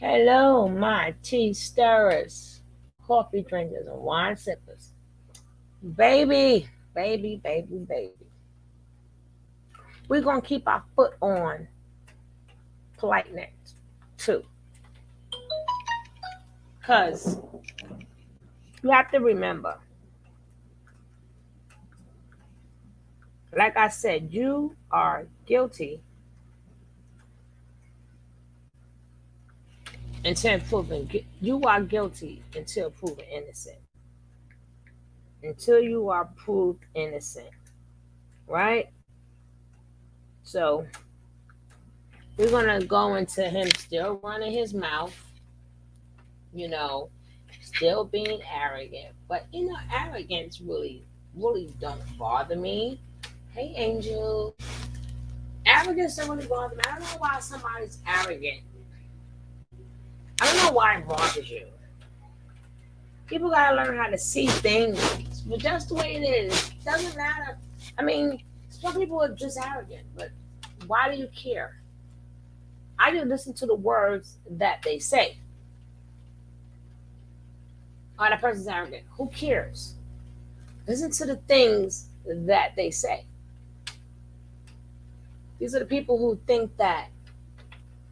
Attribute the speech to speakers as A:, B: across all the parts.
A: Hello, my tea stirrers, coffee drinkers, and wine sippers. Baby, baby, baby, baby. We're going to keep our foot on politeness too. Because you have to remember, like I said, you are guilty until proven you are guilty until proven innocent. Until you are proved innocent, right? So we're gonna go into him still running his mouth, you know, still being arrogant. But arrogance really don't bother me. Hey, Angel. Arrogance don't really bother me. I don't know why somebody's arrogant. I don't know why it bothers you. People gotta learn how to see things, but that's the way it is. It doesn't matter. I mean, some people are just arrogant, but why do you care? I just listen to the words that they say. Oh, that person's arrogant. Who cares? Listen to the things that they say. These are the people who think that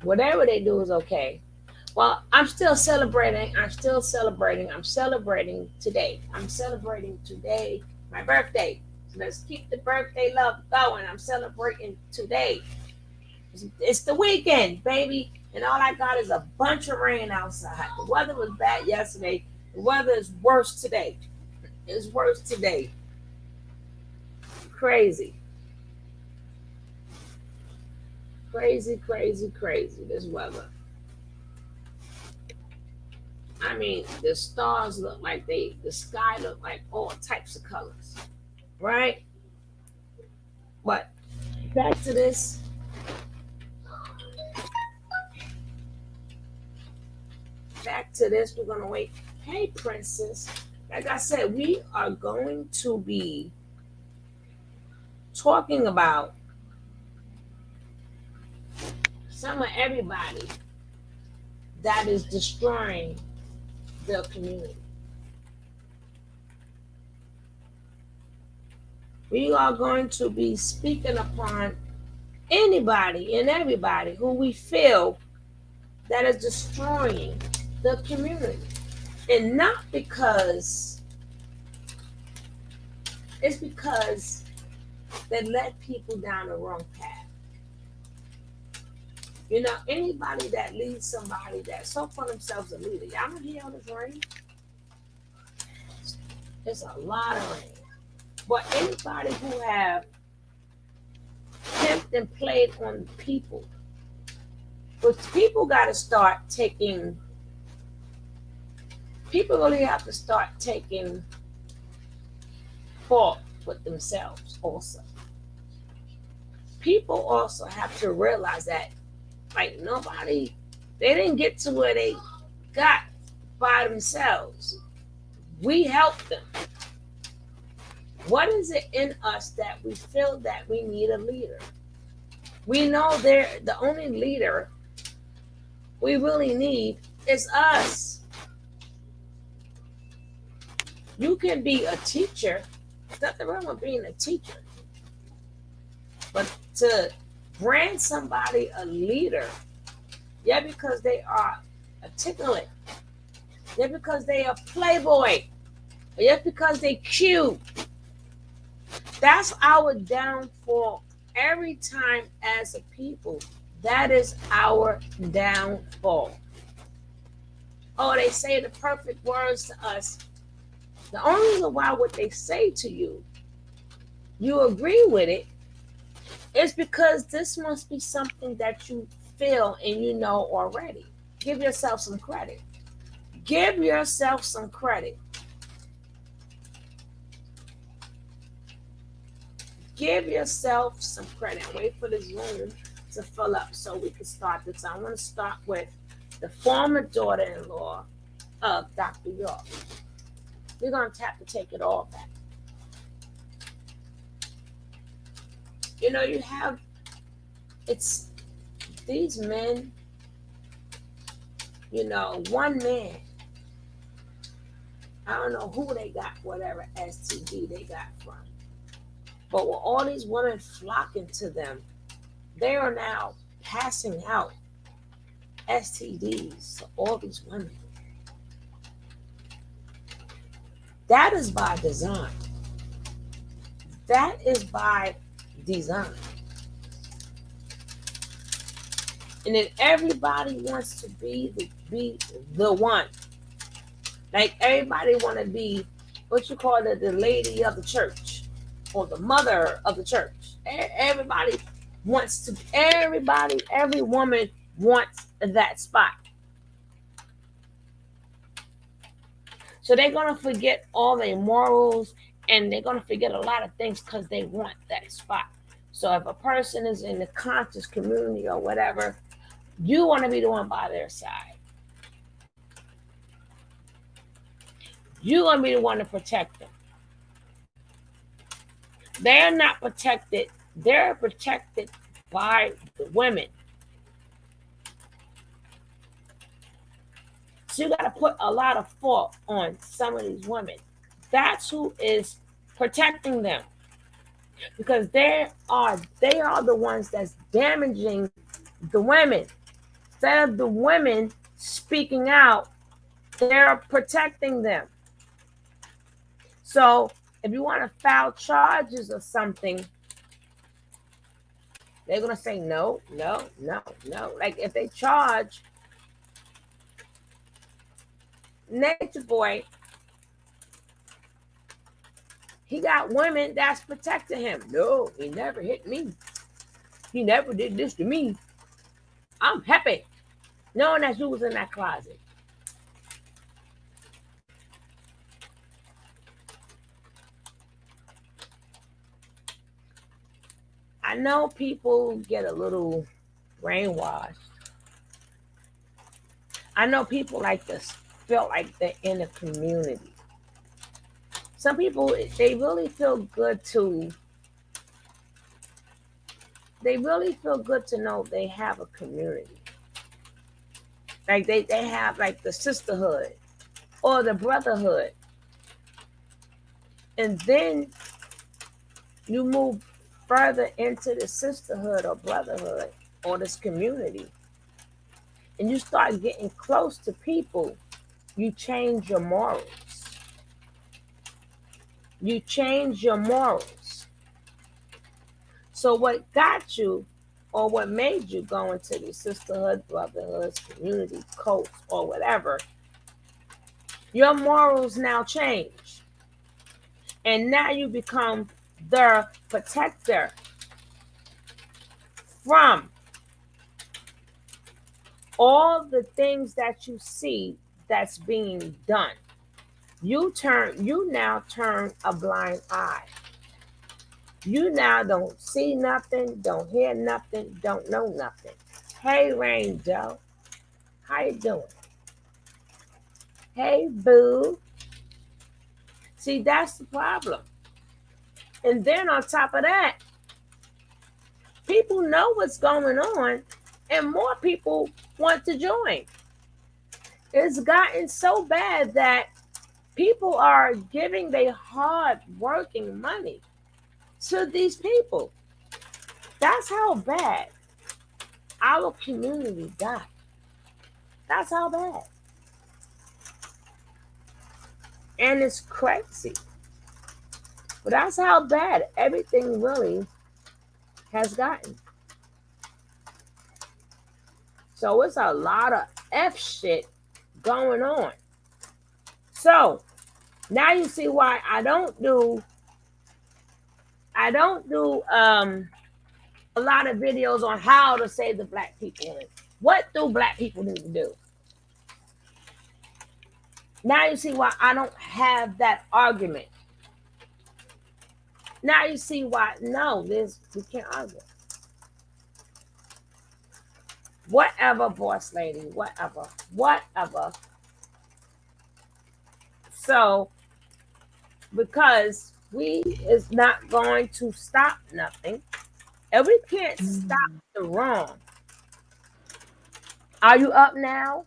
A: whatever they do is okay. Well, I'm still celebrating. I'm still celebrating. I'm celebrating today. I'm celebrating today, my birthday. So let's keep the birthday love going. I'm celebrating today. It's the weekend, baby. And all I got is a bunch of rain outside. The weather was bad yesterday. The weather is worse today. It's worse today. Crazy. Crazy, crazy, crazy. This weather. I mean, the stars look like the sky look like all types of colors, right? But back to this, we're gonna wait. Hey, princess. Like I said, we are going to be talking about some of everybody that is destroying the community. We are going to be speaking upon anybody and everybody who we feel that is destroying the community. And not because it's because they led people down the wrong path. Anybody that leads somebody that so for themselves a leader. Y'all don't hear all this rain? It's a lot of rain. But anybody who have pimped and played on people, but people got to start taking. People really have to start taking fault with themselves also. People also have to realize that, like, nobody, they didn't get to where they got by themselves. We helped them. What is it in us that we feel that we need a leader? We know they're the only leader we really need is us. You can be a teacher. There's nothing wrong with being a teacher. But to brand somebody a leader, yeah, because they are articulate, yeah, because they are playboy, yeah, because they cute. That's our downfall every time as a people. That is our downfall. Oh, they say the perfect words to us. The only reason why what they say to you agree with it, is because this must be something that you feel and you know already. Give yourself some credit. Give yourself some credit. Give yourself some credit. Wait for this room to fill up so we can start this. I want to start with the former daughter-in-law of Dr. York. We're going to have to take it all back. You have, it's these men, One man, I don't know who they got, whatever STD they got from. But with all these women flocking to them, they are now passing out STDs to all these women. That is by design. That is by design. And then everybody wants to be the one. Like everybody want to be what you call the lady of the church or the mother of the church. Everybody wants to. Every woman wants that spot. So they're gonna forget all their morals and they're gonna forget a lot of things because they want that spot. So if a person is in the conscious community or whatever, you want to be the one by their side. You're going to be the one to protect them. They're not protected. They're protected by the women. So you got to put a lot of fault on some of these women. That's who is protecting them. Because they are the ones that's damaging the women. Instead of the women speaking out, they're protecting them. So if you want to file charges or something, they're going to say no. Like if they charge Nature Boy, he got women that's protecting him. No, he never hit me. He never did this to me. I'm happy knowing that you was in that closet. I know people get a little brainwashed. I know people like this feel like they're in a community. Some people, they really feel good to know they have a community. Like they have like the sisterhood or the brotherhood. And then you move further into the sisterhood or brotherhood or this community. And you start getting close to people, you change your morals. You change your morals. So what got you or what made you go into the sisterhood, brotherhoods, community, cults, or whatever, your morals now change. And now you become the protector from all the things that you see that's being done. You now turn a blind eye. You now don't see nothing, don't hear nothing, don't know nothing. Hey, Rain Joe, how you doing? Hey, boo. See, that's the problem. And then on top of that, people know what's going on and more people want to join. It's gotten so bad that people are giving their hard working money to these people. That's how bad our community got. That's how bad. And it's crazy. But that's how bad everything really has gotten. So it's a lot of F shit going on. So now you see why I don't do a lot of videos on how to save the black people. What do black people need to do? Now you see why I don't have that argument. Now you see why, no, we can't argue. Whatever, boss lady, whatever. So, because we is not going to stop nothing, and we can't stop the wrong. Are you up now?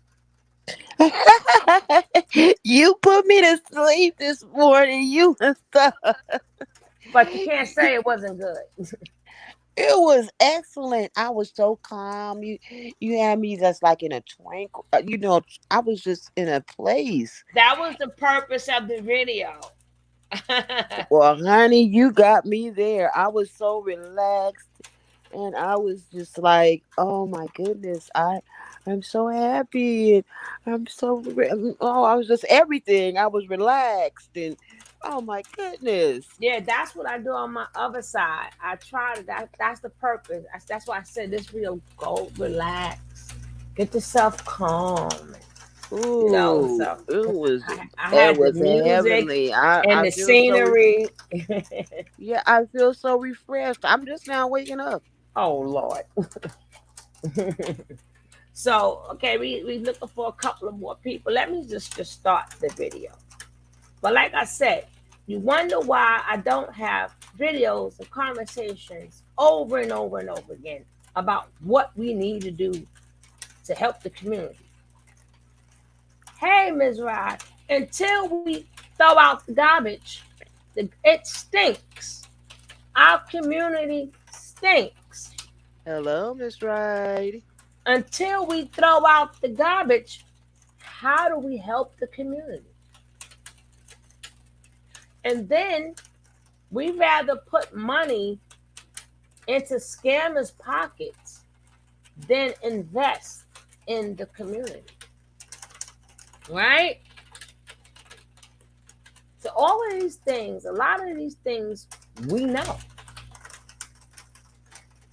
B: You put me to sleep this morning. You and stuff.
A: But you can't say it wasn't good.
B: It was excellent. I was so calm. You had me just like in a twinkle. I was just in a place.
A: That was the purpose of the video.
B: Well, honey, you got me there. I was so relaxed, and I was just like, "Oh my goodness, I'm so happy, and I was just everything. I was relaxed, and oh my goodness."
A: Yeah, that's what I do on my other side. I try to. That's the purpose. That's why I said this video. Go relax, get yourself calm.
B: Ooh,
A: So I
B: it
A: had the
B: was
A: music
B: heavenly.
A: and
B: I
A: the
B: feel
A: scenery.
B: yeah, I feel so refreshed. I'm just now waking up.
A: Oh Lord. So okay, we looking for a couple of more people. Let me just start the video. But like I said, you wonder why I don't have videos and conversations over and over and over again about what we need to do to help the community. Hey, Ms. Rod, until we throw out the garbage, it stinks. Our community stinks.
B: Hello, Miss Ride.
A: Until we throw out the garbage, how do we help the community? And then we rather put money into scammers' pockets than invest in the community. Right? So all of these things, a lot of these things we know.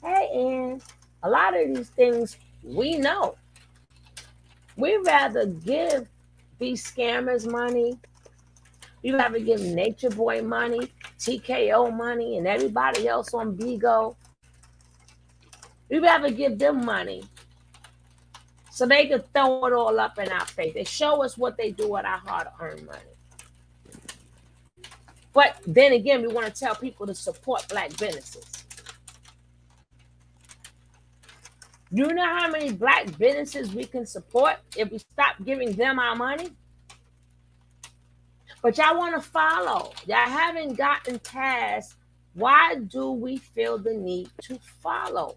A: Hey, and a lot of these things we know. We rather give these scammers money. We rather give Nature Boy money, TKO money, and everybody else on Bigo. We rather give them money so they can throw it all up in our face. They show us what they do with our hard-earned money. But then again, we want to tell people to support Black businesses. You know how many Black businesses we can support if we stop giving them our money? But y'all want to follow. Y'all haven't gotten past why do we feel the need to follow?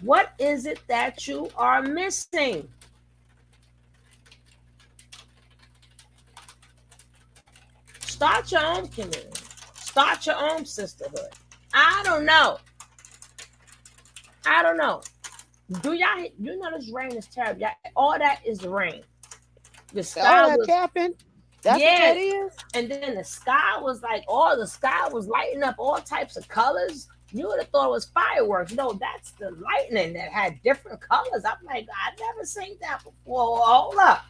A: What is it that you are missing? Start your own community. Start your own sisterhood. I don't know. Do y'all, you know this rain is terrible. All that is the rain. The
B: All
A: sky
B: that
A: was,
B: tapping. That's what
A: yeah.
B: that is.
A: And then the sky was like, the sky was lighting up all types of colors. You would have thought it was fireworks. No, that's the lightning that had different colors. I'm like, I never seen that before. Hold up.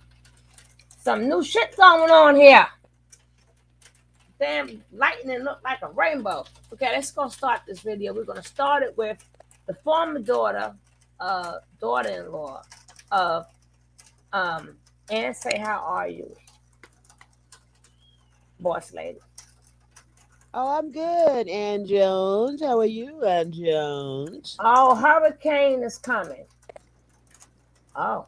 A: Some new shit going on here. Damn, lightning looked like a rainbow. Okay, let's go start this video. We're going to start it with the former daughter-in-law of and say, how are you, boss lady?
B: Oh, I'm good, Ann Jones. How are you, Ann Jones?
A: Oh, hurricane is coming. Oh,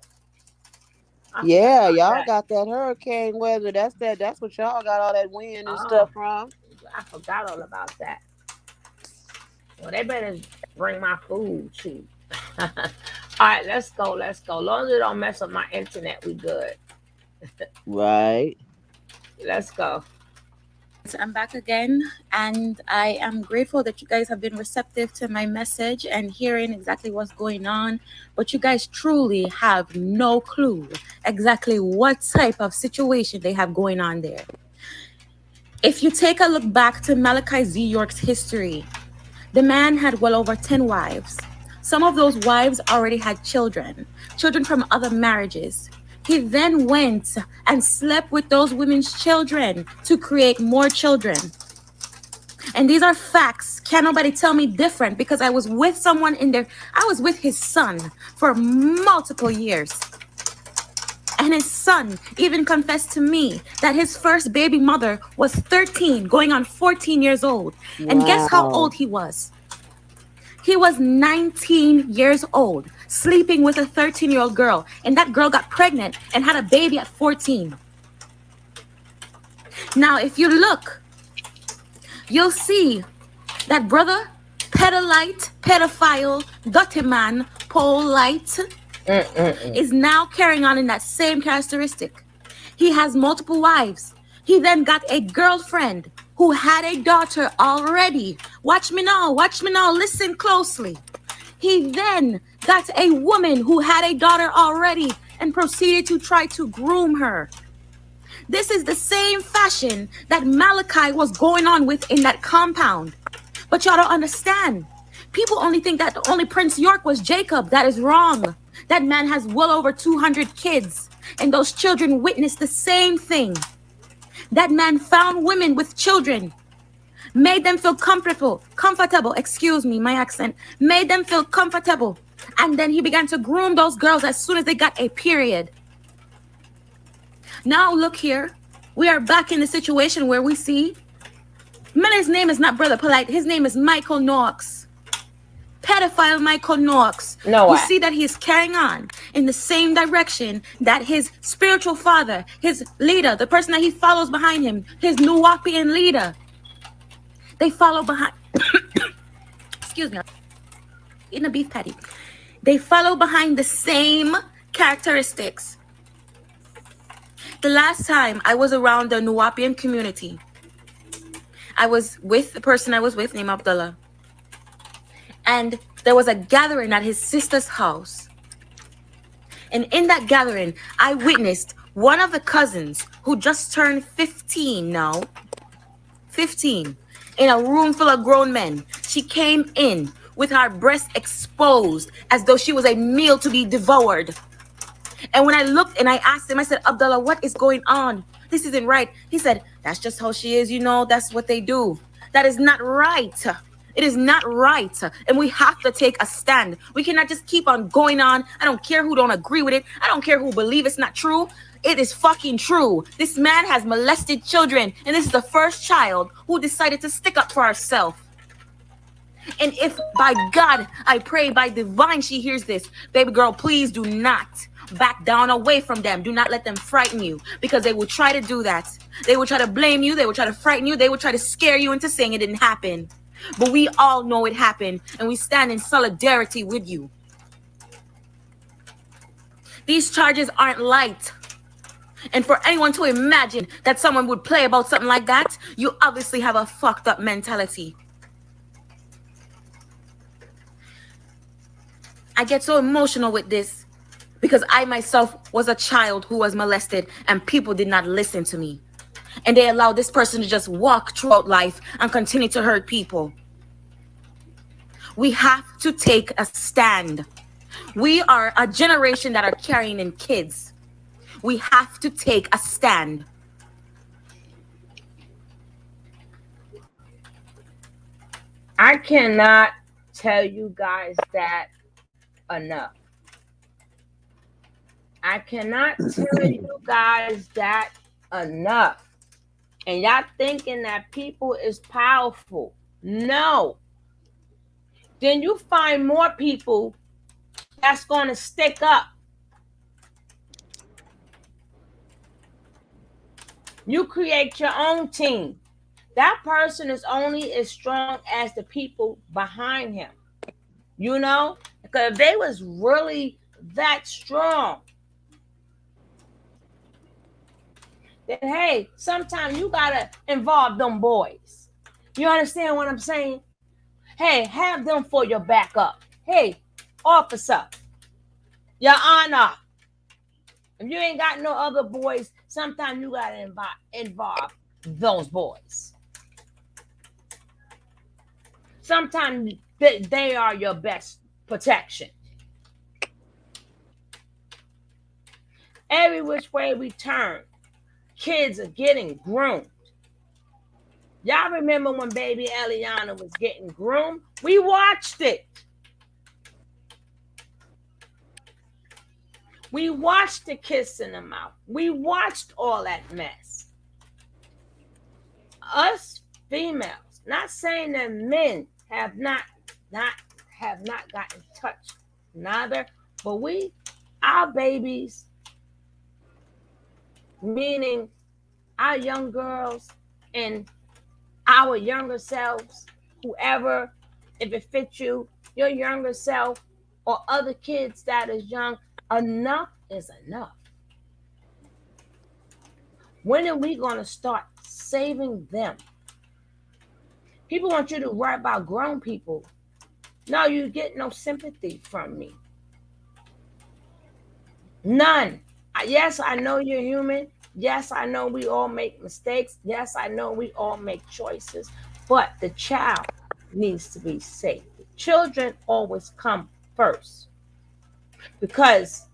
A: I forgot
B: Yeah,
A: about
B: y'all
A: that.
B: got that hurricane weather. That's what y'all got all that wind and
A: Oh,
B: stuff from.
A: I forgot all about that. Well, they better bring my food too. All right, let's go. Let's go. As long as it don't mess up my internet, we good.
B: Right.
A: Let's go.
C: I'm back again, and I am grateful that you guys have been receptive to my message and hearing exactly what's going on. But you guys truly have no clue exactly what type of situation they have going on there. If you take a look back to Malachi Z. York's history, the man had well over 10 wives. Some of those wives already had children from other marriages. He then went and slept with those women's children to create more children. And these are facts. Can't nobody tell me different because I was with someone in there. I was with his son for multiple years. And his son even confessed to me that his first baby mother was 13, going on 14 years old. And guess how
B: Wow.
C: old he was? He was 19 years old, sleeping with a 13-year-old girl, and that girl got pregnant and had a baby at 14. Now, if you look, you'll see that brother, pedophile, dirty man, polite, is now carrying on in that same characteristic. He has multiple wives. He then got a girlfriend who had a daughter already. Watch me now, listen closely. He then got a woman who had a daughter already and proceeded to try to groom her. This is the same fashion that Malachi was going on with in that compound. But y'all don't understand. People only think that the only Prince York was Jacob. That is wrong. That man has well over 200 kids, and those children witnessed the same thing. That man found women with children, made them feel comfortable, excuse me, my accent, made them feel comfortable. And then he began to groom those girls as soon as they got a period. Now look here, we are back in the situation where we see, his name is not Brother Polite, his name is Michael Knox. Pedophile Michael Knox.
A: No,
C: you see that he is carrying on in the same direction that his spiritual father, his leader, the person that he follows behind him, his Nuwapian leader, they follow behind, excuse me, in a beef patty. They follow behind the same characteristics. The last time I was around the Nuwapian community, I was with the person I was with named Abdullah. And there was a gathering at his sister's house. And in that gathering, I witnessed one of the cousins who just turned 15 now, 15, in a room full of grown men. She came in with her breast exposed as though she was a meal to be devoured. And when I looked and I asked him, I said, Abdullah, what is going on? This isn't right. He said, that's just how she is. You know, that's what they do. That is not right. It is not right. And we have to take a stand. We cannot just keep on going on. I don't care who don't agree with it. I don't care who believe it's not true. It is fucking true. This man has molested children. And this is the first child who decided to stick up for herself. And if by God, I pray by divine she hears this, baby girl, please do not back down away from them. Do not let them frighten you, because they will try to do that. They will try to blame you. They will try to frighten you. They will try to scare you into saying it didn't happen. But we all know it happened, and we stand in solidarity with you. These charges aren't light. And for anyone to imagine that someone would play about something like that, you obviously have a fucked up mentality. I get so emotional with this because I myself was a child who was molested and people did not listen to me. And they allowed this person to just walk throughout life and continue to hurt people. We have to take a stand. We are a generation that are carrying in kids. We have to take a stand.
A: I cannot tell you guys that enough. I cannot tell you guys that enough. And y'all thinking that people is powerful. No. Then you find more people that's going to stick up. You create your own team. That person is only as strong as the people behind him. You know? Because if they was really that strong, then hey, sometimes you gotta involve them boys. You understand what I'm saying? Hey, have them for your backup. Hey, officer, your honor. If you ain't got no other boys, sometimes you gotta involve those boys. Sometimes they are your best protection. Every which way we turn, kids are getting groomed. Y'all remember when baby Eliana was getting groomed? We watched it. We watched the kiss in the mouth. We watched all that mess. Us females, not saying that men have not have not gotten touched, neither. But our babies, meaning our young girls and our younger selves, whoever, if it fits you, your younger self or other kids that is young, enough is enough. When are we going to start saving them? People want you to worry about grown people. No, you get no sympathy from me. None. Yes, I know you're human. Yes, I know we all make mistakes. Yes, I know we all make choices. But the child needs to be safe. The children always come first. Because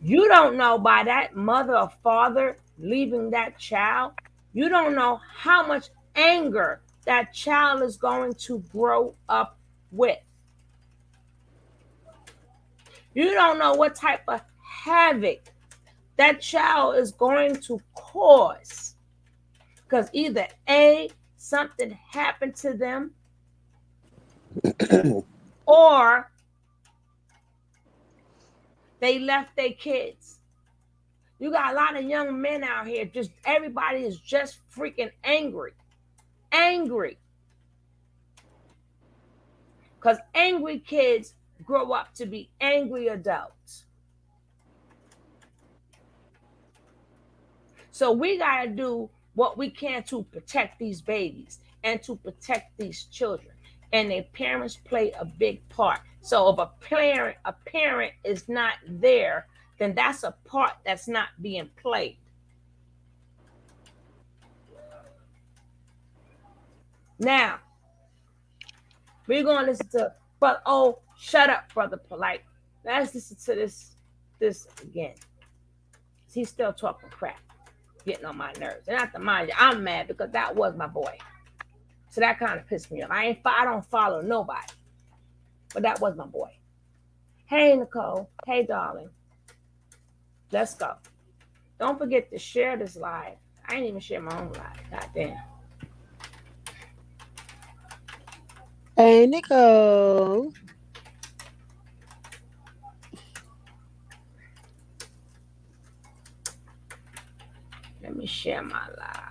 A: you don't know, by that mother or father leaving that child, you don't know how much anger that child is going to grow up with. You don't know what type of havoc that child is going to cause. Because either A, something happened to them, or they left their kids. You got a lot of young men out here, just everybody is just freaking angry. Angry. Because angry kids grow up to be angry adults. So we got to do what we can to protect these babies and to protect these children. And their parents play a big part. So if a parent is not there, then that's a part that's not being played. Now, we're going to listen to, but oh, shut up, Brother Polite. Let's listen to this again. He's still talking crap, getting on my nerves. And not to mind you, I'm mad because that was my boy. So that kind of pissed me off. I don't follow nobody, but that was my boy. Hey, Nicole. Hey, darling. Let's go. Don't forget to share this live. I ain't even share my own live. God damn.
B: Hey, Nicole.
A: Let me share my live.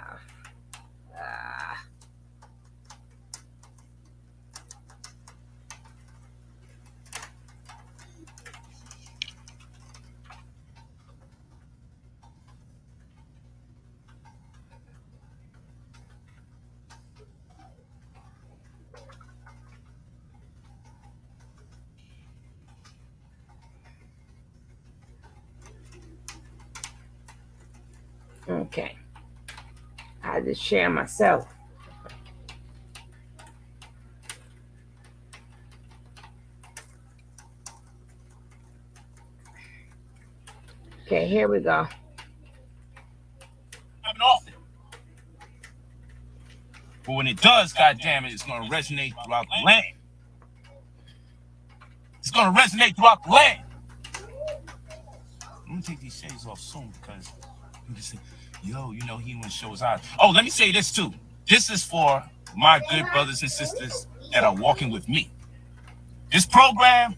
A: Okay. I just share myself. Okay, here we go.
D: Often. But when it does, goddamn it, it's going to resonate throughout the land. It's going to resonate throughout the land. I'm going to take these shades off soon because you can say, yo, you know, he wouldn't show his eyes. Oh, let me say this too. This is for my good brothers and sisters that are walking with me. This program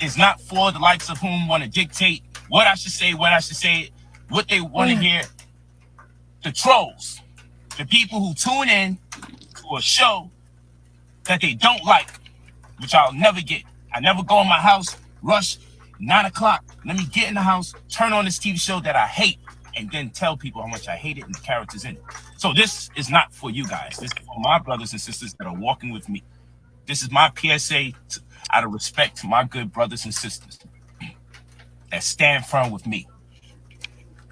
D: is not for the likes of whom want to dictate what I should say, what they want to hear. The trolls, the people who tune in to a show that they don't like, which I'll never get. I never go in my house, rush 9 o'clock. Let me get in the house, turn on this TV show that I hate, and then tell people how much I hate it and the characters in it. So this is not for you guys. This is for my brothers and sisters that are walking with me. This is my PSA out of respect to my good brothers and sisters that stand firm with me.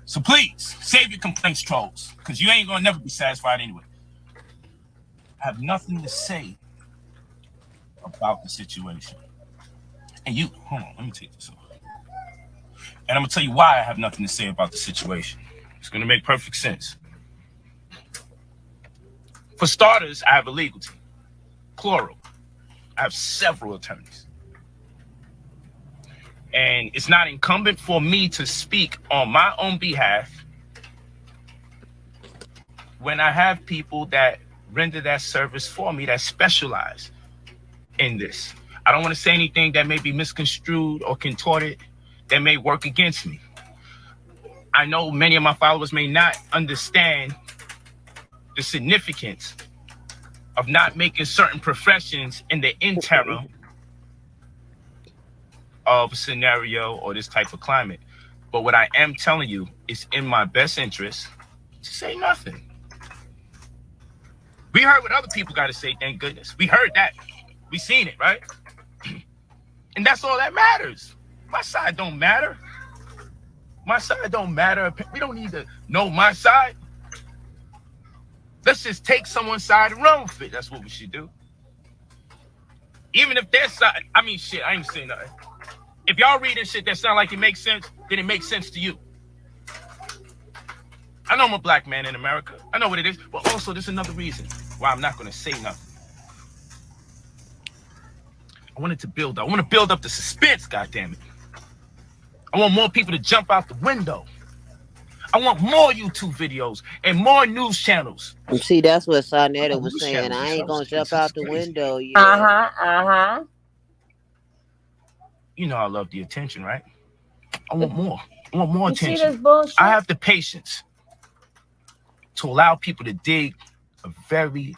D: So please, save your complaints, trolls, because you ain't gonna never be satisfied anyway. I have nothing to say about the situation. And you, hold on, let me take this off. And I'm gonna tell you why I have nothing to say about the situation. It's gonna make perfect sense. For starters, I have a legal team, plural. I have several attorneys. And it's not incumbent for me to speak on my own behalf when I have people that render that service for me that specialize in this. I don't want to say anything that may be misconstrued or contorted that may work against me. I know many of my followers may not understand the significance of not making certain professions in the interim of a scenario or this type of climate. But what I am telling you is in my best interest to say nothing. We heard what other people got to say, thank goodness. We heard that. We seen it, right? And that's all that matters. My side don't matter. My side don't matter. We don't need to know my side. Let's just take someone's side and run with it. That's what we should do. Even if their side, I mean, shit, I ain't saying nothing. If y'all reading shit that sound like it makes sense, then it makes sense to you. I know I'm a black man in America. I know what it is. But also, there's another reason why I'm not going to say nothing. I want to build up the suspense, goddammit. I want more people to jump out the window. I want more YouTube videos and more news channels.
B: See, that's what Sonetta was saying. I ain't going to jump out the window yet.
D: You know I love the attention, right? I want more. I want more attention.
A: See this bullshit?
D: I have the patience to allow people to dig a very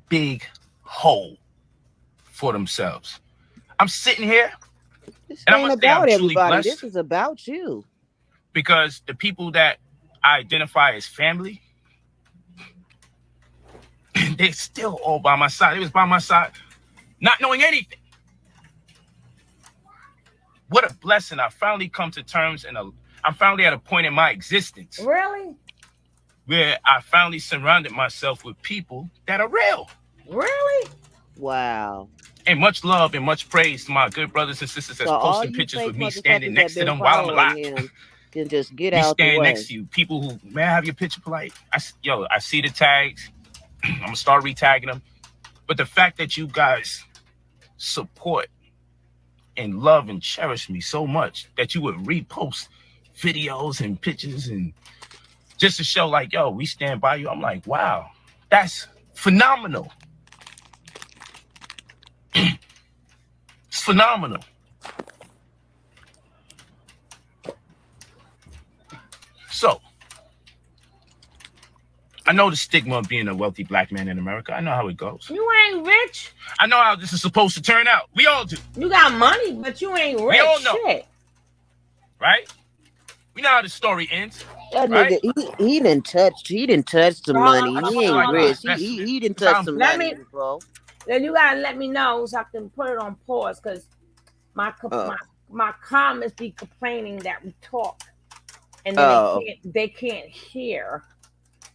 D: big hole for themselves. I'm sitting here,
B: This
D: and I
B: ain't
D: must say I'm
B: about
D: truly
B: everybody.
D: blessed
B: This is about you.
D: because the people that I identify as family, they're still all by my side. They was by my side, not knowing anything. What a blessing. I finally come to terms and I'm finally at a point in my existence.
A: Really?
D: Where I finally surrounded myself with people that are real.
A: Really?
B: Wow.
D: And much love and much praise to my good brothers and sisters that's posting pictures with me standing next to them while I'm alive.
B: Can just get
D: me
B: out the way.
D: standing next to you. People who, may I have your picture, polite? I see the tags. I'm going to start retagging them. But the fact that you guys support and love and cherish me so much that you would repost videos and pictures and just to show like, yo, we stand by you. I'm like, wow, that's phenomenal. It's phenomenal. So, I know the stigma of being a wealthy black man in America. I know how it goes.
A: You ain't rich.
D: I know how this is supposed to turn out. We all do.
A: You got money, but you ain't rich.
D: We all know.
A: Shit.
D: Right? We know how the story ends.
B: That
D: right?
B: nigga, he didn't touch the money. He ain't rich. He didn't touch some money before.
A: Then you gotta let me know so I can put it on pause because my comments be complaining that we talk and then they can't hear.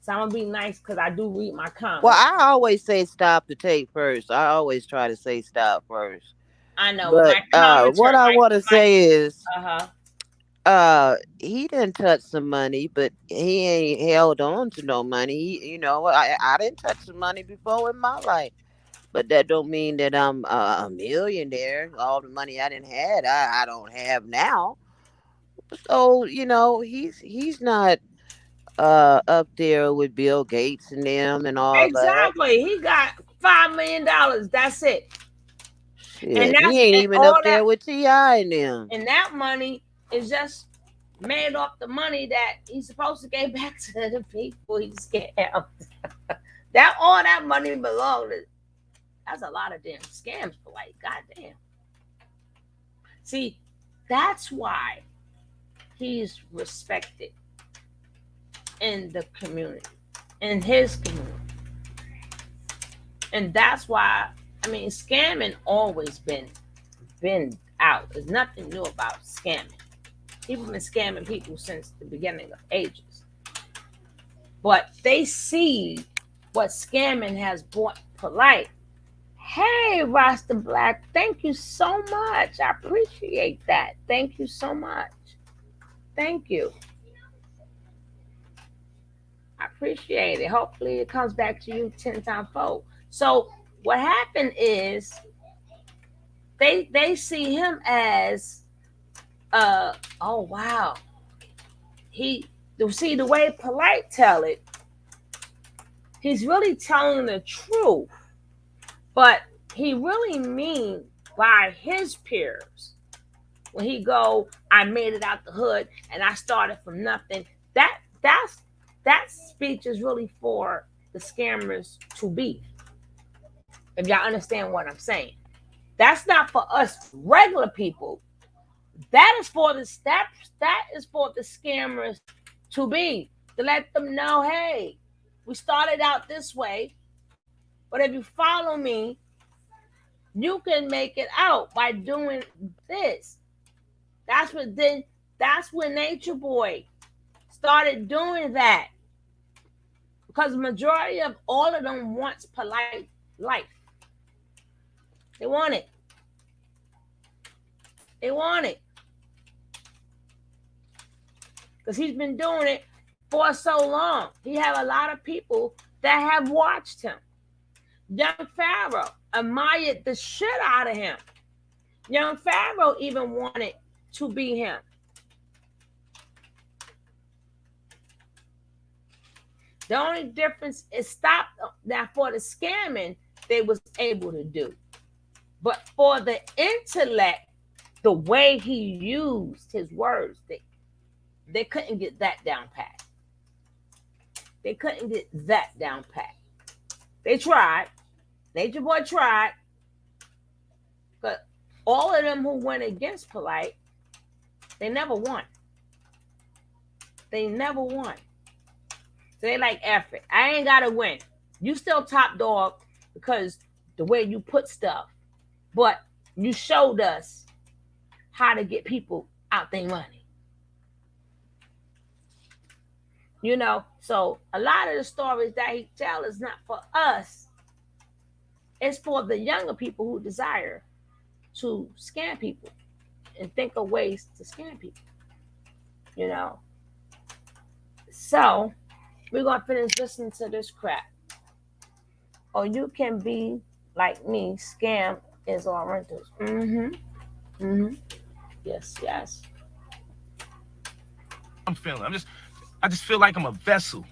A: So I'm gonna be nice because I do read my comments.
B: Well, I always say stop the tape first. I always try to say stop first.
A: I know.
B: But what I want to say is, he didn't touch some money, but he ain't held on to no money. I didn't touch some money before in my life, but that don't mean that I'm a millionaire. All the money I didn't have, I don't have now. So he's not up there with Bill Gates and them and all that.
A: Exactly. He got $5 million. That's it.
B: Shit, and he ain't even up there with T.I. and them.
A: And that money is just made off the money that he's supposed to give back to the people he scammed. All that money belonged to. That's a lot of damn scams, but like, goddamn. See, that's why he's respected in the community, in his community. And that's why, scamming always been out. There's nothing new about scamming. People have been scamming people since the beginning of ages. But they see what scamming has brought polite. Hey, Rasta Black, thank you so much. I appreciate that. Thank you so much. Thank you. I appreciate it. Hopefully it comes back to you 10 times fold. So what happened is they see him as oh wow. See the way polite tell it, he's really telling the truth. But he really mean by his peers when he go, I made it out the hood and I started from nothing. That speech is really for the scammers to be. If y'all understand what I'm saying, that's not for us regular people. That is for that is for the scammers to be, to let them know, hey, we started out this way, but if you follow me, you can make it out by doing this. That's what then that's when Nature Boy started doing that. Because the majority of all of them wants polite life. They want it. They want it. Because he's been doing it for so long. He have a lot of people that have watched him. Young Pharaoh admired the shit out of him. Young Pharaoh even wanted to be him. The only difference is stop that for the scamming they was able to do. But for the intellect, the way he used his words, they couldn't get that down pat. They couldn't get that down pat. They tried. Nature Boy tried. But all of them who went against Polite, they never won. They never won. So they like, F it. I ain't got to win. You still top dog because the way you put stuff. But you showed us how to get people out their money. You know, so a lot of the stories that he tells is not for us. It's for the younger people who desire to scam people and think of ways to scam people. You know. So we're going to finish listening to this crap. Or you can be like me, scam is all renters. Yes.
D: I'm feeling. I just feel like I'm a vessel.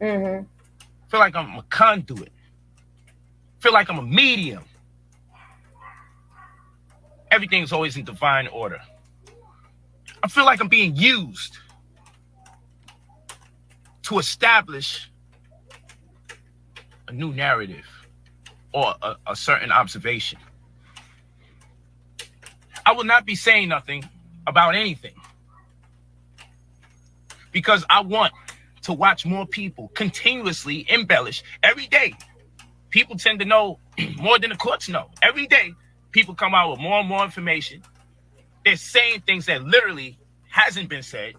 A: Mm-hmm.
D: Feel like I'm a conduit. Feel like I'm a medium. Everything's always in divine order. I feel like I'm being used to establish a new narrative or a certain observation. I will not be saying nothing about anything because I want to watch more people continuously embellish every day. People tend to know more than the courts know. Every day, people come out with more and more information. They're saying things that literally hasn't been said.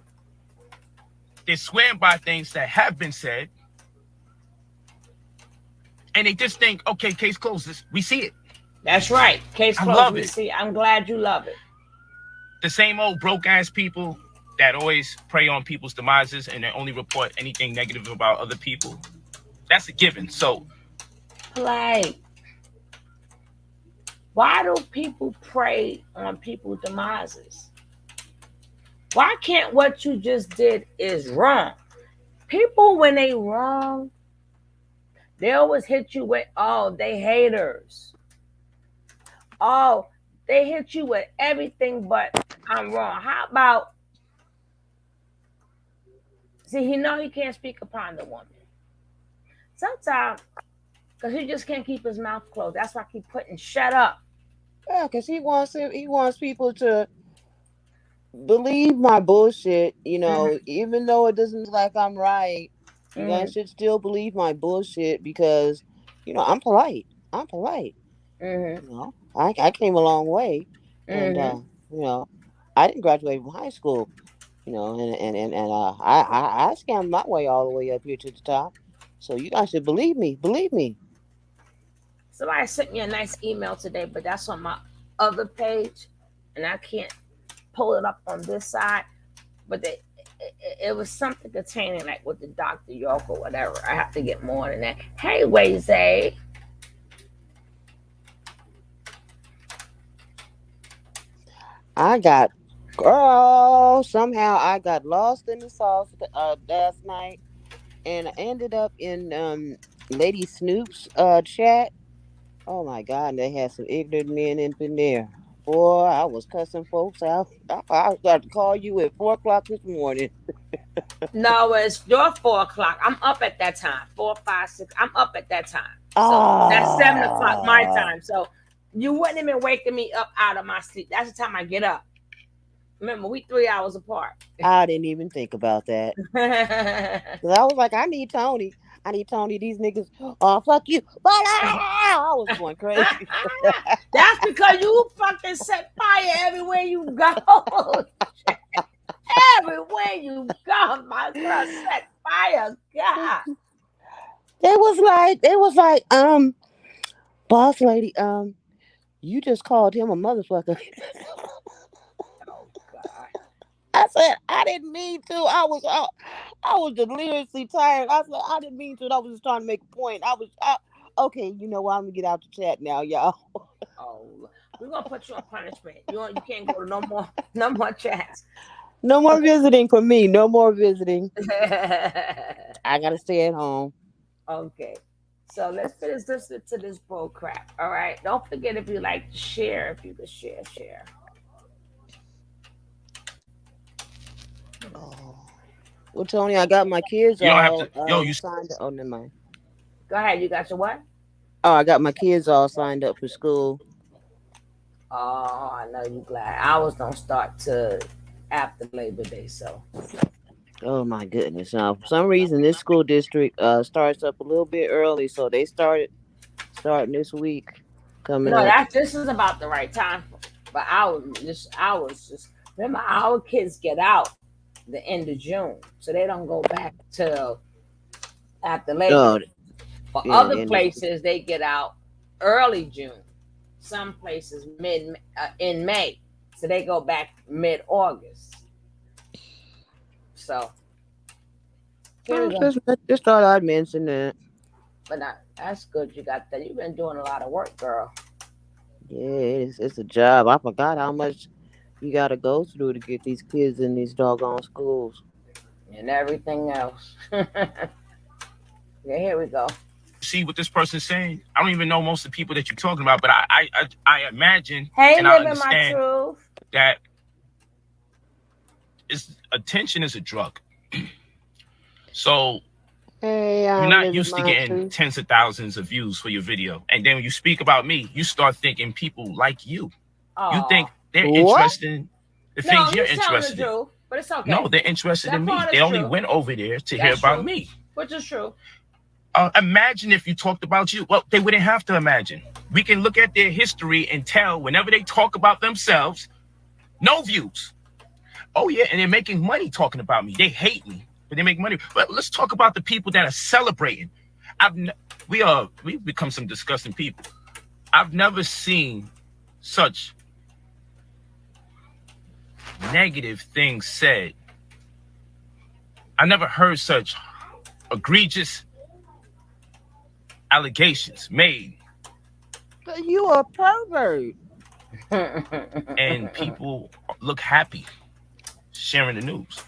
D: They're swearing by things that have been said. And they just think, okay, case closed. We see it.
A: That's right. Case closed.
D: I love it.
A: See, I'm glad you love it.
D: The same old broke ass people that always prey on people's demises and they only report anything negative about other people. That's a given. So,
A: like, why do people prey on people's demises? Why can't what you just did is wrong? People, when they wrong, they always hit you with, oh, they haters. Oh, they hit you with everything but I'm wrong. How about, see, he know he can't speak upon the woman. Sometimes, because he just can't keep his mouth closed. That's why I keep putting shut up.
B: Yeah, because he wants people to believe my bullshit, even though it doesn't look like I'm right. You guys should still believe my bullshit because, I'm polite. I'm polite. I came a long way, and I didn't graduate from high school, I scammed my way all the way up here to the top. So you guys should believe me. Believe me.
A: Somebody sent me a nice email today, but that's on my other page, and I can't pull it up on this side. But it was something containing like with the Dr. York or whatever. I have to get more than that. Hey, Waze.
B: Somehow I got lost in the sauce last night, and I ended up in Lady Snoop's chat, Oh my God, and they had some ignorant men in there. Boy, I was cussing folks out. I got to call you at 4 o'clock this morning.
A: No, it's your 4 o'clock. I'm up at that time. 4, 5, 6. I'm up at that time. So that's 7 o'clock my
B: Ah,
A: time. So you wouldn't even waking me up out of my sleep. That's the time I get up. Remember, we 3 hours apart.
B: I didn't even think about that. 'Cause I was like, I need Tony. I need Tony. These niggas, oh, fuck you. But I was going crazy.
A: That's because you fucking set fire everywhere you go. Everywhere you go, my girl set fire. God.
B: It was like, boss lady, you just called him a motherfucker.
A: Oh God.
B: I said, I didn't mean to. I was deliriously tired. I said, I didn't mean to. I was just trying to make a point. Okay, you know what? I'm gonna get out the chat now, y'all.
A: Oh, we're gonna put you on punishment. You can't go to no more chats.
B: No more visiting for me. No more visiting. I gotta stay at home.
A: Okay. So let's finish this to this bull crap. All right. Don't forget if you like to share, if you could share.
B: Oh. Well, Tony, I got my kids
D: You don't have
B: all
D: to. Yo, you
B: signed up. Oh, never mind.
A: Go ahead. You got your what?
B: Oh, I got my kids all signed up for school.
A: Oh, I know you glad. Ours don't start to after Labor Day, so
B: Oh my goodness! Now, for some reason, this school district starts up a little bit early, so they starting this week coming
A: no,
B: up.
A: this is about the right time. But I was just remember our kids get out the end of June, so they don't go back till after Labor
B: Oh,
A: Day. For
B: yeah,
A: other
B: and
A: places, they get out early June. Some places mid in May, so they go back mid August. So here
B: I
A: we go.
B: just thought I'd mention that.
A: But that's good. You got that. You've been doing a lot of work, girl,
B: Yeah, it's a job. I forgot how much you got to go through to get these kids in these doggone schools.
A: and everything else. Yeah, here we go.
D: see what this person's saying? I don't even know most of the people that you're talking about, but I imagine
A: Hey,
D: and I
A: living my
D: understand
A: truth.
D: that attention is a drug. So
B: Hey,
D: you're
B: I'm
D: not
B: living
D: used to
B: my
D: getting
B: truth.
D: tens of thousands of views for your video. And then when you speak about me, you start thinking people like you. You think
A: Oh,
D: they're
B: What?
D: interested in the
A: no,
D: things you're
A: he's telling the
D: interested in.
A: truth, but it's
D: No,
A: okay.
D: they're interested in
A: That
D: me.
A: part
D: They
A: is
D: only
A: true.
D: went over there to hear
A: That's
D: about
A: true.
D: me.
A: Which is true.
D: Imagine if you talked about you. Well, they wouldn't have to imagine. We can look at their history and tell whenever they talk about themselves, no views. Oh yeah, and they're making money talking about me. They hate me, but they make money. But let's talk about the people that are celebrating. We've become some disgusting people. I've never seen such negative things said. I never heard such egregious allegations made,
B: 'Cause you a pervert.
D: and people look happy sharing the news.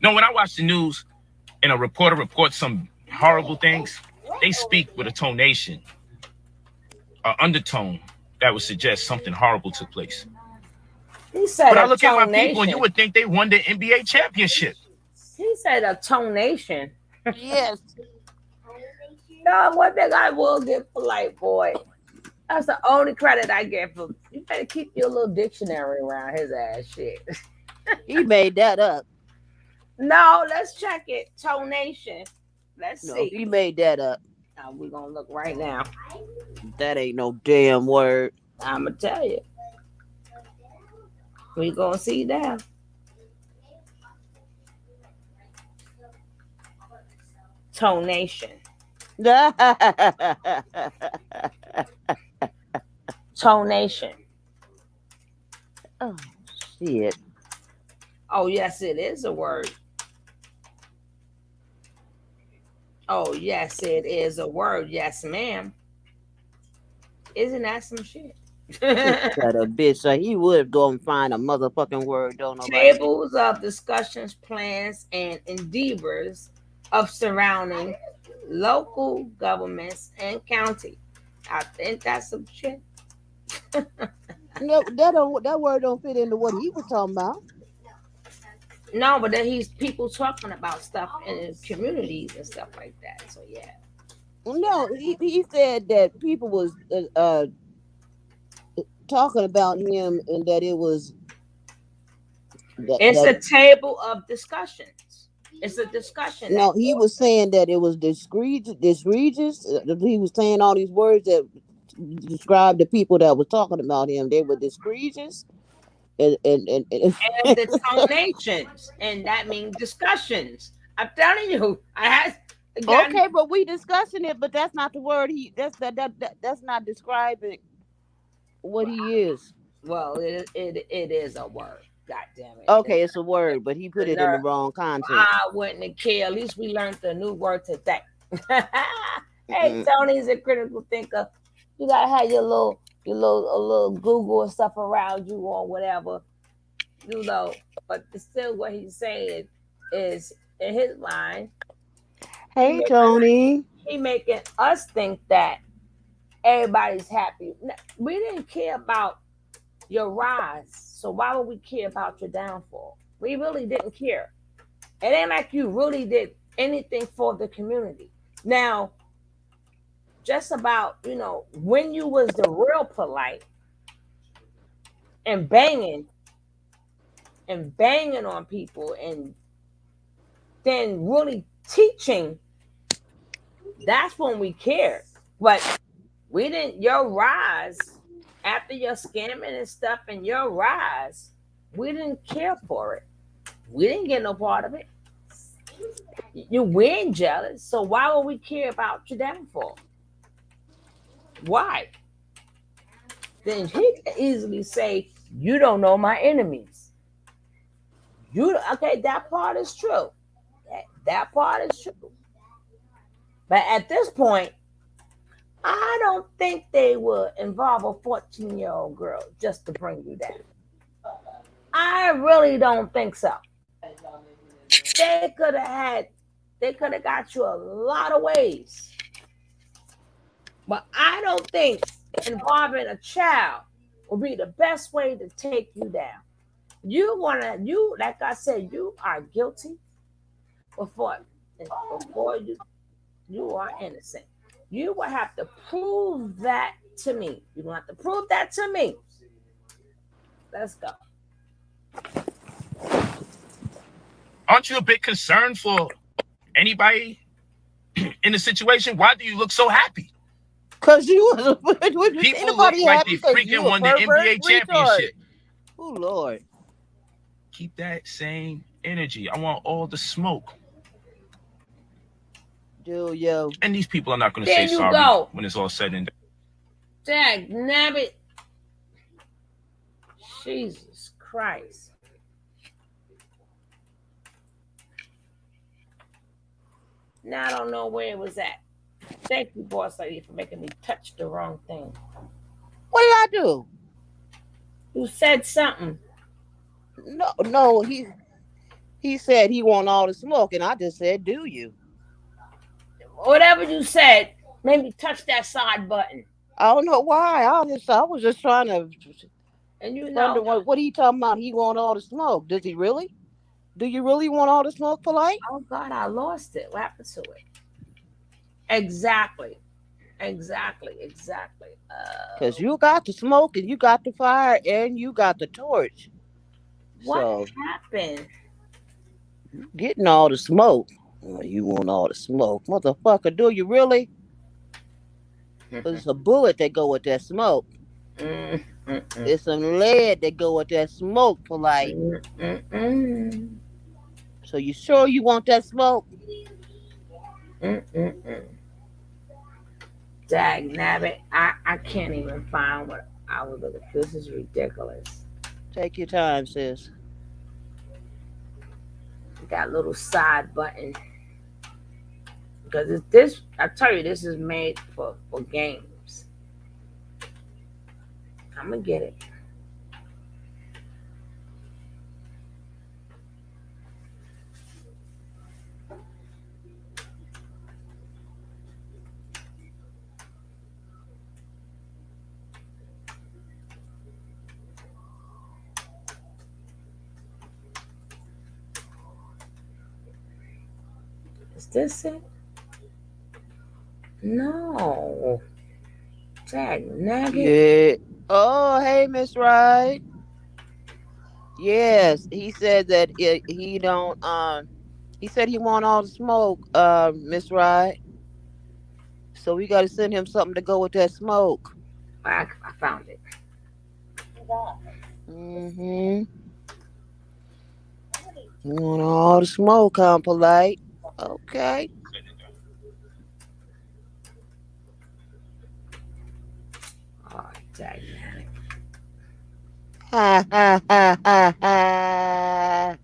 D: No, when I watch the news and a reporter reports some horrible things, they speak with a tonation, an undertone that would suggest something horrible took place.
A: He said
D: But I
A: a
D: look at my people and you
A: tonation.
D: would think they won the NBA championship.
A: He said a tonation.
B: Yes.
A: No, one thing I will give Polite Boy. That's the only credit I get for. You better keep your little dictionary around his ass shit.
B: He made that up.
A: No, let's check it. Tonation. Let's
B: No,
A: see.
B: he made that up.
A: We're gonna look right now.
B: That ain't no damn word.
A: I'ma tell you. We gonna see now. Tonation. Tonation.
B: Oh shit.
A: Oh yes, it is a word. Oh yes, it is a word. Yes, ma'am. Isn't that some shit?
B: That a bitch. So he would go and find a motherfucking word. Don't nobody.
A: Tables of discussions, plans, and endeavors of surrounding local governments and county I think that's some shit.
B: No, that word don't fit into what he was talking about.
A: No, but then he's people talking about stuff in his communities and stuff like that. So yeah.
B: No, he said that people was talking about him and that it was
A: It's
B: that
A: a table of discussions. It's a discussion that
B: no, he was saying that it was disregis. He was saying all these words that described the people that was talking about him. They were disregis
A: and the tonations, and that means discussions. I'm telling you, I had again.
B: okay, but we discussing it, but that's not the word he that's not describing what he is.
A: Well, it is a word. God damn it.
B: Okay, it's a word, but he put
A: The
B: it in the
A: nerve.
B: wrong context.
A: I wouldn't care. At least we learned a new word today. Hey,
B: Mm.
A: Tony's a critical thinker. You gotta have a little Google and stuff around you or whatever, you know. But still, what he's saying is in his mind, he
B: Hey,
A: making
B: Tony.
A: he making us think that everybody's happy. We didn't care about your rise, so why would we care about your downfall? We really didn't care. It ain't like you really did anything for the community. Now, just about, when you was the real polite and banging on people and then really teaching, that's when we cared. But we didn't, your rise, after your scamming and stuff and your rise, we didn't care for it. We didn't get no part of it. You weren't jealous, so why would we care about your downfall? Why? Then he can easily say, "You don't know my enemies." Okay? That part is true. That part is true. But at this point, I don't think they would involve a 14-year-old girl just to bring you down. I really don't think so. They could have had, they could have got you a lot of ways. But I don't think involving a child will be the best way to take you down. You like I said, you are guilty before before you are innocent. You will have to prove that to me. You don't have to prove that to me. Let's go.
D: Aren't you a bit concerned for anybody in the situation? Why do you look so happy?
B: Cause you
D: People look
B: anybody
D: like
B: happy
D: they
B: because you
D: freaking
B: a
D: won the
B: pervert
D: NBA
B: retard.
D: championship.
B: Oh Lord.
D: Keep that same energy. I want all the smoke.
B: Yo.
D: And these people are not going to
A: There
D: say
A: you
D: sorry
A: go.
D: when it's all said and done.
A: Dag nabbit. Jesus Christ. Now I don't know where it was at. Thank you, boss lady, for making me touch the wrong thing.
B: What did I do?
A: You said something.
B: No, he said he want all the smoke, and I just said, "Do you?"
A: Whatever you said made me touch that side button.
B: I don't know why. I was just trying to
A: And
B: wonder what he talking about. He want all the smoke. Does he really? Do you really want all the smoke, polite?
A: oh God, I lost it. What happened to it? Exactly. Exactly.
B: Cause you got the smoke and you got the fire and you got the torch.
A: What
B: So
A: happened?
B: you getting all the smoke. Oh, you want all the smoke, motherfucker? Do you really? Cause it's a bullet that go with that smoke.
A: Mm, mm, mm,
B: It's some lead that go with that smoke, polite.
A: mm, mm, mm,
B: So you sure you want that smoke?
A: mm. Dag nabbit. I can't even find what I was looking for. This is ridiculous.
B: Take your time, sis.
A: Got a little side button. Because it's this, I tell you, this is made for games. I'm going to get it. Is this it? No. Tag nugget.
B: Yeah. Oh, hey, Miss Wright. Yes, he said that he don't. He said he want all the smoke. Miss Wright. So we got to send him something to go with that smoke.
A: I found it.
B: Mm-hmm. You want all the smoke, huh, Polite? Okay.
A: Oh, tag nugget.
B: Ha ha ha ha ha.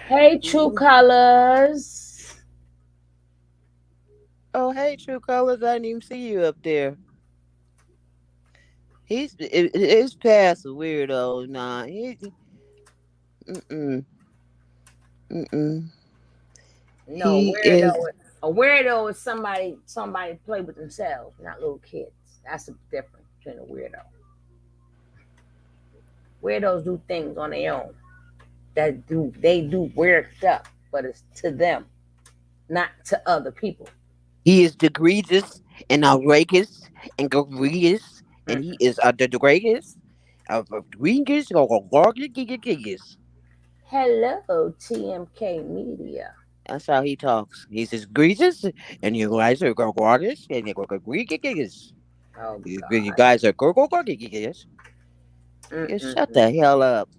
A: Hey, True Colors.
B: Oh, hey, True Colors. I didn't even see you up there. His past a weirdo. Nah, mm-mm, mm-mm.
A: No,
B: He is.
A: a weirdo is somebody play with themselves, not little kids. That's the difference between a weirdo. Weirdos do things on their own. They do weird stuff, but it's to them, not to other people.
B: He is the greatest and outrageous and egregious, and he is the greatest of egregious.
A: Hello, TMK Media.
B: That's how he talks. He's just egregious, and you guys are gorgeous and you're egregious.
A: Oh
B: You
A: God.
B: guys are gorgeous. Just shut the hell up.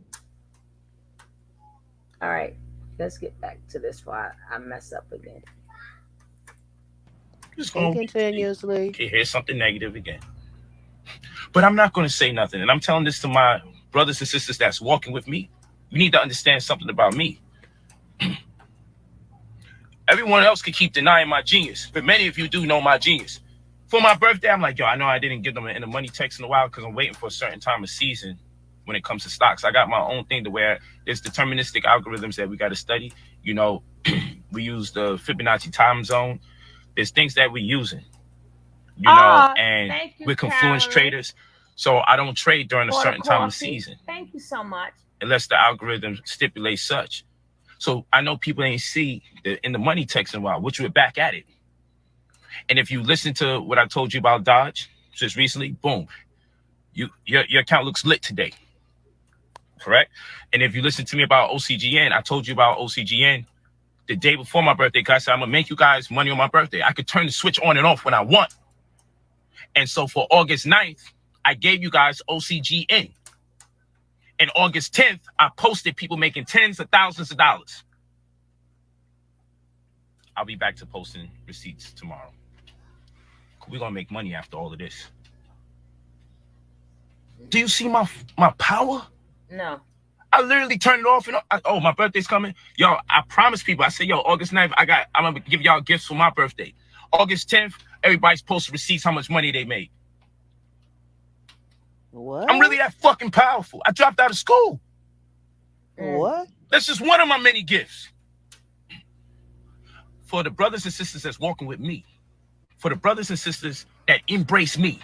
A: All right, let's get back to this before I mess up again.
D: Just
B: And
D: going.
B: continuously.
D: Okay, here's something negative again. But I'm not going to say nothing. And I'm telling this to my brothers and sisters that's walking with me. You need to understand something about me. Everyone else can keep denying my genius, but many of you do know my genius. For my birthday, I'm like, yo, I know I didn't give them in the money text in a while because I'm waiting for a certain time of season when it comes to stocks. I got my own thing to where there's deterministic algorithms that we got to study. You know, we use the Fibonacci time zone. There's things that we're using, you know, and we're confluence traders. So I don't trade during a certain time of season.
A: Thank you so much.
D: Unless the algorithm stipulates such. So I know people ain't see in the money text in a while, which we're back at it. And if you listen to what I told you about Dodge just recently, boom, your account looks lit today. Correct? And if you listen to me about OCGN, I told you about OCGN the day before my birthday, because I said, I'm going to make you guys money on my birthday. I could turn the switch on and off when I want. And so for August 9th, I gave you guys OCGN. And August 10th, I posted people making tens of thousands of dollars. I'll be back to posting receipts tomorrow. We're going to make money after all of this. Do you see my power?
A: No.
D: I literally turned it off and oh, my birthday's coming. Yo, I promised people. I said, yo, August 9th, I'm going to give y'all gifts for my birthday. August 10th, everybody's posting receipts how much money they made.
B: What?
D: I'm really that fucking powerful. I dropped out of school.
B: What?
D: That's just one of my many gifts. For the brothers and sisters that's walking with me. For the brothers and sisters that embrace me.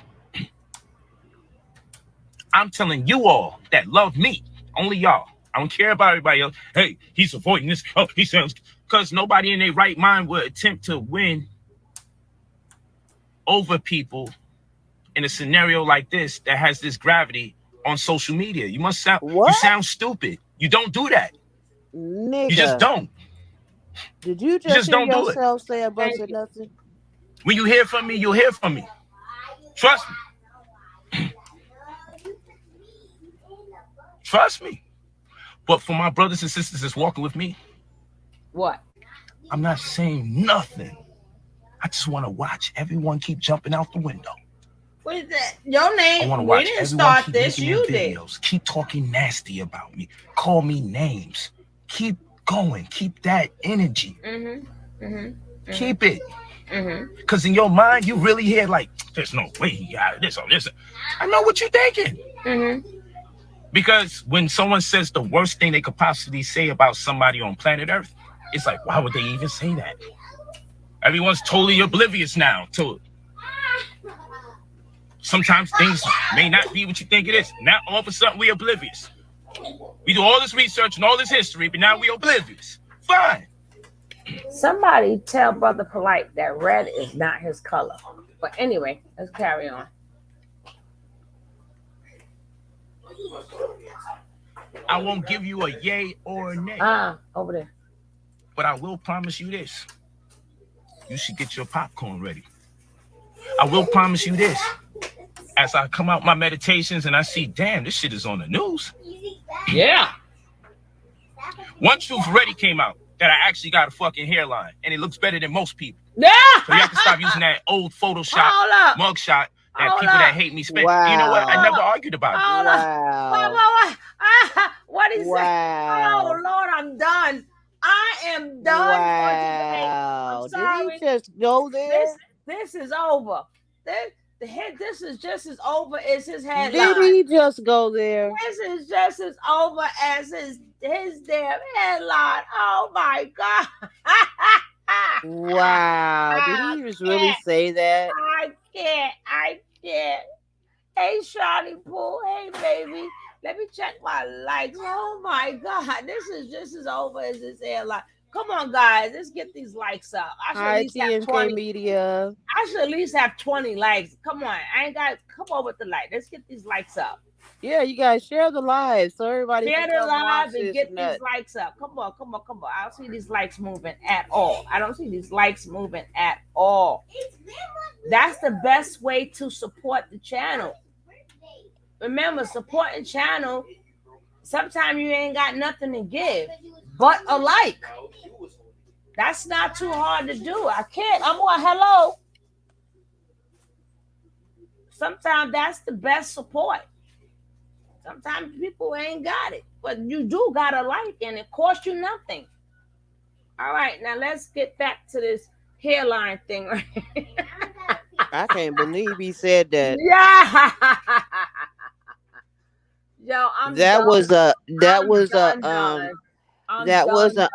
D: I'm telling you all that love me. Only y'all. I don't care about everybody else. Hey, he's avoiding this. Oh, he sounds... Because nobody in their right mind would attempt to win over people in a scenario like this that has this gravity on social media. You must sound...
B: What?
D: You sound stupid. You don't do that.
B: Nigga.
D: You just don't.
B: Did you just hear
D: don't do
B: yourself say a bunch of nothing?
D: When you hear from me, you'll hear from me. Trust me. Trust me. But for my brothers and sisters that's walking with me,
A: what?
D: I'm not saying nothing. I just want to watch everyone keep jumping out the window.
A: What is that? Your name?
D: I want to watch
A: we didn't
D: everyone
A: start
D: keep
A: this.
D: making
A: You
D: their
A: did.
D: videos. Keep talking nasty about me. Call me names. Keep going. Keep that energy. Keep it. Because in your mind, you really hear like, there's no way he got this or this. I know what you're thinking. Because when someone says the worst thing they could possibly say about somebody on planet Earth, it's like, why would they even say that? Everyone's totally oblivious now to it. Sometimes things may not be what you think it is. Now all of a sudden we're oblivious. We do all this research and all this history, but now we're oblivious. Fine.
A: Somebody tell Brother Polite that red is not his color. But anyway, let's carry on.
D: I won't give you a yay or a nay.
A: Over there.
D: But I will promise you this. You should get your popcorn ready. I will promise you this. As I come out my meditations and I see, damn, this shit is on the news.
A: Yeah.
D: One truth already came out that I actually got a fucking hairline, and it looks better than most people.
A: Yeah.
D: So you have to stop using that old Photoshop mugshot that
A: Hold
D: people
A: up.
D: that hate me spend.
B: Wow.
D: You know what? I never argued about it.
B: Wow.
A: What is that? Oh Lord, I'm done. I am done for today. I'm sorry.
B: Did he just go there?
A: This is over. This is just as over as his headline.
B: Did he just go there?
A: This is just as over as his damn headline. Oh my God.
B: Wow. Did he just really say that?
A: I can't. Hey, Shawty Pooh. Hey, baby. Let me check my likes. Oh my God. This is just as over as his headline. Come on, guys. Let's get these likes up.
B: Hi, TNK Media.
A: I should at least have 20 likes. Come on. I ain't got. Come on with the like. Let's get these likes up.
B: Yeah, you guys share the live so everybody
A: share
B: can
A: the live and get
B: nut.
A: these likes up. Come on. I don't see these likes moving at all. That's the best way to support the channel. Remember, supporting channel, sometimes you ain't got nothing to give but a like. That's not too hard to do. I can't. I'm on hello. Sometimes that's the best support. Sometimes people ain't got it, but you do got a like, and it costs you nothing. All right, now let's get back to this hairline thing.
B: I can't believe he said that.
A: Yeah. Yo,
B: that was an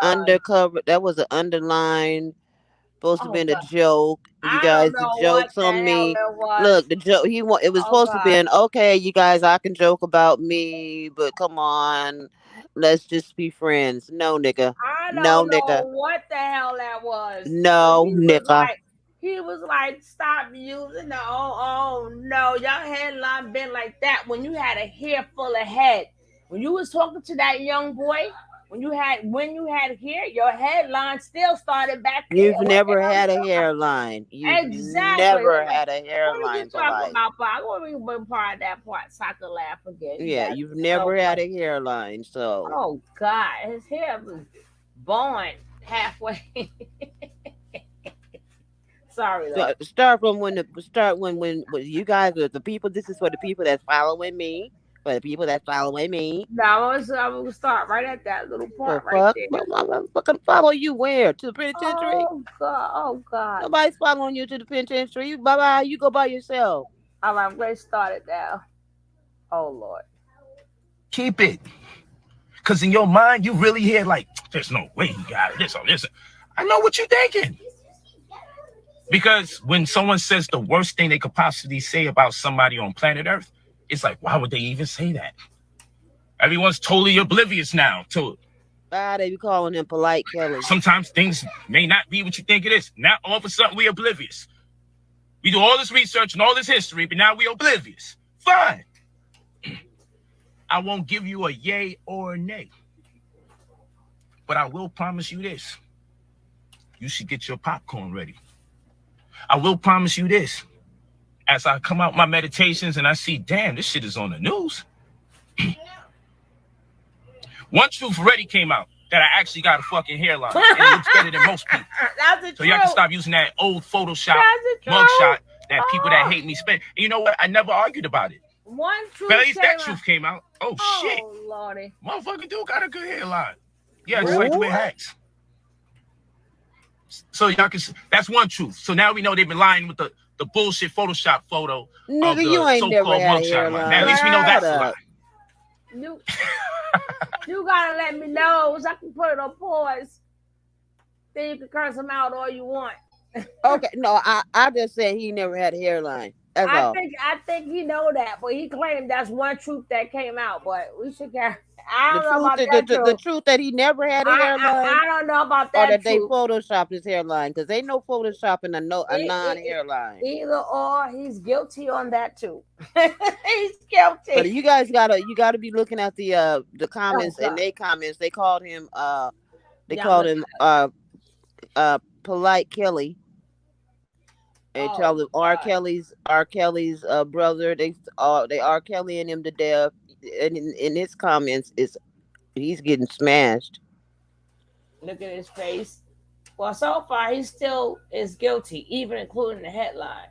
B: undercover. That was an underline. Supposed to be a joke. You guys, the jokes on me. Look, the joke. It was supposed to be okay. You guys, I can joke about me, but come on, let's just be friends. No, nigga.
A: I don't know what the hell that was.
B: No, nigga.
A: He was like, stop using the oh no, your headline been like that when you had a hair full of head. When you was talking to that young boy, when you had hair, your headline still started back there.
B: You've never had a hairline. You've never had a hairline.
A: What are you talking about? I want to be part of that part so I can laugh again.
B: Yeah, you've never had a hairline, so.
A: Oh God, his hair was born halfway. Sorry.
B: Start when you guys are the people. This is for the people that's following me. For the people that's following me.
A: No, I'm gonna start right at that little part right there.
B: I'm fucking follow you where? To the penitentiary?
A: Oh God.
B: Nobody's following you to the penitentiary. Bye. You go by yourself.
A: All right, I'm going to start it now. Oh Lord.
D: Keep it. Because in your mind, you really hear like, there's no way he got this or this. I know what you're thinking. Because when someone says the worst thing they could possibly say about somebody on planet Earth, it's like, why would they even say that? Everyone's totally oblivious now to it.
B: They be calling him Polite Kelly.
D: Sometimes things may not be what you think it is. Now all of a sudden we're oblivious. We do all this research and all this history, but now we're oblivious. Fine. I won't give you a yay or a nay. But I will promise you this. You should get your popcorn ready. I will promise you this. As I come out my meditations and I see, damn, this shit is on the news. One truth already came out that I actually got a fucking hairline, and it looks better than most people. So y'all can stop using that old Photoshop mugshot that people that hate me spend. And you know what? I never argued about it.
A: One truth.
D: But at least that truth came out. Oh shit.
A: Oh Lordy.
D: Motherfucker dude got a good hairline. Yeah, just like the way hats. So y'all can see, that's one truth. So now we know they've been lying with the bullshit Photoshop photo
B: of the so-called mugshot.
D: Now at least we know that's a lie.
A: You gotta let me know so I can put it on pause. Then you can curse him out all you want.
B: Okay, no, I just said he never had a hairline. That's all.
A: I think he know that, but he claimed that's one truth that came out. But we should carry. I
B: The
A: don't know
B: truth,
A: about that
B: the
A: truth.
B: truth that he never had a hairline,
A: I don't know about
B: or
A: that
B: that they
A: truth.
B: photoshopped his hairline, because ain't no photoshopping a
A: E-
B: non
A: e-
B: hairline.
A: Either or, he's guilty on that too. He's
B: But
A: guilty.
B: you gotta be looking at the
A: Oh
B: comments, and
A: God.
B: they comments. They called him they
A: Yeah, I'm
B: called
A: looking
B: him
A: at it.
B: polite Kelly, and
A: Oh
B: tell him
A: God.
B: R. Kelly's brother. They R. Kelly and him to death. And in his comments, he's getting smashed.
A: Look at his face. Well, so far he still is guilty, even including the headline.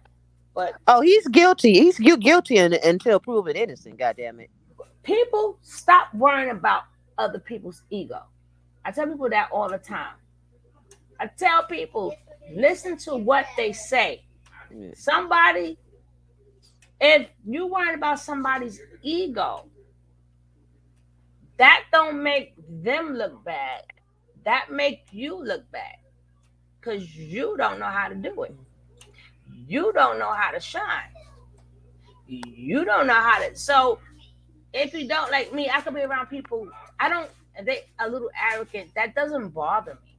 A: But
B: Oh, he's guilty. He's guilty until proven innocent. God damn it.
A: people stop worrying about other people's ego. I tell people that all the time. I tell people, listen to what they say.
B: Yeah.
A: Somebody, if you worry about somebody's ego, that don't make them look bad. That make you look bad because you don't know how to do it. You don't know how to shine. You don't know how to. So if you don't like me, I could be around people. I don't. They a little arrogant. That doesn't bother me.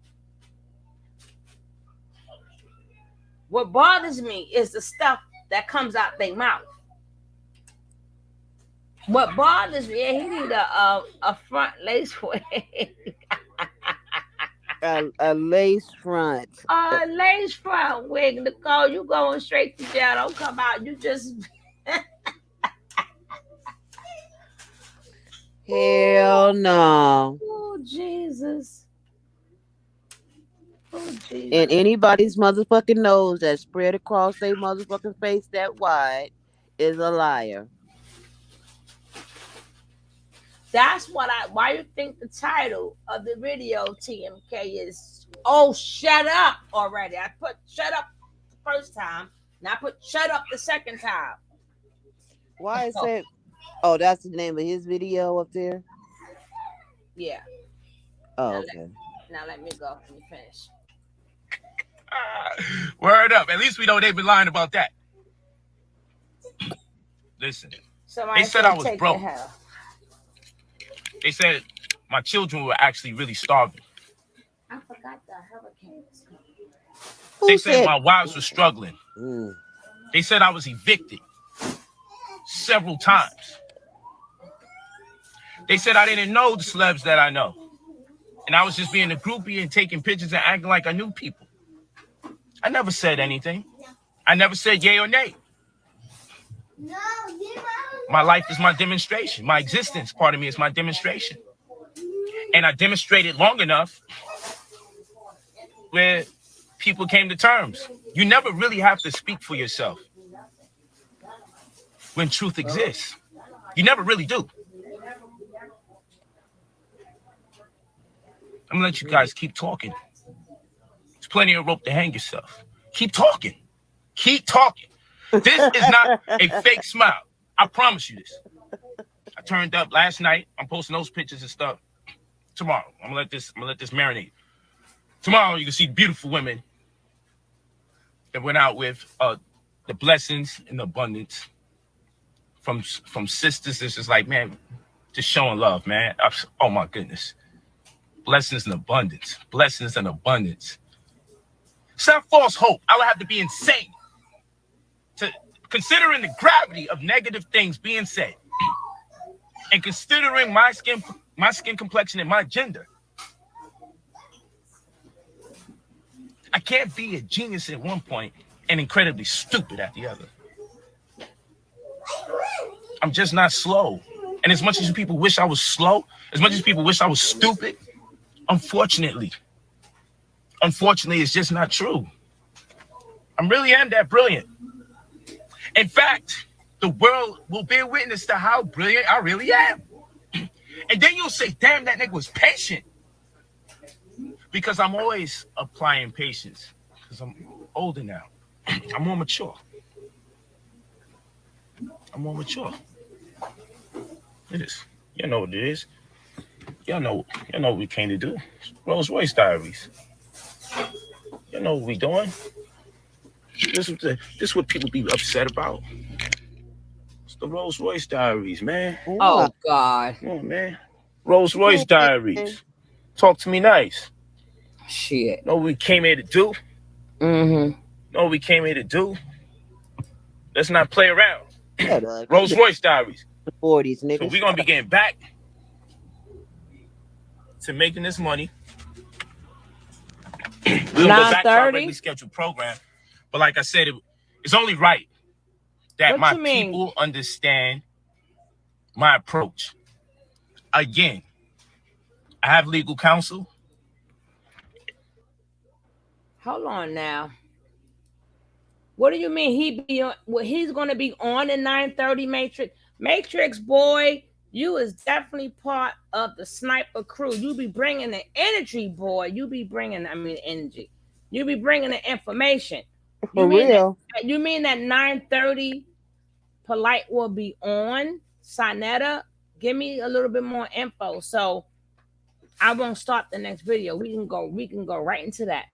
A: What bothers me is the stuff that comes out their mouth. What bothers me, he need a front lace wig.
B: A lace front.
A: A lace front wig, Nicole. You going straight to jail. Don't come out. You just
B: Hell no.
A: oh Jesus. Oh Jesus.
B: And anybody's motherfucking nose that spread across their motherfucking face that wide is a liar.
A: That's why you think the title of the video TMK is oh shut up already. I put shut up the first time. Now I put shut up the second time.
B: Why is it? Oh, that's the name of his video up there.
A: Yeah.
B: Oh,
A: Now
B: okay.
A: Now let me go. Let me finish.
D: Word up. At least we know they've been lying about that. Listen,
A: Somebody
D: they said I was
A: take
D: broke.
A: the hell.
D: They said my children were actually really starving.
A: I forgot the hurricane was coming.
D: They said my wives were struggling.
B: Mm.
D: They said I was evicted several times. They said I didn't know the celebs that I know. And I was just being a groupie and taking pictures and acting like I knew people. I never said anything. I never said yay or nay. My life is my demonstration. My existence, part of me, is my demonstration. And I demonstrated long enough where people came to terms. You never really have to speak for yourself when truth exists. You never really do. I'm gonna let you guys keep talking. There's plenty of rope to hang yourself. Keep talking. Keep talking. This is not a fake smile. I promise you this. I turned up last night. I'm posting those pictures and stuff. Tomorrow, I'm gonna let this marinate. Tomorrow, you can see beautiful women that went out with the blessings and the abundance from sisters. It's just like, man, just showing love, man. Oh my goodness, blessings and abundance, blessings and abundance. It's not false hope. I would have to be insane to considering the gravity of negative things being said, and considering my skin complexion and my gender. I can't be a genius at one point and incredibly stupid at the other. I'm just not slow. And as much as people wish I was slow, as much as people wish I was stupid, unfortunately, it's just not true. I really am that brilliant. In fact, the world will bear witness to how brilliant I really am. And then you'll say, damn, that nigga was patient. Because I'm always applying patience. Because I'm older now. I'm more mature. It is. You know what it is. Y'all know what we came to do. Rolls Royce Diaries. You know what we doing. This is what people be upset about. It's the Rolls Royce Diaries, man.
A: Oh God.
D: Come on, man. Rolls Royce Diaries. Talk to me nice.
A: Shit.
D: Know what we came here to do?
A: Mm-hmm.
D: Know what we came here to do? Let's not play around.
B: Shut up.
D: Rolls Royce Diaries.
B: 40s,
D: So
B: nigga.
D: we're gonna be getting back to making this money. We're gonna go back to our
A: 9:30?
D: regularly scheduled program. But like I said, it's only right that
A: What
D: my
A: you mean?
D: people understand my approach. Again, I have legal counsel.
A: Hold on now. What do you mean he be on? Well, he's gonna be on in 9:30 Matrix. Matrix boy, you is definitely part of the sniper crew. You be bringing the energy, boy. You be bringing, energy. You be bringing the information.
B: For real.
A: You mean that 9:30 Polite will be on? Sonetta, give me a little bit more info so I won't start the next video. We can go right into that.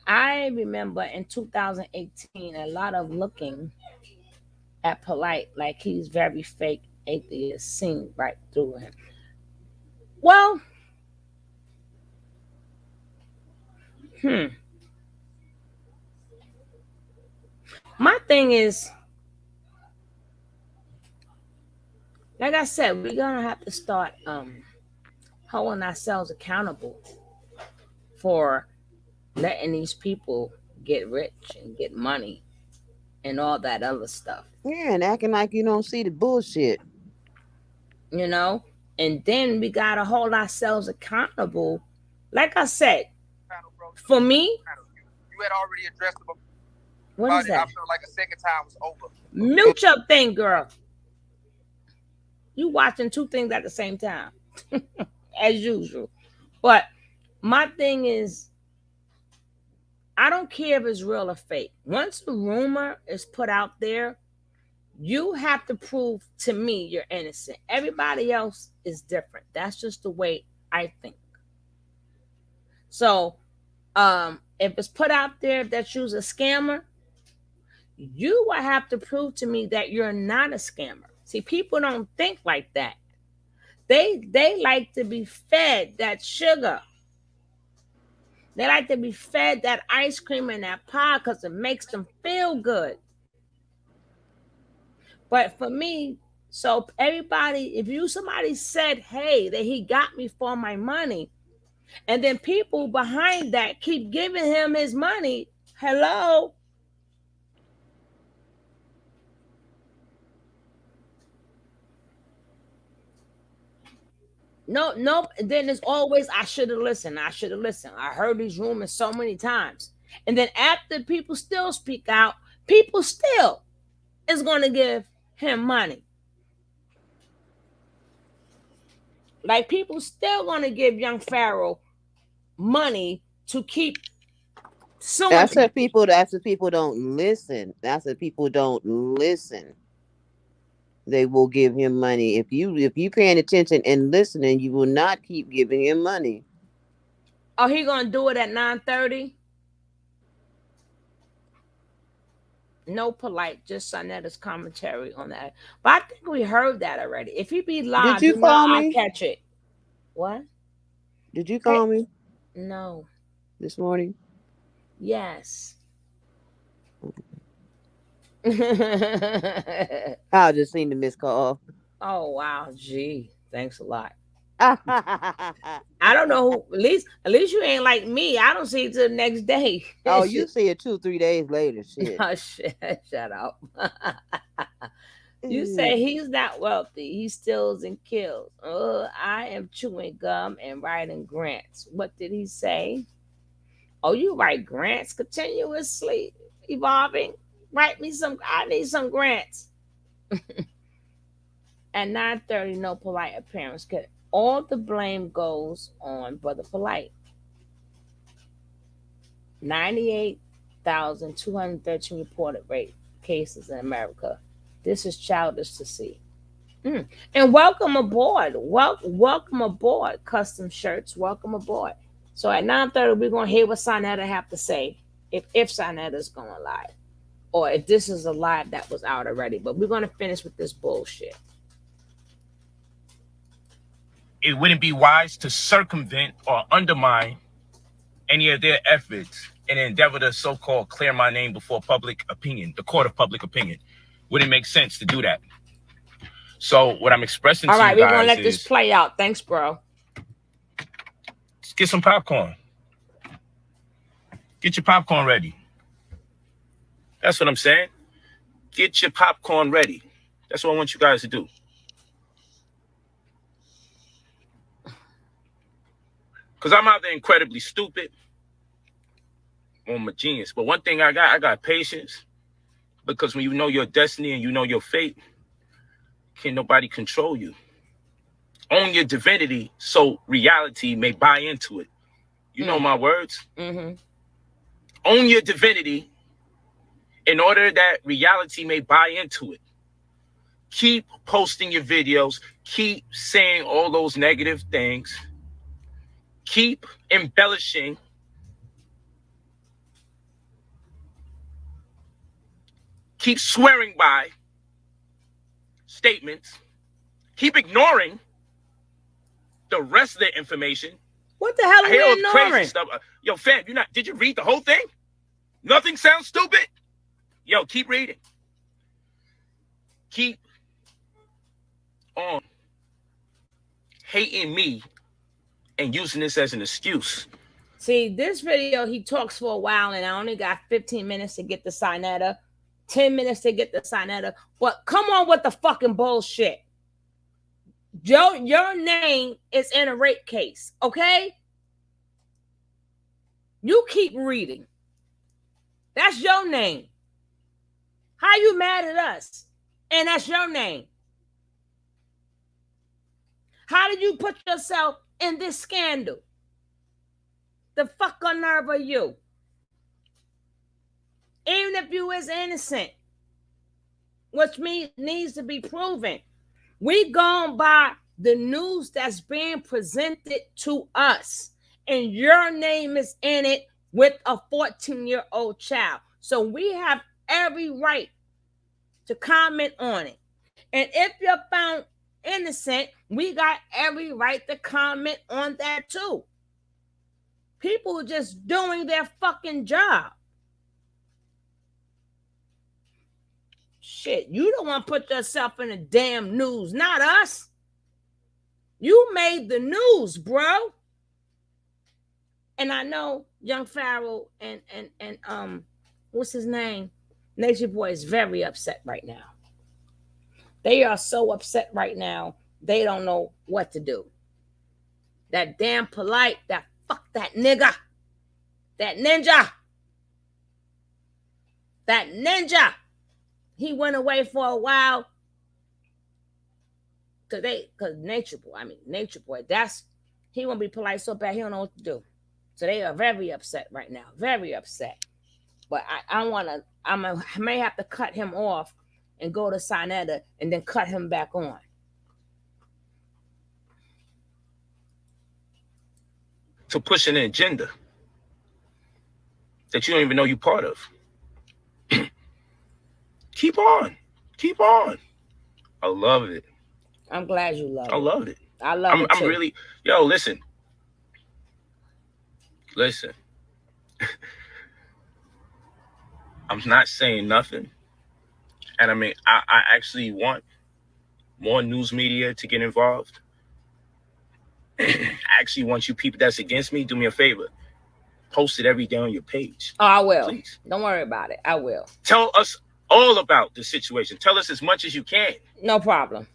A: I remember in 2018 a lot of looking at Polite like he's very fake atheist, seen right through him. Well, my thing is, like I said, we're gonna have to start holding ourselves accountable for letting these people get rich and get money and all that other stuff.
B: Yeah, and acting like you don't see the bullshit.
A: You know? And then we gotta hold ourselves accountable. Like I said, for me,
E: you had already addressed them.
A: What is that?
E: I feel like a second time was over.
A: Mute your thing, girl. You watching two things at the same time, as usual. But my thing is, I don't care if it's real or fake. Once a rumor is put out there, you have to prove to me you're innocent. Everybody else is different. That's just the way I think. So, if it's put out there that you're a scammer, you will have to prove to me that you're not a scammer. See, people don't think like that. They like to be fed that sugar. They like to be fed that ice cream and that pie because it makes them feel good. But for me, so everybody, if somebody said, hey, that he got me for my money, and then people behind that keep giving him his money, hello? No. Then there's always, I should have listened. I heard these rumors so many times. And then after people still speak out, people still is going to give him money. Like people still going to give young Pharaoh money to keep suing.
B: That's what people don't listen. That's what people don't listen. They will give him money. If you paying attention and listening, you will not keep giving him money.
A: Oh, he gonna do it at 9:30? No Polite, just Sonetta's commentary on that. But I think we heard that already. If he be live,
B: Did you call me?
A: I'll catch it. What?
B: Did you call me?
A: No.
B: This morning?
A: Yes.
B: I just seen the missed call.
A: Oh wow, gee, thanks a lot. I don't know who. At least you ain't like me. I don't see it till the next day.
B: Oh, you see it 2-3 days later. Shit.
A: Oh shit! Shut up. You say he's not wealthy. He steals and kills. I am chewing gum and writing grants. What did he say? Oh, you write grants continuously, evolving. Write me some. I need some grants. At 9:30, no Polite appearance. All the blame goes on Brother Polite. 98,213 reported rape cases in America. This is childish to see. And welcome aboard. Welcome aboard, custom shirts. Welcome aboard. So at 9:30, we're going to hear what Sonetta have to say, if Sonetta's going live, or if this is a live that was out already. But we're going to finish with this bullshit.
D: it wouldn't be wise to circumvent or undermine any of their efforts in an endeavor to so-called clear my name before public opinion, the court of public opinion. Wouldn't make sense to do that. So what I'm expressing to you guys is...
A: All right, we're going to let this play out. Thanks, bro.
D: Just get some popcorn. Get your popcorn ready. That's what I'm saying. Get your popcorn ready. That's what I want you guys to do. Because I'm either incredibly stupid or I'm a genius. But one thing I got patience. Because when you know your destiny and you know your fate, can't nobody control you. Own your divinity so reality may buy into it. You know my words?
A: Mm-hmm.
D: Own your divinity in order that reality may buy into it. Keep posting your videos. Keep saying all those negative things. Keep embellishing. Keep swearing by statements. Keep ignoring the rest of the information.
A: What the hell are we ignoring?
D: Crazy stuff. Yo, fam, did you read the whole thing? Nothing sounds stupid? Yo, keep reading. Keep on hating me and using this as an excuse.
A: See, this video, he talks for a while, and I only got 15 minutes to get the Sinetta, 10 minutes to get the Sinetta. But come on with the fucking bullshit. Joe, your name is in a rape case, okay? You keep reading. That's your name. How you mad at us? And that's your name. How did you put yourself in this scandal? The fuck on nerve of you? Even if you is innocent, which needs to be proven. We gone by the news that's being presented to us, and your name is in it with a 14-year-old child. So we have every right to comment on it. And if you're found innocent, we got every right to comment on that too. People just doing their fucking job. Shit, you don't want to put yourself in the damn news, not us. You made the news, bro. And I know Young Pharaoh and what's his name? Nature Boy is very upset right now. They are so upset right now, they don't know what to do. That damn Polite, that fuck that nigga, that ninja, he went away for a while. Cause Nature Boy, he won't be polite so bad, he don't know what to do. So they are very upset right now, very upset. But I may have to cut him off and go to Sinetta and then cut him back on.
D: To push an agenda that you don't even know you're part of. Keep on. I love it.
A: I'm glad you love it.
D: I loved it.
A: I love it too.
D: I'm really, yo, listen. I'm not saying nothing. And I mean, I actually want more news media to get involved. I actually want you people that's against me, do me a favor. Post it every day on your page.
A: Oh, I will.
D: Please.
A: Don't worry about it. I will.
D: Tell us all about the situation. Tell us as much as you can.
A: No problem.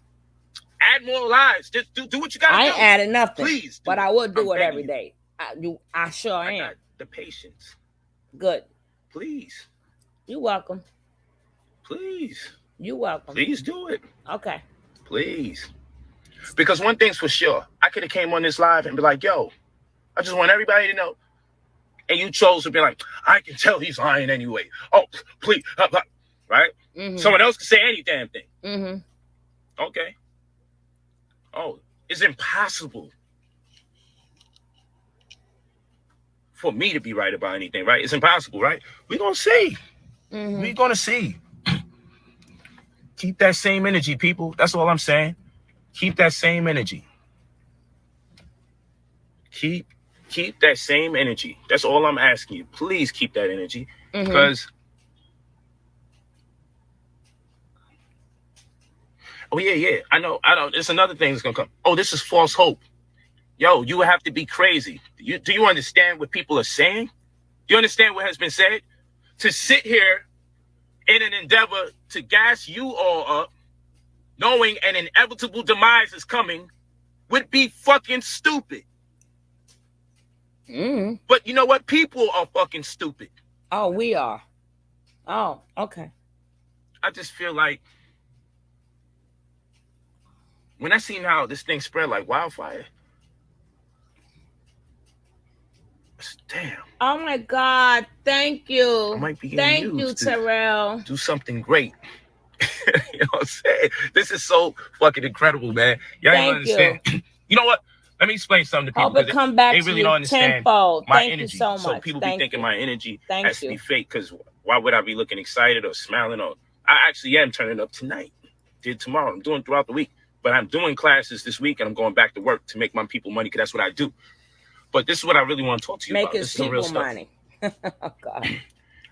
D: Add more lives. Just do what you got to do.
A: I ain't adding nothing.
D: Please.
A: But I will do it every day. I sure am.
D: Got the patience.
A: Good.
D: Please.
A: You're welcome.
D: Please.
A: You're welcome.
D: Please do it.
A: Okay.
D: Please. Because one thing's for sure. I could have came on this live and be like, yo, I just want everybody to know. And you chose to be like, I can tell he's lying anyway. Oh, please. Right?
A: Mm-hmm.
D: Someone else can say any damn thing.
A: Mm-hmm.
D: Okay. Oh, it's impossible for me to be right about anything, right? It's impossible, right? We're going to see.
A: Mm-hmm.
D: We're going to see. Keep that same energy, people. That's all I'm saying. Keep that same energy. keep that same energy. That's all I'm asking you. Please keep that energy, because oh yeah, I know. It's another thing that's gonna come. Oh, this is false hope. Yo, you have to be crazy. Do you understand what people are saying? Do you understand what has been said? To sit here in an endeavor to gas you all up, knowing an inevitable demise is coming, would be fucking stupid. But you know what? People are fucking stupid.
A: Oh, we are. Oh, okay.
D: I just feel like when I seen how this thing spread like wildfire, damn.
A: Oh my God! Thank you.
D: I might be
A: Thank
D: getting
A: you,
D: used to
A: Terrell.
D: do something great. You know what I'm saying? This is so fucking incredible, man. Y'all don't understand. You know what? Let me explain something to people.
A: Hope it come back
D: they
A: to
D: really
A: you
D: don't understand
A: tenfold.
D: my
A: Thank
D: energy.
A: you so much.
D: So people be thinking my energy
A: Thank
D: has to be
A: you.
D: fake, because why would I be looking excited or smiling? Or I actually am turning up tonight. Did tomorrow. I'm doing throughout the week. But I'm doing classes this week, and I'm going back to work to make my people money, because that's what I do. But this is what I really want to talk to you about.
A: Make
D: This
A: his
D: is some real
A: people
D: stuff.
A: money. Oh God.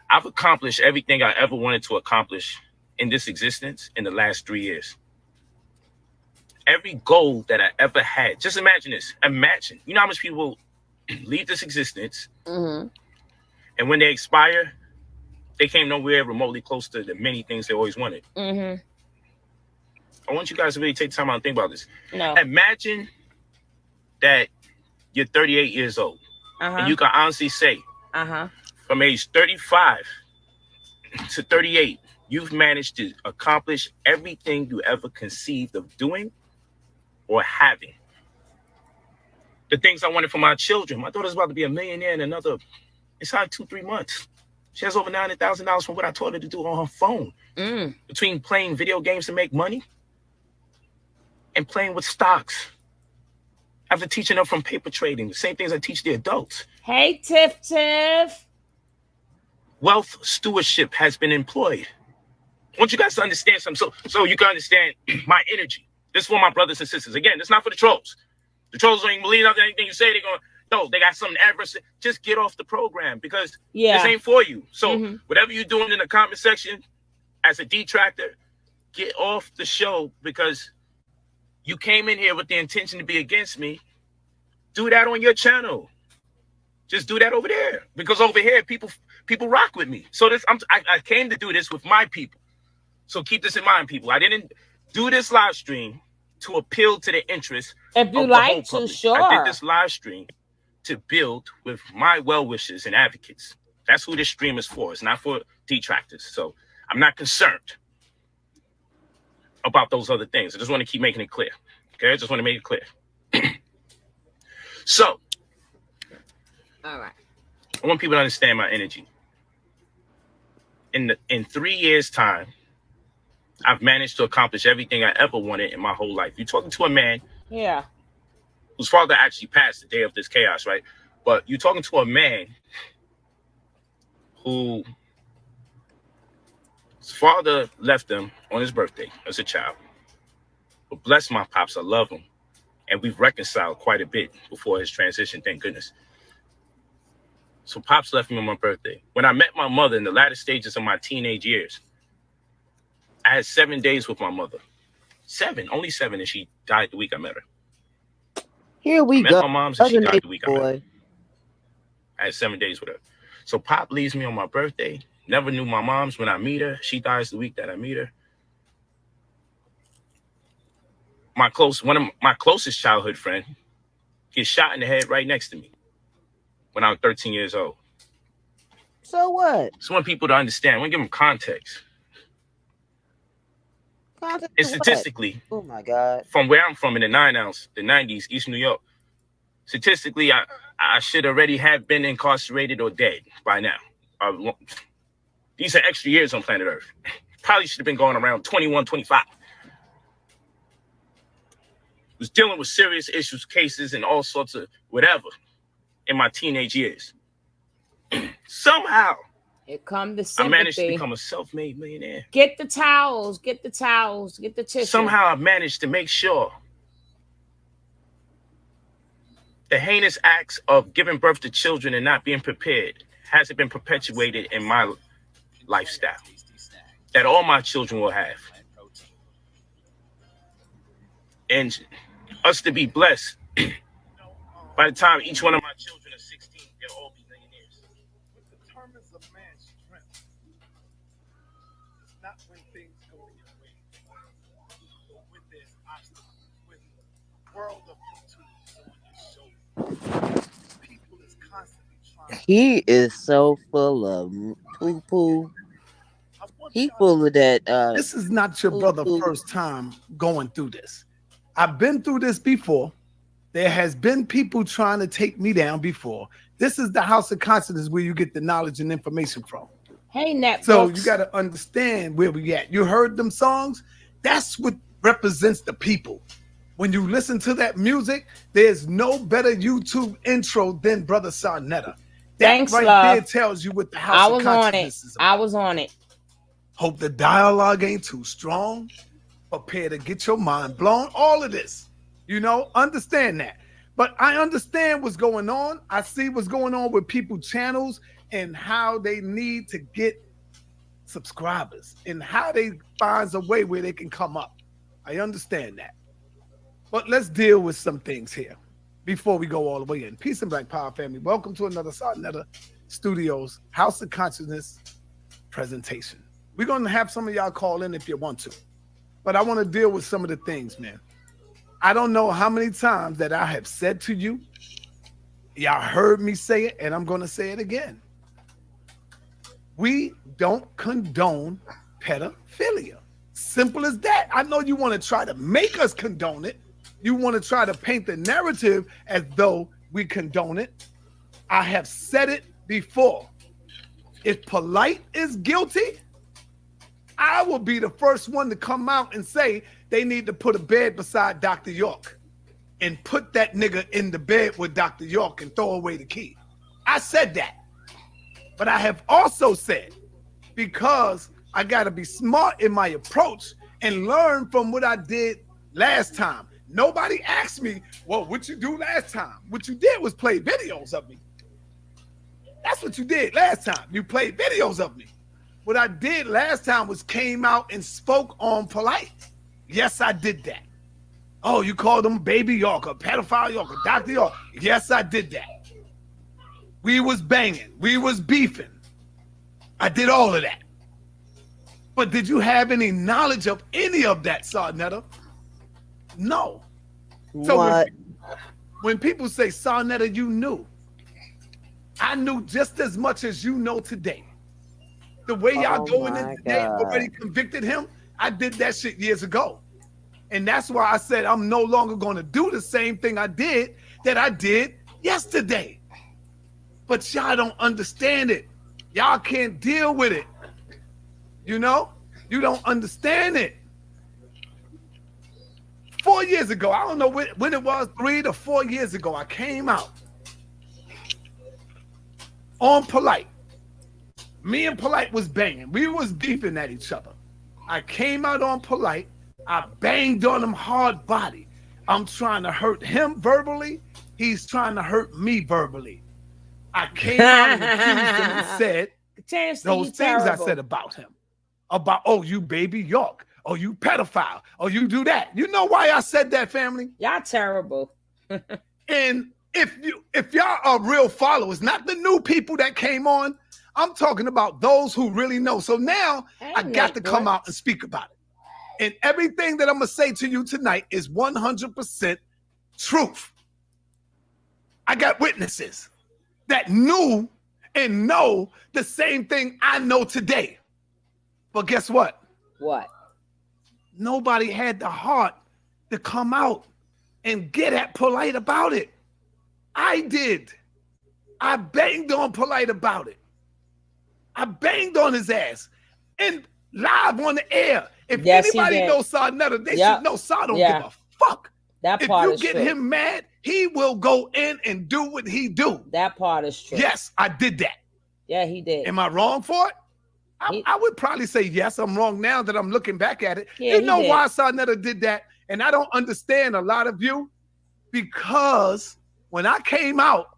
D: I've accomplished everything I ever wanted to accomplish in this existence in the last 3 years. Every goal that I ever had. Just imagine this. Imagine. You know how much people leave this existence, and when they expire, they came nowhere remotely close to the many things they always wanted. I want you guys to really take time out and think about this.
A: No.
D: Imagine that you're 38 years old, and you can honestly say, from age 35 to 38, you've managed to accomplish everything you ever conceived of doing or having. The things I wanted for my children. My daughter's about to be a millionaire in another, it's like 2-3 months. She has over $900,000 from what I taught her to do on her phone. Between playing video games to make money and playing with stocks. After teaching her from paper trading, the same things I teach the adults.
A: Hey, Tiff.
D: Wealth stewardship has been employed. I want you guys to understand something, so you can understand my energy. This is for my brothers and sisters. Again, it's not for the trolls. The trolls don't even believe anything you say. They're going, no, they got something adverse. Just get off the program, because this ain't for you. So whatever you're doing in the comment section as a detractor, get off the show, because you came in here with the intention to be against me. Do that on your channel. Just do that over there, because over here people rock with me. So I came to do this with my people. So keep this in mind, people. I didn't do this live stream to appeal to the interests
A: if you
D: of
A: like
D: the whole
A: to,
D: public.
A: sure.
D: I did this live stream to build with my well-wishers and advocates. That's who this stream is for. It's not for detractors. So I'm not concerned about those other things. I just want to keep making it clear. Okay, I just want to make it clear. So,
A: all right.
D: I want people to understand my energy. In 3 years' time, I've managed to accomplish everything I ever wanted in my whole life. You're talking to a man, whose father actually passed the day of this chaos, right? But you're talking to a man whose father left him on his birthday as a child. But bless my pops, I love him. And we've reconciled quite a bit before his transition, thank goodness. So pops left me on my birthday. When I met my mother in the latter stages of my teenage years, I had 7 days with my mother. Only 7, and she died the week I met her.
B: Here we go.
D: I met my mom's, and she died the week I met her.
B: Boy.
D: I had 7 days with her. So Pop leaves me on my birthday. Never knew my mom's when I meet her. She dies the week that I meet her. One of my closest childhood friend gets shot in the head right next to me when I was 13 years old.
B: So what?
D: Just want people to understand. I want to give them context. And statistically,
B: oh my God,
D: from where I'm from in the 90s, East New York, statistically, I should already have been incarcerated or dead by now. These are extra years on planet Earth. Probably should have been going around 21, 25. Was dealing with serious issues, cases, and all sorts of whatever in my teenage years. Somehow,
A: Here come the sympathy.
D: I managed to become a self-made millionaire.
A: Get the towels, get the tissue.
D: Somehow I managed to make sure The heinous acts of giving birth to children and not being prepared hasn't been perpetuated in my lifestyle that all my children will have. And us to be blessed, by the time each one of my children are 16, they'll all be millionaires.
F: What determines a man's strength is not when things go your way, but when there's obstacles, when the world of YouTube is on your shoulder. People is constantly trying.
B: He is so full of poo poo. He full of that.
F: This is not your brother
B: poo-poo.
F: first time going through this. I've been through this before. There has been people trying to take me down before. This is the house of consciousness where you get the knowledge and information from.
A: Hey, Netbooks.
F: So you got to understand where we at. You heard them songs? That's what represents the people. When you listen to that music, there's no better YouTube intro than Brother Sarnetta. That
A: Thanks,
F: right
A: love.
F: there tells you what the
A: I
F: house of
A: was on it.
F: consciousness is about.
A: I was on it.
F: Hope the dialogue ain't too strong. Prepare to get your mind blown. All of this, understand that. But I understand what's going on. I see what's going on with people's channels and how they need to get subscribers and how they finds a way where they can come up. I understand that. But let's deal with some things here before we go all the way in. Peace and Black Power family. Welcome to another Sarnetta Studios House of Consciousness presentation. We're going to have some of y'all call in if you want to. But I want to deal with some of the things, man. I don't know how many times that I have said to you, y'all heard me say it, and I'm going to say it again. We don't condone pedophilia. Simple as that. I know you want to try to make us condone it. You want to try to paint the narrative as though we condone it. I have said it before. If Polite is guilty, I will be the first one to come out and say they need to put a bed beside Dr. York and put that nigga in the bed with Dr. York and throw away the key. I said that. But I have also said, because I got to be smart in my approach and learn from what I did last time. Nobody asked me, well, what you do last time? What you did was play videos of me. That's what you did last time. You played videos of me. What I did last time was came out and spoke on Polite. Yes, I did that. Oh, you called him Baby York or Pedophile York or Dr. York. Yes, I did that. We was banging. We was beefing. I did all of that. But did you have any knowledge of any of that, Sarnetta? No. So
B: What?
F: when people say, Sarnetta, you knew. I knew just as much as you know today. The way y'all going in today already convicted him. I did that shit years ago. And that's why I said I'm no longer going to do the same thing I did yesterday. But y'all don't understand it. Y'all can't deal with it. You don't understand it. 4 years ago, I don't know when it was, 3 to 4 years ago, I came out on Polite. Me and Polite was banging. We was beefing at each other. I came out on Polite. I banged on him hard body. I'm trying to hurt him verbally. He's trying to hurt me verbally. I came out and accused him and said those things I said about him. About, oh, you Baby York. Oh, you pedophile. Oh, you do that. You know why I said that, family?
A: Y'all terrible.
F: And if y'all are real followers, not the new people that came on, I'm talking about those who really know. So now I got to come out and speak about it. And everything that I'm going to say to you tonight is 100% truth. I got witnesses that knew and know the same thing I know today. But guess what?
A: What?
F: Nobody had the heart to come out and get at Polite about it. I did. I banged on Polite about it. I banged on his ass and live on the air. If anybody knows Sarnetta, they should know Sar don't give a fuck.
A: That part
F: if you get him mad, he will go in and do what he do.
A: That part is true.
F: Yes, I did that.
A: Yeah, he did.
F: Am I wrong for it? I would probably say yes, I'm wrong now that I'm looking back at it.
A: Yeah,
F: you know why Sarnetta did that? And I don't understand a lot of you because When I came out,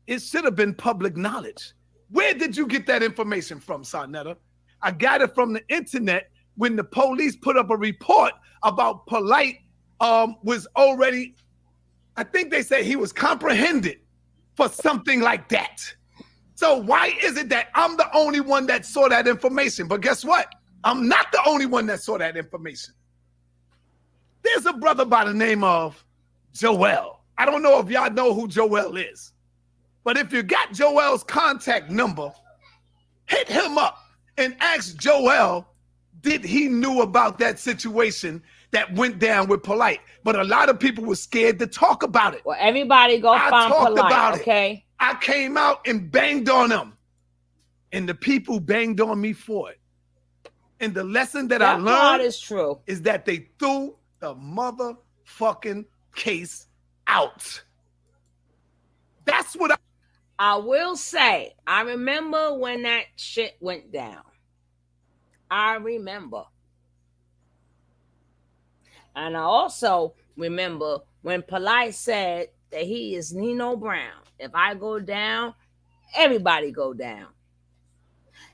F: it should have been public knowledge. Where did you get that information from, Sarnetta? I got it from the internet when the police put up a report about Polite was already, I think they said he was comprehended for something like that. So why is it that I'm the only one that saw that information? But guess what? I'm not the only one that saw that information. There's a brother by the name of Joel. I don't know if y'all know who Joel is, but if you got Joel's contact number, hit him up and ask Joel, did he knew about that situation that went down with Polite? But a lot of people were scared to talk about it.
A: Well, everybody go find Polite, okay?
F: I came out and banged on them, and the people banged on me for it. And the lesson that I learned is that they threw the motherfucking case out. That's what
A: I will say. I remember when that shit went down. I remember. And I also remember when Polite said that he is Nino Brown. If I go down, everybody go down.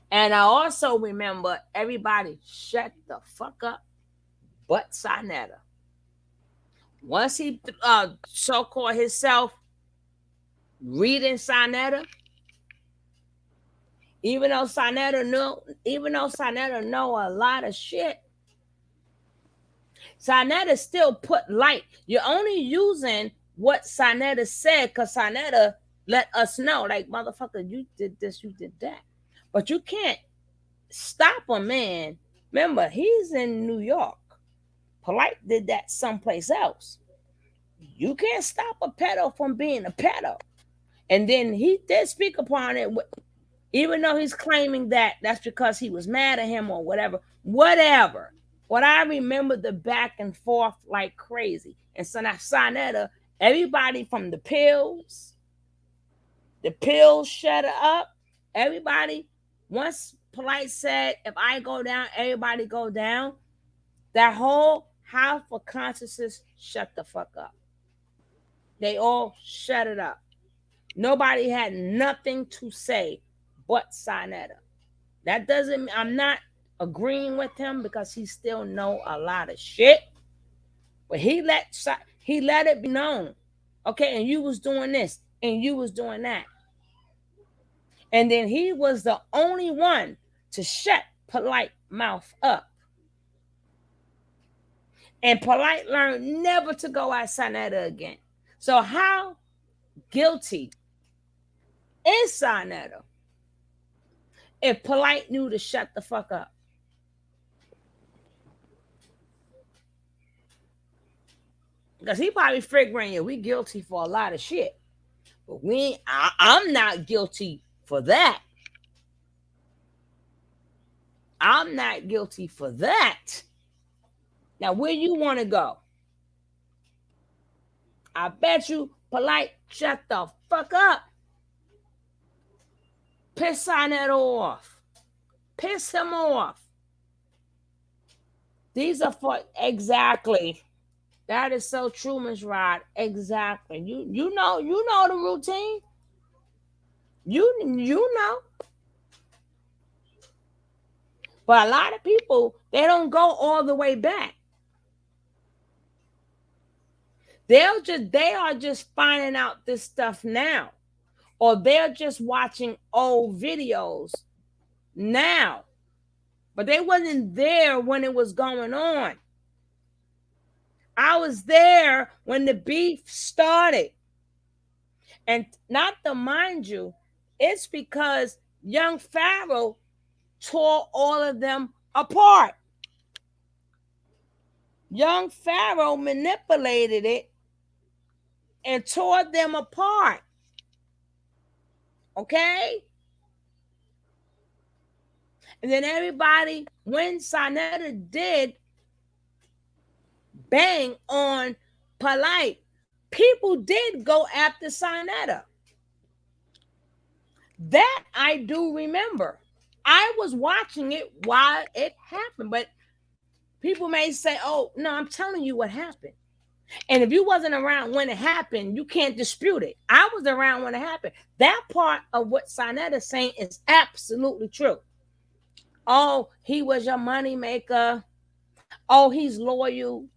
A: And I also remember everybody shut the fuck up but Sarnetta. Once he so-called himself reading Sarnetta, even though Sarnetta know a lot of shit, Sarnetta still put light. You're only using what Sarnetta said because Sarnetta let us know, like, motherfucker, you did this, you did that. But you can't stop a man. Remember, he's in New York. Polite did that someplace else. You can't stop a pedo from being a pedo. And then he did speak upon it, even though he's claiming that that's because he was mad at him or whatever. Whatever. What I remember the back and forth like crazy. And so now Sarnetta, everybody from the pills shut up. Everybody, once Polite said, if I go down, everybody go down, that whole house of consciousness shut the fuck up. They all shut it up. Nobody had nothing to say but Sarnetta. That doesn't, I'm not agreeing with him because he still know a lot of shit. But he let it be known. Okay, and you was doing this and you was doing that. And then he was the only one to shut Polite mouth up. And Polite learned never to go at Sarnetta again. So how guilty is Sarnetta if Polite knew to shut the fuck up? Because he probably figuring, yeah, we guilty for a lot of shit. But I'm not guilty for that. I'm not guilty for that. Now, where you want to go? I bet you Polite shut the fuck up. Piss Sarnetta off. Piss him off. These are for exactly. That is so true, Ms. Rod. Exactly. You know the routine. You know. But a lot of people, they don't go all the way back. They are just finding out this stuff now. Or they're just watching old videos now. But they wasn't there when it was going on. I was there when the beef started. And not to mind you, it's because young Pharaoh tore all of them apart. Young Pharaoh manipulated it and tore them apart. Okay? And then everybody, when Sarnetta did bang on Polite, people did go after Sarnetta. That I do remember. I was watching it while it happened, but people may say, oh, no, I'm telling you what happened. And if you wasn't around when it happened, you can't dispute it. I was around when it happened. That part of what Sinetta is saying is absolutely true. Oh, he was your money maker. Oh, he's loyal.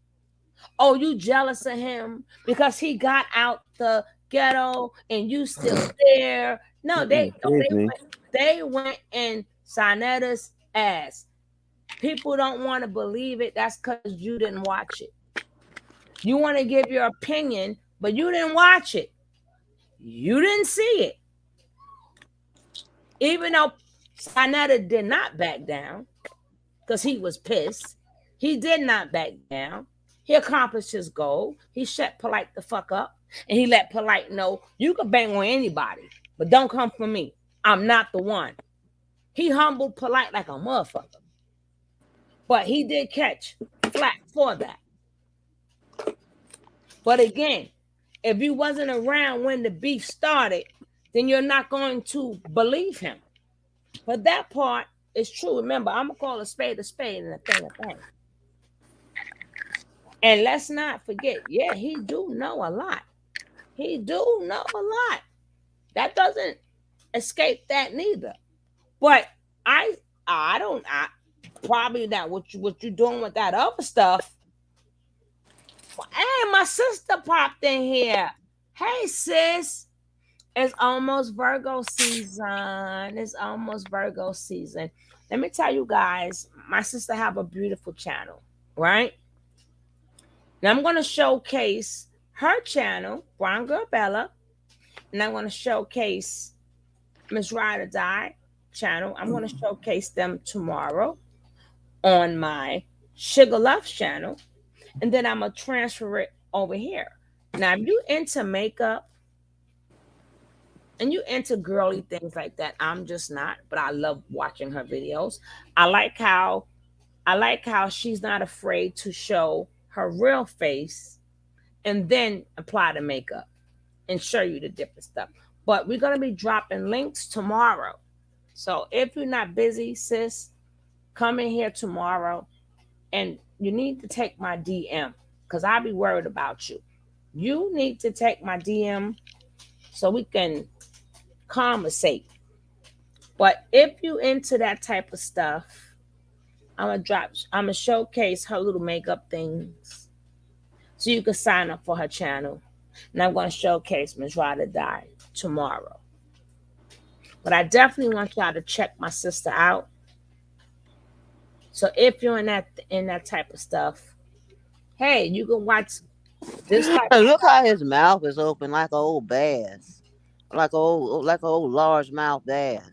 A: Oh, you jealous of him because he got out the ghetto and you still there. No,
B: Excuse me.
A: they went in Sinetta's ass. People don't want to believe it. That's because you didn't watch it. You want to give your opinion, but you didn't watch it. You didn't see it. Even though Sinetta did not back down because he was pissed, he did not back down. He accomplished his goal. He shut Polite the fuck up. And he let Polite know, you can bang on anybody, but don't come for me. I'm not the one. He humbled Polite like a motherfucker. But he did catch flack for that. But again, if you wasn't around when the beef started, then you're not going to believe him. But that part is true. Remember, I'm going to call a spade and a thing a thing. And let's not forget, yeah, he do know a lot. He do know a lot. That doesn't escape that neither. But I probably that what you doing with that other stuff. Hey, my sister popped in here. Hey, sis. It's almost Virgo season. It's almost Virgo season. Let me tell you guys, my sister have a beautiful channel, right? Now I'm going to showcase her channel, Brown Girl Bella, and I'm going to showcase Miss Ride or Die channel. I'm going to showcase them tomorrow on my Sugar Love channel, and then I'm going to transfer it over here. Now, if you into makeup and you into girly things like that, I'm just not, but I love watching her videos. I like how she's not afraid to show her real face and then apply the makeup and show you the different stuff. But we're going to be dropping links tomorrow. So if you're not busy, sis, come in here tomorrow and you need to take my DM because I'll be worried about you. You need to take my DM so we can conversate. But if you into that type of stuff, I'm gonna showcase her little makeup things so you can sign up for her channel. And I'm gonna showcase Miss Ride or Die tomorrow. But I definitely want y'all to check my sister out. So if you're in that type of stuff, hey, you can watch this type of
B: Look
A: stuff.
B: how his mouth is open like an old bass, like a old large mouth bass.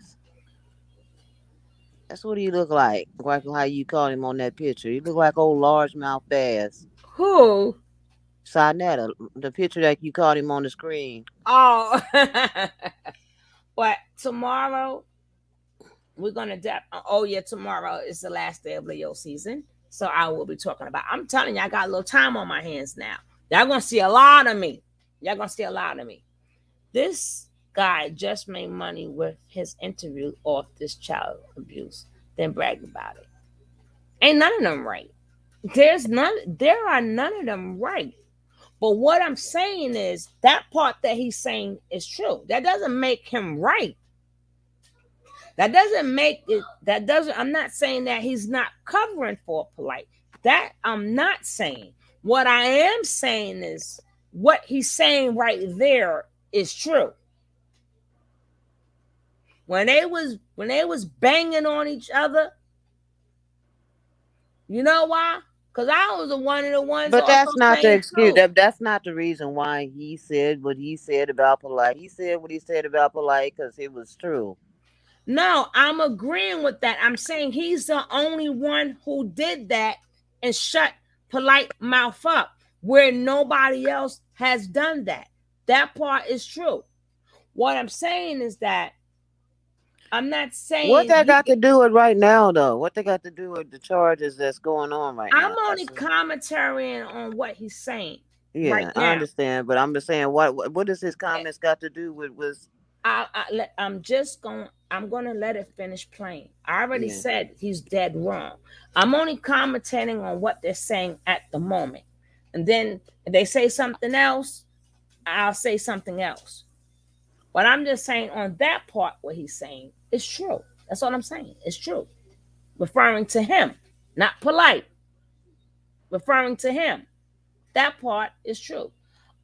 B: That's what he look like how you call him on that picture. He look like old large mouth bass.
A: Who?
B: Sinetta, the picture that you caught him on the screen.
A: Oh, but tomorrow we're gonna tomorrow is the last day of Leo season, so I will be talking about. I'm telling you, I got a little time on my hands now. Y'all gonna see a lot of me. This guy just made money with his interview off this child abuse, then bragged about it. Ain't none of them right. There are none of them right. But what I'm saying is that part that he's saying is true. That doesn't make him right. I'm not saying that he's not covering for Polite. That I'm not saying. What I am saying is what he's saying right there is true. When they was banging on each other, you know why? Because I was one of the ones.
B: But that's not the excuse.
A: True.
B: That's not the reason why he said what he said about Polite. He said what he said about Polite because it was true.
A: No, I'm agreeing with that. I'm saying he's the only one who did that and shut Polite mouth up where nobody else has done that. That part is true. What I'm saying is that I'm not saying
B: what that got to do with right now, though. What they got to do with the charges that's going on right now?
A: I'm only commentating on what he's saying.
B: Yeah,
A: right now.
B: I understand, but I'm just saying, what does his comments got to do with?
A: I'm gonna let it finish playing. I already said he's dead wrong. I'm only commentating on what they're saying at the moment. And then if they say something else, I'll say something else. But I'm just saying on that part, what he's saying is true. That's all I'm saying. It's true. Referring to him, not polite. Referring to him. That part is true.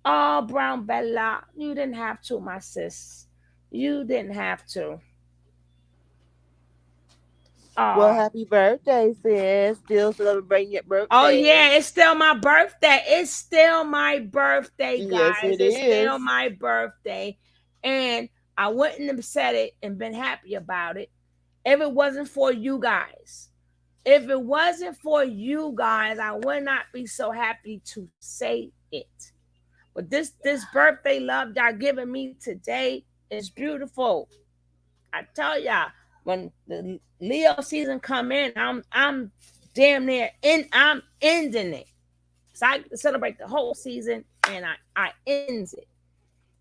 A: Oh, Brown Bella, you didn't have to, my sis. You didn't have to.
B: Well, happy birthday, sis. Still celebrating your birthday.
A: Oh, yeah, it's still my birthday. It's still my birthday, guys.
B: Yes,
A: it's still my birthday. And I wouldn't have said it and been happy about it if it wasn't for you guys. If it wasn't for you guys, I would not be so happy to say it. But this birthday love y'all giving me today is beautiful. I tell y'all, when the Leo season come in, I'm damn near I'm ending it. So I celebrate the whole season and I ends it.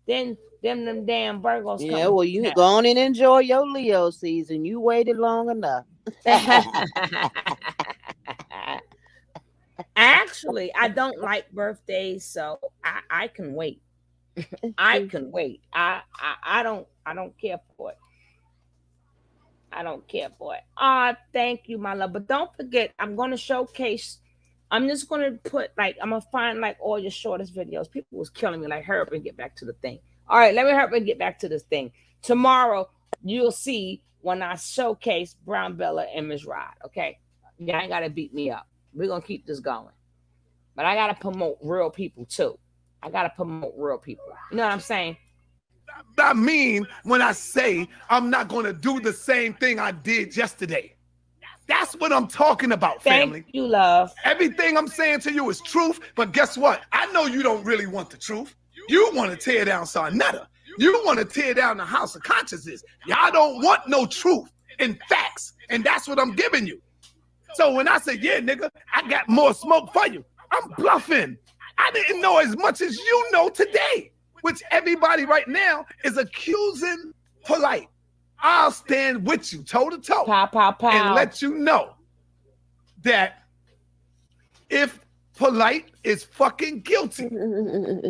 A: Then them damn Virgos come.
B: Yeah, well, you go on and enjoy your Leo season. You waited long enough.
A: Actually, I don't like birthdays, so I can wait. I can wait. I don't care for it. I don't care for it. Thank you, my love. But don't forget, I'm going to showcase. I'm just going to put I'm going to find all your shortest videos. People was killing me hurry up and get back to the thing. All right, let me hurry up and get back to this thing. Tomorrow, you'll see when I showcase Brown Bella and Ms. Rod. Okay, y'all ain't got to beat me up. We're going to keep this going. But I got to promote real people too. I got to promote real people. You know what I'm saying?
F: I mean, when I say I'm not going to do the same thing I did yesterday. That's what I'm talking about, family.
A: Thank you, love.
F: Everything I'm saying to you is truth, but guess what? I know you don't really want the truth. You want to tear down Sarnetta. You want to tear down the house of consciousness. Y'all don't want no truth and facts, and that's what I'm giving you. So when I say, yeah, nigga, I got more smoke for you, I'm bluffing. I didn't know as much as you know today, which everybody right now is accusing Polite. I'll stand with you toe to toe and let you know that if Polite is fucking guilty,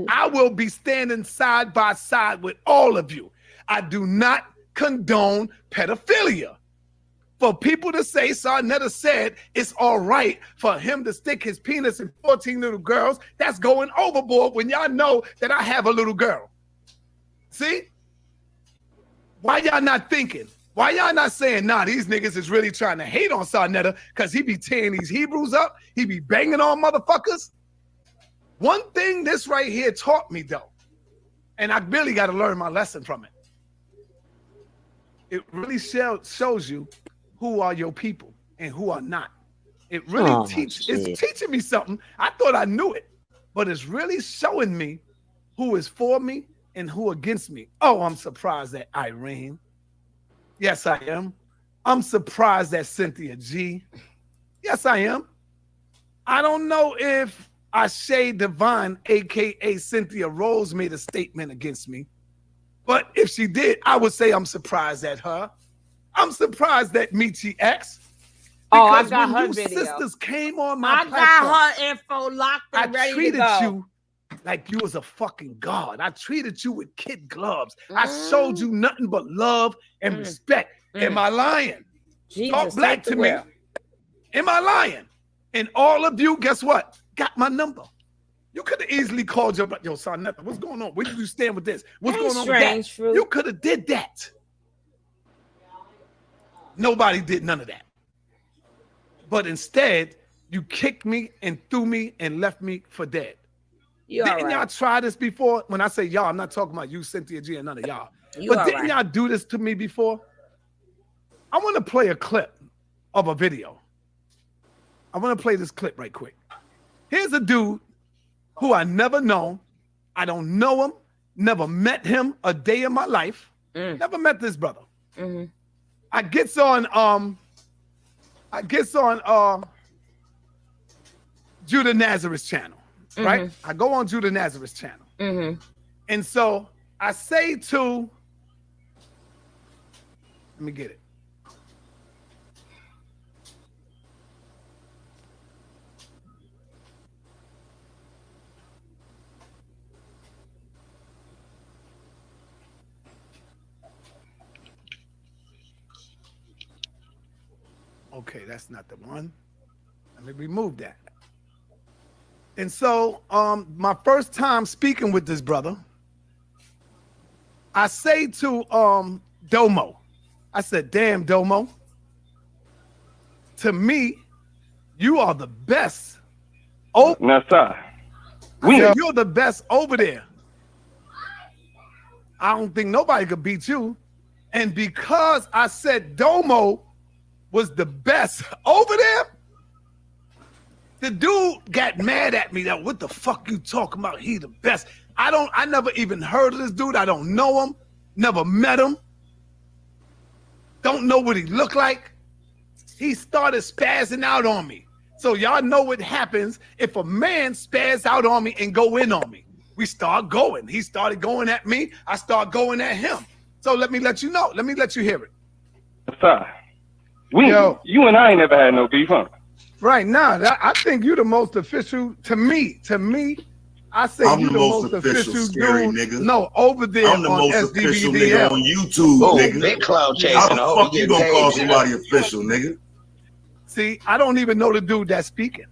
F: I will be standing side by side with all of you. I do not condone pedophilia. For people to say Sarnetta said it's all right for him to stick his penis in 14 little girls, that's going overboard when y'all know that I have a little girl. See? Why y'all not thinking? Why y'all not saying, nah, these niggas is really trying to hate on Sarnetta because he be tearing these Hebrews up, he be banging on motherfuckers? One thing this right here taught me, though, and I really got to learn my lesson from it. It really shows you who are your people and who are not. It really it's teaching me something. I thought I knew it, but it's really showing me who is for me and who against me. Oh, I'm surprised at Irene. Yes, I am. I'm surprised at Cynthia G. Yes, I am. I don't know if Ashay Divine, a.k.a. Cynthia Rose, made a statement against me. But if she did, I would say I'm surprised at her. I'm surprised at Mechee X.
A: I got
F: when
A: her
F: you
A: video.
F: sisters came on my platform,
A: got her info locked and ready to go.
F: I treated you like you was a fucking god. I treated you with kid gloves. I showed you nothing but love and respect. Am I lying?
A: Jesus,
F: talk black to me. Am I lying? And all of you, guess what? Got my number. You could have easily called yo, son, nothing. What's going on? Where do you stand with this? What's going on with that?
A: Fruit.
F: You could have did that. Nobody did none of that. But instead, you kicked me and threw me and left me for dead. Didn't y'all try this before? When I say y'all, I'm not talking about you, Cynthia G, and none of y'all. But didn't y'all do this to me before? I want to play a clip of a video. I want to play this clip right quick. Here's a dude who I never known. I don't know him. Never met him a day in my life. Never met this brother. I gets on Judah Nazareth's channel, right? I go on Judah Nazareth's channel. And so I say to, let me get it. Okay, that's not the one. Let me remove that. And so, my first time speaking with this brother, I say to Domo, I said, damn, Domo, to me, you are the best. Oh,
G: Now, sir,
F: I said, you're the best over there. I don't think nobody could beat you. And because I said Domo was the best over there, the dude got mad at me. That what the fuck you talking about? He the best. I never even heard of this dude. I don't know him. Never met him. Don't know what he looked like. He started spazzing out on me. So y'all know what happens if a man spaz out on me and go in on me. We start going. He started going at me. I start going at him. So let me let you know. Let me let you hear it.
G: Sir, you and I ain't never had no beef, huh?
F: Right now, I think you the most official to me. I say
H: I'm
F: you the most official
H: scary
F: dude.
H: nigga.
F: No, over there
H: I'm the
F: on
H: most official nigga
F: SDVDL.
H: on YouTube, nigga.
I: Big cloud chasing.
H: How the fuck you gonna call somebody official, nigga?
F: See, I don't even know the dude that's speaking.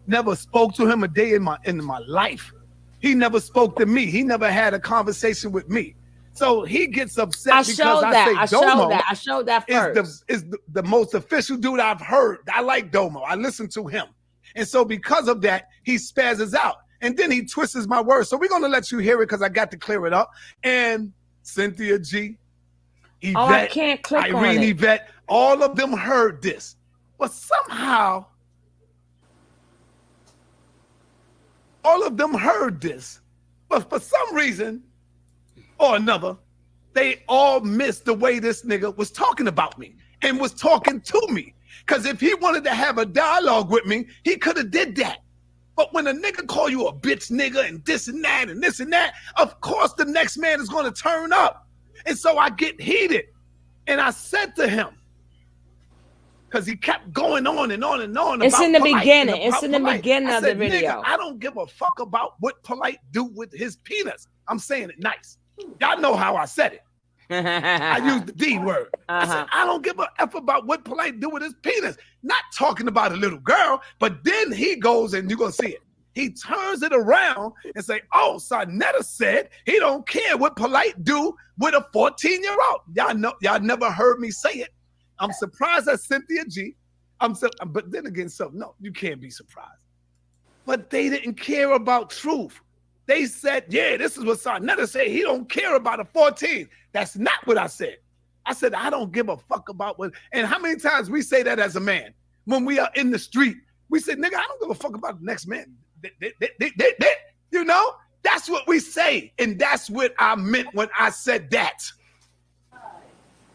F: Never spoke to him a day in my life. He never spoke to me. He never had a conversation with me. So he gets upset
A: I
F: because
A: showed
F: I
A: that.
F: say
A: I
F: Domo
A: showed that. I showed that first.
F: is the most official dude I've heard. I like Domo. I listen to him. And so because of that, he spazzes out. And then he twists my words. So we're going to let you hear it because I got to clear it up. And Cynthia G, Yvette,
A: I can't click
F: Irene,
A: on it.
F: Yvette, all of them heard this. But somehow, all of them heard this. But for some reason or another, they all missed the way this nigga was talking about me and was talking to me. Because if he wanted to have a dialogue with me, he could have did that. But when a nigga call you a bitch nigga and this and that and this and that, of course the next man is going to turn up. And so I get heated. And I said to him, because he kept going on and on and on.
A: It's
F: about
A: in the
F: Polite
A: beginning.
F: and about
A: It's in the
F: Polite.
A: beginning
F: I
A: of the
F: said,
A: video.
F: Nigga, I don't give a fuck about what Polite do with his penis. I'm saying it nice. Y'all know how I said it. I used the D word. I said, I don't give a F about what Polite do with his penis. Not talking about a little girl, but then he goes and you're going to see it. He turns it around and say, oh, Sarnetta said he don't care what Polite do with a 14-year-old. Y'all never heard me say it. I'm surprised at Cynthia G. But then again, no, you can't be surprised. But they didn't care about truth. They said, yeah, this is what Sarnetta said. He don't care about a 14. That's not what I said. I said, I don't give a fuck about what. And how many times we say that as a man? When we are in the street, we say, nigga, I don't give a fuck about the next man. You know, that's what we say. And that's what I meant when I said that.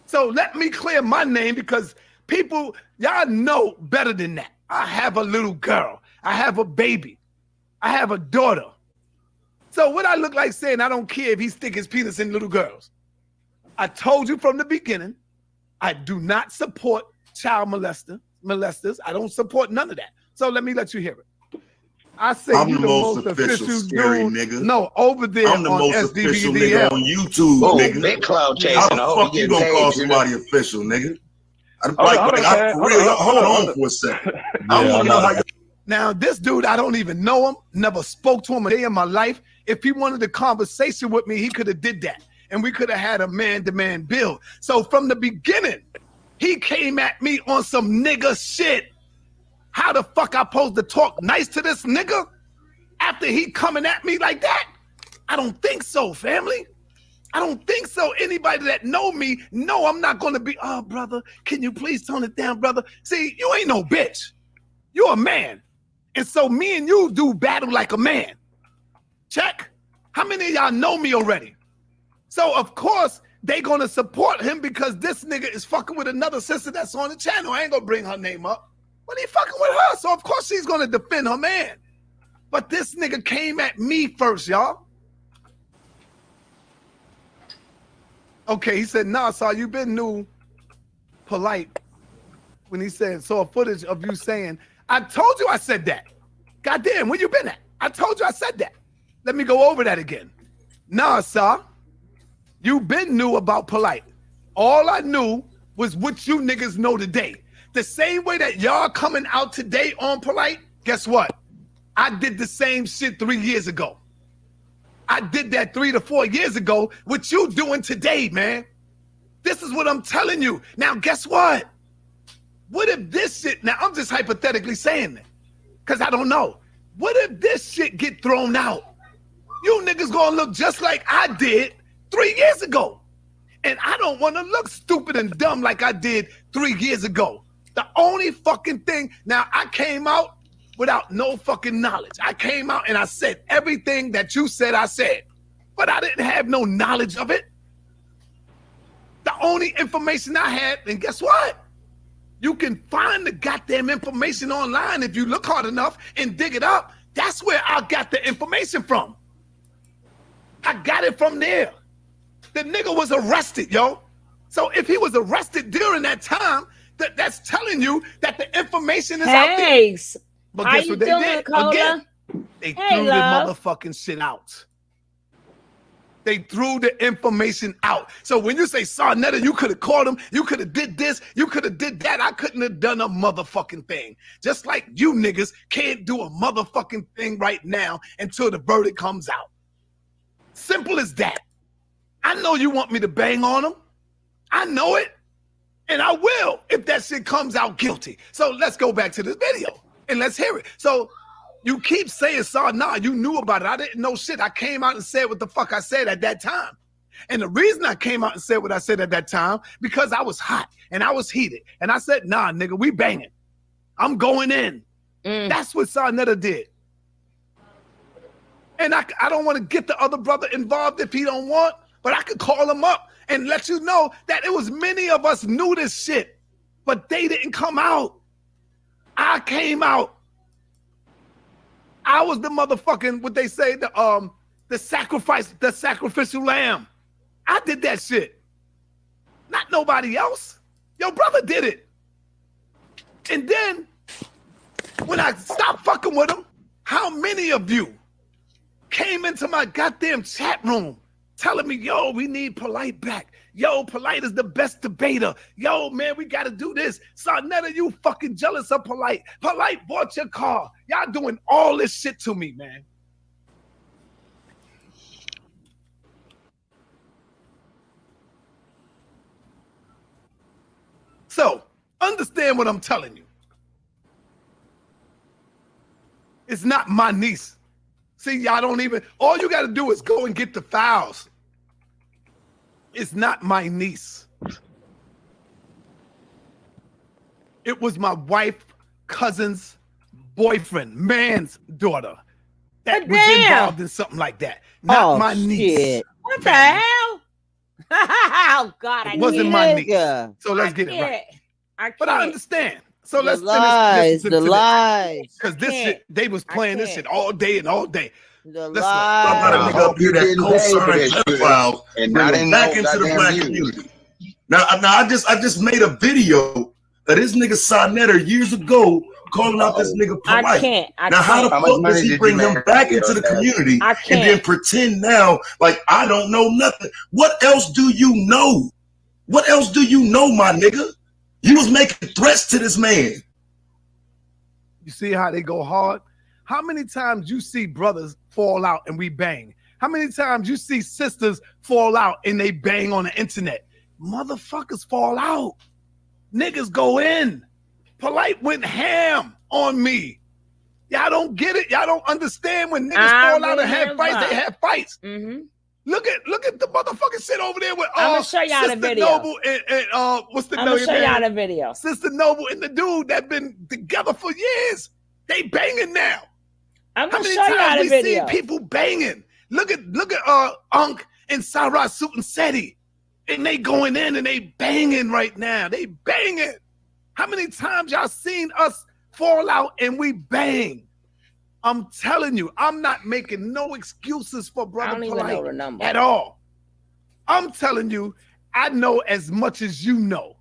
F: So let me clear my name because people, y'all know better than that. I have a little girl. I have a baby. I have a daughter. So what I look like saying, I don't care if he stick his penis in little girls. I told you from the beginning, I do not support child molesters. I don't support none of that. So let me let you hear it. I say
H: I'm
F: you
H: the most official scary
F: dude.
H: nigga.
F: No, over there
H: I'm the
F: on
H: most
F: SDVDL.
H: official nigga on YouTube, nigga.
I: Big cloud chasing.
H: How the fuck you gonna call somebody official, nigga? For real, hold on for a second. I want to know how.
F: Now, this dude, I don't even know him, never spoke to him a day in my life. If he wanted a conversation with me, he could have did that. And we could have had a man-to-man build. So from the beginning, he came at me on some nigga shit. How the fuck I supposed to talk nice to this nigga after he coming at me like that? I don't think so, family. I don't think so. Anybody that know me, know I'm not going to be, oh, brother, can you please tone it down, brother? See, you ain't no bitch. You're a man. And so me and you do battle like a man. Check. How many of y'all know me already? So, of course, they going to support him because this nigga is fucking with another sister that's on the channel. I ain't going to bring her name up. But he fucking with her. So, of course, she's going to defend her man. But this nigga came at me first, y'all. Okay, he said, nah, so you been new polite when he said, saw footage of you saying, I told you I said that. Goddamn, where you been at? I told you I said that. Let me go over that again. Nah, sir. You been new about polite. All I knew was what you niggas know today. The same way that y'all coming out today on Polite, guess what? I did the same shit 3 years ago. I did that 3 to 4 years ago. What you doing today, man? This is what I'm telling you. Now, guess what? What if this shit, now I'm just hypothetically saying that, because I don't know. What if this shit get thrown out? You niggas gonna look just like I did 3 years ago. And I don't want to look stupid and dumb like I did 3 years ago. The only fucking thing, now I came out without no fucking knowledge. I came out and I said everything that you said I said, but I didn't have no knowledge of it. The only information I had, and guess what? You can find the goddamn information online if you look hard enough and dig it up. That's where I got the information from. I got it from there. The nigga was arrested, yo. So if he was arrested during that time, that's telling you that the information is out there. But guess what they did? Again, they threw the motherfucking shit out. They threw the information out. So when you say, Sarnetta, you could have called him, you could have did this, you could have did that, I couldn't have done a motherfucking thing. Just like you niggas can't do a motherfucking thing right now until the verdict comes out. Simple as that. I know you want me to bang on him. I know it. And I will if that shit comes out guilty. So let's go back to this video and let's hear it. So you keep saying, nah, you knew about it. I didn't know shit. I came out and said what the fuck I said at that time. And the reason I came out and said what I said at that time, because I was hot and I was heated. And I said, nah, nigga, we banging. I'm going in. That's what Sarnetta did. And I don't want to get the other brother involved if he don't want, but I could call him up and let you know that it was many of us knew this shit, but they didn't come out. I came out. I was the motherfucking, what they say, the sacrificial lamb. I did that shit. Not nobody else. Your brother did it. And then when I stopped fucking with him, how many of you came into my goddamn chat room telling me, yo, we need Polite back. Yo, Polite is the best debater. Yo, man, we got to do this. Sarnetta, you fucking jealous of Polite. Polite bought your car. Y'all doing all this shit to me, man. So, understand what I'm telling you. It's not my niece. See, y'all don't even, all you got to do is go and get the files. It's not my niece. It was my wife, cousin's boyfriend, man's daughter that was involved in something like that. Not my niece.
A: What the hell? Oh, God.
F: It wasn't my niece. So let's get it right. But I understand. So let's finish
B: the lies.
F: Because this shit, they was playing this shit all day and all day.
B: The
F: lies.
H: I'm about to nigga up here that co-signed pedophiles and bring them back into the black community. Now I just made a video of this nigga Sarnetta years ago calling out this nigga Polite.
A: I can't.
F: Now how the fuck does he bring him back into the community and then pretend now like I don't know nothing? What else do you know? What else do you know, my nigga? You was making threats to this man. You see how they go hard? How many times you see brothers fall out and we bang? How many times you see sisters fall out and they bang on the internet? Motherfuckers fall out. Niggas go in. Polite went ham on me. Y'all don't get it. Y'all don't understand when niggas fall out and have fights. They have fights. Look at the motherfucking shit over there with
A: I'm gonna show y'all the video.
F: Noble and what's the name? I'm gonna show
A: y'all the video.
F: Sister Noble and the dude that been together for years. They banging now.
A: I'm gonna
F: How many
A: show y'all
F: times
A: the
F: we
A: video.
F: see people banging? Look at Unk and Sarah Suit and Seti. And they going in and they banging right now. They banging. How many times y'all seen us fall out and we bang? I'm telling you, I'm not making no excuses for Brother Polite at all. I'm telling you, I know as much as you know.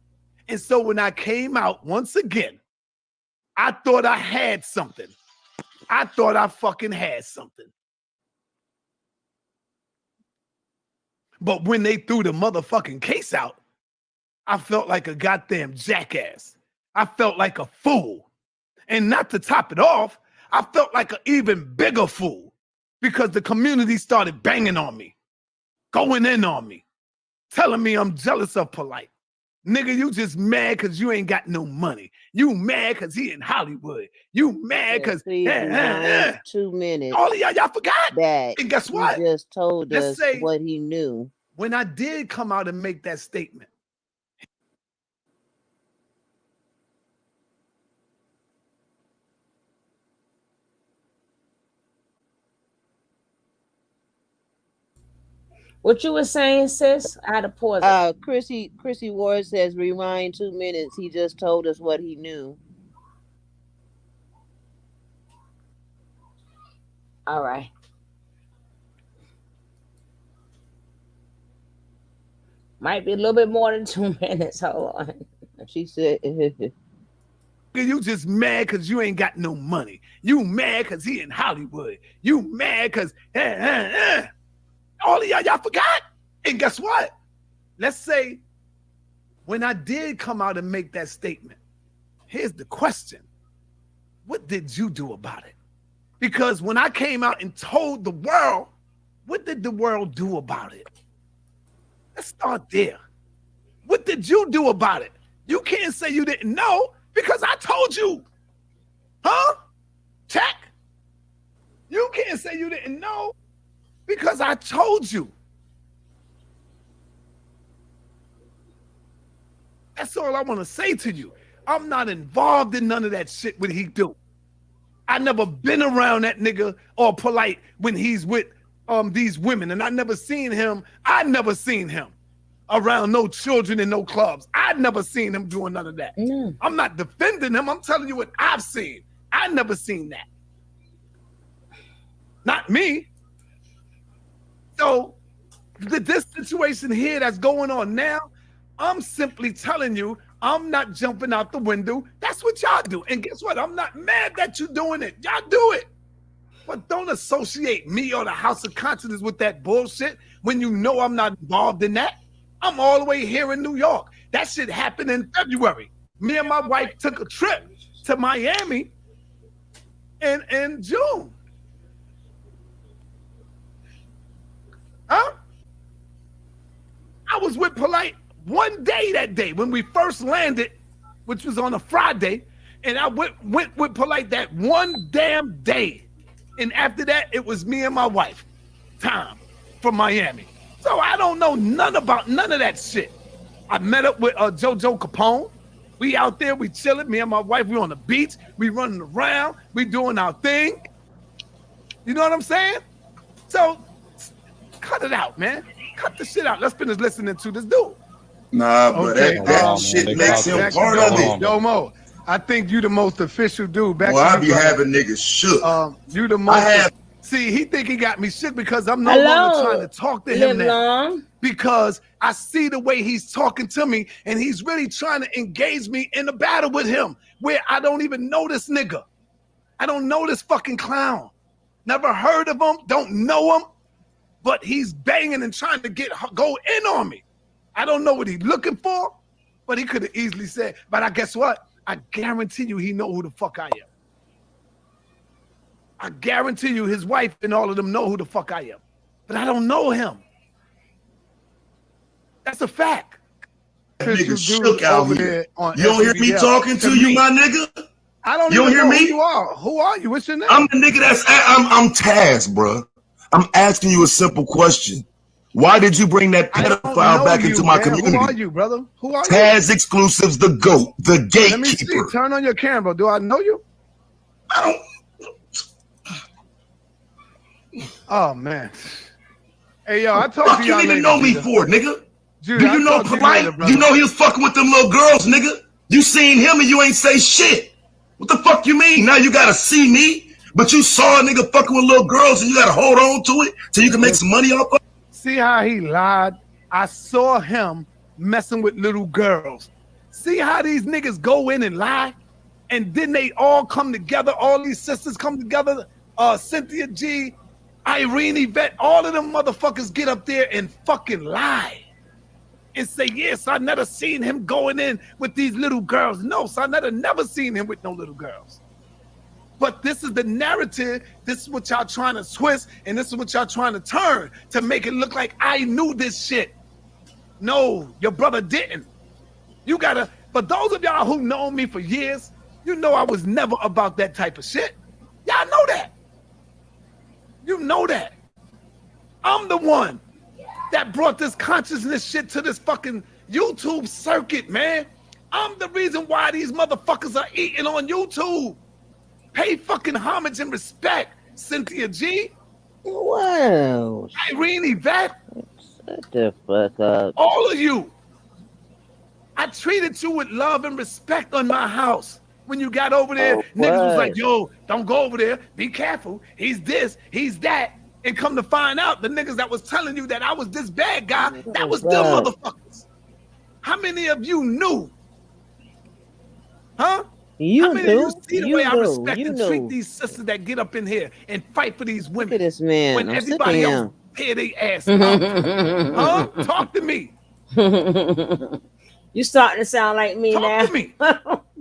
F: And so when I came out once again, I thought I had something. I thought I fucking had something. But when they threw the motherfucking case out, I felt like a goddamn jackass. I felt like a fool. And not to top it off, I felt like an even bigger fool because the community started banging on me, going in on me, telling me I'm jealous of Polite. Nigga, you just mad because you ain't got no money. You mad because he in Hollywood. You mad because
B: 2 minutes.
F: all of y'all forgot.
B: Back.
F: And guess what?
B: He just told
F: Let's
B: us
F: say
B: what he knew.
F: When I did come out and make that statement,
A: What you were saying, sis? I had to pause it.
B: Chrissy Ward says, rewind 2 minutes. He just told us what he knew.
A: All right. Might be a little bit more than 2 minutes. Hold on.
B: She said,
F: you just mad because you ain't got no money. You mad because he in Hollywood. You mad because all of y'all forgot. And guess what? Let's say when I did come out and make that statement, here's the question. What did you do about it? Because when I came out and told the world, what did the world do about it? Let's start there. What did you do about it? You can't say you didn't know because I told you. Huh? Check. You can't say you didn't know because I told you. That's all I want to say to you. I'm not involved in none of that shit what he do. I never been around that nigga or Polite when he's with these women, and I never seen him around no children in no clubs. I'd never seen him doing none of that. I'm not defending him. I'm telling you what I've seen. I never seen that. Not me. So this situation here that's going on now, I'm simply telling you, I'm not jumping out the window. That's what y'all do. And guess what? I'm not mad that you doing it. Y'all do it. But don't associate me or the House of Conscience with that bullshit when you know I'm not involved in that. I'm all the way here in New York. That shit happened in February. Me and my wife took a trip to Miami in June. Huh? I was with Polite one day that day when we first landed, which was on a Friday, and I went with Polite that one damn day. And after that, it was me and my wife, Tom, from Miami. So I don't know none of that shit. I met up with JoJo Capone. We out there, we chilling. Me and my wife, we on the beach. We running around. We doing our thing. You know what I'm saying? So cut it out, man. Cut the shit out. Let's finish listening to this dude.
H: Nah, but that shit makes him part of it.
F: Domo, I think you the most official dude.
H: Well, I be having niggas shook.
F: You the most. See, he think he got me shook because I'm no longer trying to talk to him now. Because I see the way he's talking to me, and he's really trying to engage me in a battle with him where I don't even know this nigga. I don't know this fucking clown. Never heard of him, don't know him, but he's banging and trying to go in on me. I don't know what he's looking for, but he could have easily said, but I guess what? I guarantee you he know who the fuck I am. I guarantee you his wife and all of them know who the fuck I am. But I don't know him. That's a fact.
H: That nigga shook out here. You don't hear me talking to you, my nigga?
F: I don't
H: even know
F: who you are. Who are you? What's your name?
H: I'm the nigga I'm Taz, bro. I'm asking you a simple question. Why did you bring that pedophile back into my community?
F: Who are you, brother? Who are you?
H: Taz Exclusives, the GOAT, the gatekeeper.
F: Let me see. Turn on your camera. Do I know you?
H: I don't.
F: Oh, man. Hey, yo, I talked to y'all
H: later. You need to know me for, nigga.
F: Dude,
H: do you know Polite? You know he was fucking with them little girls, nigga. You seen him and you ain't say shit. What the fuck you mean? Now you gotta see me, but you saw a nigga fucking with little girls and you gotta hold on to it so you can make some money off of it?
F: See how he lied? I saw him messing with little girls. See how these niggas go in and lie? And then they all come together, all these sisters come together, Cynthia G, Irene Yvette, all of them motherfuckers get up there and fucking lie. and say, yes, I never seen him going in with these little girls. No, so I never seen him with no little girls. But this is the narrative. This is what y'all trying to twist, and this is what y'all trying to turn to make it look like I knew this shit. No, your brother didn't. You gotta, for those of y'all who know me for years, you know I was never about that type of shit. Y'all know that. You know that. I'm the one that brought this consciousness shit to this fucking YouTube circuit, man. I'm the reason why these motherfuckers are eating on YouTube. Pay fucking homage and respect, Cynthia G.
B: Wow.
F: Irene Yvette.
B: Shut the fuck up.
F: All of you. I treated you with love and respect on my house. When you got over there, niggas was like, yo, don't go over there. Be careful. He's this, he's that. And come to find out, the niggas that was telling you that I was this bad guy, that was them motherfuckers. How many of you knew? Huh?
B: You
F: How many
B: knew?
F: of you see the
B: You
F: way I
B: knew.
F: respect
B: You
F: and
B: knew.
F: treat these sisters that get up in here and fight for these women?
B: Look at this man.
F: When
B: I'm sick of
F: everybody else
B: him.
F: tear their ass up. Huh? Talk to me.
A: You starting to sound like me now.
F: Talk to me.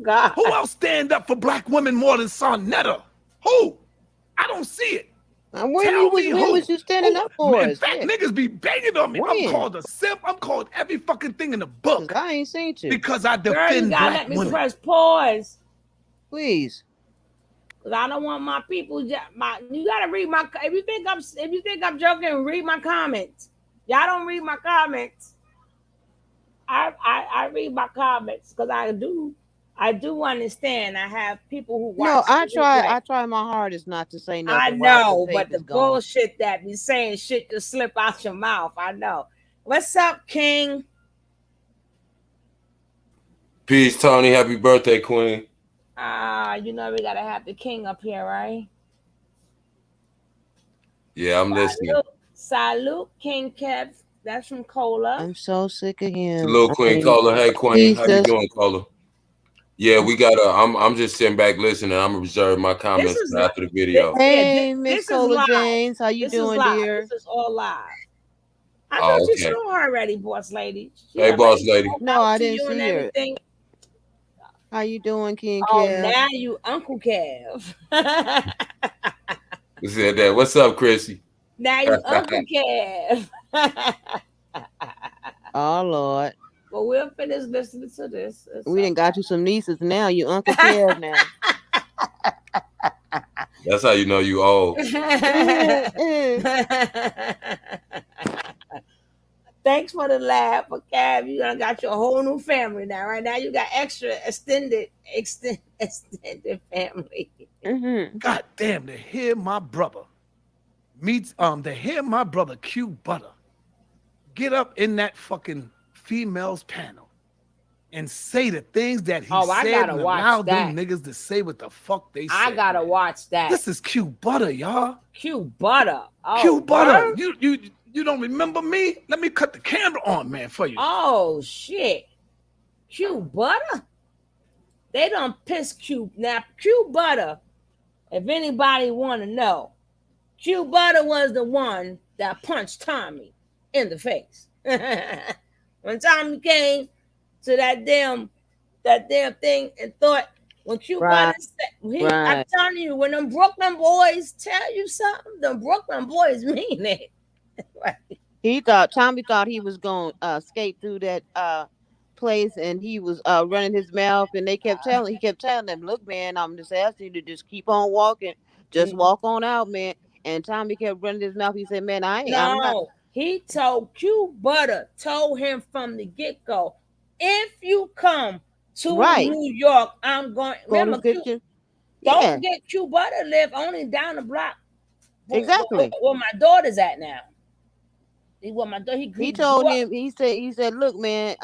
A: God.
F: Who else stand up for black women more than Sonetta? Who? I don't see it.
B: When was you standing up for
F: In
B: us?
F: fact,
B: Shit.
F: niggas be banging on me. I'm
B: When?
F: called a simp. I'm called every fucking thing in the book.
B: I ain't seen you.
F: Because I
A: Girl, you
F: defend
A: gotta
F: black
A: let me
F: women.
A: press pause.
B: Please.
A: Cause I don't want my people. You gotta read my. If you think I'm joking, read my comments. Y'all don't read my comments. I read my comments because I do understand. I have people who watch.
B: No, I try my hardest not to say nothing.
A: I know, but the bullshit that be saying shit just slip out your mouth. I know. What's up, King?
D: Peace, Tony. Happy birthday, Queen.
A: You know we gotta have the king up here, right?
D: Yeah, I'm listening.
A: Salute, King Kev. That's from Cola.
B: I'm so sick of him.
D: Hello, Queen Cola. Hey, Queen. How you doing, Cola? Yeah, we gotta. I'm just sitting back listening. I'm gonna reserve my comments after the video.
B: Hey, Miss Cola James, how you doing, dear?
A: This is all live. I thought you saw her already, boss lady.
D: Hey, boss lady.
B: No, I didn't see her. How you doing, King Kev?
A: Now you Uncle Kev.
D: Who said that? What's up, Chrissy?
A: Now you Uncle Kev.
B: Oh, Lord.
A: Well, we'll finish listening to this.
B: We done got you some nieces now. You Uncle Kev now.
D: That's how you know you old.
A: Thanks for the laugh, but Kev, you done got your whole new family now. Right now, you got extra extended family.
F: God damn, to hear my brother Q Butter get up in that fucking females panel and say the things that he said and allow them niggas to say what the fuck they said.
A: I gotta watch that.
F: This is Q Butter, y'all.
A: Q Butter. Oh,
F: Q Butter. You don't remember me? Let me cut the camera on, man, for you.
A: Oh shit. Q Butter? They done piss Q. Now Q Butter, if anybody wanna know, Q Butter was the one that punched Tommy in the face. When Tommy came to that damn thing and thought when Q Butter said, I'm telling you, when them Brooklyn boys tell you something, the Brooklyn boys mean it.
B: Tommy thought he was going to skate through that place, and he was running his mouth, and he kept telling them, look, man, I'm just asking you to just keep on walking, just walk on out, man. And Tommy kept running his mouth. He said, man, I'm not.
A: He told Q Butter, told him from the get-go, if you come to New York, I'm going. Remember, don't forget Q Butter live only down the block.
B: Exactly.
A: Where my daughter's at now.
B: He told him. He said, look, man,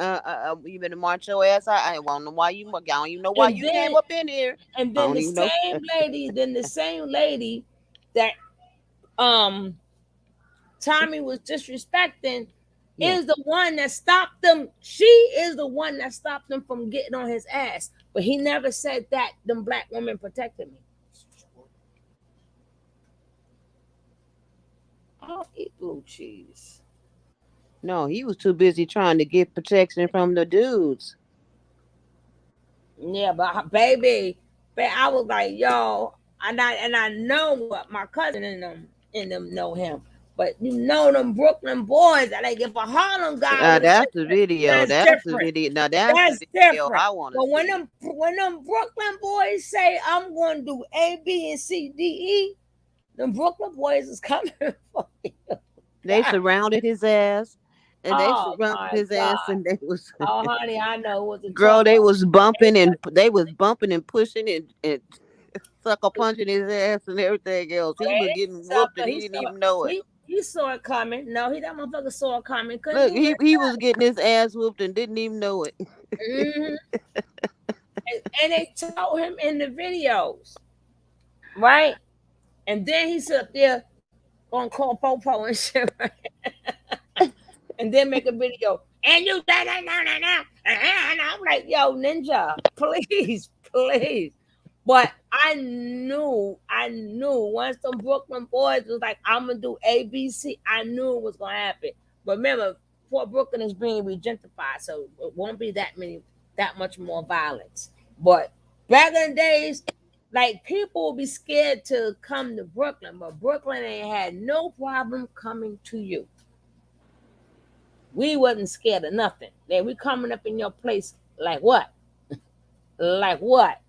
B: you better march your ass out. I don't know why you. I don't even know why you came up in here.
A: And then the same lady that Tommy was disrespecting is the one that stopped them. She is the one that stopped them from getting on his ass. But he never said that them black women protected me. I don't eat blue cheese.
B: No, he was too busy trying to get protection from the dudes.
A: Yeah, but baby, I was like, yo, and I know what my cousin and them know him. But you know them Brooklyn boys, that like if a Harlem guy would have said
B: That's the video.
A: that's
B: That's the
A: different.
B: video. Now that's the
A: That's
B: video
A: different.
B: I want to
A: But when
B: see.
A: them Brooklyn boys say I'm going to do A, B, and C, D, E, them Brooklyn boys is coming for you.
B: They surrounded his ass, and they
A: Oh
B: surrounded
A: my
B: his ass,
A: God.
B: and they was
A: Oh honey, I know what the
B: girl.
A: trouble.
B: They was bumping and pushing and sucker punching his ass and everything else. He was getting whooped, and he didn't even know it.
A: He saw it coming. No, that motherfucker saw it coming. Couldn't
B: Look,
A: do that.
B: he was getting his ass whooped and didn't even know it.
A: Mhm. And they told him in the videos, right? And then he sit up there gonna call Popo and shit, right? And then make a video. And you say that now. And I'm like, yo, Ninja, please, please. But I knew once the Brooklyn boys was like, I'm gonna do ABC, I knew it was gonna happen. But remember, Port Brooklyn is being regentrified, so it won't be that much more violence. But back in the days, like people will be scared to come to Brooklyn, but Brooklyn ain't had no problem coming to you. We wasn't scared of nothing. Then we coming up in your place like what? Like what?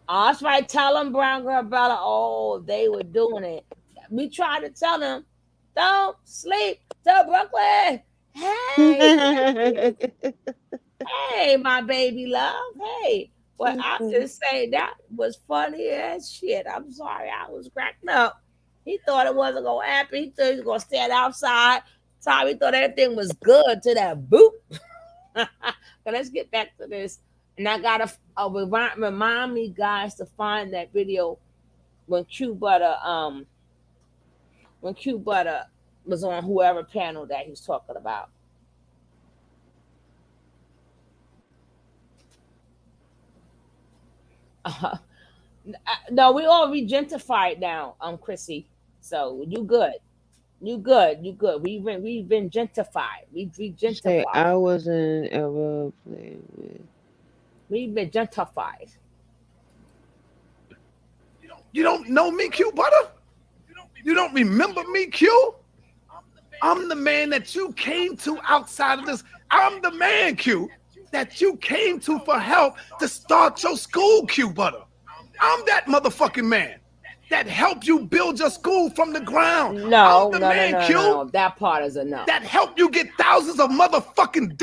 A: Oh, that's right. Tell them, Brown Girl Bella. Oh, they were doing it. We tried to tell them, don't sleep till Brooklyn. Hey, hey, my baby love. Hey. But I just say that was funny as shit. I'm sorry. I was cracked up. He thought it wasn't going to happen. He thought he was going to stand outside. Tommy thought everything was good to that boop. But let's get back to this. And I got to remind me, guys, to find that video when Q Butter was on whoever panel that he's talking about. No, we all regentified now, Chrissy. So you good. You good. We've been gentrified. We've regentified.
B: Say I wasn't ever playing with.
A: We've been gentrified.
F: You don't know me, Q Butter? You don't remember me, Q? I'm the man that you came to outside of this. I'm the man, Q, that you came to for help to start your school, Q Butter. I'm that motherfucking man that helped you build your school from the ground.
A: No,
F: I'm the
A: no,
F: man,
A: no, no,
F: Q.
A: no. That part is enough.
F: That helped you get thousands of motherfucking.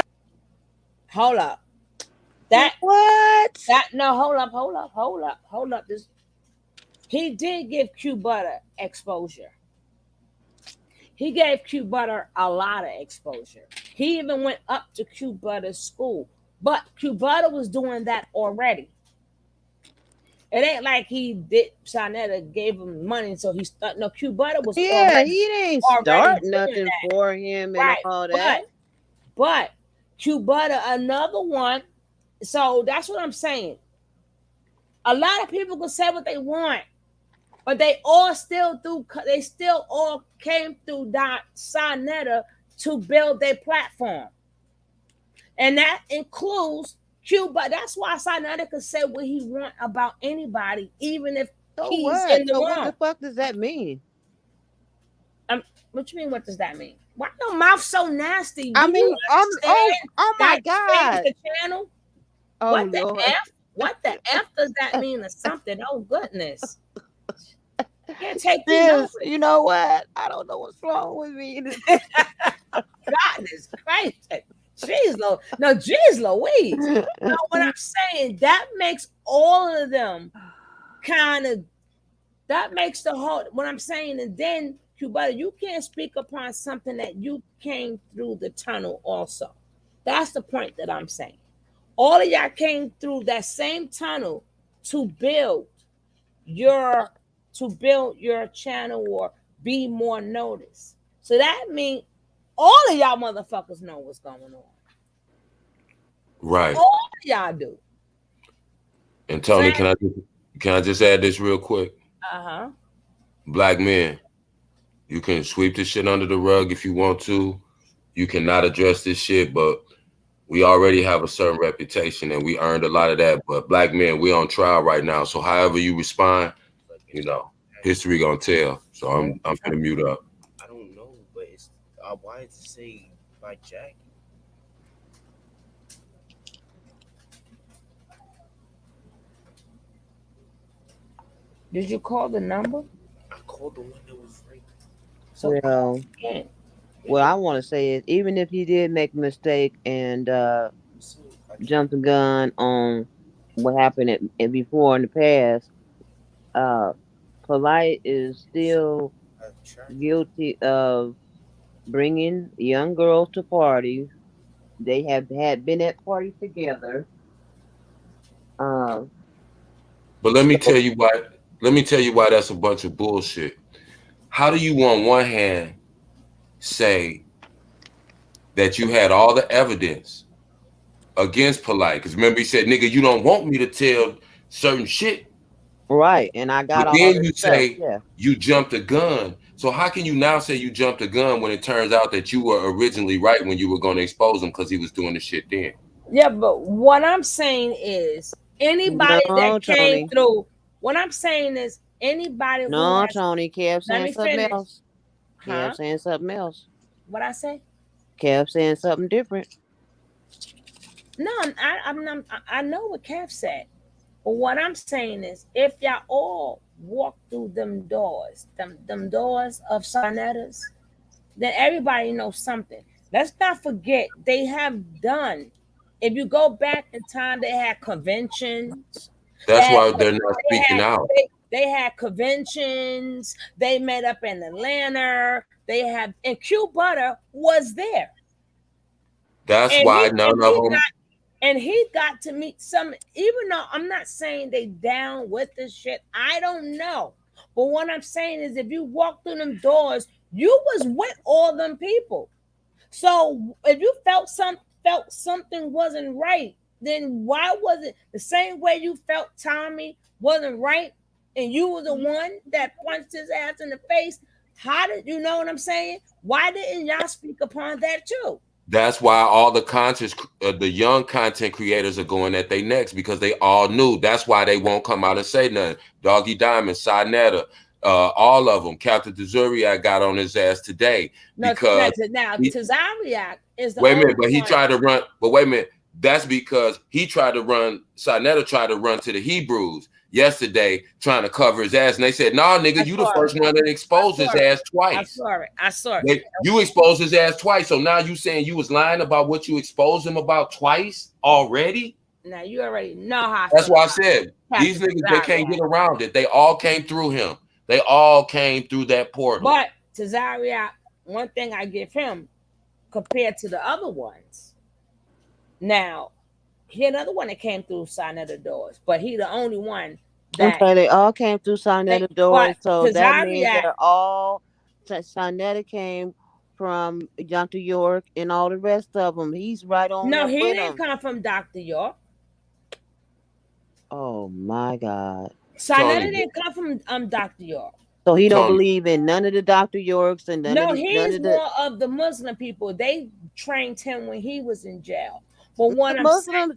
A: Hold up. That
B: what?
A: That no. Hold up. This he did give Q Butter exposure. He gave Q Butter a lot of exposure. He even went up to Q Butter's school, but Q Butter was doing that already. It ain't like he did. Shanetta gave him money, so he started. No, Q Butter was
B: he didn't start nothing for him and all that.
A: But Q Butter, another one. So that's what I'm saying. A lot of people can say what they want, but they all still all came through Shanetta to build their platform, and that includes Cuba. That's why Shanetta could say what he want about anybody, even if he's in the wrong.
B: What the fuck does that mean?
A: What you mean? What does that mean? Why your mouth so nasty?
B: I mean, oh my God!
A: The channel. Oh, what the Lord. F? What the F does that mean or something? Oh goodness! Can't take this.
B: You know what? I don't know what's wrong with me.
A: Goodness gracious. Jeez Louise. No, what I'm saying, that makes all of them that makes the whole, what I'm saying, and then Cuba, you can't speak upon something that you came through the tunnel also. That's the point that I'm saying. All of y'all came through that same tunnel to build your channel or be more noticed. So that means all of y'all motherfuckers know what's going on.
D: Right.
A: All of y'all do.
D: And Tony, can I just add this real quick?
A: Uh-huh.
D: Black men, You can sweep this shit under the rug if you want to. You cannot address this shit, but we already have a certain reputation and we earned a lot of that. But black men, we on trial right now. So however you respond, you know, history gonna tell. So I'm gonna mute up.
I: I don't know, but it's why does it say by Jack?
A: Did you call the number?
I: I called the one that was right.
A: So
B: well, I want to say is even if you did make a mistake and jumped the gun on what happened before in the past, Polite is still guilty of bringing young girls to parties. They have been at parties together.
D: But let me tell you why. Let me tell you why that's a bunch of bullshit. How do you on one hand say that you had all the evidence against Polite? Because remember he said, nigga, you don't want me to tell certain shit.
B: Right, and I got
D: but
B: all
D: then you
B: stuff.
D: say you jumped a gun. So how can you now say you jumped a gun when it turns out that you were originally right when you were going to expose him because he was doing the shit then?
A: Yeah, but what I'm saying is anybody that came through. What I'm saying is anybody.
B: No, Tony, kept saying
A: me
B: something
A: finish.
B: else. Kept saying something else.
A: What I say?
B: Kept saying something different.
A: No, I know what Kev said. But what I'm saying is, if y'all all walk through them doors of Sarnettas, then everybody knows something. Let's not forget, they have done. If you go back in time, they had conventions.
D: That's why they're not speaking out.
A: They had conventions. They met up in Atlanta. And Q Butter was there.
D: That's why none of them.
A: And he got to meet some, even though I'm not saying they down with this shit, I don't know. But what I'm saying is if you walk through them doors, you was with all them people. So if you felt something wasn't right, then why was it the same way you felt Tommy wasn't right and you were the one that punched his ass in the face? How did you know what I'm saying? Why didn't y'all speak upon that too?
D: That's why all the young content creators are going at their necks because they all knew. That's why they won't come out and say nothing. Doggy Diamond, Sinetta, all of them. Captain Tazuriak got on his ass today because
A: now Tazuriak is the
D: wait a minute, but he tried to run. But wait a minute, that's because he tried to run. Sinetta tried to run to the Hebrews yesterday, trying to cover his ass, and they said, "Nah, nigga, you the first one that exposed his ass twice."
A: I saw it.
D: You exposed his ass twice, so now you saying you was lying about what you exposed him about twice already?
A: Now you already know how.
D: That's why I said these niggas they can't get around it. They all came through him. They all came through that portal.
A: But Tazariak, one thing I give him compared to the other ones. Now, he another one that came through Sinetta doors, but he the only one that
B: they all came through Sinetta doors. So that means they're all Sinetta came from Dr. York and all the rest of them. He's right on.
A: No, he didn't come from Dr. York.
B: Oh my God.
A: Sinetta didn't come from Dr. York.
B: So he don't believe in none of the Dr. Yorks and
A: he's more of the Muslim people. They trained him when he was in jail. But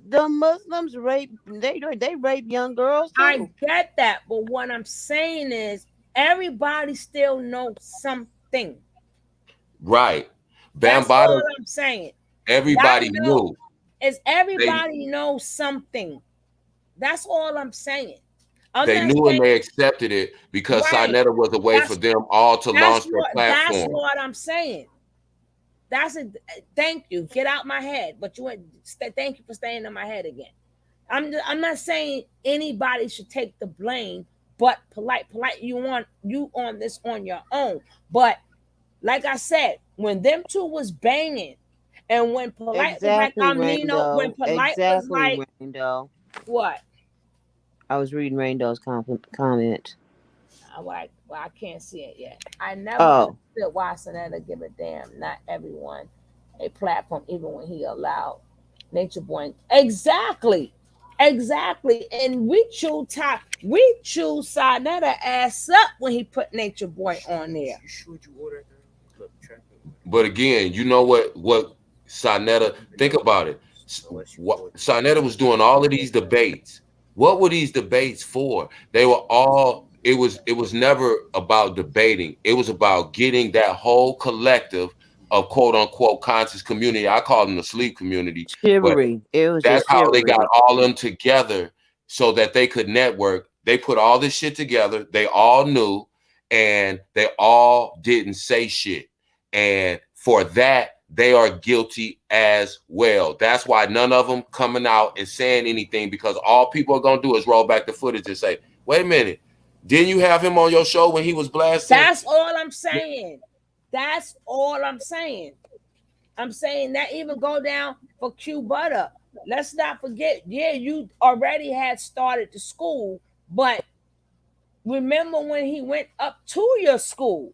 B: the Muslims rape they rape young girls too.
A: I get that, but what I'm saying is everybody still knows something.
D: Right.
A: That's all I'm saying.
D: Everybody knew.
A: Everybody knows something. That's all I'm saying.
D: They knew and they accepted it because Sinetta was a way for them all to launch their platform.
A: That's what I'm saying. That's it. Thank you. Get out my head. But thank you for staying in my head again. I'm not saying anybody should take the blame, but polite, you on this on your own. But like I said, when them two was banging, and when polite was like when polite was like
B: Rando.
A: What?
B: I was reading Rando's comment.
A: Well, I can't see it yet. I never understood why Sinetta give a damn. Not everyone a platform, even when he allowed Nature Boy. Exactly. Exactly. And we chew Sarnetta ass up when he put Nature Boy on there.
I: You sure you ordered the track?
J: But again, you know what Sarnetta, think about it. What Sarnetta was doing all of these debates. What were these debates for? They were all it was never about debating. It was about getting that whole collective of quote unquote conscious community. I call them the sleep community, but
B: Chivalry. It was
J: that's
B: just
J: how they got
B: chivalry.
J: all of them together so that they could network. They put all this shit together. They all knew, and they all didn't say shit. And for that, they are guilty as well. That's why none of them coming out and saying anything, because all people are going to do is roll back the footage and say, wait a minute, didn't you have him on your show when he was blasting?
A: That's all I'm saying. That's all I'm saying. I'm saying that even go down for Q Butter. Let's not forget, yeah, you already had started the school, but remember when he went up to your school?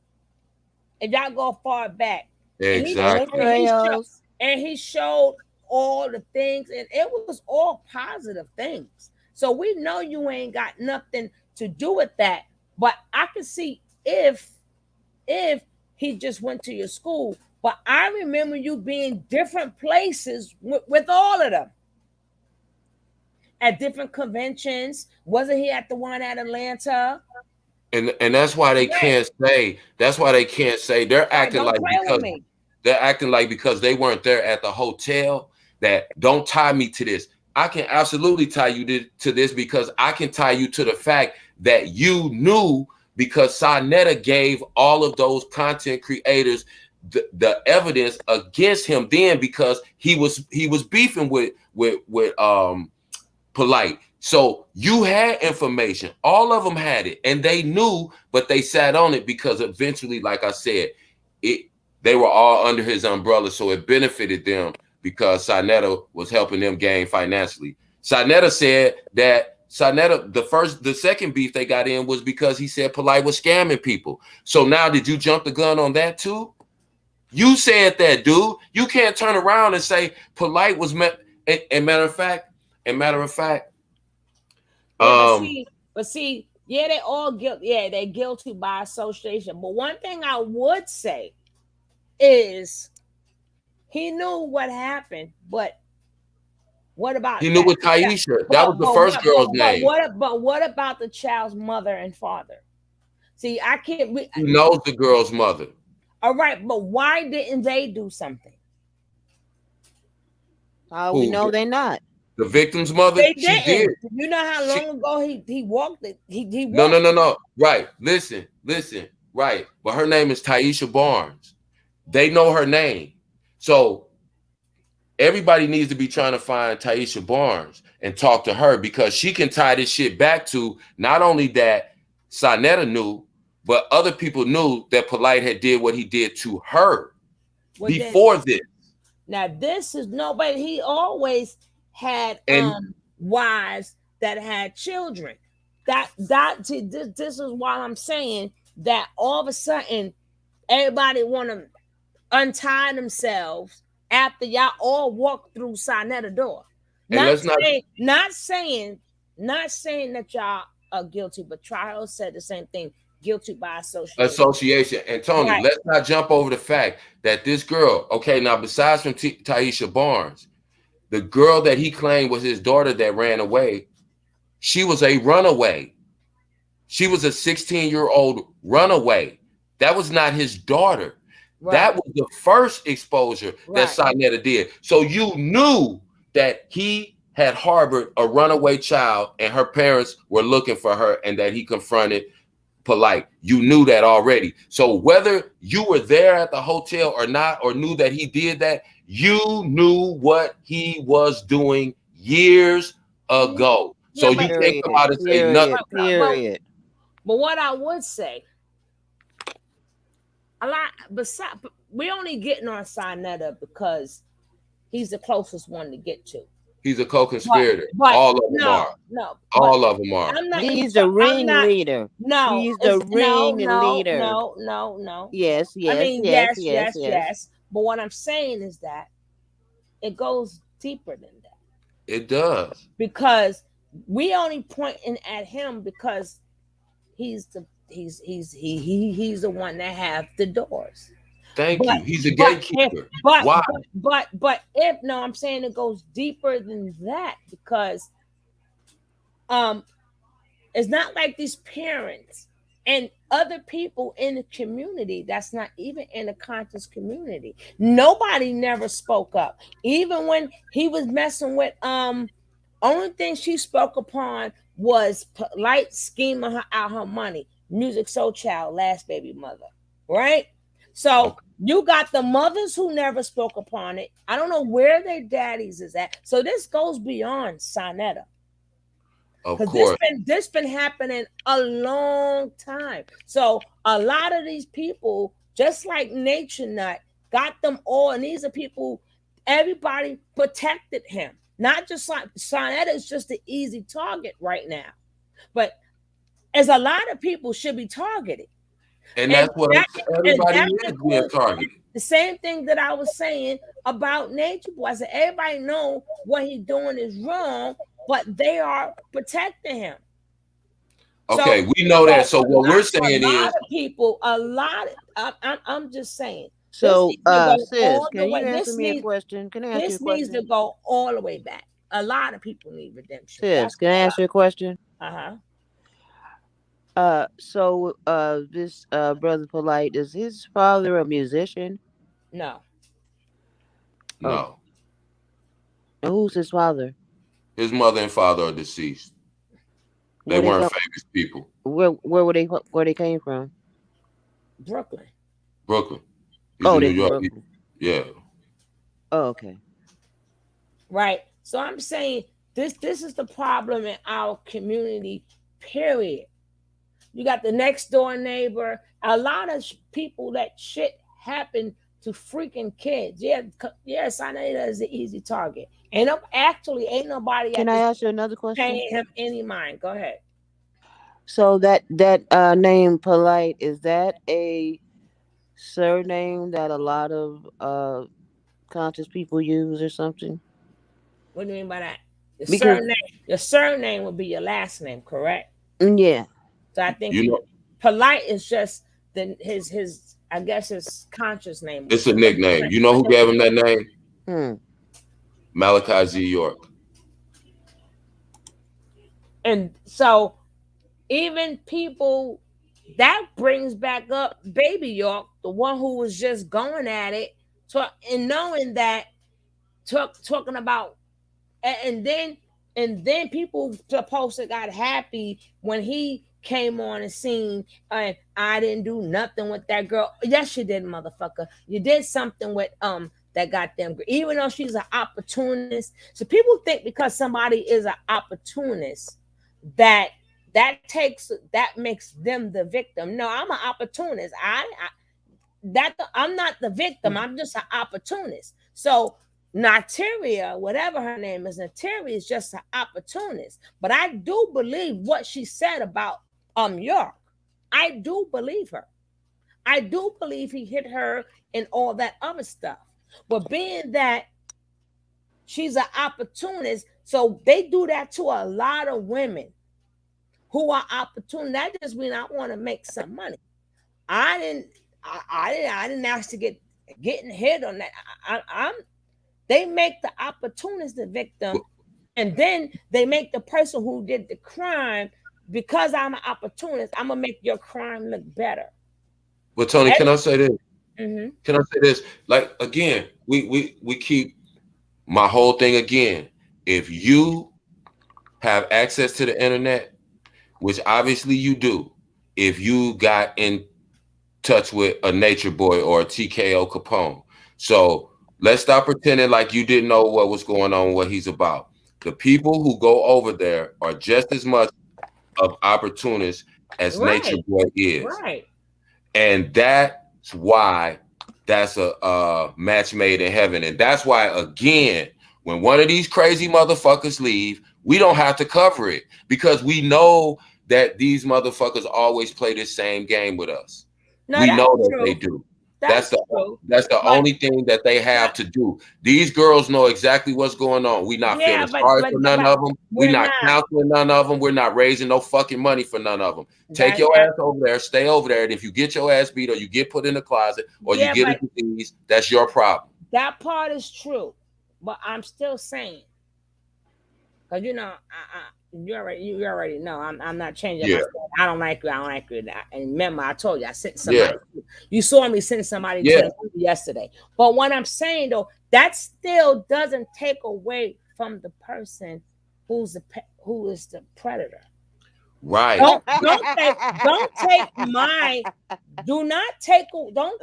A: If y'all go far back,
J: exactly,
A: and he showed all the things, and it was all positive things. So we know you ain't got nothing to do with that. But I can see if he just went to your school. But I remember you being different places with all of them. At different conventions. Wasn't he at the one at Atlanta?
J: And that's why they can't say. That's why they can't say. They're acting like because they weren't there at the hotel. That don't tie me to this. I can absolutely tie you to this because I can tie you to the fact that you knew, because Sarnetta gave all of those content creators the evidence against him then, because he was beefing with Polite. So you had information. All of them had it, and they knew, but they sat on it because eventually, like I said, they were all under his umbrella, so it benefited them because Sarnetta was helping them gain financially. Sarnetta said that the second beef they got in was because he said Polite was scamming people. So now, did you jump the gun on that too? You said that, dude. You can't turn around and say Polite was and matter of fact.
A: But see, yeah, they all guilty. Yeah, they're guilty by association. But one thing I would say is he knew what happened, but what about
J: he knew with Taisha? That was the first girl's name.
A: But what about the child's mother and father? See, I can't.
J: He knows the girl's mother.
A: All right, but why didn't they do something?
B: We know they're not.
J: The victim's mother, she did.
A: You know how long ago he walked it? He
J: walked. No. Right. Listen. Right. But her name is Taisha Barnes. They know her name. So everybody needs to be trying to find Taisha Barnes and talk to her, because she can tie this shit back to not only that Sarnetta knew, but other people knew that Polite had did what he did to her before this.
A: Now, this is nobody. He always had wives that had children. This is why I'm saying that all of a sudden everybody want to untie themselves after y'all all walk through Sarnetta door. Not saying that y'all are guilty, but trial said the same thing. Guilty by association.
J: And Tony, right. Let's not jump over the fact that this girl, okay, now besides from Taisha Barnes, the girl that he claimed was his daughter that ran away, she was a runaway. She was a 16-year-old runaway. That was not his daughter. Right. That was the first exposure that Sarnetta did. So you knew that he had harbored a runaway child and her parents were looking for her, and that he confronted Polite. You knew that already. So whether you were there at the hotel or not, or knew that he did that, you knew what he was doing years ago. Yeah, so you can't come out and say nothing.
B: Period.
A: But what I would say, we're only getting on Sarnetta because he's the closest one to get to.
J: He's a co-conspirator. All of them are. All of them are.
B: He's the ringleader.
A: No.
B: He's the ringleader.
A: No.
B: Yes.
A: I mean, yes. But what I'm saying is that it goes deeper than that.
J: It does.
A: Because we only pointing at him because he's the one that have the doors.
J: Thank you. He's a
A: but
J: gatekeeper.
A: Why? But if no, I'm saying it goes deeper than that, because it's not like these parents and other people in the community that's not even in the conscious community. Nobody never spoke up. Even when he was messing with only thing she spoke upon was polite scheming her out her money. Music Soul Child, last baby mother, right? So you got the mothers who never spoke upon it. I don't know where their daddies is at. So this goes beyond Sonetta.
J: Of course.
A: This been happening a long time. So a lot of these people, just like Nature Nut, got them all, and these are people, everybody protected him. Not just like Sonetta is just an easy target right now, but as a lot of people should be targeted.
J: And that's what everybody is being targeted.
A: The same thing that I was saying about Nature Boy. I said everybody know what he's doing is wrong, but they are protecting him.
J: Okay, so, we know that. So what we're saying is
A: people, I'm just saying.
B: So, sis, can you answer me a question? Can I ask you a question?
A: This needs to go all the way back. A lot of people need redemption.
B: Sis, can I ask you a question?
A: So
B: this brother Polite, is his father a musician?
A: No.
J: No.
B: And who's his father?
J: His mother and father are deceased. They weren't famous people.
B: Where they came from?
A: Brooklyn.
J: He's in New York. Brooklyn. Yeah.
B: Oh, okay.
A: Right. So I'm saying this is the problem in our community, period. You got the next door neighbor. A lot of people, that shit happened to freaking kids. Yeah, Sonetta is an easy target. Ain't nobody.
B: Can I ask you another question?
A: Paying him any mind. Go ahead.
B: So that name Polite, is that a surname that a lot of conscious people use or something?
A: What do you mean by that? Your surname would be your last name, correct?
B: Yeah.
A: So I think Polite is just his I guess his conscious name.
J: It's a nickname. You know who gave him that name? Malachi Z. York.
A: And so even people, that brings back up Baby York, the one who was just going at it, and knowing that, talking about, and then people supposed to got happy when he came on the scene and I didn't do nothing with that girl. Yes, you did, motherfucker. You did something with that goddamn girl, even though she's an opportunist. So people think because somebody is an opportunist that makes them the victim. No, I'm an opportunist. I'm not the victim. I'm just an opportunist. So Nateria, whatever her name is, Nateria is just an opportunist. But I do believe what she said about York. I do believe her. I do believe he hit her and all that other stuff. But being that she's an opportunist, so they do that to a lot of women who are opportune. That just means I want to make some money. I didn't ask to getting hit on that. They make the opportunist the victim, and then they make the person who did the crime, because I'm an opportunist, I'm gonna make your crime look better.
J: Well, Tony, can I say this? Can I say this? Like, again, we keep my whole thing again. If you have access to the internet, which obviously you do, if you got in touch with a Nature Boy or a TKO Capone, so let's stop pretending like you didn't know what was going on, what he's about. The people who go over there are just as much of opportunists as Nature Boy is.
A: Right.
J: And that's why that's a match made in heaven. And that's why, again, when one of these crazy motherfuckers leave, we don't have to cover it, because we know that these motherfuckers always play the same game with us. We know that they do.
A: That's true.
J: That's the
A: But
J: only thing that they have to do. These girls know exactly what's going on. We not
A: yeah,
J: feeling sorry for none of them. We
A: we're
J: not
A: not.
J: counseling none of them. We're not raising no fucking money for none of them. Take your ass over there, stay over there, and if you get your ass beat or you get put in the closet or you get a disease, that's your problem.
A: That part is true, but I'm still saying, because you know, you already know I'm not changing myself. I don't like you. And remember, I told you I sent somebody. You saw me send somebody to the movie yesterday. But what I'm saying though, that still doesn't take away from the person who is the predator.
J: Right.
A: Don't take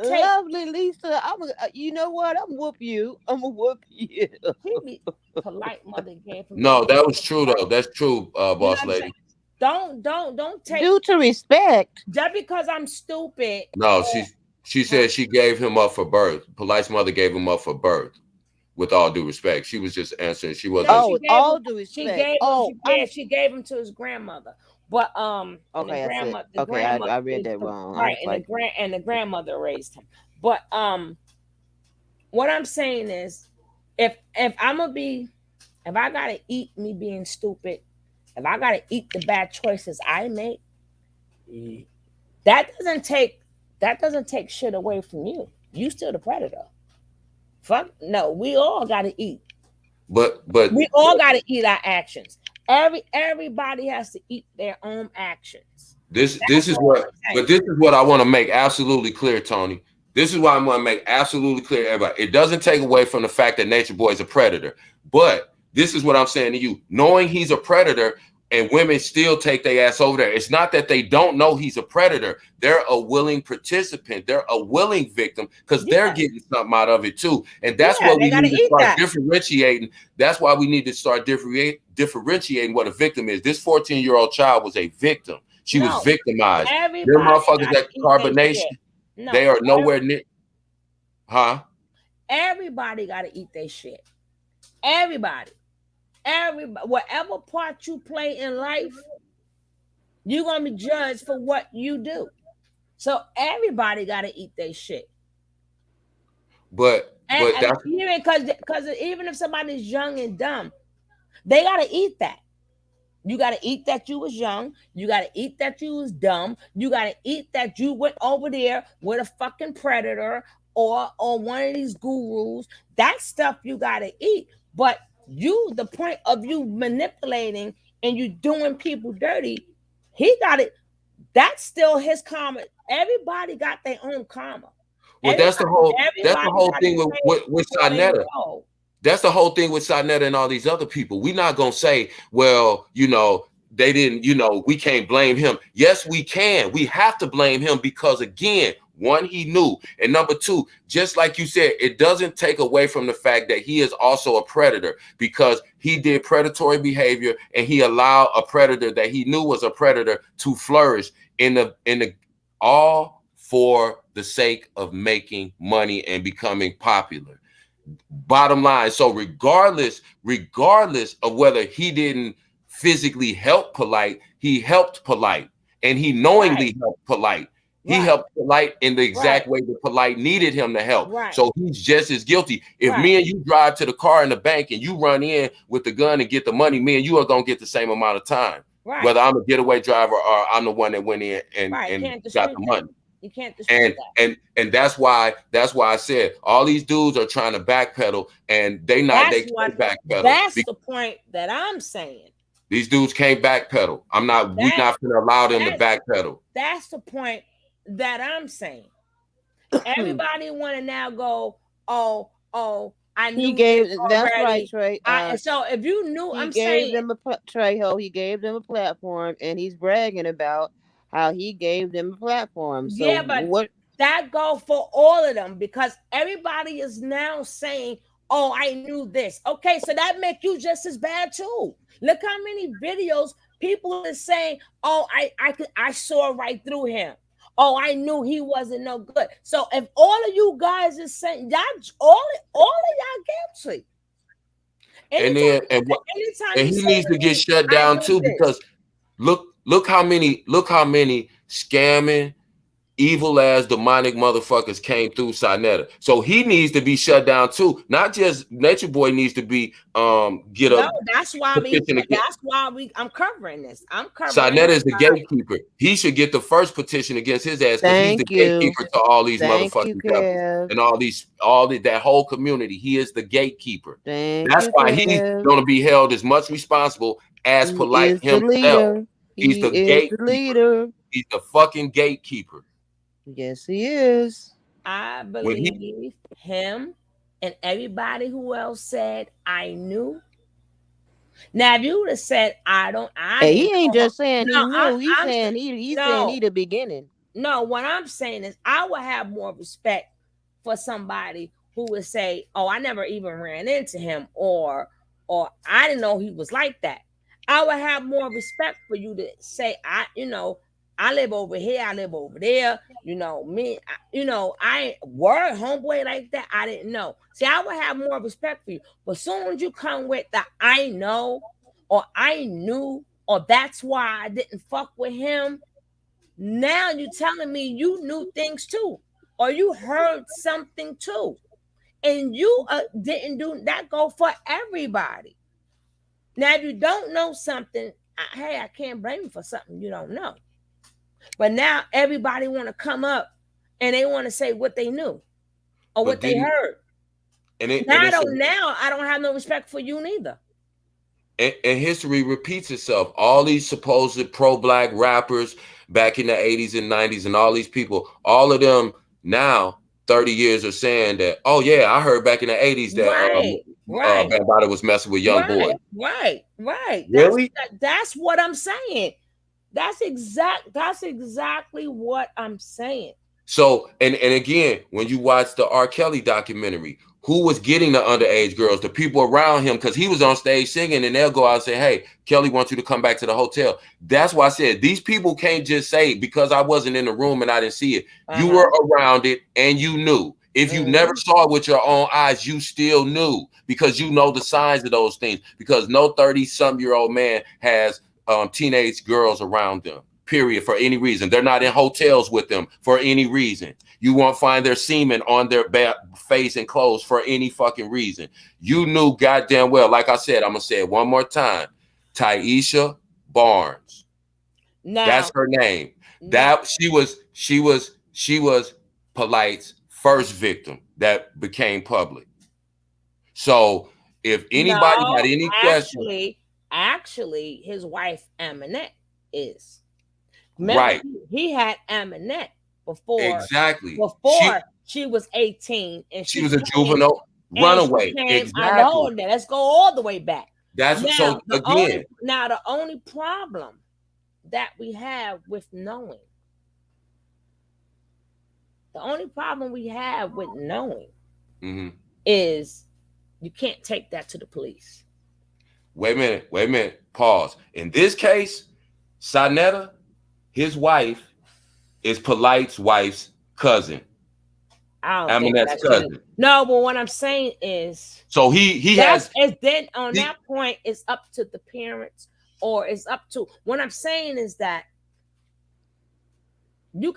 B: Lovely Lisa. You know what? I'm gonna whoop you.
A: Polite mother gave him.
J: No, that was true though. That's true, boss lady.
A: Don't take
B: due to respect.
A: Just because I'm stupid.
J: No, she said she gave him up for birth. Polite's mother gave him up for birth. With all due respect, she was just answering. She wasn't.
B: All due respect.
A: She gave him to his grandmother. But
B: I read that wrong.
A: Right, and the grandmother raised him. But what I'm saying is, if I gotta eat me being stupid, if I gotta eat the bad choices I make, that doesn't take shit away from you. You still the predator. Fuck no, we all gotta eat.
J: But
A: we all gotta eat our actions. Everybody has to eat their own actions.
J: This is what I want to make absolutely clear, Tony. This is why I want to make absolutely clear to everybody. It doesn't take away from the fact that Nature Boy is a predator, but this is what I'm saying to you. Knowing he's a predator and women still take their ass over there. It's not that they don't know he's a predator. They're a willing participant. They're a willing victim because they're getting something out of it too. And that's what we need to start differentiating. That's why we need to start differentiating what a victim is. This 14-year-old child was a victim. She was victimized. Them motherfuckers at carbonation, they are nowhere near. Huh?
A: Everybody got to eat their shit. Everybody, whatever part you play in life, you're gonna be judged for what you do. So everybody got to eat their shit.
J: But
A: even because even if somebody's young and dumb, they got to eat that. You got to eat that you was young. You got to eat that you was dumb. You got to eat that you went over there with a fucking predator or one of these gurus. That stuff you got to eat. But the point of you manipulating and you doing people dirty, he got it. That's still his karma. Everybody got their own karma.
J: Well, that's the whole thing with Sarnetta. That's the whole thing with Sarnetta and all these other people. We're not gonna say, well, they didn't, we can't blame him. Yes, we can. We have to blame him because, again, one, he knew, and number two, just like you said, it doesn't take away from the fact that he is also a predator because he did predatory behavior and he allowed a predator that he knew was a predator to flourish in the all for the sake of making money and becoming popular. Bottom line. So regardless of whether he didn't physically help Polite, he helped Polite, and he knowingly helped Polite. He helped Polite in the exact way that Polite needed him to help. So he's just as guilty. If me and you drive to the car in the bank and you run in with the gun and get the money, me and you are gonna get the same amount of time. Whether I'm a getaway driver or I'm the one that went in and got the money.
A: You can't dispute
J: that. And that's why I said all these dudes are trying to backpedal and they can't backpedal.
A: That's the point that I'm saying.
J: These dudes can't backpedal. We're not gonna allow them to backpedal.
A: That's the point that I'm saying. Everybody want to now go, oh, I knew
B: he gave. That's right, Trey.
A: So if you knew,
B: he gave them he gave them a platform, and he's bragging about how he gave them a platform. So
A: yeah, but that go for all of them because everybody is now saying, oh, I knew this. Okay, so that make you just as bad too. Look how many videos people are saying, oh, I saw right through him. Oh, I knew he wasn't no good. So if all of you guys is saying that, all of y'all guilty.
J: And he needs to get shut down too because look how many scamming, evil ass demonic motherfuckers came through Sinetta. So he needs to be shut down too. Not just Nature Boy needs to be get
A: No,
J: a
A: that's why I'm covering this. I'm covering
J: Sinetta is the gatekeeper. He should get the first petition against his ass because he's the gatekeeper to all these motherfucking devils and all that whole community. He is the gatekeeper. That's why he's gonna be held as much responsible as Polite himself. He's the gatekeeper. He's the fucking gatekeeper.
B: Yes, he is.
A: I believe him and everybody who else said I knew. Now, if you would have said
B: he ain't just saying he knew. He's saying he the beginning.
A: No, what I'm saying is I would have more respect for somebody who would say, "Oh, I never even ran into him," or "I didn't know he was like that." I would have more respect for you to say, I live over here, I live over there. I word homeboy like that. I didn't know. See, I would have more respect for you. But as soon as you come with the I know, or I knew, or that's why I didn't fuck with him, now you're telling me you knew things too, or you heard something too, and you didn't do that. Go for everybody. Now, if you don't know something, hey, I can't blame you for something you don't know. But now everybody want to come up and they want to say what they knew or what they heard. Now I don't have no respect for you neither.
J: And history repeats itself. All these supposed pro-black rappers back in the 80s and 90s and all these people, all of them now, 30 years are saying that, oh yeah, I heard back in the 80s that Bambaataa was messing with young boys.
A: Right.
J: Really?
A: That's what I'm saying. That's exactly what I'm saying.
J: So, and again, when you watch the R. Kelly documentary, who was getting the underage girls? The people around him, because he was on stage singing, and they'll go out and say, hey, Kelly wants you to come back to the hotel. That's why I said these people can't just say, because I wasn't in the room and I didn't see it. You were around it and you knew. If you never saw it with your own eyes, you still knew, because you know the signs of those things, because no 30-some-year-old man has teenage girls around them, period, for any reason. They're not in hotels with them for any reason. You won't find their semen on their face and clothes for any fucking reason. You knew goddamn well, like I said, I'm gonna say it one more time, Taisha Barnes. Now, that's her name. That she was Polite's first victim that became public. So if anybody had any questions,
A: actually, his wife Aminette is.
J: Remember, right.
A: He had Aminette before.
J: Exactly.
A: Before she was 18 and
J: she was a juvenile runaway. Exactly.
A: Let's go all the way back.
J: That's now, so again.
A: The only problem that we have with knowing, is you can't take that to the police.
J: Wait a minute. Pause. In this case, Sinetta, his wife, is Polite's wife's cousin.
A: I mean, that's cousin. No, but what I'm saying is,
J: so he has.
A: Then on that point, it's up to the parents, or it's up to. What I'm saying is that you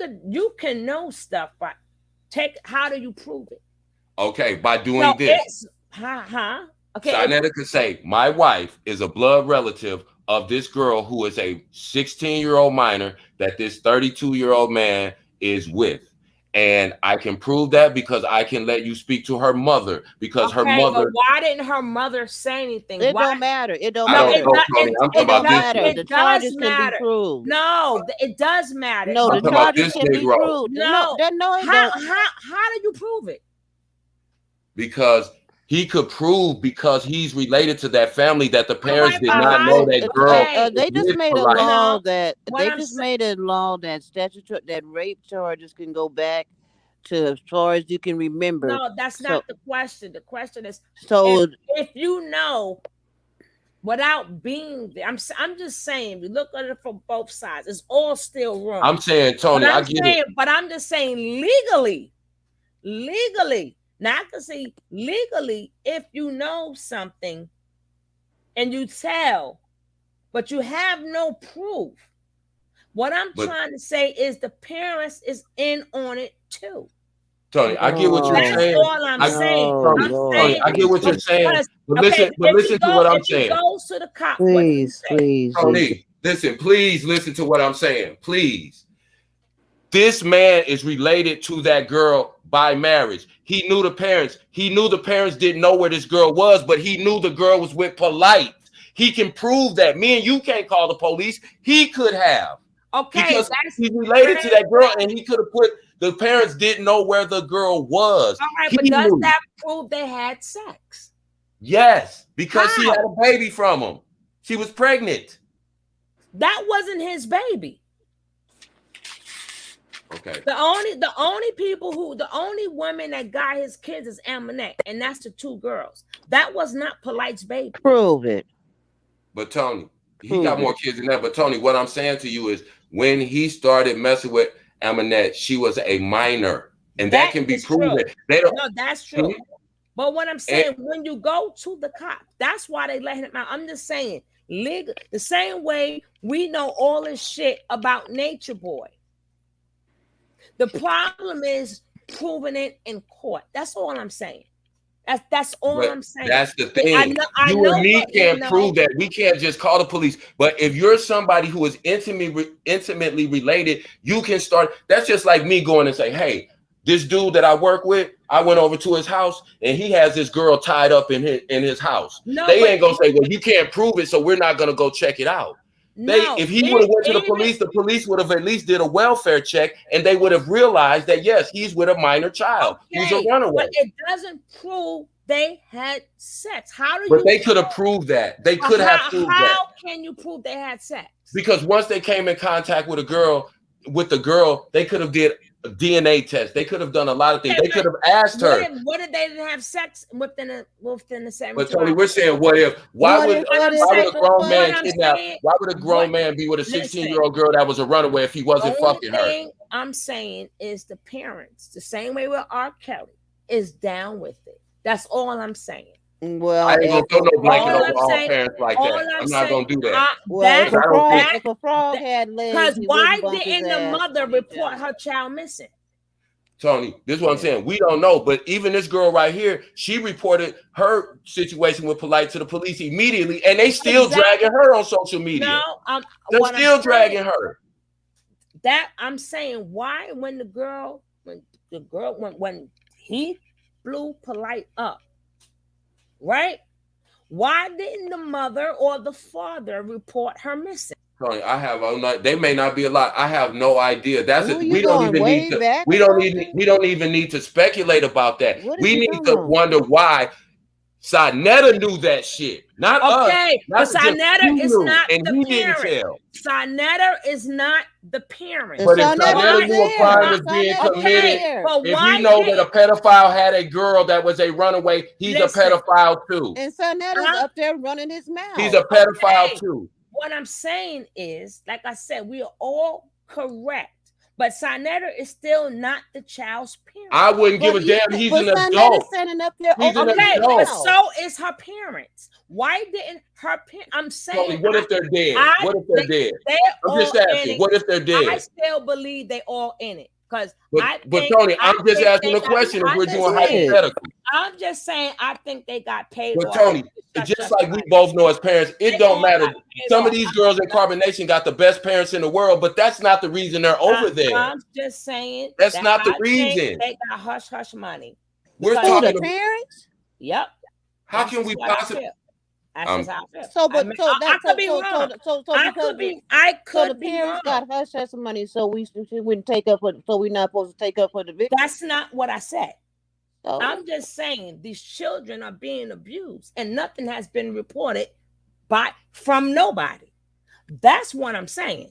A: can know stuff, but how do you prove it?
J: Okay, by doing this.
A: Okay.
J: Sinetta could say, my wife is a blood relative of this girl who is a 16-year-old minor that this 32-year-old man is with. And I can prove that because I can let you speak to her mother, because her mother.
A: But why didn't her mother say anything?
B: It don't matter. It don't matter.
J: I'm talking about this.
B: The charges can be proved.
A: No, it does matter.
B: No, the charges can be proved.
A: No, how do you prove it?
J: Because he could prove, because he's related to that family, that the parents did not know that girl.
B: They just made a law that statutory that rape charges can go back to as far as you can remember.
A: No, that's not the question. The question is,
B: so
A: if you know without being there, I'm just saying, we look at it from both sides. It's all still wrong.
J: I'm saying, Tony, I get it.
A: But I'm just saying legally. Now I can say legally, if you know something and you tell, but you have no proof. What I'm trying to say is the parents is in on it too.
J: Tony, I get what you're saying.
A: That's all I'm saying.
J: Tony, I get what you're saying. But listen to what I'm saying.
A: Goes to the cop.
B: Please.
J: Tony, listen, please listen to what I'm saying. Please. This man is related to that girl by marriage. He knew the parents. He knew the parents didn't know where this girl was, but he knew the girl was with Polite. He can prove that. Me and you can't call the police. He could have.
A: Okay.
J: Because he's related to that girl, and he could have put the parents didn't know where the girl was.
A: All right, but does that prove they had sex?
J: Yes, because she had a baby from him. She was pregnant.
A: That wasn't his baby.
J: Okay.
A: The only women that got his kids is Aminette, and that's the 2 girls. That was not Polite's baby.
B: Prove it.
J: But Tony, he got more kids than that. But Tony, what I'm saying to you is when he started messing with Aminette, she was a minor. And that can be proven.
A: No, that's true. But what I'm saying, when you go to the cop, that's why they let him out. I'm just saying, legal, the same way we know all this shit about Nature Boy. The problem is proving it in court. That's all I'm saying. That's all I'm saying.
J: That's the thing. I know, and me can't prove that. We can't just call the police. But if you're somebody who is intimately related, you can start. That's just like me going and say, hey, this dude that I work with, I went over to his house and he has this girl tied up in his house. No, they ain't gonna say, well, you can't prove it, so we're not gonna go check it out. If he would have went to the police would have at least did a welfare check, and they would have realized that yes, he's with a minor child.
A: Okay,
J: he's a runaway.
A: But it doesn't prove they had sex. How do you?
J: But they could have proved that. They could have proved that.
A: How can you prove they had sex?
J: Because once they came in contact with the girl, they could have did a DNA test. They could have done a lot of things. They could have asked her.
A: What if they didn't have sex within the 7
J: But Tony, we're saying, what if? Why would a grown man kidnap? Why would a grown man be with a 16-year-old girl that was a runaway if he wasn't fucking her?
A: The thing I'm saying is the parents, the same way with R. Kelly, is down with it. That's all I'm saying.
B: Well,
J: I ain't gonna throw no blanket over all parents like that. I'm not gonna do that.
B: If a frog had legs,
A: because why didn't the mother report her child missing?
J: Tony, this is what I'm saying. We don't know, but even this girl right here, she reported her situation with Polite to the police immediately, and they still dragging her on social media.
A: No,
J: they're still dragging her.
A: That I'm saying, why when he blew Polite up, right? Why didn't the mother or the father report her missing?
J: Tony, they may not be alive. I have no idea. We don't even need to speculate about that. We need to wonder why Sinetta knew that shit. Not us.
A: Okay, but Sinetta is not the parent.
C: Sinetta is not the parent.
J: But if Sinetta knew a crime was being committed, if we know that a pedophile had a girl that was a runaway, he's a pedophile too.
B: And Sinetta's up there running his mouth.
J: He's a pedophile too.
A: What I'm saying is, like I said, we are all correct. But Sinetta is still not the child's parent.
J: I wouldn't give a damn. He's an adult.
A: He's an adult. But so is her parents. Why didn't her parents? I'm saying.
J: What if they're dead? What if they're dead? I'm just asking. What if they're dead?
A: I still believe they all in it. But
J: Tony, I'm just asking a question if we're doing hypothetical.
A: I'm just saying I think they got paid.
J: But Tony, just like we both know as parents, it don't matter. Some of these girls in Carbonation got the best parents in the world, but that's not the reason they're over there.
A: I'm just saying
J: that's not the reason.
A: They got hush money.
B: We're talking the parents.
A: Yep.
J: How can we possibly?
A: That's how I feel.
B: I could be parents got hush money, so we wouldn't take up. So we're not supposed to take up for the victim.
A: That's not what I said. I'm just saying these children are being abused, and nothing has been reported from nobody. That's what I'm saying.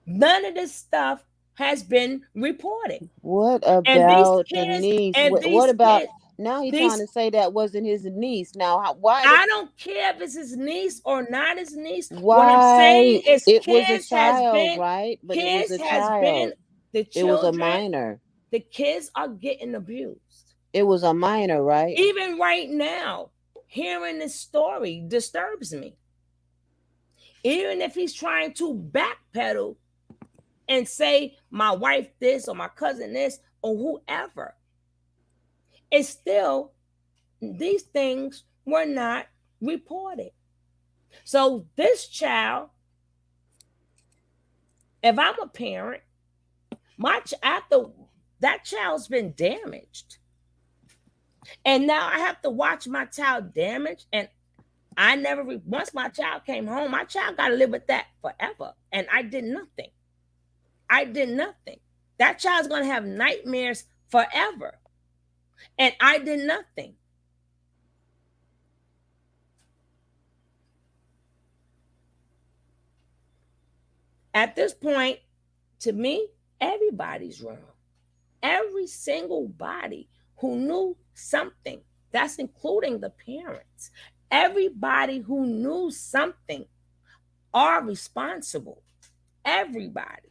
A: None of this stuff has been reported.
B: What about the niece? What about? Now he's trying to say that wasn't his niece. Now, why?
A: I don't care if it's his niece or not his niece.
B: Why?
A: What I'm saying is
B: it was a child, right? But
A: it was a
B: child. It was a minor.
A: The kids are getting abused.
B: It was a minor, right?
A: Even right now, hearing this story disturbs me. even if he's trying to backpedal and say my wife this or my cousin this or whoever, it's still, these things were not reported. So this child, if I'm a parent, that child's been damaged, and now I have to watch my child damaged. And I never, once my child came home, my child got to live with that forever. And I did nothing. That child's going to have nightmares forever. And I did nothing. At this point, to me, everybody's wrong. Every single body who knew something, that's including the parents. Everybody who knew something are responsible. Everybody.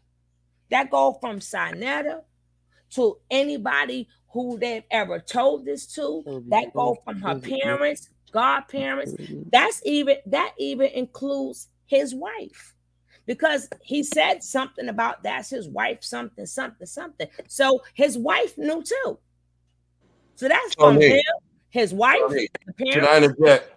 A: That go from Sinetta to anybody who they've ever told this to. That go from her parents, godparents. That even includes his wife. Because he said something about that's his wife, something. So his wife knew too. So that's from him, his wife, the parents.
J: Can I interject?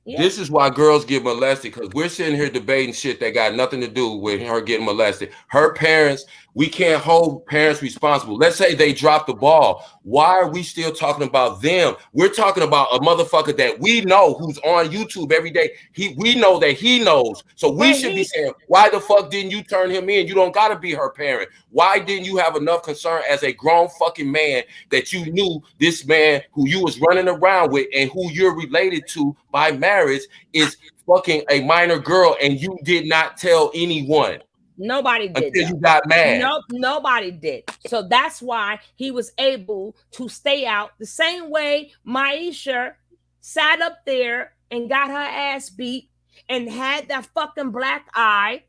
A: Yeah.
J: This is why girls get molested, because we're sitting here debating shit that got nothing to do with her getting molested. Her parents, we can't hold parents responsible. Let's say they dropped the ball. Why are we still talking about them? We're talking about a motherfucker that we know who's on YouTube every day. We know that he knows. So we should be saying, why the fuck didn't you turn him in? You don't got to be her parent. Why didn't you have enough concern as a grown fucking man that you knew this man who you was running around with and who you're related to by marriage is fucking a minor girl, and you did not tell anyone?
A: Nobody did
J: until you got mad.
A: Nope, nobody did. So that's why he was able to stay out the same way Maisha sat up there and got her ass beat and had that fucking black eye.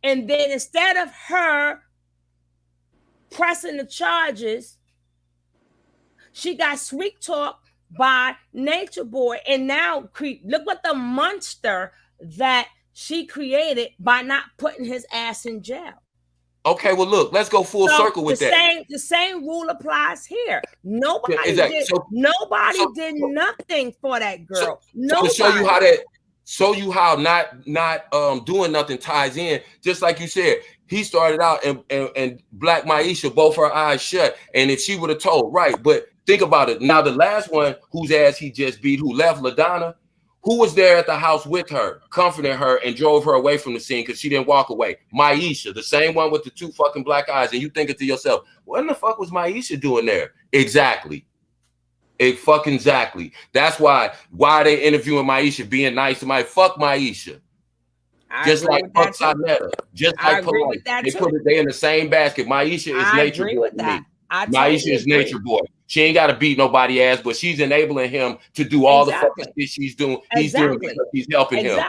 A: And then instead of her pressing the charges, she got sweet talked by Nature Boy. And now look what the monster that she created by not putting his ass in jail.
J: Okay, well, look, let's go full circle with that.
A: The same rule applies here. Nobody
J: exactly.
A: did did nothing for that girl.
J: So to show you how not doing nothing ties in, just like you said, he started out and Black Maisha, both her eyes shut. And if she would have told, right, but think about it. Now, the last one whose ass he just beat, who left, LaDonna, who was there at the house with her, comforting her and drove her away from the scene because she didn't walk away? Maisha, the same one with the two fucking black eyes. And you thinking to yourself, what in the fuck was Maisha doing there? Exactly. Exactly. That's why they interviewing Maisha, being nice to my fuck Maisha. Just like fuck Sinetta. Just like Polite. They in the same basket. Maisha is Nature Boy. Maisha is Nature Boy. She ain't got to beat nobody ass, but she's enabling him to do all the fucking shit she's doing. He's doing because she's helping him.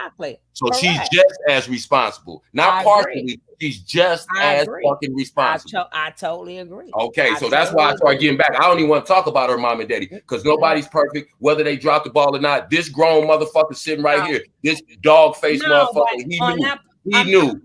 J: So she's just as responsible. Not partially, she's just as fucking responsible.
A: I totally agree.
J: Okay, so that's why I started getting back. I don't even want to talk about her mom and daddy because nobody's perfect, whether they dropped the ball or not. This grown motherfucker sitting right here, this dog face motherfucker, he knew.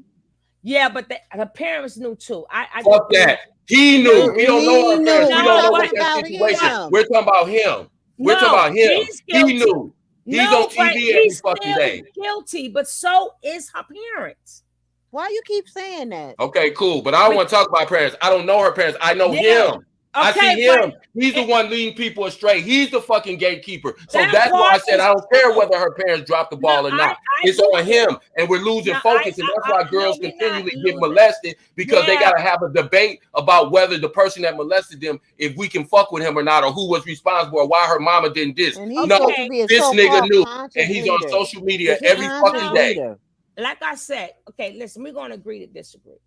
A: Yeah, but the parents knew too.
J: Fuck that. He knew. We don't know her parents. We don't know what that situation. We're talking about him. We're talking about him. He knew. He's on TV every fucking day.
A: Guilty, but so is her parents.
B: Why you keep saying that?
J: Okay, cool. But I don't want to talk about her parents. I don't know her parents. I know him. I see him. He's the one leading people astray. He's the fucking gatekeeper. So that's why I said I don't care whether her parents dropped the ball or not. It's on him, and we're losing focus, and that's why girls continually get molested because they gotta have a debate about whether the person that molested them, if we can fuck with him or not, or who was responsible, or why her mama didn't this. No, this nigga knew, and he's on social media every fucking day.
A: Like I said, okay, listen, we're gonna agree to disagree.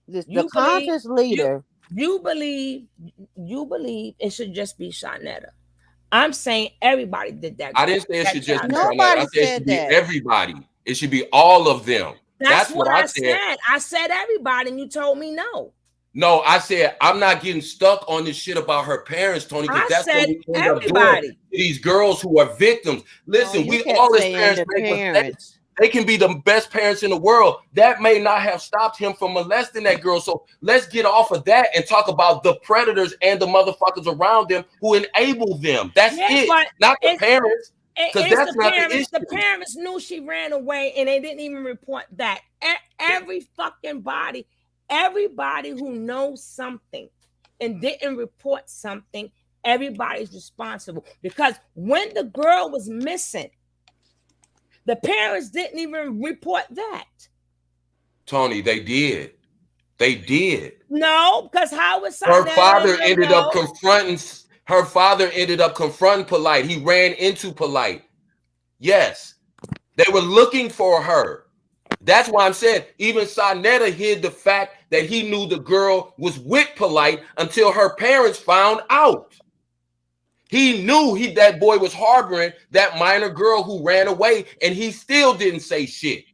B: The conscious leader.
A: You believe it should just be Shanetta. I'm saying everybody did that.
J: I didn't say it should just be Shanetta. I said it should be everybody. It should be all of them.
A: That's what I said. I said everybody, and you told me no.
J: No, I said I'm not getting stuck on this shit about her parents, Tony, because that's what we end up doing. These girls who are victims. Listen, we all as parents make mistakes. They can be the best parents in the world. That may not have stopped him from molesting that girl. So let's get off of that and talk about the predators and the motherfuckers around them who enable them. That's it, not the parents. Because that's not the issue.
A: The parents knew she ran away and they didn't even report that. Every fucking body, everybody who knows something and didn't report something, everybody's responsible. Because when the girl was missing, the parents didn't even report that.
J: Tony, they did. They did.
A: No, because how was
J: her father ended up confronting? Her father ended up confronting Polite. He ran into Polite. Yes, they were looking for her. That's why I'm saying even Sonetta hid the fact that he knew the girl was with Polite until her parents found out. He knew that boy was harboring that minor girl who ran away, and he still didn't say shit.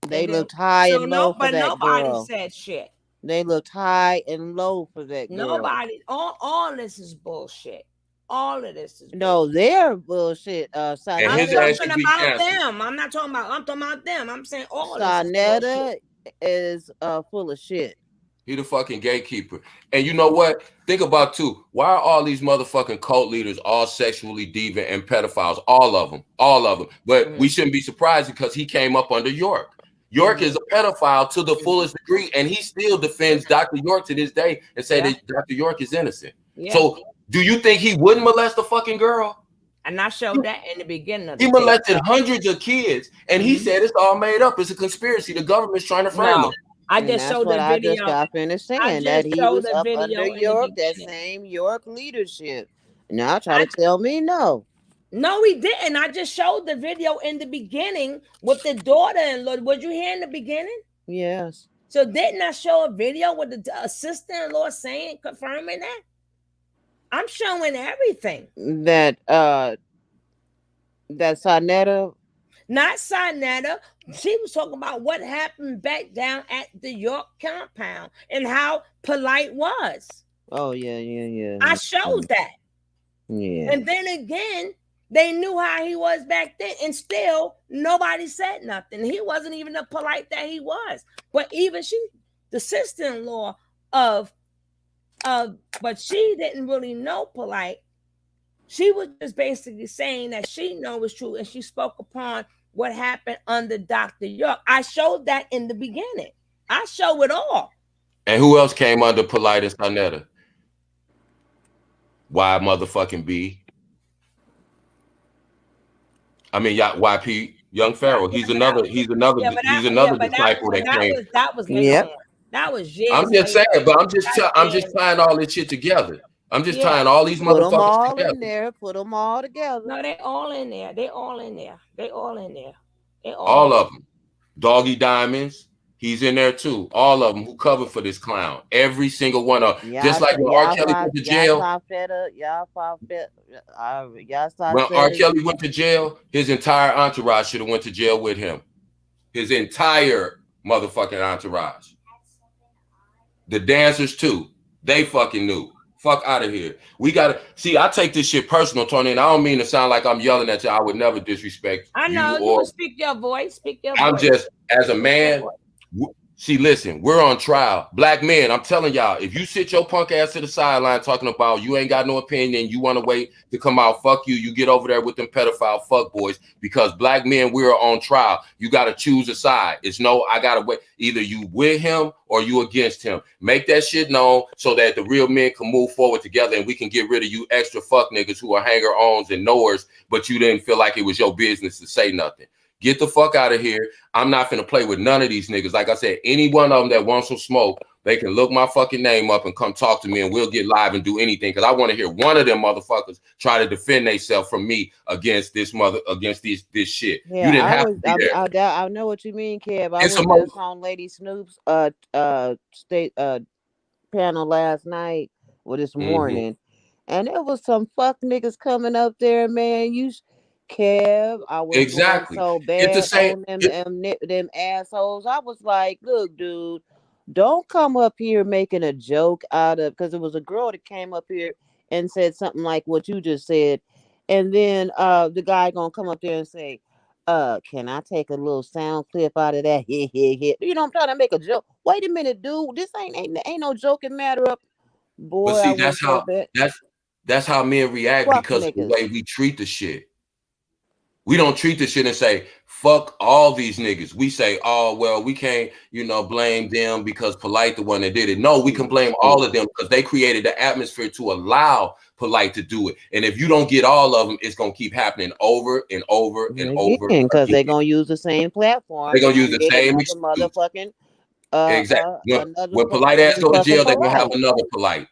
B: They looked high and low for that girl.
A: But nobody said shit.
B: They looked high and low for that girl.
A: Nobody. All this is bullshit. All of this is bullshit.
B: No, they're bullshit.
A: I'm talking about them. I'm not talking about. I'm talking about them. I'm saying all.
B: Sonetta is full of shit.
J: He the fucking gatekeeper. And you know what? Think about too. Why are all these motherfucking cult leaders all sexually deviant and pedophiles? All of them. All of them. But we shouldn't be surprised because he came up under York. York is a pedophile to the fullest degree, and he still defends Dr. York to this day and say that Dr. York is innocent. Yeah. So do you think he wouldn't molest the fucking girl?
A: And I showed that in the beginning of the
J: He molested hundreds of kids, and he said it's all made up. It's a conspiracy. The government's trying to frame him.
A: I just showed the video.
B: I just got finished saying that he was up under York, that same York leadership. Now try to tell me no.
A: No, he didn't. I just showed the video in the beginning with the daughter-in-law. Was you here in the beginning?
B: Yes.
A: So didn't I show a video with the sister-in-law saying, confirming that? I'm showing everything.
B: That Sonetta.
A: Not Sonetta. She was talking about what happened back down at the York compound and how Polite was.
B: Oh, yeah.
A: I showed that.
B: Yeah.
A: And then again, they knew how he was back then, and still nobody said nothing. He wasn't even the Polite that he was. But even she, the sister-in-law of, but she didn't really know Polite. She was just basically saying that she knows it's true, and she spoke upon what happened under Dr. York. I showed that in the beginning. I show it all.
J: And who else came under Polite and Sonetta? Why motherfucking B? I mean, YP, Young Pharaoh. He's another disciple that came.
A: That was later on. That was years.
J: I'm just saying, but I'm just tying all this shit together. I'm just tying all these motherfuckers together.
B: Put them all together.
A: No, they all in there. They all in there.
J: All of them. Doggy Diamonds. He's in there too. All of them who covered for this clown. Every single one of them. Just like when R. Kelly went to jail. When R. Kelly went to jail, his entire entourage should have went to jail with him. His entire motherfucking entourage. The dancers too. They fucking knew. Fuck out of here. We gotta see. I take this shit personal, Tony, and I don't mean to sound like I'm yelling at you. I would never disrespect.
A: I know you can speak your voice.
J: I'm just as a man. See, listen, we're on trial. Black men, I'm telling y'all, if you sit your punk ass to the sideline talking about you ain't got no opinion, you want to wait to come out, fuck you. You get over there with them pedophile fuck boys, because black men, we're on trial. You got to choose a side. It's no, I got to wait. Either you with him or you against him. Make that shit known so that the real men can move forward together and we can get rid of you extra fuck niggas who are hanger-ons and knowers, but you didn't feel like it was your business to say nothing. Get the fuck out of here. I'm not finna play with none of these niggas. Like I said, any one of them that wants some smoke, they can look my fucking name up and come talk to me and we'll get live and do anything. Because I want to hear one of them motherfuckers try to defend themselves from me against this this shit.
B: Yeah,
J: you didn't have to be there.
B: I know what you mean, Kev. I was just on Lady Snoop's state panel last night or this morning. And there was some fuck niggas coming up there, man. Kev, I was so bad on them assholes. I was like, look, dude, don't come up here making a joke out of, because it was a girl that came up here and said something like what you just said, and then the guy gonna come up there and say, can I take a little sound clip out of that? Hit, hit, hit. You know, I'm trying to make a joke. Wait a minute, dude. This ain't no joking matter up.
J: But
B: Boy, I
J: see,
B: was so bad.
J: that's how men react
B: Fuck
J: because of the
B: niggas.
J: way we treat the shit. We don't treat the shit and say, fuck all these niggas. We say, oh, well, we can't, blame them because Polite the one that did it. No, we can blame all of them because they created the atmosphere to allow Polite to do it. And if you don't get all of them, it's going to keep happening over and over and over again.
B: Because they're going to use the same platform.
J: They're going to use the same
B: excuse. Motherfucking,
J: exactly. When Polite ass go to jail, they're going to have another Polite.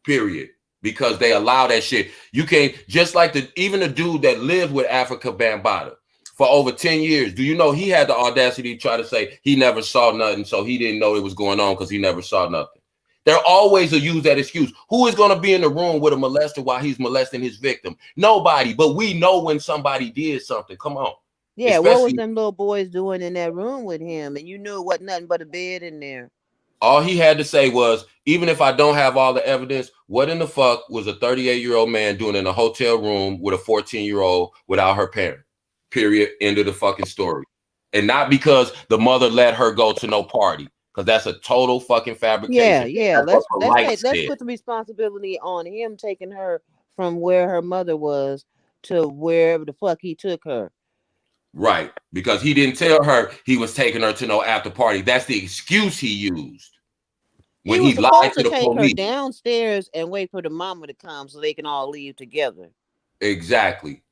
J: Period. Because they allow that shit. You can't, just like even the dude that lived with Africa Bambaataa for over 10 years. Do you know he had the audacity to try to say he never saw nothing, so he didn't know it was going on because he never saw nothing. They're always to use that excuse. Who is going to be in the room with a molester while he's molesting his victim? Nobody. But we know when somebody did something. Come on.
B: Yeah, what was them little boys doing in that room with him? And you knew it wasn't nothing but a bed in there.
J: All he had to say was, even if I don't have all the evidence, what in the fuck was a 38-year-old man doing in a hotel room with a 14-year-old without her parent? Period. End of the fucking story. And not because the mother let her go to no party, because that's a total fucking fabrication.
B: Yeah. Let's put the responsibility on him taking her from where her mother was to wherever the fuck he took her.
J: Right, because he didn't tell her he was taking her to no after party. That's the excuse he used when he lied to the
B: take
J: police.
B: Her downstairs and wait for the mama to come so they can all leave together.
J: Exactly.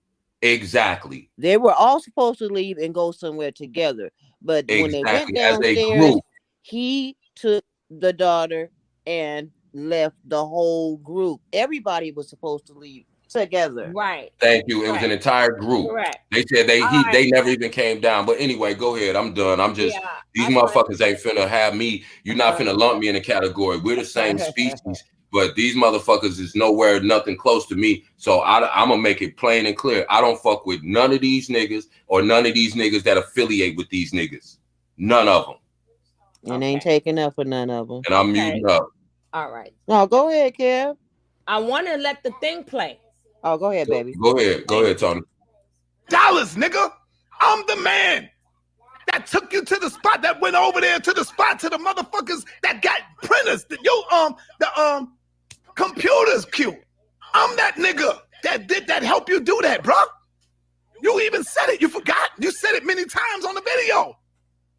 B: They were all supposed to leave and go somewhere together, but when they went downstairs, he took the daughter and left the whole group. Everybody was supposed to leave together.
A: Right.
J: Thank you. It was an entire group.
A: Correct.
J: They said they never even came down. But anyway, go ahead. I'm done. I'm just these motherfuckers ain't finna have me. You're not finna lump me in a category. We're the same species, but these motherfuckers is nowhere nothing close to me. So I'm gonna make it plain and clear. I don't fuck with none of these niggas or none of these niggas that affiliate with these niggas. None of them.
B: And ain't taking up for none of them.
J: And I'm muting up.
A: All right.
B: No, go ahead, Kev.
A: I want to let the thing play.
B: Oh, go ahead, baby.
J: Go ahead, Tony.
F: Dollars, nigga. I'm the man that took you to the spot, that went over there to the spot, to the motherfuckers that got printers, the computers, Q. I'm that nigga that helped you do that, bro. You even said it. You forgot. You said it many times on the video.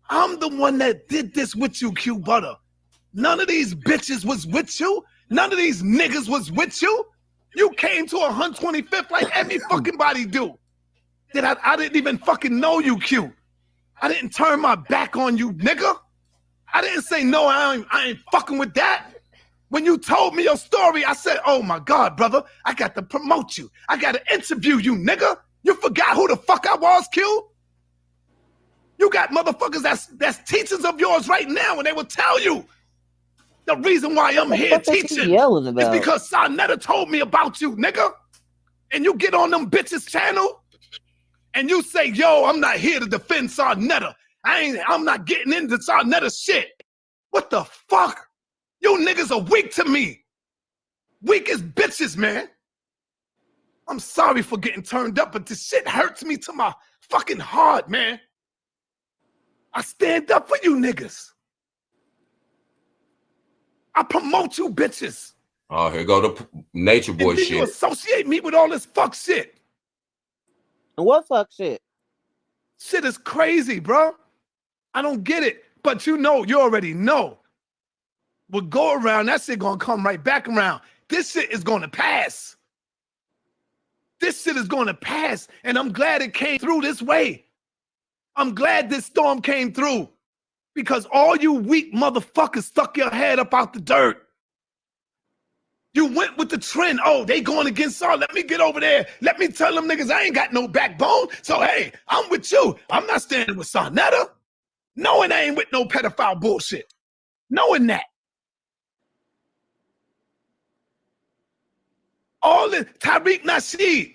F: I'm the one that did this with you, Q Butter. None of these bitches was with you. None of these niggas was with you. You came to 125th like every fucking body do. I didn't even fucking know you, Q. I didn't turn my back on you, nigga. I didn't say no, I ain't fucking with that. When you told me your story, I said, oh my God, brother, I got to promote you. I got to interview you, nigga. You forgot who the fuck I was, Q? You got motherfuckers that's teachers of yours right now, and they will tell you the reason why I'm here teaching is because Sarnetta told me about you, nigga. And you get on them bitches' channel and you say, yo, I'm not here to defend Sarnetta. I'm not getting into Sarnetta's shit. What the fuck? You niggas are weak to me. Weak as bitches, man. I'm sorry for getting turned up, but this shit hurts me to my fucking heart, man. I stand up for you niggas. I promote you bitches.
J: Oh, here go the nature boy
F: and then
J: shit.
F: You associate me with all this fuck shit.
B: What fuck shit?
F: Shit is crazy, bro. I don't get it. But you already know. We'll go around, that shit gonna come right back around. This shit is gonna pass. This shit is gonna pass. And I'm glad it came through this way. I'm glad this storm came through. Because all you weak motherfuckers stuck your head up out the dirt. You went with the trend. Oh, they going against Saul. Let me get over there. Let me tell them niggas I ain't got no backbone. So, hey, I'm with you. I'm not standing with Sarnetta. Knowing I ain't with no pedophile bullshit. Knowing that. All this, Tariq Nasheed.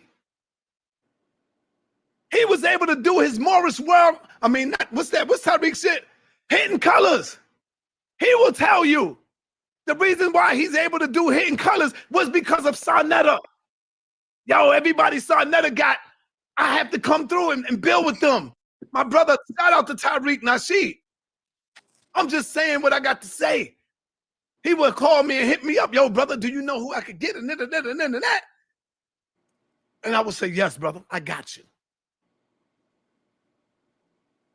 F: He was able to do his Morris World. I mean, what's that? What's Tariq shit? Hidden Colors. He will tell you the reason why he's able to do Hidden Colors was because of Sarnetta. Yo, everybody Sarnetta got I have to come through and build with them. My brother, shout out to Tariq Nasheed. I'm just saying what I got to say. He would call me and hit me up. Yo, brother, do you know who I could get? And that. And I would say, yes, brother, I got you.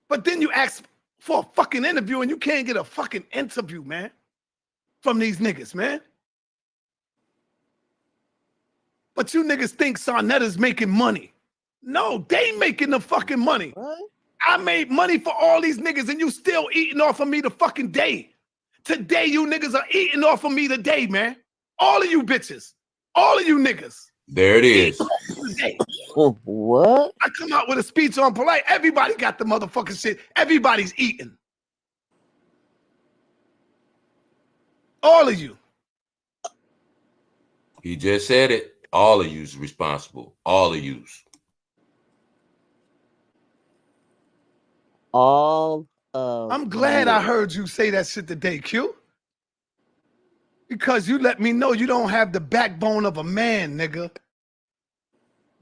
F: But then you ask for a fucking interview and you can't get a fucking interview, man, from these niggas, man. But you niggas think Sarnetta's making money. No, they making the fucking money.
B: What?
F: I made money for all these niggas and you still eating off of me the fucking day. Today, you niggas are eating off of me today, man. All of you bitches. All of you niggas.
J: There it is.
B: What?
F: I come out with a speech on Polite. Everybody got the motherfucking shit. Everybody's eating. All of you.
J: He just said it. All of you's responsible. All of you's.
B: All of
F: I'm glad
B: you.
F: I heard you say that shit today, Q. Because you let me know you don't have the backbone of a man, nigga.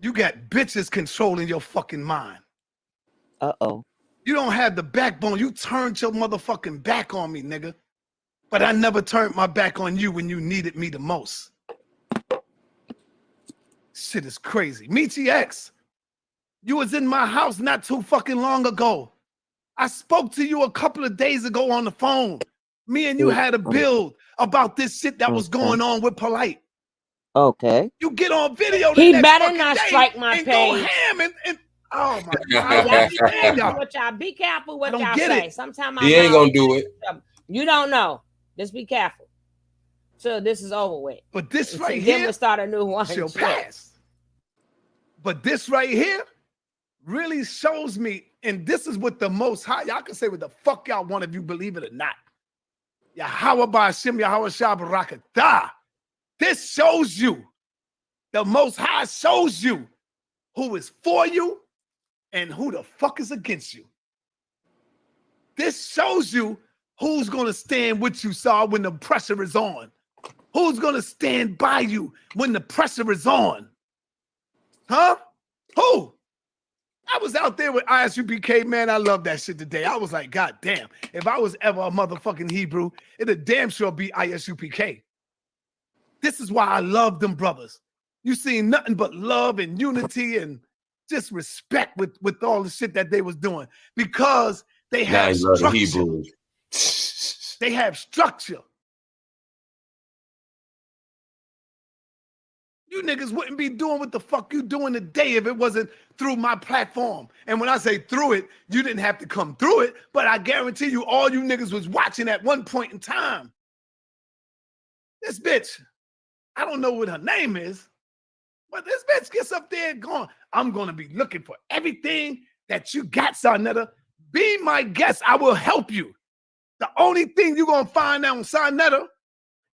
F: You got bitches controlling your fucking mind.
B: Uh-oh.
F: You don't have the backbone. You turned your motherfucking back on me, nigga. But I never turned my back on you when you needed me the most. Shit is crazy. Mechee X, you was in my house not too fucking long ago. I spoke to you a couple of days ago on the phone. Me and you had a build about this shit that was going on with Polite.
B: Okay.
F: You get on video the
A: He
F: next
A: better
F: fucking
A: not
F: day
A: strike my
F: and
A: page.
F: go ham and oh my
A: Y'all
F: God.
A: be careful what y'all be careful what
F: I don't
A: y'all
F: get
A: say.
F: it.
A: Sometimes
J: He ain't gonna do it.
A: You don't know. Just be careful. So this is over with.
F: But this right
A: Then
F: here
A: we'll start a new one.
F: she'll pass. But this right here really shows me, and this is what the Most High, y'all can say what the fuck y'all want if you believe it or not. Yahweh Ba'Shem Yahweh Shah Barakatah. This shows you, the Most High shows you who is for you and who the fuck is against you. This shows you who's going to stand with you, Saul, when the pressure is on. Who's going to stand by you when the pressure is on? Huh? Who? I was out there with ISUPK, man. I love that shit today. I was like, God damn, if I was ever a motherfucking Hebrew, it'd damn sure be ISUPK. This is why I love them brothers. You seen nothing but love and unity and just respect with all the shit that they was doing because they have structure. They have structure. You niggas wouldn't be doing what the fuck you doing today if it wasn't through my platform. And when I say through it, you didn't have to come through it, but I guarantee you all you niggas was watching at one point in time. This bitch, I don't know what her name is, but this bitch gets up there going, I'm going to be looking for everything that you got, Sarnetta. Be my guest. I will help you. The only thing you're going to find out on Sarnetta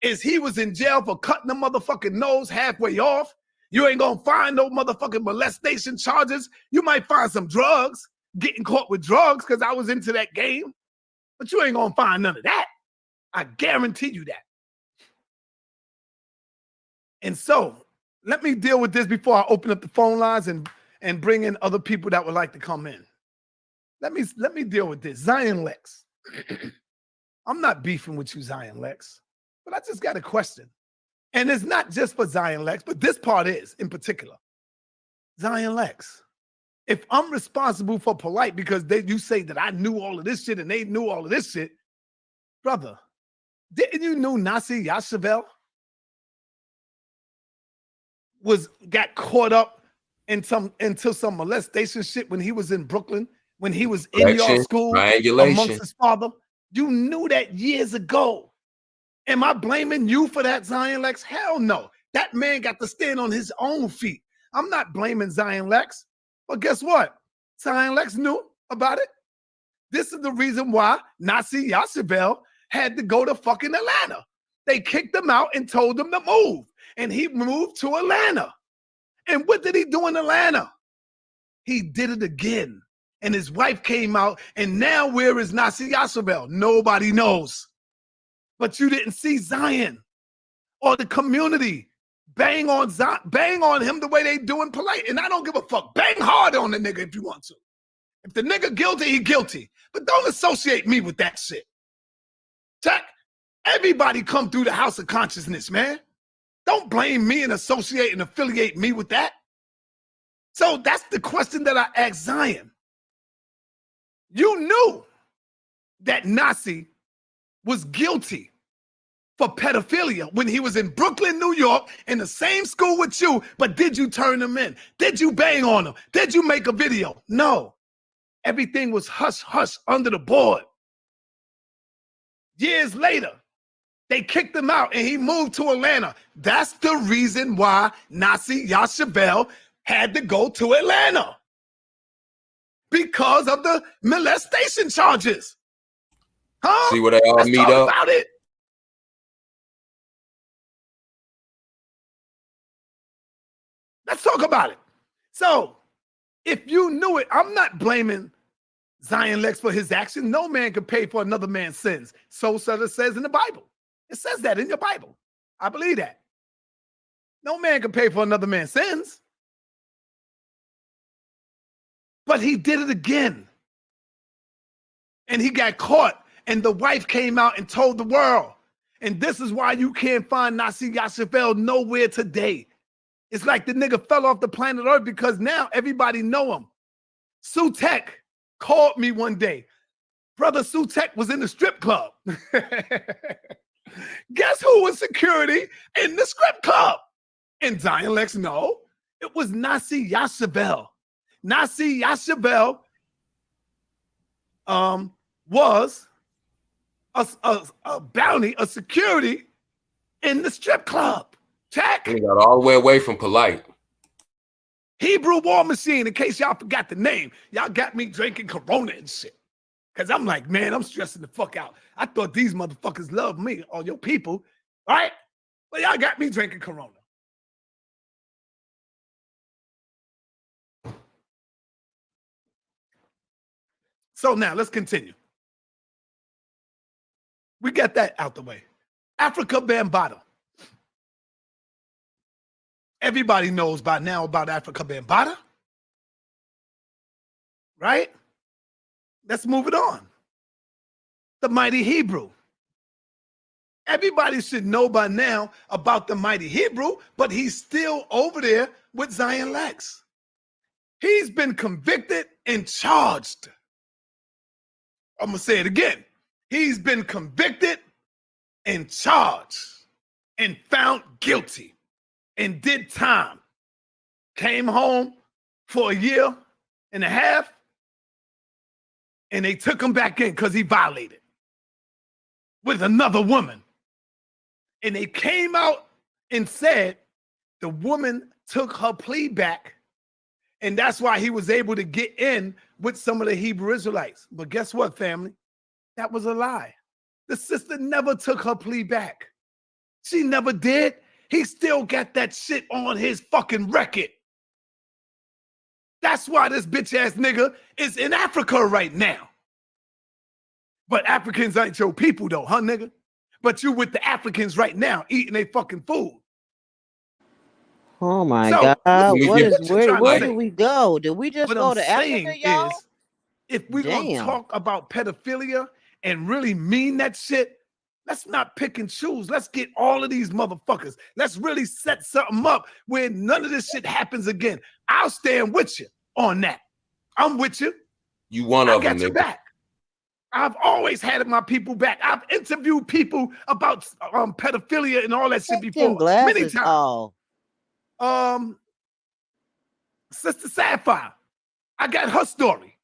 F: is he was in jail for cutting the motherfucking nose halfway off. You ain't gonna find no motherfucking molestation charges. You might find some drugs, getting caught with drugs because I was into that game. But you ain't gonna find none of that. I guarantee you that. And so, let me deal with this before I open up the phone lines and bring in other people that would like to come in. Let me deal with this. Zion Lex. I'm not beefing with you, Zion Lex. But I just got a question. And it's not just for Zion Lex, but this part is in particular. Zion Lex, if I'm responsible for Polite because you say that I knew all of this shit and they knew all of this shit, brother, didn't you know Nasi Yashavel got caught up into some molestation shit when he was in Brooklyn, when he was in your school amongst his father? You knew that years ago. Am I blaming you for that, Zion Lex? Hell no. That man got to stand on his own feet. I'm not blaming Zion Lex. But guess what? Zion Lex knew about it. This is the reason why Nasi Yashavel had to go to fucking Atlanta. They kicked him out and told him to move. And he moved to Atlanta. And what did he do in Atlanta? He did it again. And his wife came out. And now where is Nasi Yashavel? Nobody knows. But you didn't see Zion or the community bang on him the way they doing Polite. And I don't give a fuck. Bang hard on the nigga if you want to. If the nigga guilty, he guilty. But don't associate me with that shit. Check. Everybody come through the house of consciousness, man. Don't blame me and associate and affiliate me with that. So that's the question that I asked Zion. You knew that Nasi was guilty for pedophilia when he was in Brooklyn, New York, in the same school with you, but did you turn him in? Did you bang on him? Did you make a video? No. Everything was hush, hush under the board. Years later, they kicked him out and he moved to Atlanta. That's the reason why Nasi Yashabel had to go to Atlanta. Because of the molestation charges. Huh?
J: See where they all
F: Let's
J: meet
F: talk
J: up?
F: about it. Let's talk about it. So, if you knew it, I'm not blaming Zion Lex for his action. No man can pay for another man's sins. So it says in the Bible. It says that in your Bible. I believe that. No man can pay for another man's sins. But he did it again. And he got caught. And the wife came out and told the world. And this is why you can't find Nasi Yashabel nowhere today. It's like the nigga fell off the planet Earth because now everybody know him. Sutek called me one day. Brother Sutek was in the strip club. Guess who was security in the strip club? And Zion Lex, no, it was Nasi Yashabel. Nasi Yashabel was a bounty, a security in the strip club. Check.
J: We got all the way away from Polite.
F: Hebrew War Machine, in case y'all forgot the name. Y'all got me drinking Corona and shit. Because I'm like, man, I'm stressing the fuck out. I thought these motherfuckers loved me, all your people, all right? But y'all got me drinking Corona. So now, let's continue. We got that out the way. Africa Bambaataa. Everybody knows by now about Africa Bambaataa, right? Let's move it on. The Mighty Hebrew. Everybody should know by now about the Mighty Hebrew, but he's still over there with Zion Lex. He's been convicted and charged. I'm going to say it again. He's been convicted and charged and found guilty and did time. Came home for a year and a half, and they took him back in because he violated with another woman. And they came out and said the woman took her plea back, and that's why he was able to get in with some of the Hebrew Israelites. But guess what, family? That was a lie. The sister never took her plea back. She never did. He still got that shit on his fucking record. That's why this bitch ass nigga is in Africa right now. But Africans ain't your people though, huh, nigga? But you with the Africans right now eating their fucking food.
B: Oh my
F: So,
B: God.
F: where
B: Where did we go? Did we just go to Africa, y'all?
F: Is, if we're gonna talk about pedophilia and really mean that shit, let's not pick and choose. Let's get all of these motherfuckers. Let's really set something up where none of this shit happens again. I'll stand with you on that. I'm with you.
J: You one of them,
F: I got your
J: nigga.
F: back. I've always had my people back. I've interviewed people about pedophilia and all that shit before. Many times. Sister Sapphire, I got her story.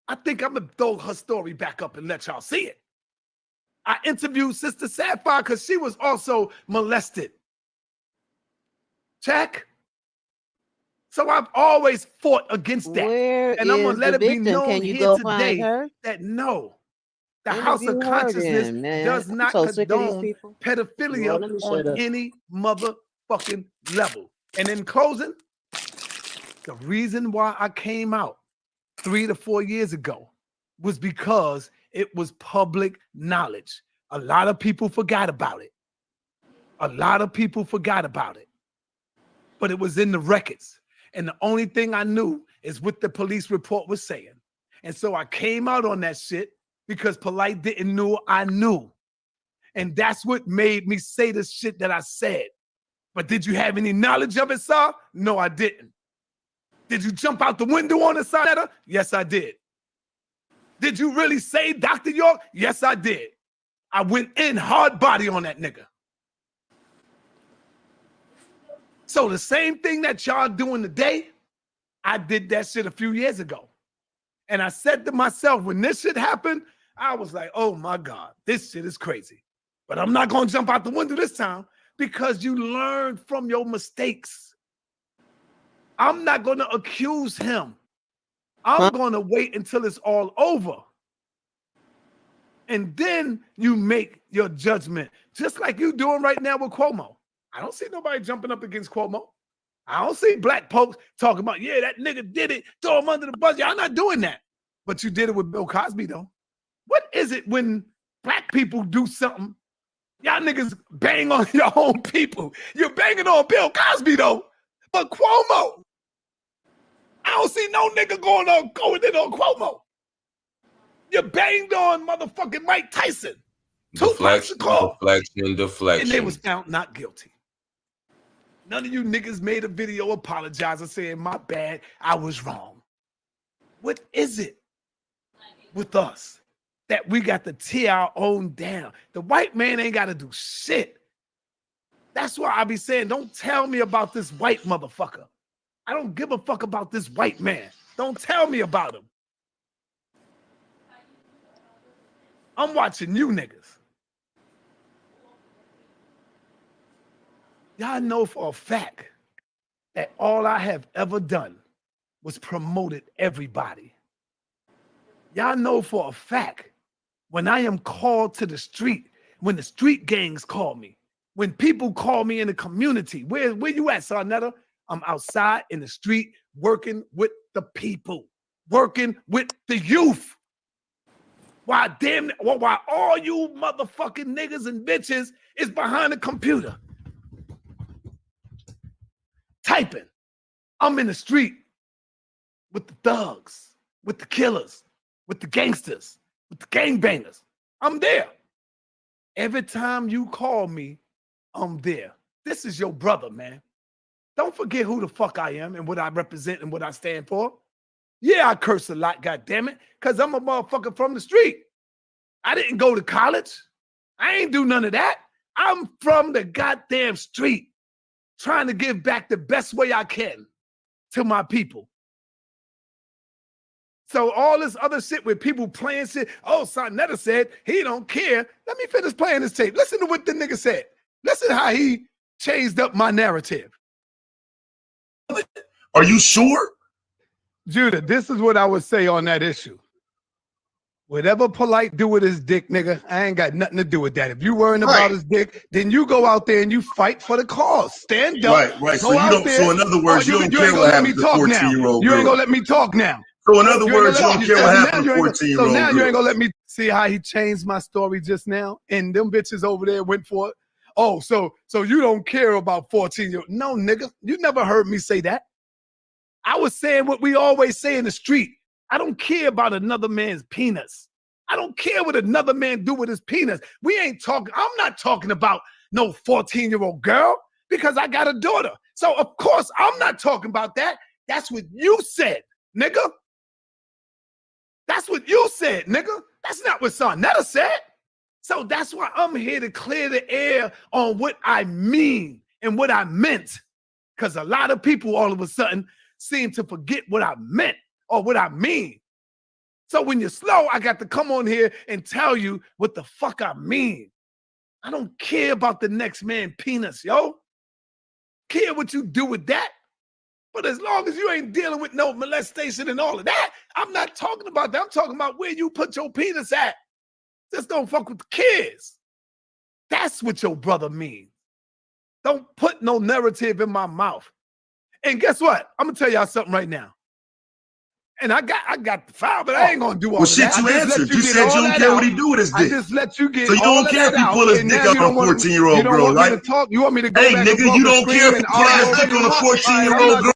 F: I think I'm gonna throw her story back up and let y'all see it. I interviewed Sister Sapphire because she was also molested. Check. So I've always fought against that. And I'm gonna let it be known here today that no, the House of Consciousness does not condone pedophilia on any motherfucking level. And in closing, the reason why I came out 3 to 4 years ago was because it was public knowledge. A lot of people forgot about it. A lot of people forgot about it. but it was in the records. And the only thing I knew is what the police report was saying. And so I came out on that shit because Polite didn't know I knew. And that's what made me say the shit that I said. But did you have any knowledge of it, sir? No, I didn't. Did you jump out the window on the side of her? Yes, I did. Did you really say Dr. York? Yes, I did. I went in hard body on that nigga. So the same thing that y'all doing today, I did that shit a few years ago. And I said to myself, when this shit happened, I was like, oh my God, this shit is crazy. But I'm not gonna jump out the window this time because you learned from your mistakes. I'm not gonna accuse him. I'm gonna wait until it's all over. And then you make your judgment, just like you doing right now with Cuomo. I don't see nobody jumping up against Cuomo. I don't see black folks talking about, yeah, that nigga did it, throw him under the bus. Y'all not doing that. But you did it with Bill Cosby, though. What is it when black people do something, y'all niggas bang on your own people? You're banging on Bill Cosby, though. But Cuomo, I don't see no nigga going in on Cuomo. You banged on motherfucking Mike Tyson.
J: Deflection.
F: And they was found not guilty. None of you niggas made a video apologizing, saying, my bad, I was wrong. What is it with us that we got to tear our own down? The white man ain't got to do shit. That's why I be saying, don't tell me about this white motherfucker. I don't give a fuck about this white man. Don't tell me about him. I'm watching you niggas. Y'all know for a fact that all I have ever done was promoted everybody. Y'all know for a fact when I am called to the street, when the street gangs call me, when people call me in the community, where you at, Sarnetta? I'm outside in the street working with the people, working with the youth. Why all you motherfucking niggas and bitches is behind the computer typing. I'm in the street with the thugs, with the killers, with the gangsters, with the gangbangers. I'm there. Every time you call me, I'm there. This is your brother, man. Don't forget who the fuck I am and what I represent and what I stand for. Yeah, I curse a lot, goddammit, because I'm a motherfucker from the street. I didn't go to college. I ain't do none of that. I'm from the goddamn street, trying to give back the best way I can to my people. So all this other shit with people playing shit, oh, Sarnetta said he don't care. Let me finish playing this tape. Listen to what the nigga said. Listen how he changed up my narrative.
H: Are you sure?
F: Judah, this is what I would say on that issue. Whatever Polite do with his dick, nigga, I ain't got nothing to do with that. If you worrying about his dick, then you go out there and you fight for the cause. Stand up.
H: Right. So you don't.
F: There.
H: So in other words, you don't care what happens to 14-year-old.
F: You ain't gonna let me talk now.
H: So in other words, you don't care what happens to 14-year-old.
F: So now you ain't gonna let me see how he changed my story just now, and them bitches over there went for it. Oh, so you don't care about 14-year-old? No, nigga, you never heard me say that. I was saying what we always say in the street. I don't care about another man's penis. I don't care what another man do with his penis. We ain't talking. I'm not talking about no 14-year-old girl because I got a daughter. So of course I'm not talking about that. That's what you said, nigga. That's what you said, nigga. That's not what Sarnetta said. So that's why I'm here to clear the air on what I mean and what I meant. Because a lot of people all of a sudden seem to forget what I meant or what I mean. So when you're slow, I got to come on here and tell you what the fuck I mean. I don't care about the next man's penis, yo. Care what you do with that. But as long as you ain't dealing with no molestation and all of that, I'm not talking about that. I'm talking about where you put your penis at. Just don't fuck with the kids. That's what your brother means. Don't put no narrative in my mouth. And guess what? I'm going to tell y'all something right now. And I got the file, but I ain't gonna do all
H: Well,
F: of
H: shit,
F: that.
H: you answered. You said you don't care what he do with his dick.
F: I just let you get
H: so you
F: all
H: don't
F: of
H: care
F: that
H: if he
F: out,
H: pull his
F: and
H: dick
F: now
H: out
F: you
H: on
F: don't
H: a
F: want to.
H: 14-year-old
F: You don't
H: girl,
F: want me
H: right?
F: to talk. You want me to go
H: Hey,
F: back
H: nigga,
F: and forth
H: you
F: and
H: don't care
F: scream
H: if
F: and
H: he pull his
F: argue?
H: dick on a 14-year-old girl.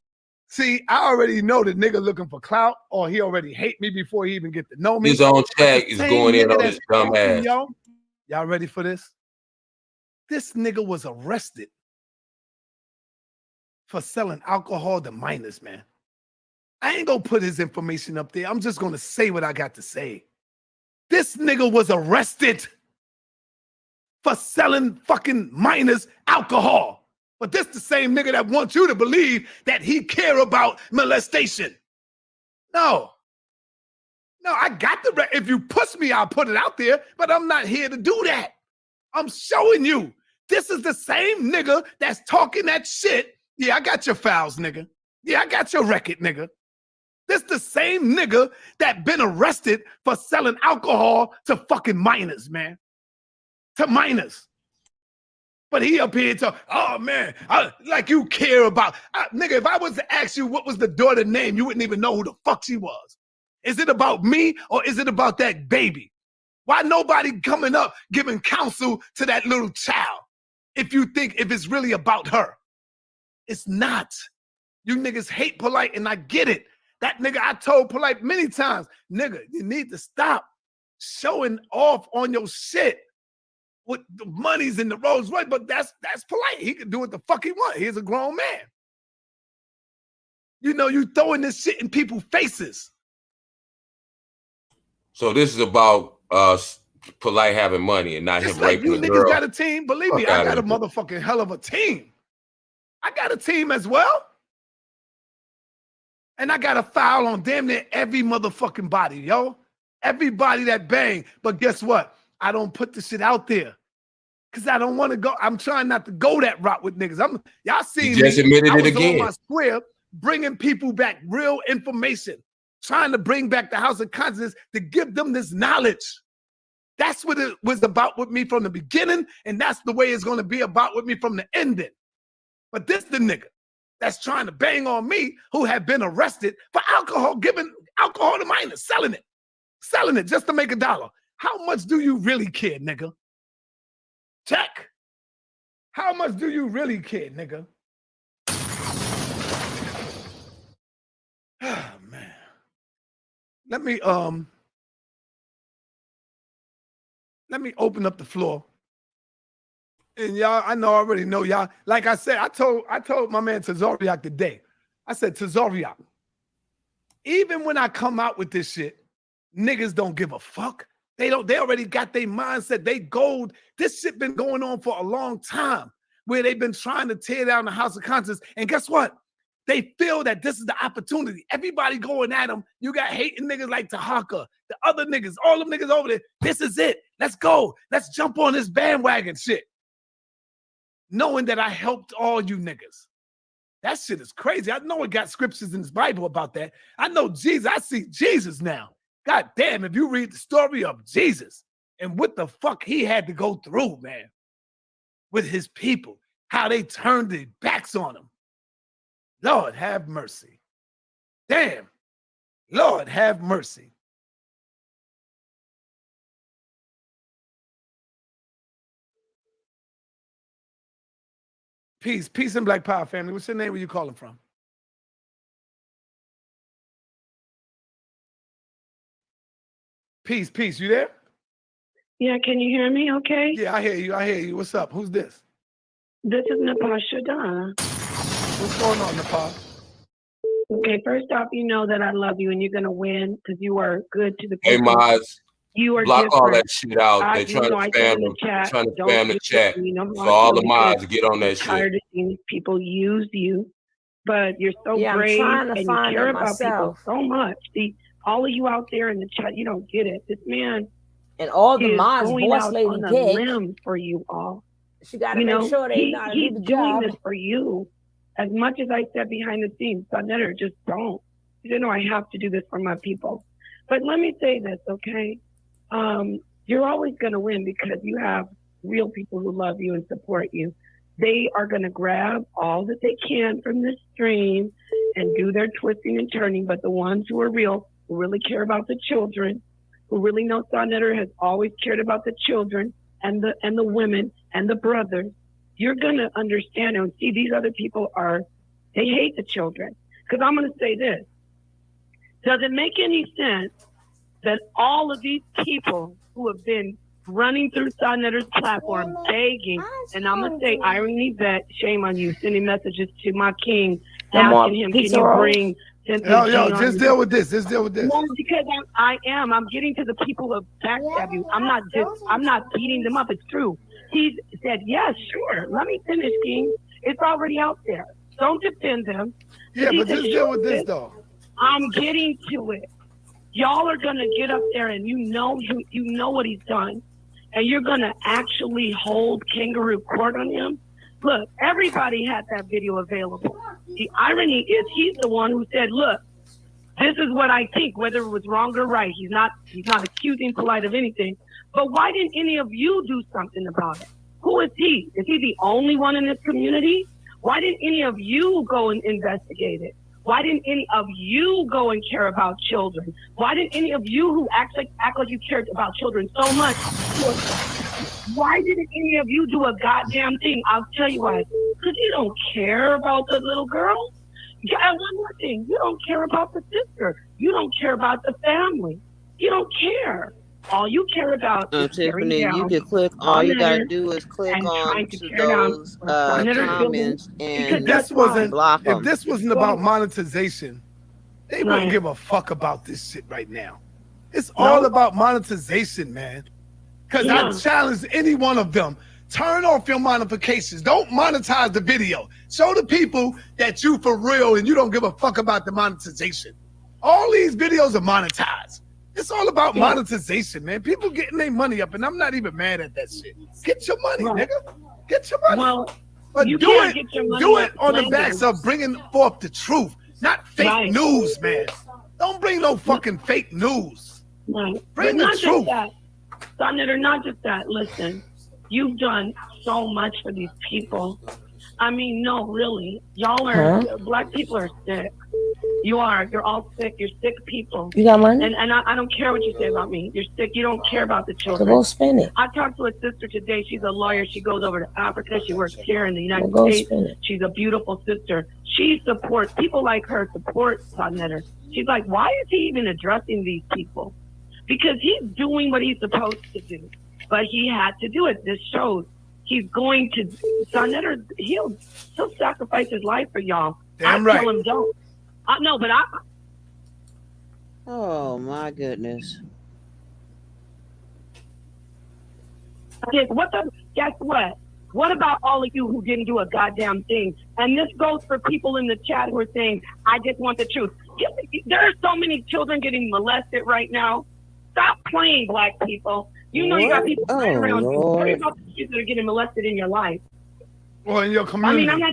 F: See, I already know the nigga looking for clout, or he already hate me before he even get to know me.
J: His own
F: But
J: tag
F: the
J: is
F: same
J: going in
F: nigga
J: on
F: that's
J: his dumb
F: talking,
J: ass.
F: yo, y'all ready for this? This nigga was arrested for selling alcohol to minors, man. I ain't gonna put his information up there. I'm just gonna say what I got to say. This nigga was arrested for selling fucking minors alcohol. But this the same nigga that wants you to believe that he care about molestation. No, I got the, if you push me, I'll put it out there, but I'm not here to do that. I'm showing you. This is the same nigga that's talking that shit. Yeah, I got your files, nigga. Yeah, I got your record, nigga. This the same nigga that been arrested for selling alcohol to fucking minors, man. To minors. But he up here to, oh man, like you care about, nigga, if I was to ask you what was the daughter's name, you wouldn't even know who the fuck she was. Is it about me or is it about that baby? Why nobody coming up giving counsel to that little child? If you think, if it's really about her. It's not. You niggas hate Polite and I get it. That nigga, I told Polite many times, nigga, you need to stop showing off on your shit with the monies and the Rolls Royce, but that's Polite. He can do what the fuck he want. He's a grown man. You know, you throwing this shit in people's faces.
J: So this is about Polite having money and not
F: Just
J: him
F: like
J: raping
F: you
J: the
F: niggas
J: girl.
F: got a team. Believe me, I got a motherfucking hell of a team. I got a team as well. And I got a file on damn near every motherfucking body, yo. Everybody that bang. But guess what? I don't put the shit out there. Because I don't want to go. I'm trying not to go that route with niggas. Y'all seen
J: You just
F: me.
J: admitted
F: I
J: it
F: was
J: again.
F: on my square bringing people back real information. Trying to bring back the House of Consciousness to give them this knowledge. That's what it was about with me from the beginning. And that's the way it's going to be about with me from the ending. But this the nigga that's trying to bang on me who have been arrested for alcohol, giving alcohol to minors, selling it just to make $1. How much do you really care, nigga? Check. How much do you really care, nigga? Oh, man. Let me open up the floor. And y'all, I know I already know y'all. Like I said, I told my man Tazoriak today. I said, Tazoriak, even when I come out with this shit, niggas don't give a fuck. They already got their mindset. They gold. This shit been going on for a long time where they've been trying to tear down the House of Conscience. And guess what? They feel that this is the opportunity. Everybody going at them. You got hating niggas like Tahaka, the other niggas, all them niggas over there. This is it. Let's go. Let's jump on this bandwagon shit. Knowing that I helped all you niggas. That shit is crazy. I know it got scriptures in his Bible about that. I know Jesus. I see Jesus now. God damn, if you read the story of Jesus and what the fuck he had to go through, man, with his people, how they turned their backs on him. Lord, have mercy. Damn. Lord, have mercy. Peace and Black Power family. What's your name? Where you calling from? Peace. You there?
K: Yeah, can you hear me okay?
F: Yeah, I hear you. What's up? Who's this?
K: This is Nepal Shadana.
F: What's going on, Nepal?
K: Okay, first off, you know that I love you and you're going to win because you are good to the
J: Hey,
K: people.
J: Maz,
K: You are
J: block all
K: different.
J: that shit out. They're trying to spam the chat. So all the mods, get on that shit.
K: I'm tired of seeing people use you, but you're so brave
A: I'm trying to
K: and you
A: find
K: care
A: it
K: about people
A: myself.
K: so much. See, all of you out there in the chat, you don't get it. This man
A: and all the
K: is
A: mods,
K: going
A: boss
K: out
A: lady
K: on a
A: Gig.
K: limb for you all.
A: She got to make sure they know how to do the
K: doing
A: job.
K: this for you. As much as I said behind the scenes, Sunnetter, just don't. You know, I have to do this for my people. But let me say this, okay? You're always going to win because you have real people who love you and support you. They are going to grab all that they can from this stream and do their twisting and turning, but the ones who are real, who really care about the children, who really know Sonetter has always cared about the children and the women and the brothers, you're gonna understand and see these other people they hate the children. Because I'm gonna say this. Does it make any sense that all of these people who have been running through Sonetter's platform begging, and I'm gonna say, Irony Vet, shame on you, sending messages to my king, asking him, can you bring
F: Yo, just deal with this.
K: No, because I'm getting to the people of backstab you. I'm not beating them up. It's true. He said, yes, sure. Let me finish, King. It's already out there. Don't defend them.
F: Yeah, but just deal with this, though.
K: I'm getting to it. Y'all are gonna get up there, and you know what he's done, and you're gonna actually hold kangaroo court on him. Look, everybody had that video available. The irony is he's the one who said, look, this is what I think, whether it was wrong or right. He's not accusing Polite of anything. But why didn't any of you do something about it? Who is he? Is he the only one in this community? Why didn't any of you go and investigate it? Why didn't any of you go and care about children? Why didn't any of you who act like you cared about children so much? Why didn't any of you do a goddamn thing? I'll tell you why. Because you don't care about the little girl. And one more thing, you don't care about the sister. You don't care about the family. You don't care. All you care about is
B: Tiffany, you can click. All you gotta do is click on to those comments and block them.
F: If this wasn't about monetization, they wouldn't give a fuck about this shit right now. It's all about monetization, man. Because I challenge any one of them. Turn off your modifications. Don't monetize the video. Show the people that you for real and you don't give a fuck about the monetization. All these videos are monetized. It's all about monetization, man. People getting their money up, and I'm not even mad at that shit. Get your money, nigga. Get your money.
K: Well,
F: but do it on the backs of bringing forth the truth, not fake news, man. Don't bring no fucking fake news.
K: Right.
F: Bring the truth.
K: Sonetter, not just that. Listen, you've done so much for these people. I mean, no, really. Y'all are, black people are sick. You are. You're all sick. You're sick people.
A: You got money?
K: And I don't care what you say about me. You're sick. You don't care about the children.
A: So go spend it.
K: I talked to a sister today. She's a lawyer. She goes over to Africa. She works here in the United States. She's a beautiful sister. She supports, people like her support Sonetter. She's like, why is he even addressing these people? Because he's doing what he's supposed to do. But he had to do it. This shows he's going to, Sonetter, he'll sacrifice his life for y'all.
F: Damn
K: I tell him don't. No, but
B: oh my goodness.
K: Guess what? What about all of you who didn't do a goddamn thing? And this goes for people in the chat who are saying, I just want the truth. There are so many children getting molested right now. Stop playing, black people. You know you got people running around. Worry about the kids that are getting molested in your life.
F: Or in your community.
K: I mean,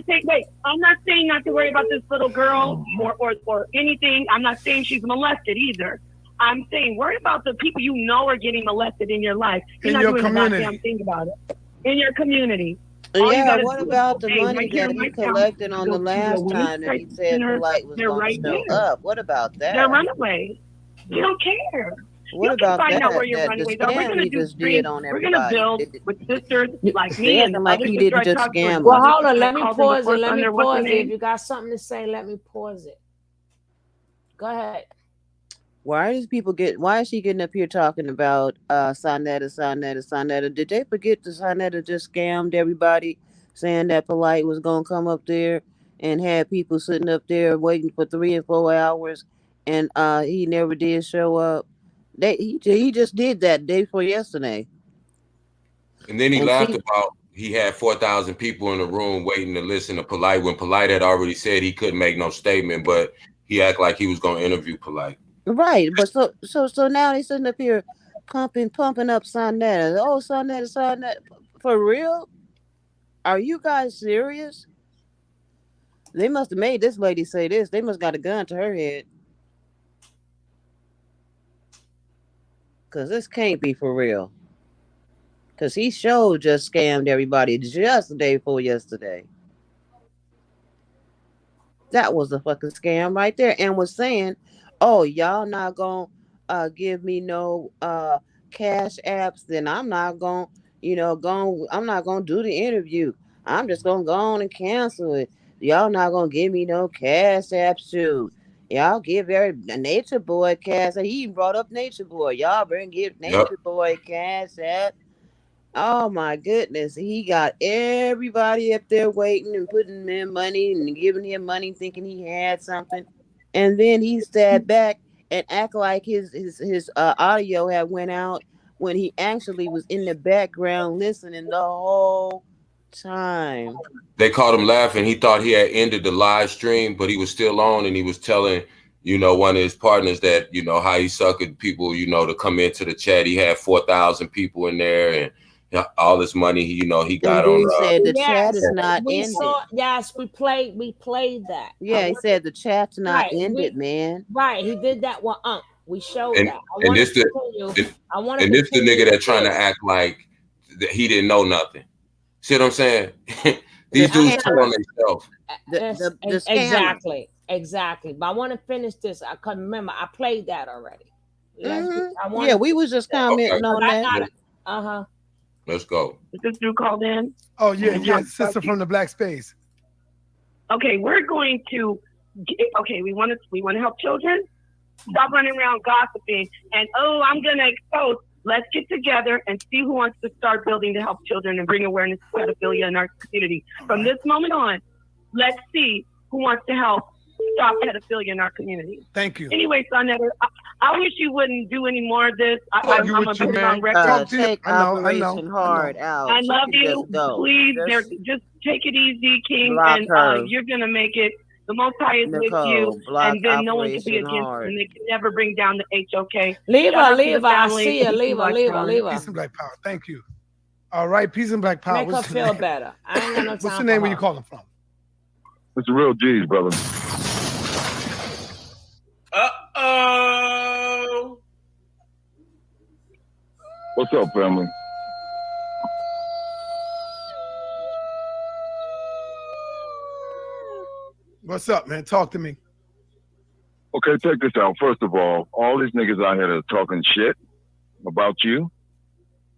K: I'm not saying not to worry about this little girl or anything. I'm not saying she's molested either. I'm saying worry about the people you know are getting molested in your life. You're not doing a goddamn thing about it. In your community.
B: Yeah, what about the money that he collected on the last time that he said Polite was going to show up? What about that?
K: They're runaways. You don't care.
B: What about
K: find
B: that?
K: Out where your runaways are. We're going to do streams. We're going to build with sisters like me and
B: like he didn't just scam.
A: Well, hold on. Let me pause it. Let me pause it. If you got something to say, let me pause it. Go ahead.
B: Why is she getting up here talking about Sonetter? Did they forget that Sonetter just scammed everybody, saying that Polite was gonna come up there and had people sitting up there waiting for 3 and 4 hours, and he never did show up? He just did that day before yesterday.
J: And then he laughed about he had 4,000 people in the room waiting to listen to Polite when Polite had already said he couldn't make no statement, but he acted like he was gonna interview Polite.
B: Right, but so now they sitting up here pumping up Sonetter. Oh, Sonetter, for real? Are you guys serious? They must have made this lady say this. They must got a gun to her head. Because this can't be for real. Because he just scammed everybody just the day before yesterday. That was a fucking scam right there, and was saying, "Oh, y'all not gonna give me no cash apps, then I'm not gonna, I'm not gonna do the interview. I'm just gonna go on and cancel it. Y'all not gonna give me no cash apps too. Y'all give every Nature Boy cash. He even brought up Nature Boy. Y'all bring give
J: Yep.
B: Nature Boy cash app. Oh my goodness. He got everybody up there waiting and putting in money and giving him money thinking he had something. And then he sat back and act like his audio had went out when he actually was in the background listening the whole time.
J: They caught him laughing. He thought he had ended the live stream, but he was still on, and he was telling, one of his partners that, how he suckered people, to come into the chat. He had 4,000 people in there, and all this money, he got
B: and
J: on.
B: He said the chat is
A: Yes,
B: not
A: we
B: ended.
A: saw. Yes, we played that.
B: Yeah, he said the chat's not
A: Right,
B: ended, man.
A: Right, he did that one. We showed
J: And,
A: that.
J: and this the nigga that trying to act like that he didn't know nothing. See what I'm saying? These dudes tell on themselves.
A: Exactly. But I want to finish this. I couldn't remember. I played that already.
B: Yeah, we was just commenting on that.
J: Let's go.
K: Is this dude called in?
F: Oh yeah, sister from the black space.
K: Okay, we're going to. Okay, we want to help children. Stop running around gossiping and I'm gonna expose. Let's get together and see who wants to start building to help children and bring awareness to pedophilia in our community. From this moment on, let's see who wants to help stop pedophilia in our community.
F: Thank you.
K: Anyway, Sonetta, I wish you wouldn't do any more of this. I'm going to put it on record.
B: Take Operation Hard out.
K: I love you. Please, just take it easy, King, and you're going to make it. The Most High is with you, and then no one can be against you, and they can never bring down the HOK.
A: Leave her. I see her. Leave her.
F: Peace and Black Power. Thank you. All right, Peace and Black Power.
A: Make her feel better. I ain't got no time.
F: What's the name where you calling from?
L: It's the real G's, brother.
D: Uh-oh.
L: What's up, family?
F: What's up, man? Talk to me.
L: Okay, check this out. First of all these niggas out here that are talking shit about you,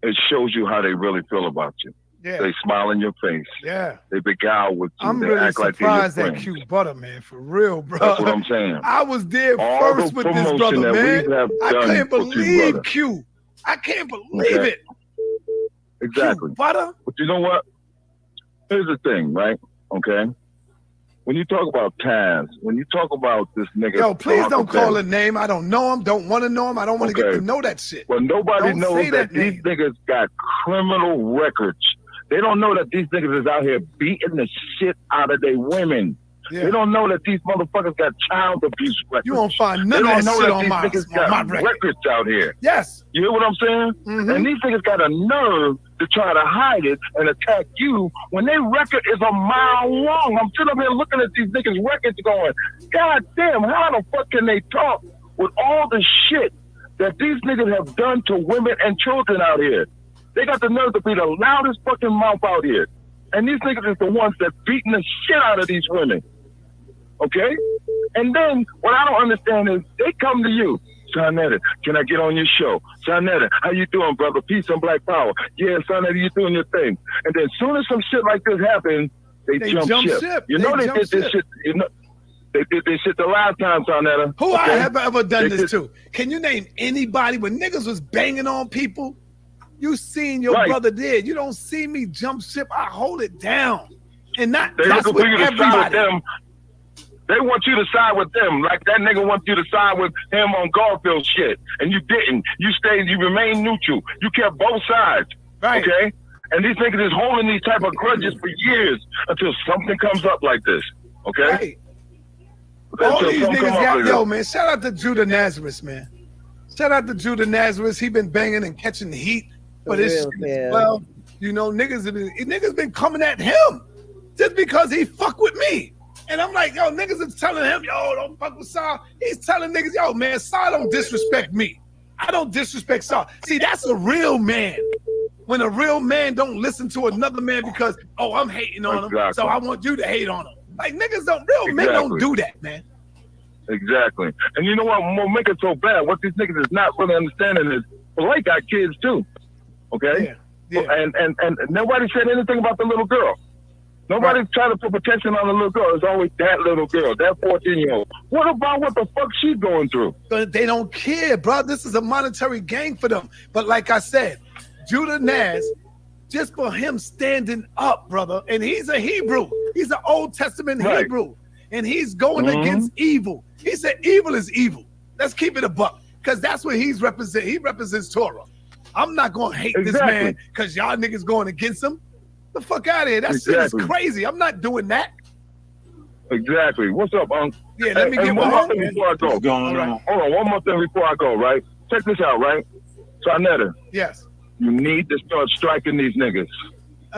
L: it shows you how they really feel about you.
F: Yeah.
L: They smile in your face.
F: Yeah.
L: They beguile with you.
F: I'm
L: they
F: really
L: act like they're your
F: surprised at
L: friend.
F: Cute Butter, man. For real, bro.
L: That's what I'm saying.
F: I was there
L: All
F: first
L: the
F: with this
L: promotion
F: brother,
L: that
F: man.
L: we have
F: I
L: done
F: can't
L: for you,
F: believe
L: brother.
F: Q. I can't believe it.
L: Exactly.
F: Cute Butter.
L: But you know what? Here's the thing, right? Okay. When you talk about Taz, when you talk about this nigga,
F: Yo, please don't call a name. I don't know him. Don't want to know him. I don't want to get to know that shit.
L: Well, nobody
F: Don't
L: knows
F: say
L: that
F: that
L: these niggas got criminal records. They don't know that these niggas is out here beating the shit out of their women.
F: Yeah.
L: They don't know that these motherfuckers got child abuse records.
F: You won't find none
L: they
F: of
L: don't
F: that
L: know
F: shit
L: that
F: on
L: these
F: my
L: niggas got
F: record.
L: records out here.
F: Yes.
L: You hear what I'm saying?
F: Mm-hmm.
L: And these niggas got a nerve to try to hide it and attack you when their record is a mile long. I'm sitting up here looking at these niggas' records going, God damn, how the fuck can they talk with all the shit that these niggas have done to women and children out here? They got the nerve to be the loudest fucking mouth out here. And these niggas is the ones that beating the shit out of these women. Okay? And then what I don't understand is they come to you. Sonetta, can I get on your show? Sonetta, how you doing, brother? Peace and Black Power. Yeah, Sonetta, you doing your thing. And then as soon as some shit like this happens, they jump ship. You know they did this shit. You know they did this shit the last time, Sonetta.
F: Who I have ever done this to? Can you name anybody when niggas was banging on people? You seen your brother did. You don't see me jump ship. I hold it down. And that's with everybody.
L: They want you to side with them, like that nigga wants you to side with him on Garfield shit, and you didn't. You stayed, you remained neutral. You kept both sides,
F: right?
L: Okay. And these niggas is holding these type of grudges for years until something comes up like this, okay?
F: Right. All these niggas got, yo, man. Shout out to Judah Nazareth, man. Shout out to Judah Nazareth. He been banging and catching the heat for this shit as well. You know, niggas been coming at him just because he fuck with me. And I'm like, yo, niggas is telling him, yo, don't fuck with Saul. He's telling niggas, yo, man, Saul don't disrespect me. I don't disrespect Saul. See, that's a real man. When a real man don't listen to another man because, oh, I'm hating on him, so I want you to hate on him. Like niggas don't, real men don't do that, man.
L: Exactly. And you know what make it so bad? What these niggas is not really understanding is Polite got kids too. Okay?
F: Yeah.
L: And nobody said anything about the little girl. Nobody's trying to put protection on the little girl. It's always that little girl, that 14-year-old. What about what the fuck she's going through?
F: But they don't care, bro. This is a monetary gain for them. But like I said, Judah Naz, just for him standing up, brother, and he's a Hebrew. He's an Old Testament Hebrew. And he's going against evil. He said evil is evil. Let's keep it a buck. Because that's what he's represent. He represents Torah. I'm not going to hate this man because y'all niggas going against him. The fuck out of here. That shit is crazy. I'm not doing that.
L: Exactly. What's up, Unc?
F: Yeah, let me get
L: one more thing before I go.
I: What's going on?
L: Hold on, one more thing before I go, right? Check this out, right? Sarnetta.
F: Yes.
L: You need to start striking these niggas.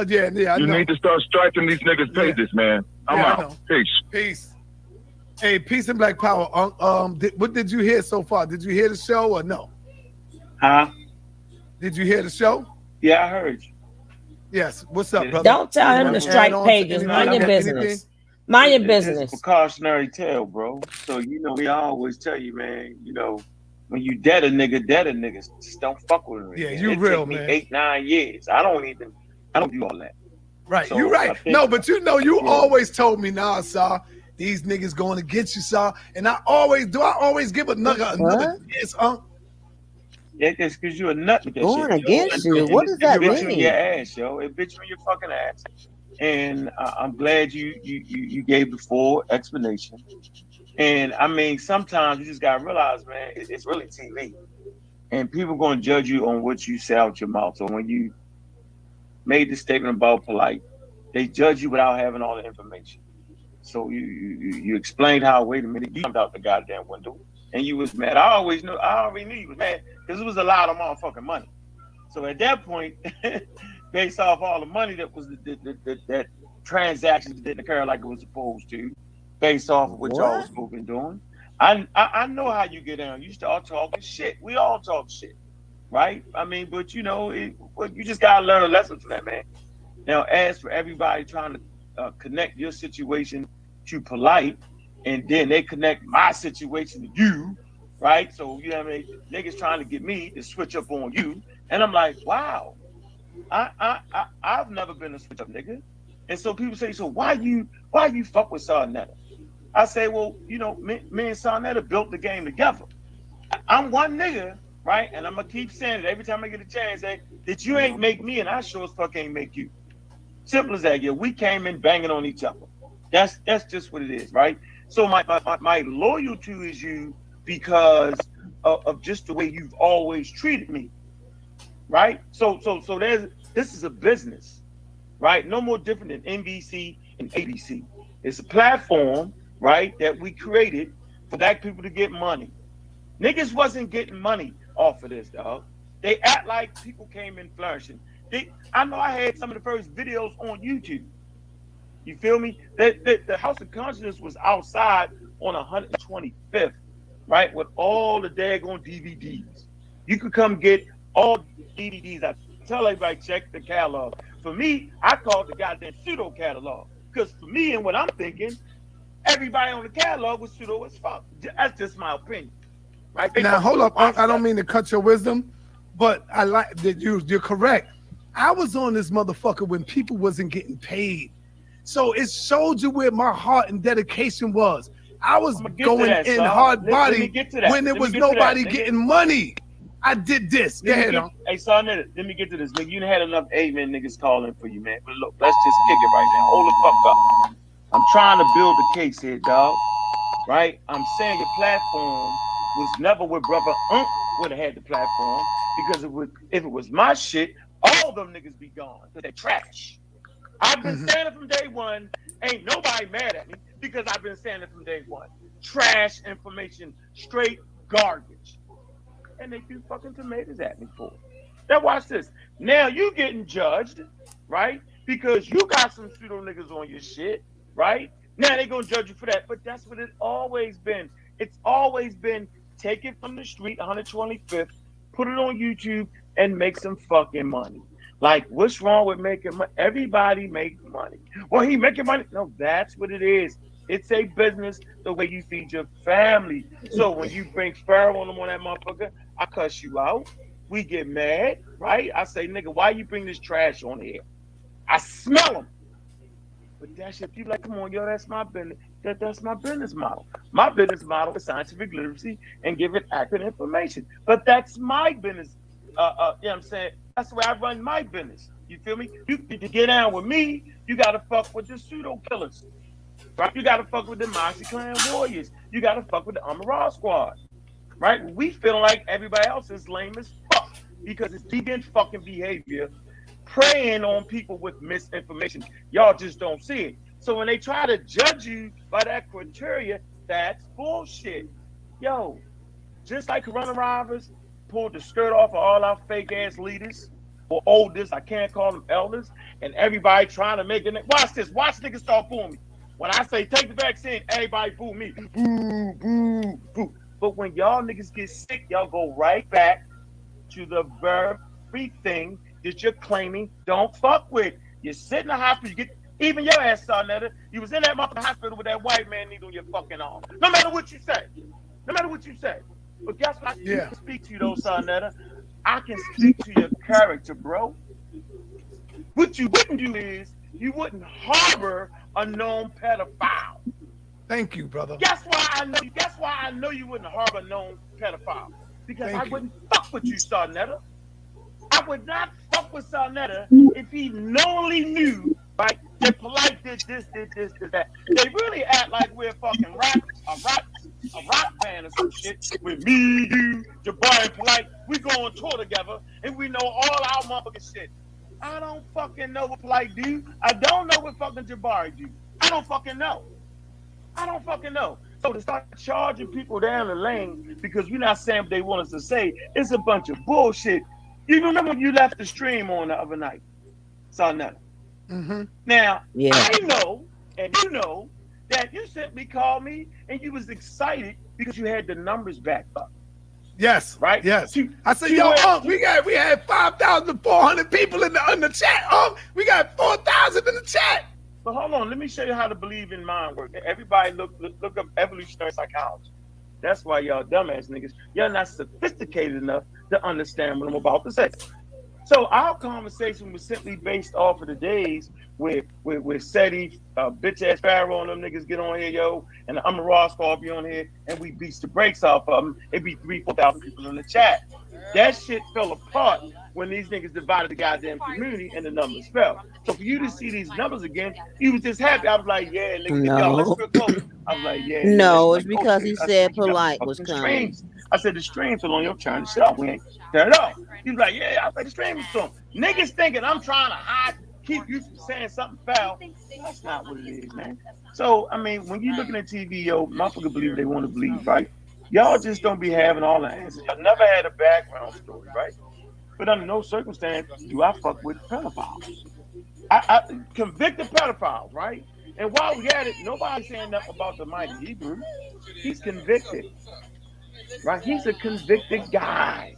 F: Yeah, I
L: You
F: know.
L: need to start striking these niggas' pages, man. I'm
F: I
L: out.
F: know.
L: Peace.
F: Peace. Hey, peace and black power. What did you hear so far? Did you hear the show or no?
M: Huh?
F: Did you hear the show?
M: Yeah, I heard you.
F: Yes. What's up, brother?
A: Don't tell him to strike pages. Mind your business. Mind your business.
M: It's a precautionary tale, bro. So, you know, we always tell you, man, you know, when you dead a nigga, just don't fuck with him.
F: Yeah,
M: man.
F: you
M: It
F: real,
M: take me
F: man.
M: 8-9 years. I don't do all that.
F: Right,
M: So,
F: you right.
M: I think-
F: No, but you know, you always told me, nah, Saw, these niggas going against you, Saw. And I always give another yes,
M: Yeah, it's because you're a nut with that
B: Going
M: shit.
B: against
M: yo.
B: you? What does that
M: It bit you in
B: mean?
M: your ass, yo. It bit you in your fucking ass. And I'm glad you gave the full explanation. And I mean, sometimes you just gotta realize, man, it's really TV. And people gonna judge you on what you say out your mouth. So when you made the statement about Polite, they judge you without having all the information. So you explained how, wait a minute, you jumped out the goddamn window and you was mad. I already knew you was mad because it was a lot of motherfucking money. So at that point, based off all the money that was that transactions didn't occur like it was supposed to, based off of what y'all was supposed to be doing. I know how you get down. You start talking shit. We all talk shit, right? I mean, but you know, you just gotta learn a lesson from that, man. Now, as for everybody trying to connect your situation to Polite, and then they connect my situation to you, right? So you know what I mean? Niggas trying to get me to switch up on you, and I'm like, wow, I've never been a switch up nigga. And so people say, so why you fuck with Sarnetta? I say, well, you know, me and Sarnetta built the game together. I'm one nigga, right? And I'm gonna keep saying it every time I get a chance. Say that you ain't make me, and I sure as fuck ain't make you. Simple as that. Yeah, we came in banging on each other. That's just what it is, right? So my loyalty is you because of just the way you've always treated me, right? So this is a business, right? No more different than NBC and ABC. It's a platform, right, that we created for black people to get money. Niggas wasn't getting money off of this, dog. They act like people came in flourishing. I know I had some of the first videos on YouTube. You feel me? The House of Consciousness was outside on 125th, right? With all the daggone DVDs. You could come get all DVDs. I tell everybody, check the catalog. For me, I call it the goddamn pseudo catalog. Because for me and what I'm thinking, everybody on the catalog was pseudo as fuck. That's just my opinion. Right?
F: Now, hold up. I don't mean to cut your wisdom, but I like that you're correct. I was on this motherfucker when people wasn't getting paid. So it showed you where my heart and dedication was. I was going in hard body when there was nobody getting money. I did this. Go ahead,
M: hey, son, let me get to this. Nigga, you done had enough amen niggas calling for you, man. But look, let's just kick it right now. Hold the fuck up. I'm trying to build a case here, dog. Right? I'm saying your platform was never where Brother Unc would have had the platform, because if it was my shit, all them niggas be gone. They're trash. I've been saying it from day one. Ain't nobody mad at me because I've been saying it from day one. Trash information, straight garbage. And they threw fucking tomatoes at me for it. Now watch this. Now you getting judged, right? Because you got some pseudo niggas on your shit, right? Now they gonna judge you for that. But that's what it's always been. It's always been take it from the street, 125th, put it on YouTube, and make some fucking money. Like, what's wrong with making money? Everybody makes money. Well, he making money. No, that's what it is. It's a business the way you feed your family. So when you bring Pharaoh on them on that motherfucker, I cuss you out. We get mad, right? I say, nigga, why you bring this trash on here? I smell them. But that shit, people like, come on, yo, that's my business. That's my business model. My business model is scientific literacy and giving accurate information. But that's my business. You know what I'm saying? That's where I run my business. You feel me? You to get down with me, you gotta fuck with the pseudo killers. Right? You gotta fuck with the Moxie Clan warriors. You gotta fuck with the Amaral squad. Right? We feeling like everybody else is lame as fuck because it's deviant fucking behavior, preying on people with misinformation. Y'all just don't see it. So when they try to judge you by that criteria, that's bullshit. Yo, just like coronavirus pulled the skirt off of all our fake ass leaders or oldest, I can't call them elders, and everybody trying to make it. Watch this. Watch niggas start booing me. When I say take the vaccine, everybody boo me. Boo, boo, boo. But when y'all niggas get sick, y'all go right back to the very thing that you're claiming don't fuck with. You sit in the hospital, you get even your ass, Sarnetta. You was in that motherfucking hospital with that white man needle in your fucking arm. No matter what you say. No matter what you say. But guess what? I can speak to you though, Sarnetta. I can speak to your character, bro. What you wouldn't do is you wouldn't harbor a known pedophile.
F: Thank you, brother.
M: Guess why I know you wouldn't harbor a known pedophile. Because I wouldn't fuck with you, Sarnetta. I would not fuck with Sarnetta if he knowingly knew, right, that Polite did this, that. They really act like we're fucking a rock band or some shit with me, you, Jabari, and Polite. We go on tour together and we know all our motherfucking shit. I don't fucking know what Polite do. I don't know what fucking Jabari do. I don't fucking know. So to start charging people down the lane because we're not saying what they want us to say, it's a bunch of bullshit. You remember when you left the stream on the other night? Saw nothing.
F: Mm-hmm.
M: Now, I know, and you know, that you simply called me and you was excited because you had the numbers back up.
F: Yes.
M: Right?
F: Yes. I said, yo, we had 5,400 people in the chat. We got 4,000 in the chat.
M: But hold on, let me show you how to believe in mind work. Everybody look up evolutionary psychology. That's why y'all dumbass niggas, y'all not sophisticated enough to understand what I'm about to say. So our conversation was simply based off of the days where SETI, bitch ass Pharaoh and them niggas get on here, yo, and the Amaral squad be on here, and we beats the brakes off of them. It'd be 3,000-4,000 people in the chat. That shit fell apart when these niggas divided the goddamn community and the numbers fell. So for you to see these numbers again, you was just happy. I was like, yeah, niggas,
B: No.
M: yo, let's real close. I was like, yeah.
B: No, it's because he said Polite was
M: the
B: coming.
M: streams. I said the streams are on your turn to shut up. We ain't turn it off. He was like, yeah, I said the stream is on. Niggas thinking I'm trying to keep you from saying something foul. That's not what it is, man. So, I mean, when you're looking at TV, yo, motherfuckers believe what they want to believe, right? Y'all just don't be having all the answers. Y'all never had a background story, right? But under no circumstance do I fuck with pedophiles. I convicted pedophiles, right? And while we at it, nobody's saying nothing about the mighty Hebrew. He's convicted, right? He's a convicted guy,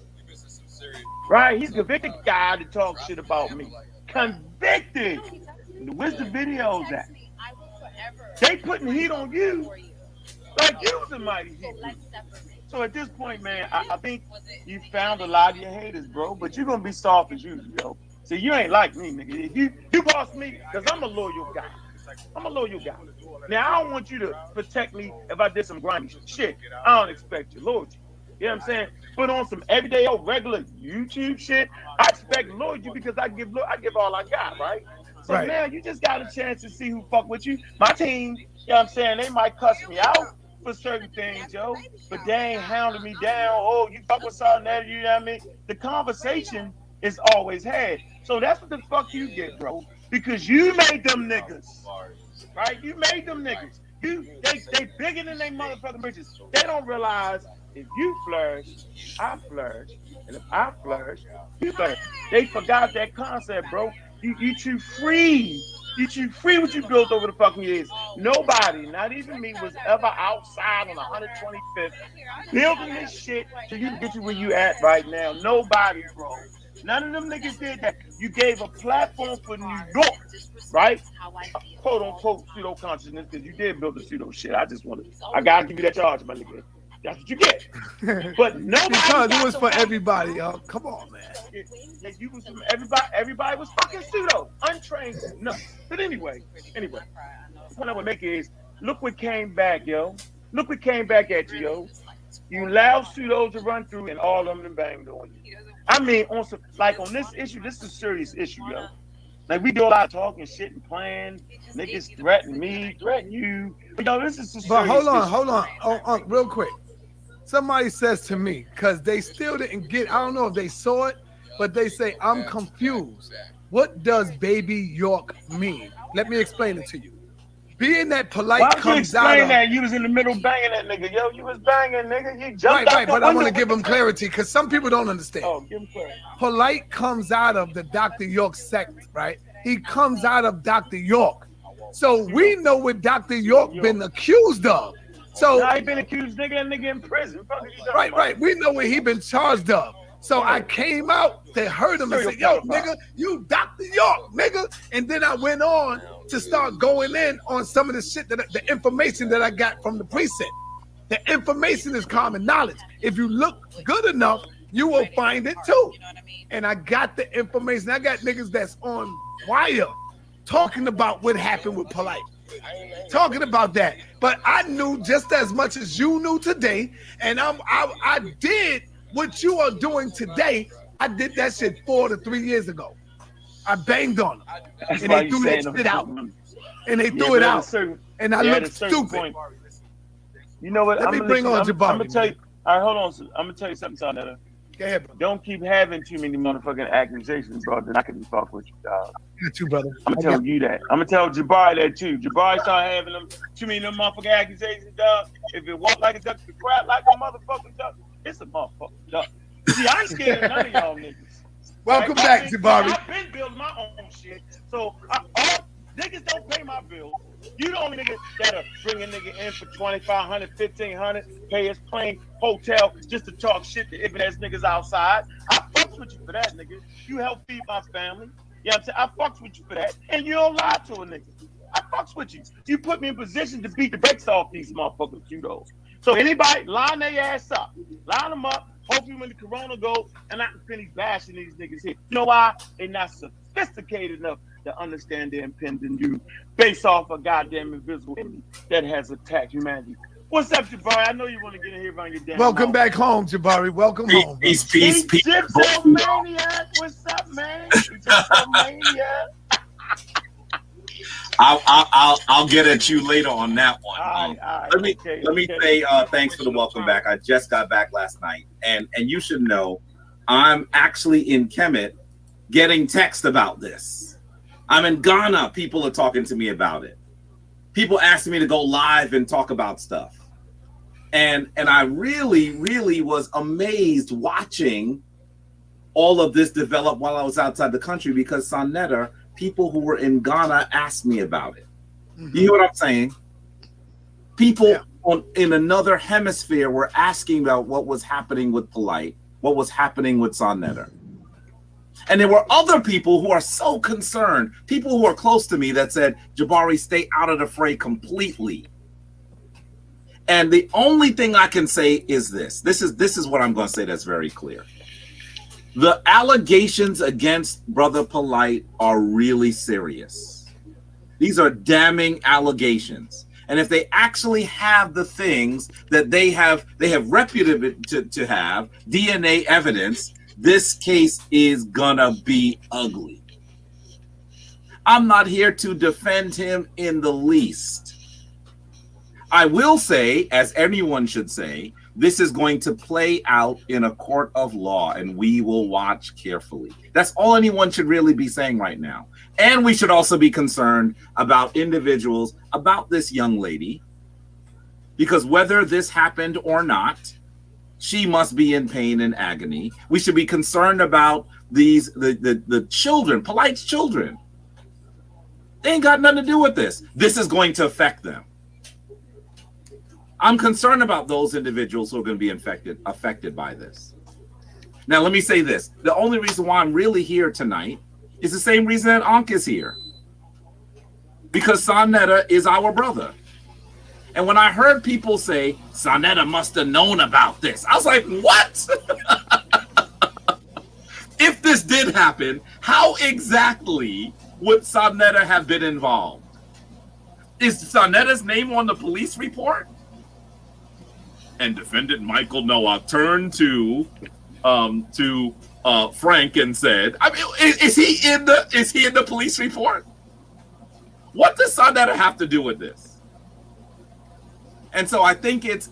M: right? He's a convicted guy to talk shit about me. Convicted. Where's the videos at? They putting heat on you like you was a mighty Hebrew. So at this point, man, I think you found a lot of your haters, bro. But you're gonna be soft as usual, yo. See, you ain't like me, nigga. If you boss me, because I'm a loyal guy. Now, I don't want you to protect me if I did some grimy shit. I don't expect your loyalty. You know what I'm saying? But on some everyday old regular YouTube shit, I expect loyalty because I give all I got, right? So now you just got a chance to see who fuck with you. My team, you know what I'm saying, they might cuss me out for certain things, yo, but they ain't hounding me down. Oh, you fuck with something that, you know what I mean? The conversation is always had. So that's what the fuck you get, bro. Because you made them niggas. Right? You made them niggas. They bigger than they motherfucking bitches. They don't realize if you flourish, I flourish. And if I flourish, you flourish. They forgot that concept, bro. You too free. You too free what you built over the fucking years. Nobody, not even me, was ever outside on 125th building this shit so you can get you where you at right now. Nobody, bro. None of them niggas did that. You gave a platform for New York, right? Quote unquote pseudo consciousness, because you did build the pseudo shit. I gotta give you that charge, my nigga. That's what you get. But nobody
F: because it was for everybody, y'all. Come on, man.
M: Yeah, you was everybody was fucking pseudo, untrained, no. But anyway, the point I would make is, look what came back, yo. Look what came back at you, yo. You allowed pseudo to run through, and all of them banged on you. I mean, on this issue, this is a serious issue, yo. Like, we do a lot of talking shit and playing. Niggas threaten me, threaten you. But yo, this is a serious
F: But hold
M: issue.
F: on, real quick. Somebody says to me, because they still didn't get, I don't know if they saw it, but they say, I'm confused. What does Baby York mean? Let me explain it to you. Being that Polite
M: Why would you
F: comes out
M: explain
F: of...
M: that? You was in the middle banging that nigga, yo. You was banging, nigga. You jumped
F: Right,
M: out
F: but
M: the
F: I want to
M: window.
F: give them clarity, because some people don't understand.
M: Oh, give him clarity.
F: Polite comes out of the Dr. York sect, right? He comes out of Dr. York. So we know what Dr. York been accused of. So
M: I ain't been accused, nigga. That nigga in prison.
F: Right. We know what he been charged of. So I came out to hurt him and say, yo, nigga, you Dr. York, nigga. And then I went on to start going in on some of the shit, the information that I got from the precinct. The information is common knowledge. If you look good enough, you will find it too. And I got the information. I got niggas that's on wire talking about what happened with Polite. Talking about that. But I knew just as much as you knew today. And I did what you are doing today. I did that shit 4 to 3 years ago. I banged on them.
M: That's
F: and
M: why
F: they
M: you
F: threw that
M: saying
F: shit out. And they threw
M: but
F: it
M: at a
F: out.
M: certain-
F: And I
M: yeah, at
F: looked
M: a certain
F: stupid.
M: point- You know what?
F: Let me bring on Jabari.
M: I'm gonna tell you. All right, hold on. I'm gonna tell you something, Sonetta.
F: Go ahead, bro.
M: Don't keep having too many motherfucking accusations, bro. Then I can fuck with you, dog.
F: Got you, brother.
M: I'm gonna tell you that. I'm gonna tell Jabari that too. Jabari start having them too many of them motherfucking accusations, dog. If it walk like a duck, if it crap like a motherfucking duck, it's a motherfucking duck. See, I ain't scared of none of y'all niggas.
F: Welcome back, Jabari.
M: I've been building my own shit, so niggas don't pay my bills. You the only nigga that'll bring a nigga in for $2,500, $1,500, pay his plane, hotel, just to talk shit to ignorant ass niggas outside. I fucks with you for that, nigga. You help feed my family. You know what I'm saying? I fucks with you for that. And you don't lie to a nigga. I fucks with you. You put me in position to beat the brakes off these motherfucking pseudos. So anybody, line their ass up. Line them up. Hopefully when the corona goes, and I can finish bashing these niggas here. You know why? They're not sophisticated enough to understand their impending doom based off a goddamn invisible enemy that has attacked humanity. What's up, Jabari? I know you want to get in here on your damn
F: Welcome
M: mouth.
F: back home, Jabari. Welcome home.
H: Peace.
M: Egyptomaniac, what's up, man? Egyptomaniac.
N: I'll get at you later on that one.
M: All right,
N: let me say thanks for the welcome back. I just got back last night, and you should know I'm actually in Kemet getting text about this. I'm in Ghana. People are talking to me about it. People asking me to go live and talk about stuff, and I really was amazed watching all of this develop while I was outside the country, because Sonetta, people who were in Ghana asked me about it. You hear what I'm saying? People in another hemisphere were asking about what was happening with Polite, what was happening with Sonetta. And there were other people who are so concerned, people who are close to me, that said, Jabari, stay out of the fray completely. And the only thing I can say is this. This is what I'm going to say that's very clear. The allegations against Brother Polite are really serious. These are damning allegations. And if they actually have the things that they have reputed to have, DNA evidence, this case is gonna be ugly. I'm not here to defend him in the least. I will say, as anyone should say, this is going to play out in a court of law, and we will watch carefully. That's all anyone should really be saying right now. And we should also be concerned about individuals, about this young lady, because whether this happened or not, she must be in pain and agony. We should be concerned about the children, Polite's children. They ain't got nothing to do with this. This is going to affect them. I'm concerned about those individuals who are going to be affected by this. Now, let me say this. The only reason why I'm really here tonight is the same reason that Ankh is here. Because Sonetta is our brother. And when I heard people say, Sonetta must have known about this, I was like, what? If this did happen, how exactly would Sonetta have been involved? Is Sonetta's name on the police report? And defendant Michael Noah turned to Frank and said, I mean, is he in the police report? What does Sonetta have to do with this? And so I think it's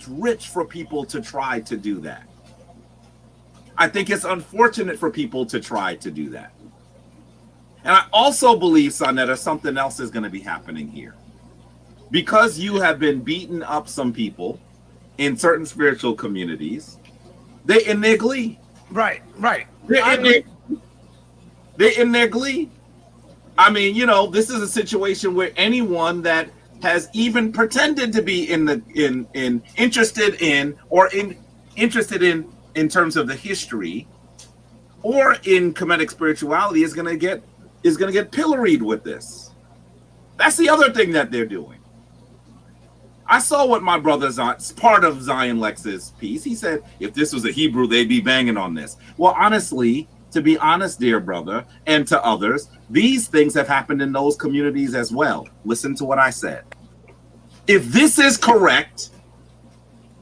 N: rich for people to try to do that. I think it's unfortunate for people to try to do that. And I also believe, Sonetta, something else is going to be happening here. Because you have been beating up some people in certain spiritual communities, they in their glee.
F: Right.
N: They're in their glee. I mean, you know, this is a situation where anyone that has even pretended to be interested in terms of the history or in Kemetic spirituality is gonna get pilloried with this. That's the other thing that they're doing. I saw what my brother's part of Zion Lex's piece. He said, if this was a Hebrew, they'd be banging on this. Well, honestly, to be honest, dear brother, and to others, these things have happened in those communities as well. Listen to what I said. If this is correct,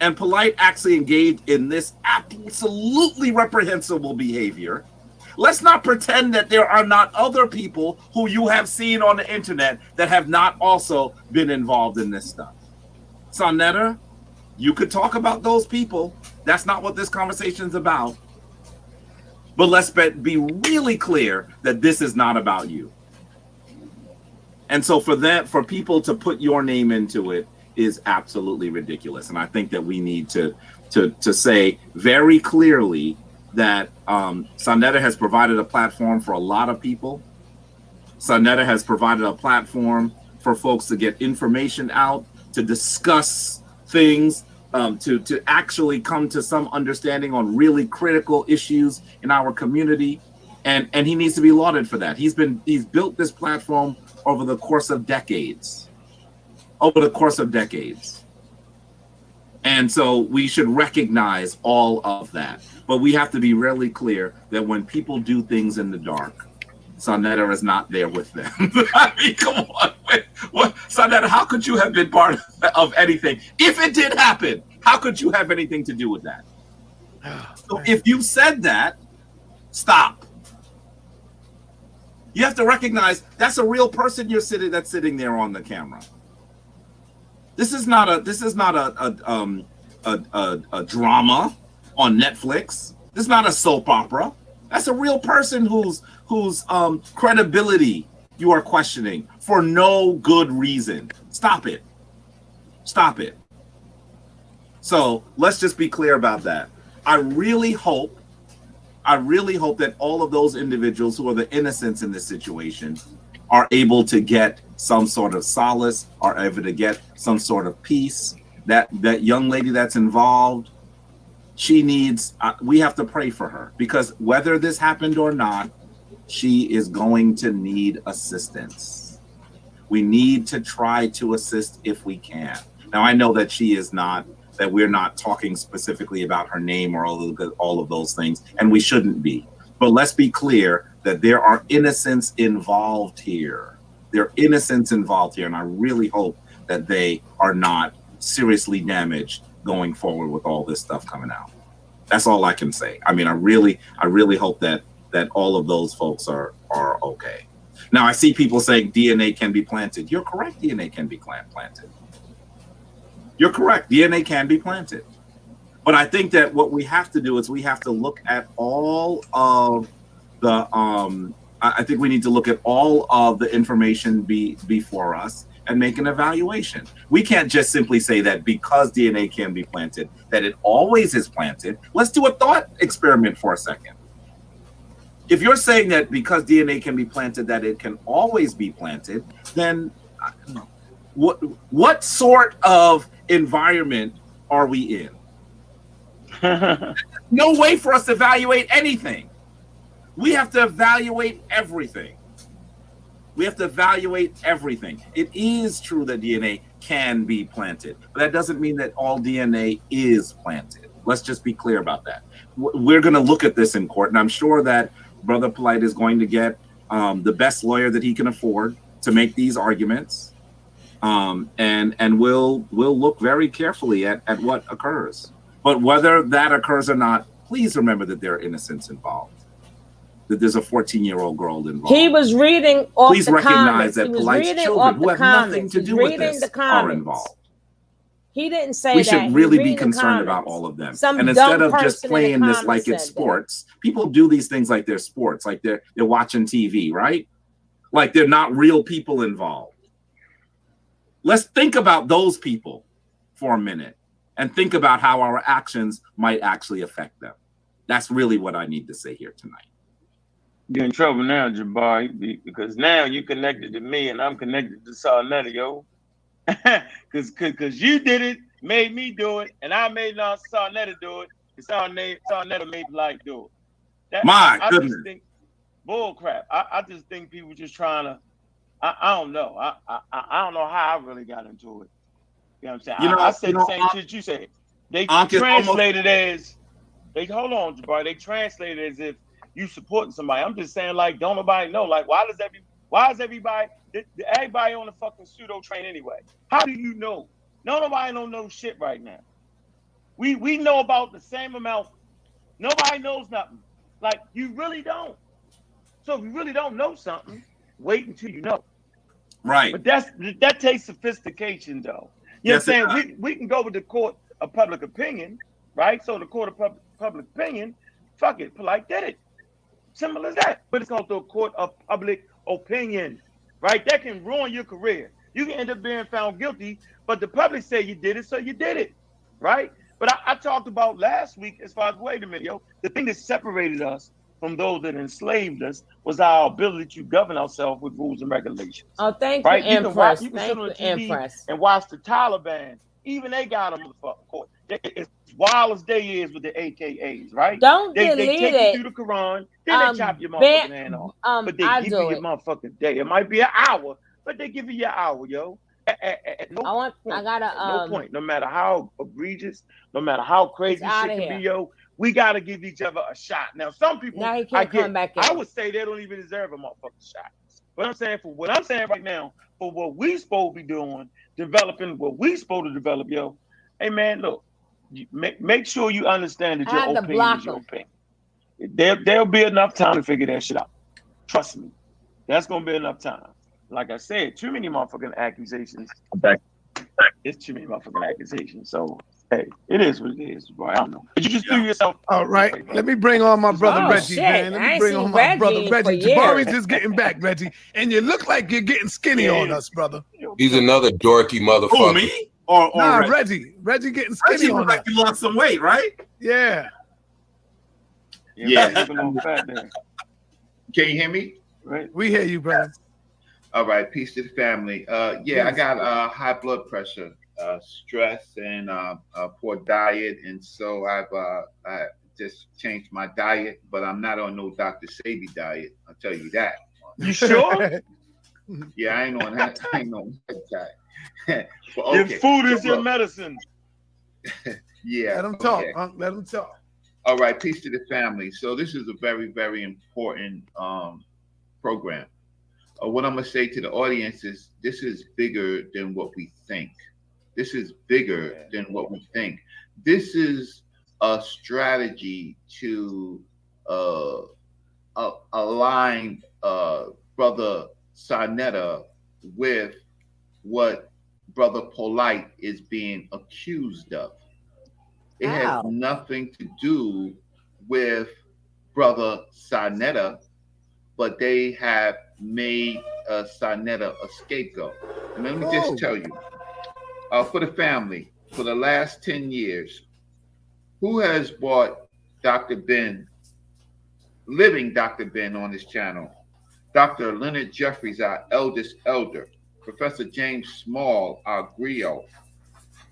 N: and Polite actually engaged in this absolutely reprehensible behavior, let's not pretend that there are not other people who you have seen on the internet that have not also been involved in this stuff. Sonetta, you could talk about those people. That's not what this conversation is about. But let's be really clear that this is not about you. And so for people to put your name into it is absolutely ridiculous. And I think that we need to say very clearly that Sonetta has provided a platform for a lot of people. Sonetta has provided a platform for folks to get information out, to discuss things, to actually come to some understanding on really critical issues in our community. And he needs to be lauded for that. He's built this platform over the course of decades. And so we should recognize all of that. But we have to be really clear that when people do things in the dark, Sonetta is not there with them. I mean, come on. What? Sonetta, how could you have been part of anything? If it did happen, how could you have anything to do with that? So if you said that, stop. You have to recognize that's a real person that's sitting there on the camera. This is not a drama on Netflix. This is not a soap opera. That's a real person whose credibility you are questioning for no good reason. Stop it. So let's just be clear about that. I really hope that all of those individuals who are the innocents in this situation are able to get some sort of solace, are able to get some sort of peace. That young lady that's involved, she needs, we have to pray for her, because whether this happened or not, she is going to need assistance. We need to try to assist if we can. Now, I know that that we're not talking specifically about her name or all of those things, and we shouldn't be. But let's be clear that there are innocents involved here. And I really hope that they are not seriously damaged going forward with all this stuff coming out. That's all I can say. I mean, I really hope that all of those folks are okay. Now, I see people saying DNA can be planted. You're correct, DNA can be planted. You're correct, DNA can be planted. But I think that what we have to do is we have to look at all of the, I think we need to look at all of the information before us and make an evaluation. We can't just simply say that because DNA can be planted, that it always is planted. Let's do a thought experiment for a second. If you're saying that because DNA can be planted, that it can always be planted, then what sort of environment are we in? No way for us to evaluate anything. We have to evaluate everything. We have to evaluate everything. It is true that DNA can be planted, but that doesn't mean that all DNA is planted. Let's just be clear about that. We're going to look at this in court, and I'm sure that Brother Polite is going to get the best lawyer that he can afford to make these arguments, and we'll look very carefully at what occurs. But whether that occurs or not, please remember that there are innocents involved. That there's a 14-year-old girl involved.
A: He was reading off
N: Please
A: the
N: recognize
A: comments.
N: that
A: He was
N: Polite's
A: reading
N: children,
A: off
N: who
A: the
N: have nothing
A: comments.
N: to
A: He's
N: do with
A: reading
N: this,
A: the
N: are
A: comments.
N: involved.
A: He didn't say
N: We
A: that.
N: should
A: He
N: really be
A: reading the
N: concerned about
A: comments.
N: all of them.
A: Some
N: And instead
A: dumb
N: of just
A: person in the
N: playing this like
A: comments
N: it's
A: said that.
N: sports, people do these things like they're sports, like they're watching TV, right? Like they're not real people involved. Let's think about those people for a minute and think about how our actions might actually affect them. That's really what I need to say here tonight.
M: You're in trouble now, Jabari, because now you connected to me and I'm connected to Sarnetta, yo. Cause you did it, made me do it, and I made Sarnetta do it, and Sarnetta made Light do it. I
N: Goodness.
M: just think bull crap. I just think people just trying to. I don't know. I don't know how I really got into it. You know what I'm saying? I said the same shit you said. They translated as they hold on, Jabari. They translated as if you supporting somebody. I'm just saying, like, don't nobody know. Like, why is everybody on the fucking pseudo train anyway? How do you know? Nobody don't know shit right now. We know about the same amount. Nobody knows nothing. Like, you really don't. So if you really don't know something, wait until you know.
N: Right.
M: But that takes sophistication, though. You know what I'm saying? We can go with the court of public opinion, right? So the court of public opinion, fuck it, Polite did it. Simple as that. But it's called the court of public opinion, right? That can ruin your career. You can end up being found guilty, but the public say you did it, so you did it, right? But I talked about last week as far as, wait a minute, yo, the thing that separated us from those that enslaved us was our ability to govern ourselves with rules and regulations.
A: Oh, thank
M: right?
A: you, Empress.
M: You can
A: Thank
M: sit on the
A: you,
M: TV
A: Empress.
M: and watch the Taliban. Even they got a motherfucking court. As wild as they is with the AKAs, right?
A: Don't
M: they
A: delete
M: take
A: it.
M: you through the Quran, then they chop your motherfucking hand off. But they give you your motherfucking day. It might be an hour, but they give you your hour, yo. At no point, no matter how egregious, no matter how crazy shit can be, yo, we gotta give each other a shot. Now, some people,
A: now he can't come back in.
M: I would say they don't even deserve a motherfucking shot. But I'm saying, for what I'm saying right now, for what we supposed to be doing, developing what we supposed to develop, yo. Hey man, look, make sure you understand that your opinion is your opinion. There'll be enough time to figure that shit out. Trust me, that's gonna be enough time. Like I said, too many motherfucking accusations. It's too many motherfucking accusations. So hey, it is what it is, boy. I don't know. Did you just do yourself?
F: All right, let me bring on my brother Reggie, man. Let me bring on my brother Reggie. Jabari's just getting back, Reggie, and you look like you're getting skinny on us, brother.
J: He's another dorky motherfucker.
N: Who, me? Or
F: nah, Reggie getting skinny on us.
N: Like you lost some weight, right?
F: Yeah.
H: Yeah. Can you hear me?
M: Right.
F: We hear you, brother.
H: All right. Peace to the family. Yeah, I got high blood pressure, stress, and poor diet, and so I just changed my diet. But I'm not on no Dr. Sebi diet. I'll tell you that.
M: You sure?
H: Yeah, I ain't on that. I ain't on that diet. But,
M: okay. Your food is your medicine.
H: Yeah.
F: Let him talk. Let him talk.
H: All right. Peace to the family. So this is a very, very important program. What I'm gonna say to the audience is this is bigger than what we think. This is bigger than what we think. This is a strategy to align Brother Sarnetta with what Brother Polite is being accused of. It has nothing to do with Brother Sarnetta, but they have made Sarnetta a scapegoat. And let me just tell you, for the family, for the last 10 years, who has brought Dr. Ben, living Dr. Ben on this channel? Dr. Leonard Jeffries, our eldest elder. Professor James Small, our griot.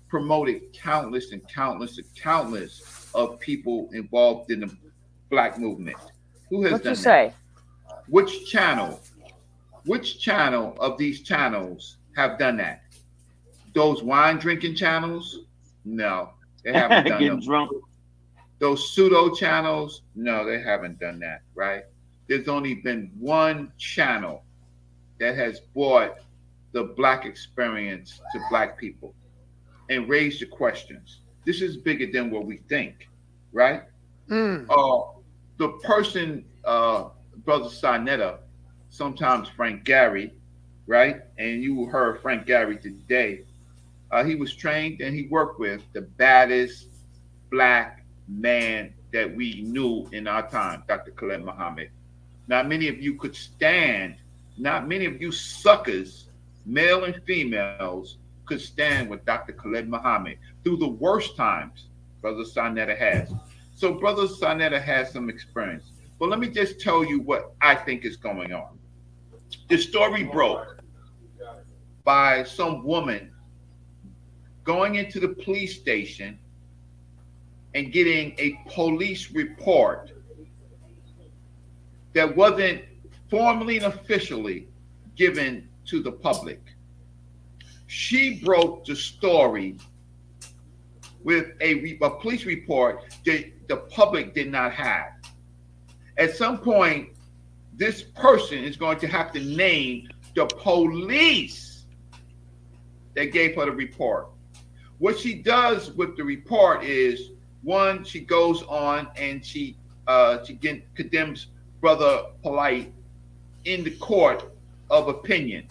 O: promoted countless and countless and countless of people involved in the Black movement. Who has
A: What
O: done
A: you
O: that?
A: say?
O: Which channel of these channels have done that? Those wine drinking channels? No, they haven't done
M: Getting
O: them.
M: drunk.
O: Those pseudo channels? No, they haven't done that, right? There's only been one channel that has brought the Black experience to Black people and raised the questions. This is bigger than what we think, right? The person, Brother Sarnetta, sometimes Frank Gary, right? And you heard Frank Gary today. He was trained and he worked with the baddest Black man that we knew in our time, Dr. Khaled Muhammad. Not many of you could stand, not many of you suckers, male and females, could stand with Dr. Khaled Muhammad through the worst times Brother Sarnetta has. So Brother Sarnetta has some experience. But let me just tell you what I think is going on. The story broke by some woman going into the police station and getting a police report that wasn't formally and officially given to the public. She broke the story with a police report that the public did not have. At some point, this person is going to have to name the police that gave her the report. What she does with the report is, one, she goes on and she condemns Brother POLIGHT in the court of opinion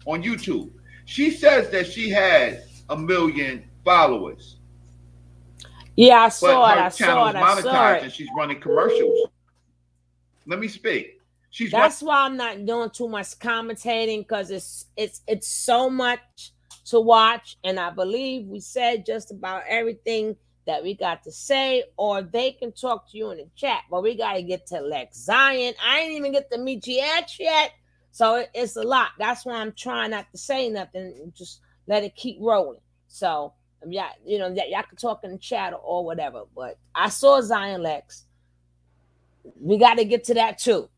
O: on YouTube. She says that she had 1 million followers.
A: Yeah, I saw
O: but
A: it.
O: her
A: I
O: channel's
A: saw it. I saw
O: monetized
A: it.
O: and she's running commercials. Let me speak.
A: That's why I'm not doing too much commentating, because it's so much to watch, and I believe we said just about everything that we got to say, or they can talk to you in the chat. But we got to get to Lex Zion. I ain't even get to mechee yet, so it's a lot. That's why I'm trying not to say nothing and just let it keep rolling. So yeah, y'all can talk in the chat or whatever. But I saw Zion Lex. We got to get to that too.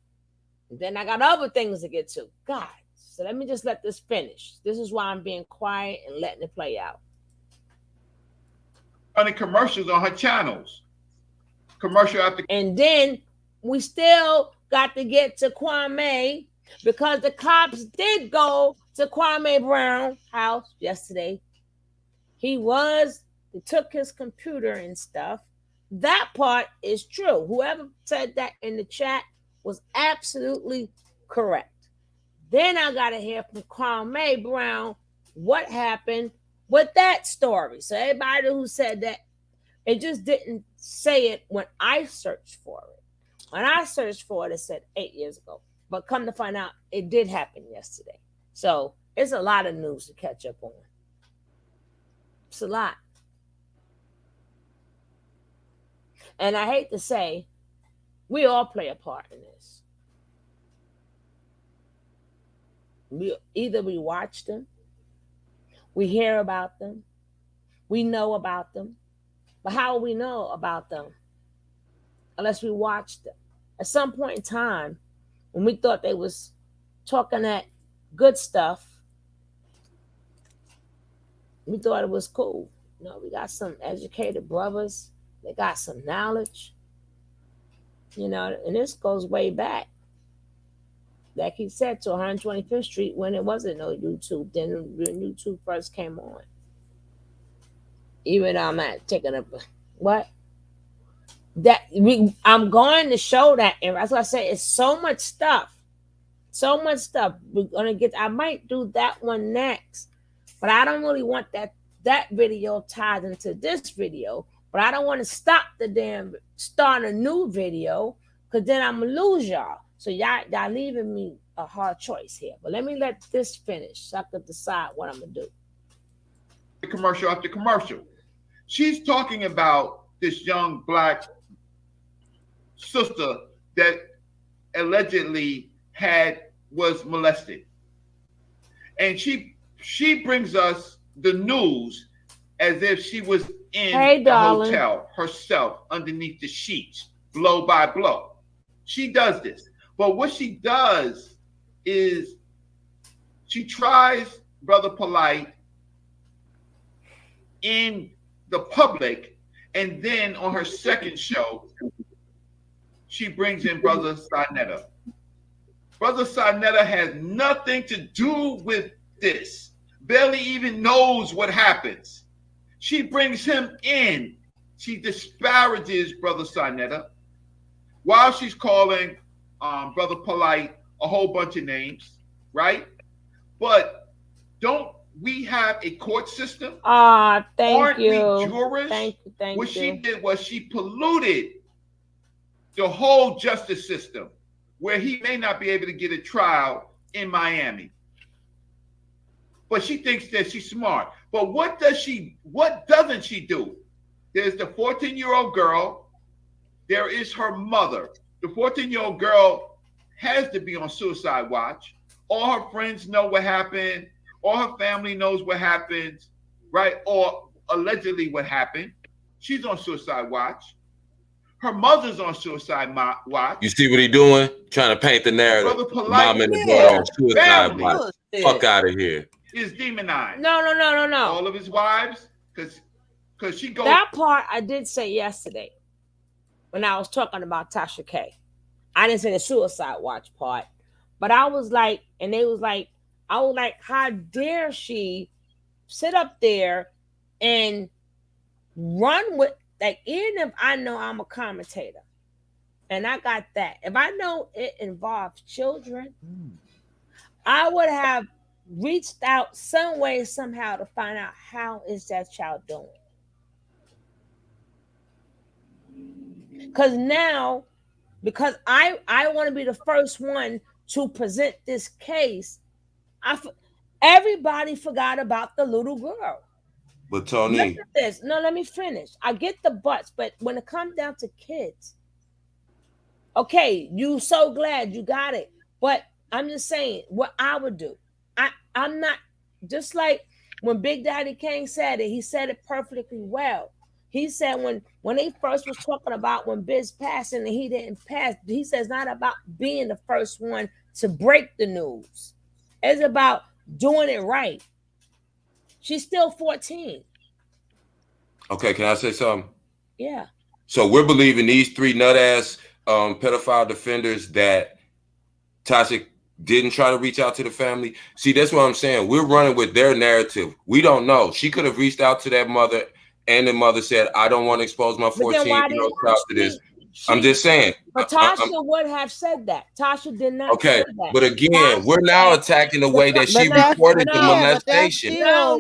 A: Then I got other things to get to. God. So let me just let this finish. This is why I'm being quiet and letting it play out.
O: Running commercials on her channels. Commercial after.
A: And then we still got to get to Kwame, because the cops did go to Kwame Brown's house yesterday. They took his computer and stuff. That part is true. Whoever said that in the chat was absolutely correct. Then I got to hear from Kwame Brown what happened with that story. So everybody who said that, it just didn't say it when I searched for it. When I searched for it, it said 8 years ago. But come to find out, it did happen yesterday. So it's a lot of news to catch up on. It's a lot. And I hate to say, we all play a part in this. Either we watch them, we hear about them, we know about them. But how will we know about them unless we watch them? At some point in time, when we thought they was talking that good stuff, we thought it was cool. No, we got some educated brothers. They got some knowledge. And this goes way back. Like he said, to 125th Street, when it wasn't no YouTube. Then when YouTube first came on. Even though I'm not taking up what? I'm going to show that. And that's what I say. It's so much stuff. So much stuff. We're gonna get. I might do that one next. But I don't really want that video tied into this video. But I don't want to stop start a new video, because then I'm gonna lose y'all. So y'all leaving me a hard choice here. But let me let this finish so I can decide what I'm gonna do.
O: Commercial after commercial. She's talking about this young Black sister that allegedly was molested. And she brings us the news as if she was in
A: Hey,
O: the
A: darling.
O: hotel herself underneath the sheets, blow by blow. She does this. But what she does is she tries Brother Polite in the public, and then on her second show, she brings in Brother Sarnetta. Brother Sarnetta has nothing to do with this. Barely even knows what happens. She brings him in. She disparages Brother Sarnetta while she's calling Brother Polite a whole bunch of names, right? But don't we have a court system?
A: Thank you.
O: Aren't we jurors?
A: Thank you.
O: What she did was she polluted the whole justice system, where he may not be able to get a trial in Miami. But she thinks that she's smart. But what doesn't she do? There's the 14-year-old girl. There is her mother. The 14-year-old girl has to be on suicide watch. All her friends know what happened. All her family knows what happened, right? Or allegedly what happened. She's on suicide watch. Her mother's on suicide watch.
J: You see what he doing? Trying to paint the narrative.
O: Brother Polite,
J: Mom and the daughter on suicide
O: family
J: watch. Fuck out of here.
O: is demonized.
A: No.
O: All of his wives, because she goes.
A: That part I did say yesterday when I was talking about Tasha K. I didn't say the suicide watch part, but I was like, and they was like, I was like, how dare she sit up there and run with, like, even if I know I'm a commentator and I got that, if I know it involves children, I would have reached out some way, somehow to find out how is that child doing. Because now, because I want to be the first one to present this case, everybody forgot about the little girl.
J: But Tony,
A: look at this. No, let me finish. I get the buts, but when it comes down to kids, okay, you so glad you got it. But I'm just saying what I would do. I'm not, just like when Big Daddy Kane said it, he said it perfectly well. He said when they first was talking about when Biz passed and he didn't pass, he says not about being the first one to break the news. It's about doing it right. She's still 14.
J: okay, can I say something?
A: Yeah.
J: So we're believing these three nut-ass pedophile defenders that Tasha didn't try to reach out to the family. See, that's what I'm saying. We're running with their narrative. We don't know. She could have reached out to that mother, and the mother said, I don't want to expose my 14-year-old child to this. I'm just saying.
A: But Tasha would have said that. Tasha did not say that.
J: But again, we're now attacking the way that she reported the molestation.
A: No.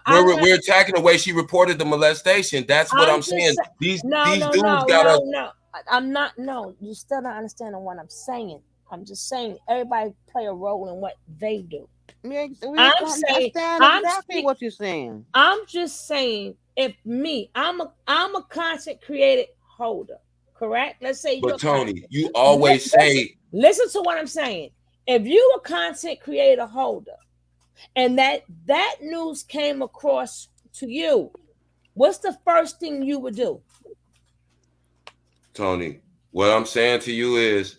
J: We're attacking the way she reported the molestation. That's what I'm saying. These dudes got us.
A: No, I'm not. No, you still not understanding what I'm saying. I'm just saying everybody play a role in what they do.
B: I'm saying exactly what you're saying.
A: I'm just saying, if me, I'm a content creator holder, correct? Let's say
J: but Tony, you always say.
A: Listen to what I'm saying. If you a content creator holder, and that news came across to you, what's the first thing you would do?
J: Tony, what I'm saying to you is,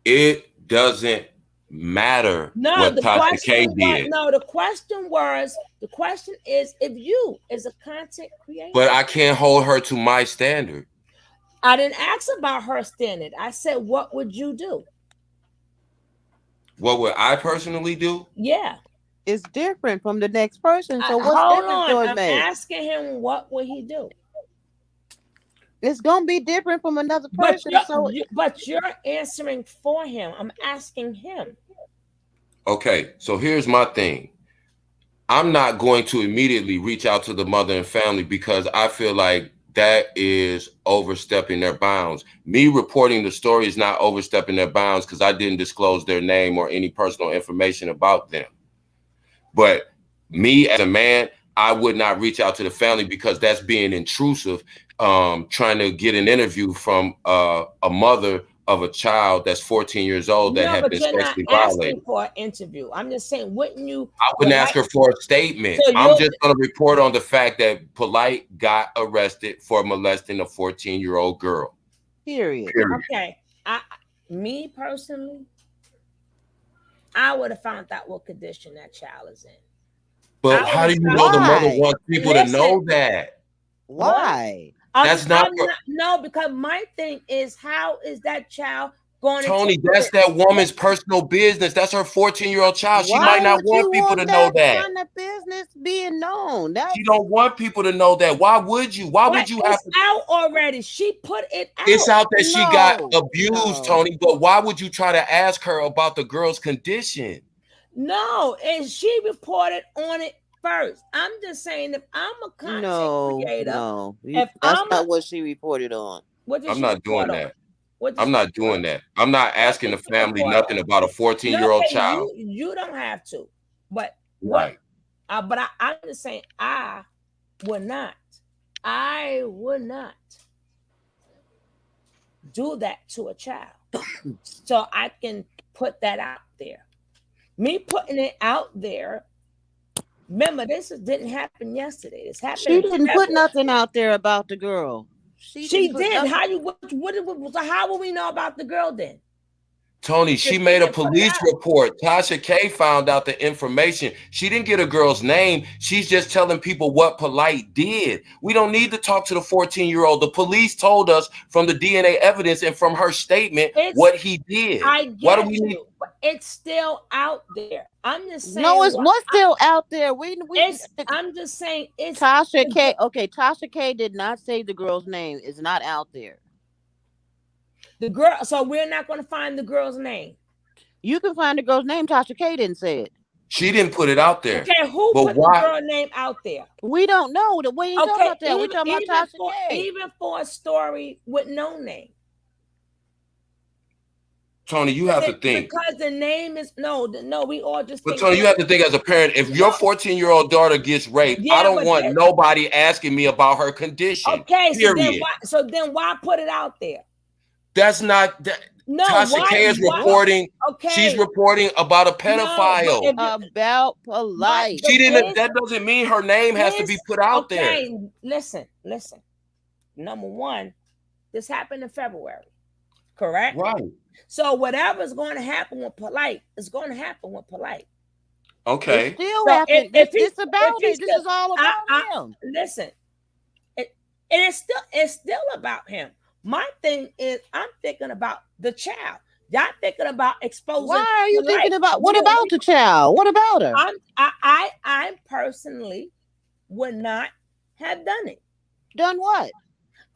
J: it doesn't matter what Tasha K did.
A: No, the question is if you as a content creator.
J: But I can't hold her to my standard.
A: I didn't ask about her standard. I said, what would you do?
J: What would I personally do?
A: Yeah.
B: It's different from the next person. So what's
A: hold
B: different,
A: on.
B: George
A: I'm
B: May?
A: asking him what would he do?
B: It's gonna be different from another person.
A: But you're answering for him. I'm asking him.
J: Okay, so here's my thing. I'm not going to immediately reach out to the mother and family because I feel like that is overstepping their bounds. Me reporting the story is not overstepping their bounds because I didn't disclose their name or any personal information about them. But me as a man, I would not reach out to the family because that's being intrusive. Trying to get an interview from a mother of a child that's 14 years old that
A: No,
J: had
A: but
J: been
A: you're not
J: sexually
A: asking
J: violated.
A: for an interview. I'm just saying, wouldn't you?
J: I wouldn't ask her for a statement.
A: So
J: I'm just going to report on the fact that Polite got arrested for molesting a 14-year-old girl.
B: Period.
A: Okay. Me personally, I would have found out what condition that child is in.
J: But how do you know the mother wants people to know that?
B: Why?
J: That's not,
A: no, because my thing is, how is that child going to
J: Tony, that's that woman's personal business. That's her 14-year-old child. She might not want people to know that.
B: Kind of business being known.
J: She don't want people to know that. Why would you? Why would you have to?
A: It's out already. She put it out.
J: It's out that she got abused, Tony. But why would you try to ask her about the girl's condition?
A: No, and she reported on it first. I'm just saying, if I'm a content creator,
B: that's not what she reported on.
J: I'm not doing that. I'm not doing that. I'm not asking the family nothing about a 14-year-old child.
A: You don't have to, but
J: right.
A: But I'm just saying, I would not do that to a child. So I can put that out there. Me putting it out there. Remember, this didn't happen yesterday. This happened.
B: She didn't put nothing out there about the girl.
A: She did. How will we know about the girl then?
J: Tony, she made a police report. Tasha K found out the information. She didn't get a girl's name. She's just telling people what Polite did. We don't need to talk to the 14-year-old. The police told us from the DNA evidence and from her statement what he did. Why do we need?
A: But it's still out there. I'm just saying.
B: No, what's still out there?
A: I'm just saying it's
B: Tasha K. Okay, Tasha K did not say the girl's name. It's not out there.
A: The girl, so we're not going to find the girl's name.
B: You can find the girl's name. Tasha K didn't say it.
J: She didn't put it out there.
A: Okay, who put the girl name out there?
B: We don't know. We ain't talking about that. We're talking about Tasha K.
A: Even for a story with no name.
J: Tony, you have to think.
A: Because the name is no, we all just.
J: But Tony, you have to think as a parent. If your 14-year-old daughter gets raped, I don't want nobody asking me about her condition.
A: Okay, so then why put it out there?
J: That's not that.
A: No,
J: Tasha K is reporting.
A: Okay.
J: She's reporting about a pedophile.
B: About Polite.
J: She didn't. That doesn't mean her name has to be put out there.
A: Listen. Number one, this happened in February, correct?
J: Right.
A: So whatever's going to happen with Polite is going to happen with Polite.
J: Okay.
B: It's still happening. This is all about him.
A: Listen, it's still about him. My thing is, I'm thinking about the child. Y'all thinking about exposing.
B: Why are you thinking about? What about the child? What about her?
A: I personally would not have done it.
B: Done what?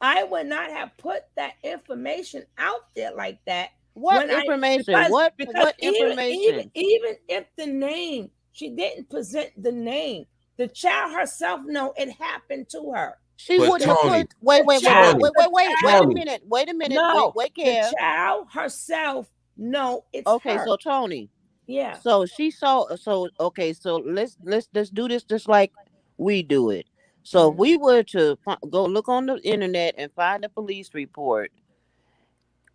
A: I would not have put that information out there like that.
B: What information? What information?
A: Even if the name, she didn't present the name. The child herself know it happened to her.
B: She wouldn't have put. Wait a minute.
A: No,
B: wait,
A: the child herself know it's
B: okay.
A: her.
B: So Tony.
A: Yeah.
B: So she saw. So okay. So let's do this just like we do it. So if we were to go look on the internet and find a police report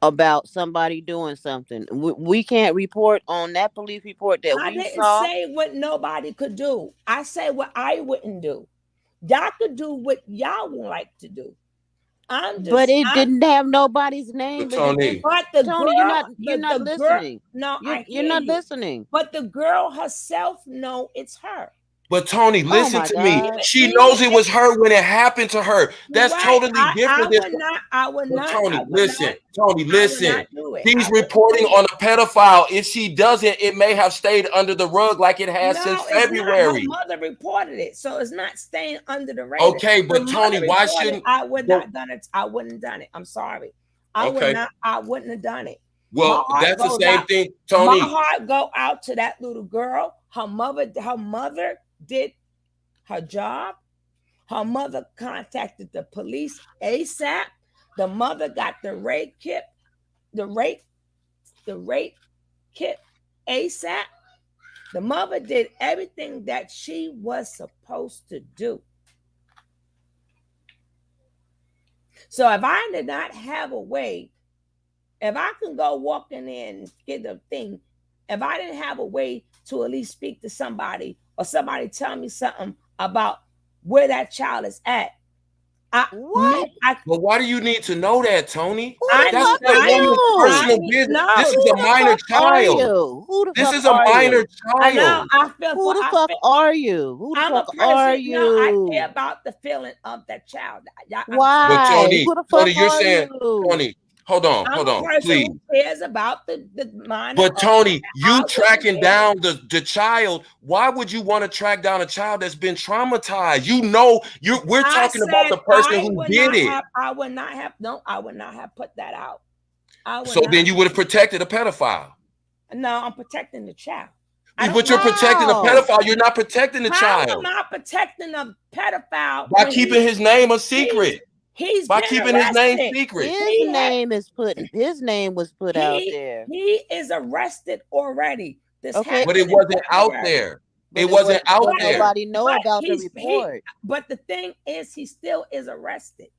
B: about somebody doing something, we can't report on that police report that
A: I
B: we
A: didn't
B: saw.
A: say what nobody could do. I said what I wouldn't do. Y'all could do what y'all would like to do.
B: But it didn't have nobody's name.
J: Tony,
B: you're not listening.
A: No,
B: you're not listening.
A: But the girl herself know it's her.
J: But Tony, listen to me. She knows it was her when it happened to her. That's totally different.
A: I would not.
J: Tony, listen. He's reporting on a pedophile. If she doesn't, it may have stayed under the rug like it has since February.
A: Her mother reported it, so it's not staying under the radar.
J: Okay, but Tony, why shouldn't
A: I would not done it? I wouldn't have done it. I'm sorry. I wouldn't have done it.
J: Well, that's the same thing, Tony.
A: My heart go out to that little girl. Her mother did her job. Her mother contacted the police ASAP. The mother got the rape kit ASAP. The mother did everything that she was supposed to do. So if I did not have a way, If I can go walk in there and get the thing, if I didn't have a way to at least speak to somebody or somebody tell me something about where that child is at,
B: what?
J: But why do you need to know that, Tony?
B: Who the
J: That's
B: fuck
J: that
B: are
J: woman's
B: you?
J: personal business.
A: No,
J: this is
B: Who
J: a
B: the
J: minor
B: fuck are
J: child.
B: you? Who the
J: This
B: fuck
J: is a
B: are
J: minor
B: you?
A: I know.
J: child.
A: I feel.
B: Who the fuck are you? Who the
A: I'm
B: fuck
A: a person.
B: are
A: No, I
B: you?
A: care about the feeling of that child.
J: But
B: Why?
J: Tony,
B: Who the fuck
J: you're
B: are
J: saying,
B: you?
J: Tony, hold
A: I'm a
J: on,
A: person
J: please.
A: who cares about the minor.
J: But Tony, you
A: I
J: tracking
A: wouldn't
J: down the child. Why would you want to track down a child that's been traumatized? You know, we're talking about the person who did it.
A: I would not have put that out.
J: So then you would have protected a pedophile.
A: No, I'm protecting the child.
J: But you're protecting a pedophile. You're not protecting the child.
A: How am I protecting a pedophile?
J: By keeping his name a secret.
A: He's
J: by
A: been
J: keeping
A: arrested.
J: his name secret.
B: His name was put out there.
A: He is arrested already.
B: Okay,
J: but it wasn't out there. It wasn't out there.
B: Nobody know about the report.
A: But the thing is, he still is arrested.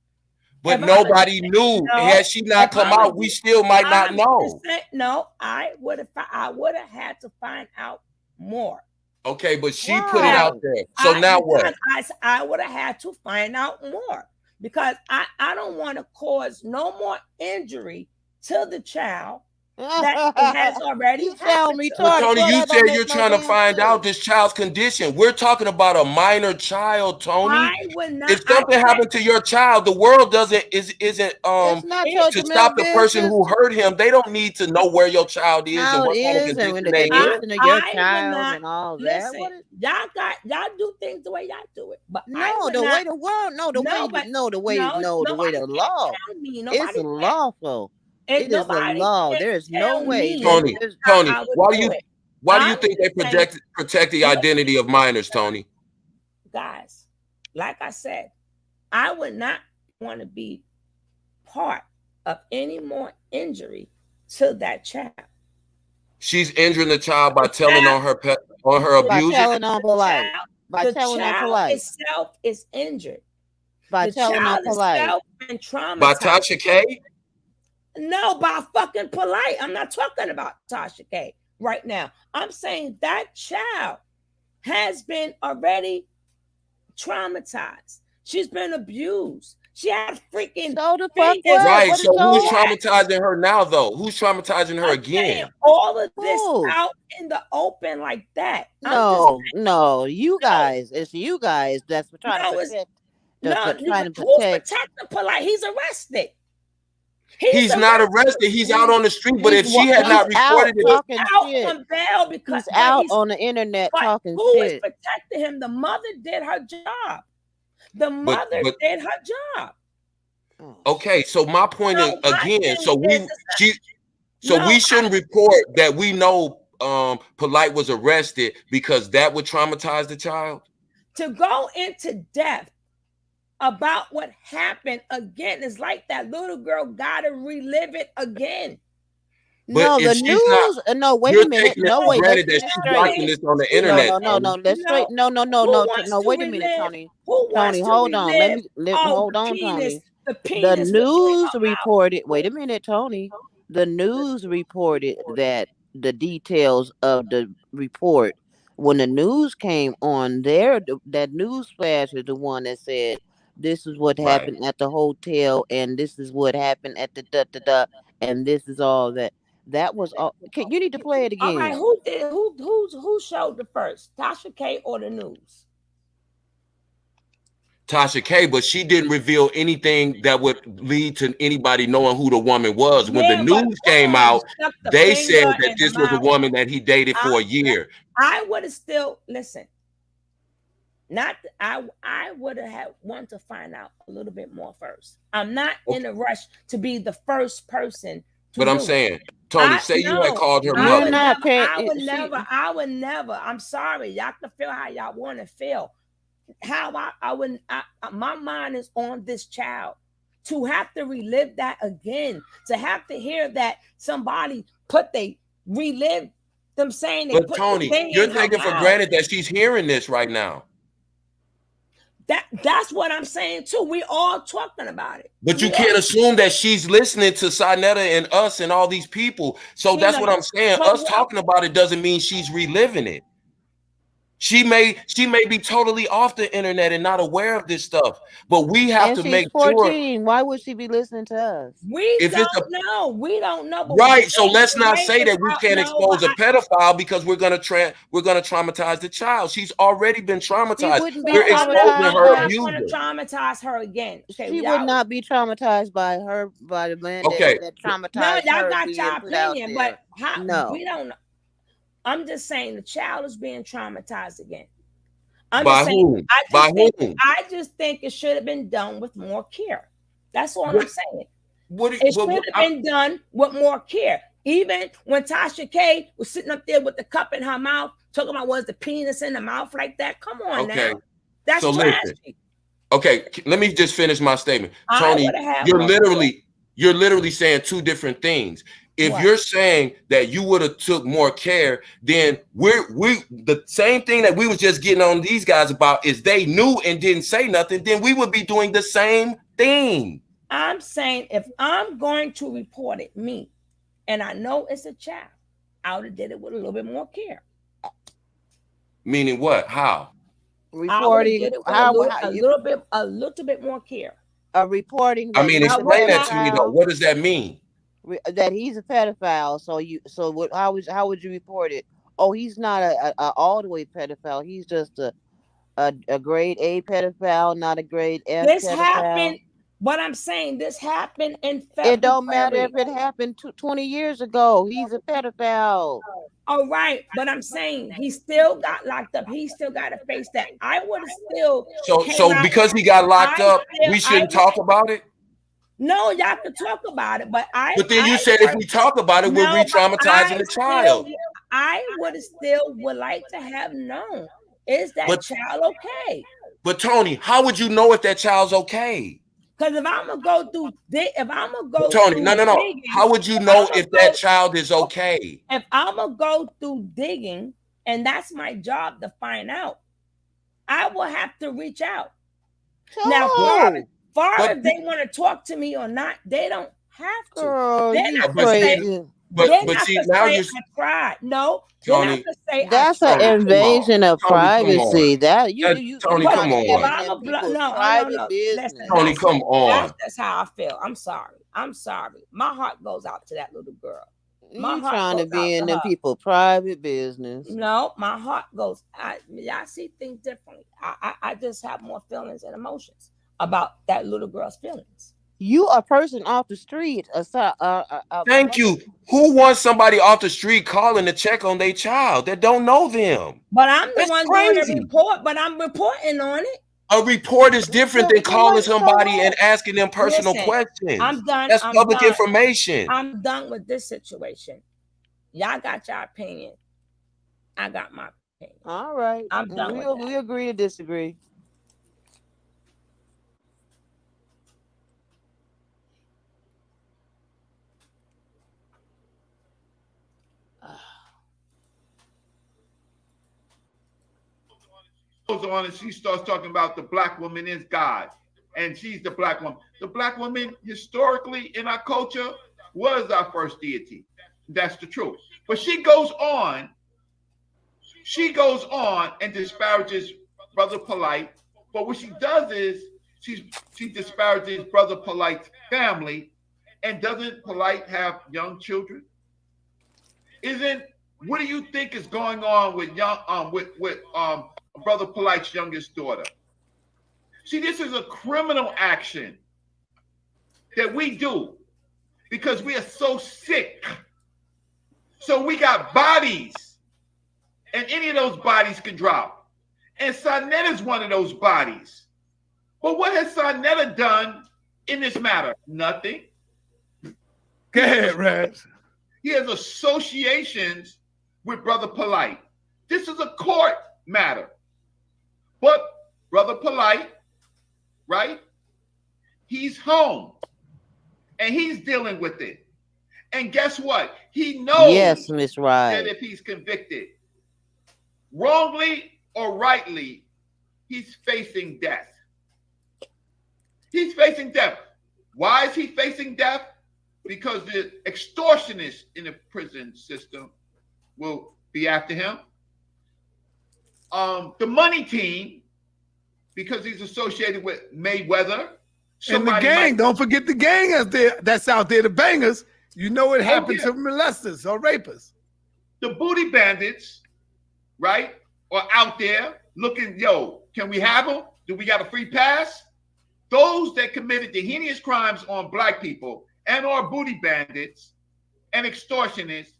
J: But nobody knew. Had she not come out, we still might not know.
A: No, I would have had to find out more.
J: Okay, but she put it out there. So now what?
A: I would have had to find out more because I don't want to cause no more injury to the child that has already happened.
J: But Tony, you said you're trying to find out this child's condition. We're talking about a minor child, Tony.
A: I would not.
J: If something happened to your child, the world isn't to stop the person who hurt him. They don't need to know where your child is and what kind of condition they in.
B: Your child and all that.
A: Y'all do things the way y'all do it, but
B: no, the way the world, the way the law. It's lawful. It is a law. There is no way.
J: Tony, why do you think they protect the identity of minors, Tony?
A: Guys, like I said, I would not want to be part of any more injury to that child.
J: She's injuring the child by telling on her abuse.
B: By telling on polite. By telling on polite.
A: Itself is injured.
B: By telling on polite.
A: And traumatized.
J: By Tasha K?
A: No, by fucking polite. I'm not talking about Tasha K right now. I'm saying that child has been already traumatized. She's been abused. She had freaking
J: right. So who's traumatizing her now, though? Who's traumatizing her again?
A: All of this out in the open like that.
B: No, you guys. It's you guys that's trying to protect.
A: Who's protecting polite? He's arrested.
J: He's not arrested. He's out on the street. But if she had not reported it,
B: he's out on bail because he's out on the internet talking
A: who
B: shit.
A: Who is protecting him? The mother did her job. The mother did her job.
J: Okay, so my point is again. We shouldn't report that we know Polite was arrested because that would traumatize the child.
A: To go into depth about what happened again is like that little girl gotta relive it again.
J: But
B: no, the news. No, wait a minute. No, wait.
J: Granted that she's watching this on the internet.
B: No. Let's straight. No. Wait a minute, Tony. Tony, hold on. Hold on, Tony. The news reported. Wait a minute, Tony. The news reported that the details of the report. When the news came on, that news flash is the one that said this is what happened at the hotel, and this is what happened at the and this is all that. That was all. You need to play it again.
A: All right, who showed the first, Tasha K or the news?
J: Tasha K, but she didn't reveal anything that would lead to anybody knowing who the woman was. When the news came out, they said that this was a woman that he dated for a year.
A: I would have still listen. I would have wanted to find out a little bit more first. I'm not in a rush to be the first person.
J: But I'm saying, Tony, you had called her mother.
A: I would never. I'm sorry. Y'all can feel how y'all want to feel. My mind is on this child. To have to relive that again, to have to hear that somebody relive them saying they
J: But Tony, you're taking for granted that she's hearing this right now.
A: That's what I'm saying too. We all talking about it.
J: But you can't assume that she's listening to Sinetta and us and all these people. So that's what I'm saying. Us talking about it doesn't mean she's reliving it. She may be totally off the internet and not aware of this stuff, but we have to make
B: 14.
J: sure.
B: Why would she be listening to us?
A: We don't know. We don't know.
J: Right. So let's not say that we can't expose a pedophile because we're gonna traumatize the child. She's already been traumatized. We're exposing her
A: I
J: abuser.
A: want to traumatize her again. Okay,
B: She would not be traumatized by the man that traumatized
A: y'all
B: her.
A: got
B: being
A: your
B: put out
A: opinion,
B: there.
A: but how?
B: No.
A: We don't know. I'm just saying the child is being traumatized again. I'm
J: By
A: just saying,
J: whom? By whom?
A: I just think it should have been done with more care. That's all I'm saying. It should have been done with more care. Even when Tasha K was sitting up there with the cup in her mouth, talking about was the penis in the mouth like that. Come on now. That's
J: so
A: trashy.
J: listen. Okay, let me just finish my statement. Tony, you're literally saying two different things. If you're saying that you would have took more care, then we the same thing that we was just getting on these guys about is they knew and didn't say nothing, then we would be doing the same thing.
A: I'm saying if I'm going to report it, me, and I know it's a child, I would have did it with a little bit more care.
J: Meaning what? How?
B: Reporting
A: a little bit more care.
B: Reporting.
J: I mean, explain that to me though. What does that mean?
B: That he's a pedophile. How would you report it? Oh, he's not a all the way pedophile. He's just a grade A pedophile, not a grade F pedophile.
A: Happened. What I'm saying, this happened in February.
B: It don't matter if it happened 20 years ago. He's a pedophile.
A: All right, but I'm saying he still got locked up. He still got to face that. I would have still.
J: So because he got locked up, we shouldn't talk about it.
A: No, y'all can talk about it, but
J: But then you said if we talk about it, we're re-traumatizing the child.
A: I would like to have known. Is that child okay?
J: But Tony, how would you know if that child's okay?
A: Because if I'm gonna go through,
J: Tony, no. Digging, how would you know if that child is okay?
A: If I'm gonna go through digging, and that's my job to find out, I will have to reach out. Now, if they want to talk to me or not, they don't have to. They're not crazy.
J: But see, now you're
A: cried. No,
J: Tony,
B: that's an invasion of privacy. That
J: Tony, come on.
B: Private business.
J: Tony, come on.
A: That's how I feel. I'm sorry. My heart goes out to that little girl.
B: You trying to be in them people's private business?
A: No, my heart goes. I see things differently. I just have more feelings and emotions about that little girl's feelings.
B: You a person off the street.
J: Thank you. Who wants somebody off the street calling to check on their child that don't know them?
A: But I'm the one doing the report. But I'm reporting on it.
J: A report is different than calling somebody and asking them personal questions.
A: I'm done.
J: That's public information.
A: I'm done with this situation. Y'all got your opinion. I got my opinion.
B: All right.
A: I'm done.
B: We agree to disagree.
O: Goes on and she starts talking about the black woman is God, and she's the black woman. The black woman historically in our culture was our first deity. That's the truth. But she goes on and disparages Brother Polite. But what she does is she disparages Brother Polite's family. And doesn't Polite have young children? What do you think is going on with Brother Polite's youngest daughter? See, this is a criminal action that we do because we are so sick. So we got bodies, and any of those bodies can drop. And Sinetta is one of those bodies. But what has Sinetta done in this matter? Nothing.
F: Go ahead, Rez.
O: He has associations with Brother Polite. This is a court matter. But Brother Polite, right? He's home and he's dealing with it. And guess what? He knows
B: yes, Miss Wright,
O: that if he's convicted, wrongly or rightly, he's facing death. facing death. Why is he facing death? Because the extortionists in the prison system will be after him. The money team, because he's associated with Mayweather.
F: And the gang, don't forget the gang that's out there, the bangers. You know what happened to molesters or rapists.
O: The booty bandits, right, are out there looking, yo, can we have them? Do we got a free pass? Those that committed the heinous crimes on black people and or booty bandits and extortionists,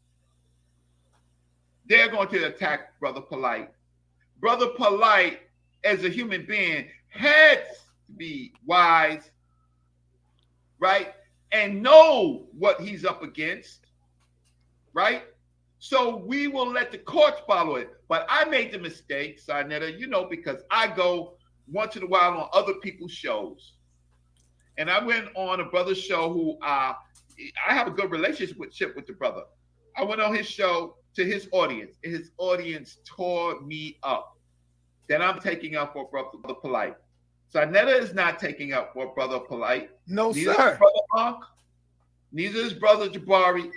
O: they're going to attack Brother Polite. Brother Polite, as a human being, had to be wise, right? And know what he's up against, right? So we will let the courts follow it. But I made the mistake, Sarnetta, you know, because I go once in a while on other people's shows. And I went on a brother's show who I have a good relationship with the brother. I went on his show to his audience, and his audience tore me up. Then I'm taking up for Brother Polite. Sarnetta is not taking up for Brother Polite.
F: No,
O: neither
F: sir.
O: Is Brother Monk, neither is Brother Jabari,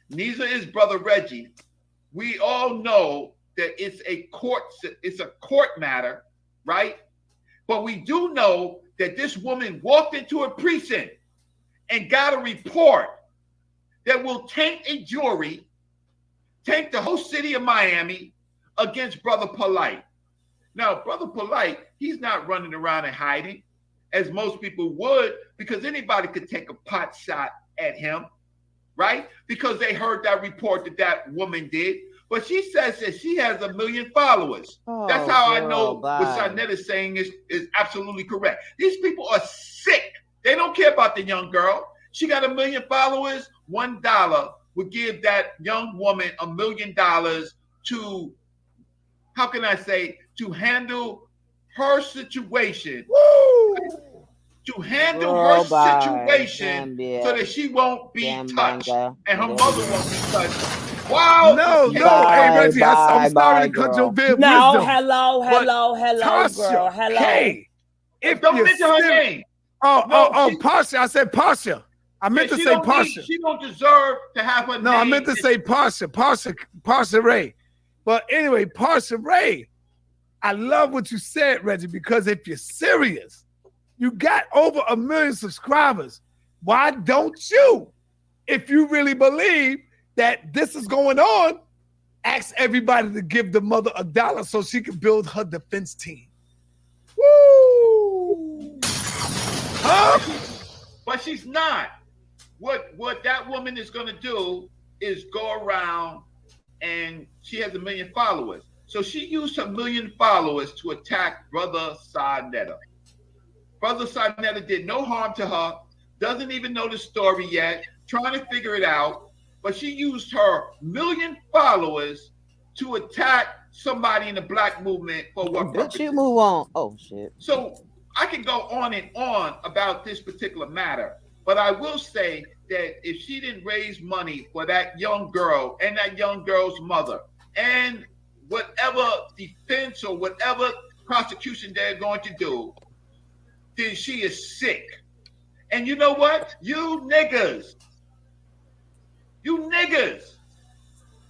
O: neither is Brother Reggie. We all know that it's a court matter, right? But we do know that this woman walked into a precinct and got a report that will taint a jury, taint the whole city of Miami against Brother Polite. Now, Brother Polite, he's not running around and hiding, as most people would, because anybody could take a pot shot at him, right? Because they heard that report that woman did. But she says that she has 1 million followers. That's how I know what Sarnetta is saying is absolutely correct. These people are sick. They don't care about the young girl. She got 1 million followers. $1 would give that young woman $1 million to, how can I say, to handle her situation.
F: Woo!
O: To handle her situation so that she won't be touched and her mother won't be touched. Wow.
F: No. Hey, Reggie, I'm sorry to cut your bit.
A: No,
F: wisdom,
A: hello,
F: Tasha,
A: girl. Hello.
F: Hey, if
O: don't
F: you're
O: mention her name.
F: Pasha. I said Pasha. I meant to say Pasha.
O: She don't deserve to have her name.
F: No, I meant to say Pasha Ray. But anyway, Pasha Ray, I love what you said, Reggie, because if you're serious, you got over 1 million subscribers. Why don't you, if you really believe that this is going on, ask everybody to give the mother $1 so she can build her defense team. Woo! Huh?
O: But she's not. What that woman is going to do is go around, and she has 1 million followers. So she used her 1 million followers to attack Brother Sarnetta. Brother Sarnetta did no harm to her, doesn't even know the story yet, trying to figure it out. But she used her 1 million followers to attack somebody in the black movement for what purpose?
B: You move on. Oh, shit.
O: So I can go on and on about this particular matter, but I will say that if she didn't raise money for that young girl and that young girl's mother and whatever defense or whatever prosecution they're going to do, then she is sick. And you know what? You niggas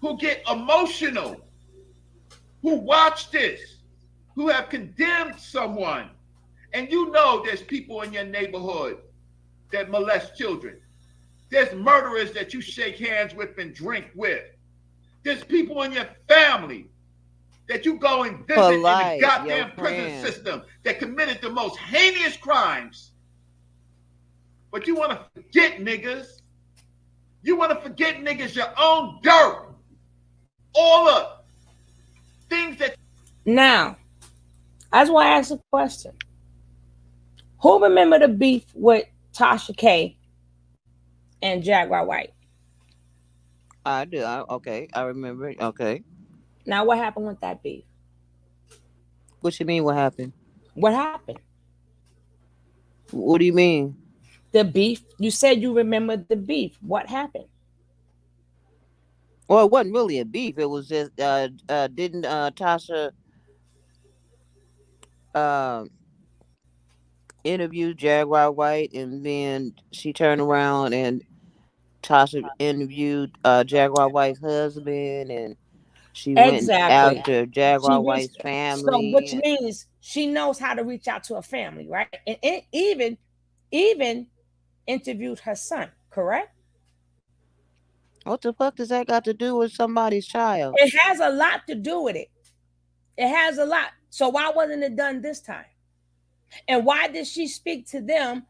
O: who get emotional, who watch this, who have condemned someone, and you know there's people in your neighborhood that molest children. There's murderers that you shake hands with and drink with. There's people in your family that you go and visit in the goddamn prison system that committed the most heinous crimes. But you want to forget niggas. You want to forget niggas your own dirt. All the things that...
A: Now, I just want to ask a question. Who remember the beef with Tasha K and Jaguar White?
B: I do. Okay, I remember it. Okay.
A: Now, what happened with that beef?
B: What you mean, what happened?
A: What happened?
B: What do you mean?
A: The beef. You said you remembered the beef. What happened?
B: Well, it wasn't really a beef. It was just, didn't Tasha interviewed Jaguar White, and then she turned around and Tasha interviewed Jaguar White's husband, and she went
A: Exactly.
B: after
A: She
B: Jaguar
A: reached,
B: White's
A: so which
B: family.
A: means she knows how to reach out to her family, right? And even interviewed her son, correct?
B: What the fuck does that got to do with somebody's child?
A: It has a lot to do with it. It has a lot. So why wasn't it done this time? And why did she speak to them?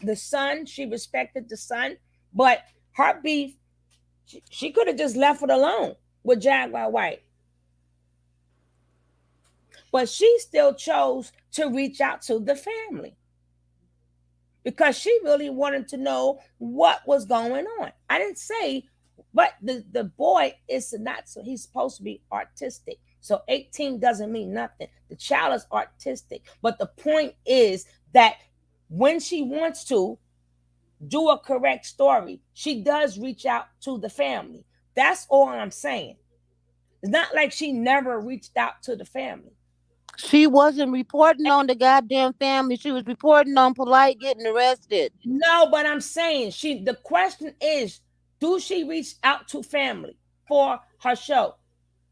A: The son, she respected the son, but her beef, she could have just left it alone with Jaguar White. But she still chose to reach out to the family because she really wanted to know what was going on. I didn't say, but the boy is not, so he's supposed to be artistic. So 18 doesn't mean nothing. The child is artistic. But the point is that when she wants to do a correct story, she does reach out to the family. That's all I'm saying. It's not like she never reached out to the family.
B: She wasn't reporting on the goddamn family. She was reporting on Polite getting arrested.
A: No, but I'm saying the question is, do she reach out to family for her show?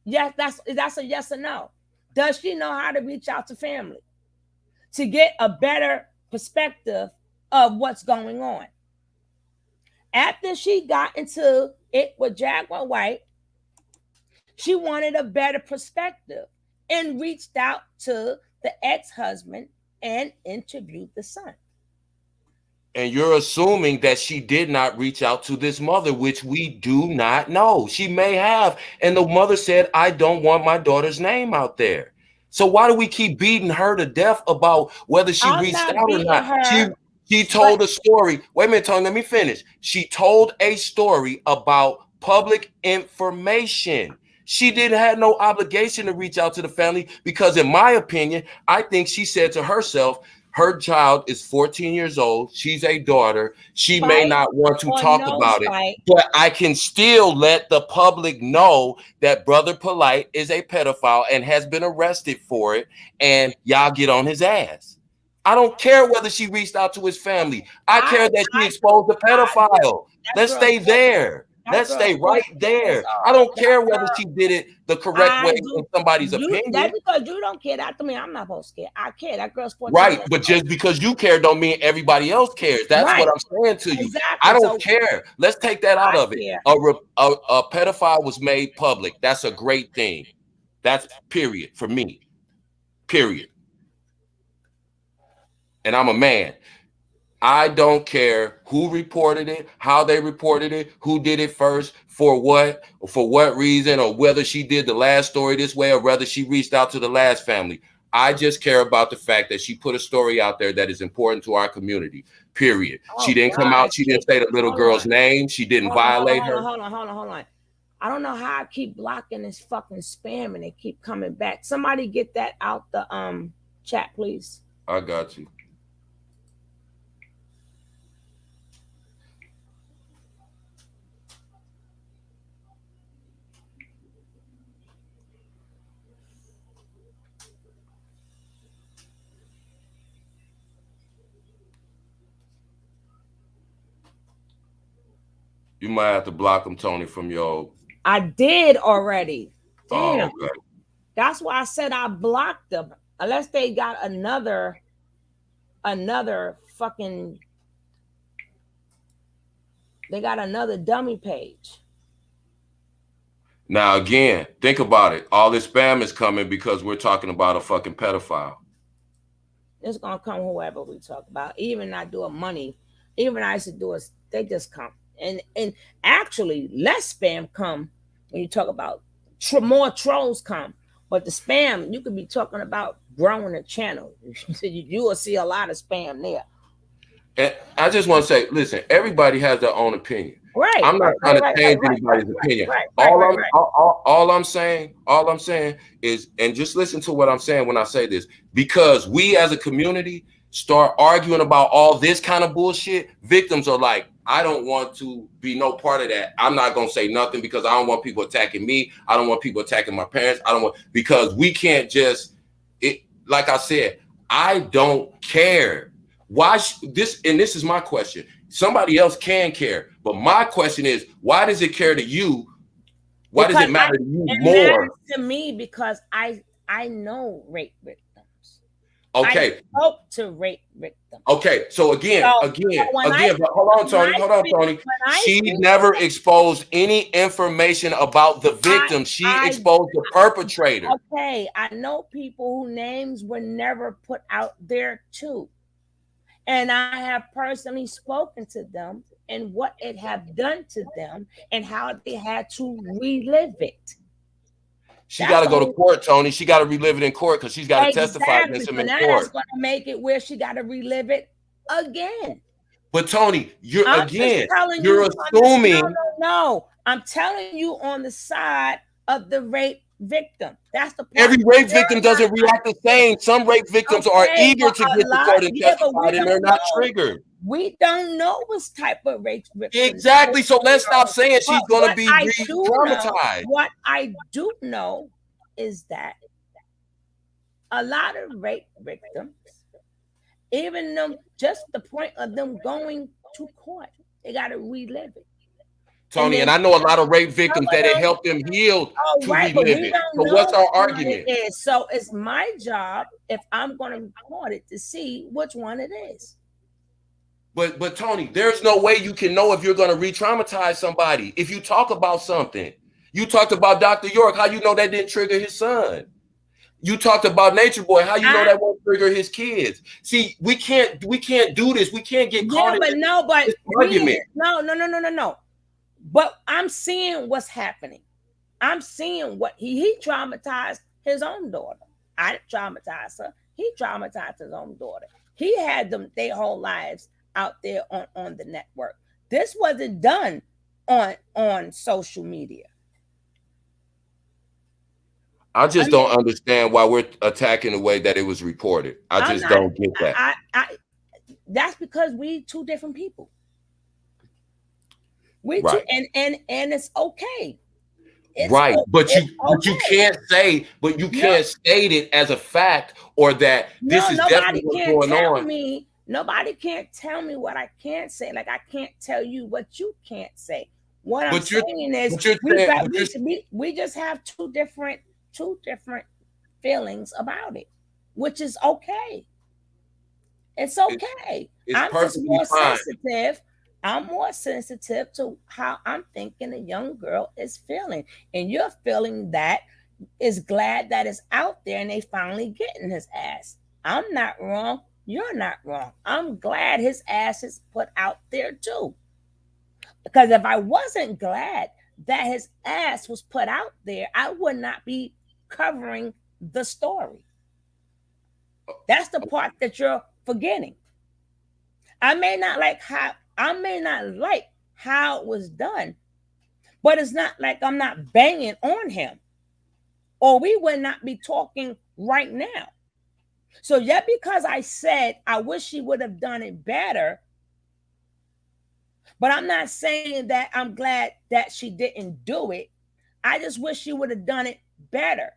A: Yes, that's a yes or no. Does she know how to reach out to family to get a better perspective of what's going on? After she got into it with Jaguar White, she wanted a better perspective and reached out to the ex-husband and interviewed the son.
J: And you're assuming that she did not reach out to this mother, which we do not know. She may have. And the mother said, I don't want my daughter's name out there. So why do we keep beating her to death about whether she reached out or not? She told a story. Wait a minute, Tony, let me finish. She told a story about public information. She didn't have no obligation to reach out to the family because, in my opinion, I think she said to herself, her child is 14 years old. She's a daughter. She may not want to talk about it, but I can still let the public know that Brother Polite is a pedophile and has been arrested for it, and y'all get on his ass. I don't care whether she reached out to his family. I care that she exposed the pedophile. Let's stay there. Let's stay right there. I don't care whether she did it the correct way in somebody's opinion.
A: That's because you don't care. That to me, I'm not supposed to care. I care. That girl's 14.
J: Right, but just because you care don't mean everybody else cares. That's what I'm saying to you.
A: Exactly.
J: I don't care. Let's take that out of it. A pedophile was made public. That's a great thing. That's period for me. Period. And I'm a man. I don't care who reported it, how they reported it, who did it first, for what reason, or whether she did the last story this way or whether she reached out to the last family. I just care about the fact that she put a story out there that is important to our community, period. She didn't come out. She didn't say the little girl's name. She didn't violate her.
A: Hold on. I don't know how I keep blocking this fucking spam and they keep coming back. Somebody get that out the chat, please.
J: I got you. You might have to block them, Tony, from your...
A: I did already. Damn.
J: Oh, okay.
A: That's why I said I blocked them. Unless they got another fucking... They got another dummy page.
J: Now, again, think about it. All this spam is coming because we're talking about a fucking pedophile.
A: It's going to come whoever we talk about. Even I do a money. Even I used to do it. They just come. And actually, less spam come when you talk about more trolls come. But the spam, you could be talking about growing a channel. You will see a lot of spam there.
J: And I just want to say, listen, everybody has their own opinion.
A: Right.
J: I'm not trying to change anybody's opinion. All I'm saying is, and just listen to what I'm saying when I say this, because we as a community start arguing about all this kind of bullshit, victims are like, I don't want to be no part of that. I'm not going to say nothing because I don't want people attacking me. I don't want people attacking my parents. Because we can't just, like I said, I don't care Why this? And this is my question. Somebody else can care, but my question is, why does it care to you? Why does it matter to you more?
A: It matters to me because I know rape victims.
J: Okay.
A: I spoke to rape victims.
J: Okay. So again, but hold on, Tony. She never exposed any information about the victim. She exposed the perpetrator.
A: Okay. I know people whose names were never put out there too. And I have personally spoken to them and what it have done to them and how they had to relive it.
J: She got to go to court, Tony. She got to relive it in court because she's got to testify against him in court.
A: That's going to make it where she got to relive it again.
J: But Tony, you're assuming.
A: No, I'm telling you on the side of the rape victim. That's the point.
J: Every rape victim doesn't react the same. Some rape victims are eager to get to court and testify, and they're not triggered.
A: We don't know what type of rape victim.
J: Exactly. So let's stop saying she's going to be traumatized.
A: What I do know is that a lot of rape victims, even them, just the point of them going to court, they got to relive it.
J: Tony, and I know a lot of rape victims that it helped them heal to relive it. So what's our argument?
A: So it's my job, if I'm going to record it, to see which one it is.
J: But Tony, there's no way you can know if you're going to re-traumatize somebody. If you talk about something, you talked about Dr. York, how you know that didn't trigger his son? You talked about Nature Boy, how you know that won't trigger his kids? See, we can't do this. We can't get caught in this argument.
A: No. But I'm seeing what's happening. I'm seeing what he traumatized his own daughter. I didn't traumatize her. He traumatized his own daughter. He had them their whole lives out there on the network. This wasn't done on social media.
J: I just don't understand why we're attacking the way that it was reported. I just don't get that.
A: That's because we two different people. We
J: right.
A: two, and it's okay.
J: Right, but you can't say, can't state it as a fact or that this is definitely what's going on.
A: Nobody can't tell me what I can't say. Like I can't tell you what you can't say. What I'm saying is we just have two different feelings about it, which is okay. It's okay. I'm just more sensitive. I'm more sensitive to how I'm thinking a young girl is feeling. And you're feeling that is glad that it's out there and they finally getting his ass. I'm not wrong. You're not wrong. I'm glad his ass is put out there too. Because if I wasn't glad that his ass was put out there, I would not be covering the story. That's the part that you're forgetting. I may not like how it was done, but it's not like I'm not banging on him, or we would not be talking right now. So yeah, because I said I wish she would have done it better, but I'm not saying that I'm glad that she didn't do it. I just wish she would have done it better.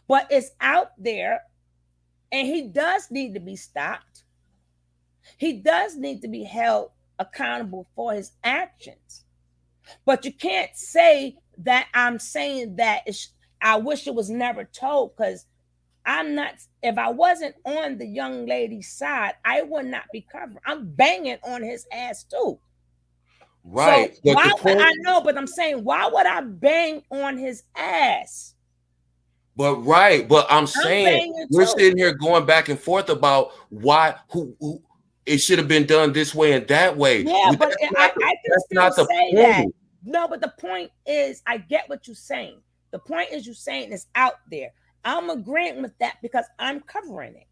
A: But it's out there, and he does need to be stopped. He does need to be held accountable for his actions. But you can't say that I'm saying that I wish it was never told, because I'm not. If I wasn't on the young lady's side, I would not be covering. I'm banging on his ass too.
J: Right.
A: So why would I know? But I'm saying, why would I bang on his ass?
J: But I'm saying we're sitting here going back and forth about who it should have been done this way and that way.
A: Yeah, but I can still say that. No, but the point is, I get what you're saying. The point is, you're saying it's out there. I'm agreeing with that because I'm covering it.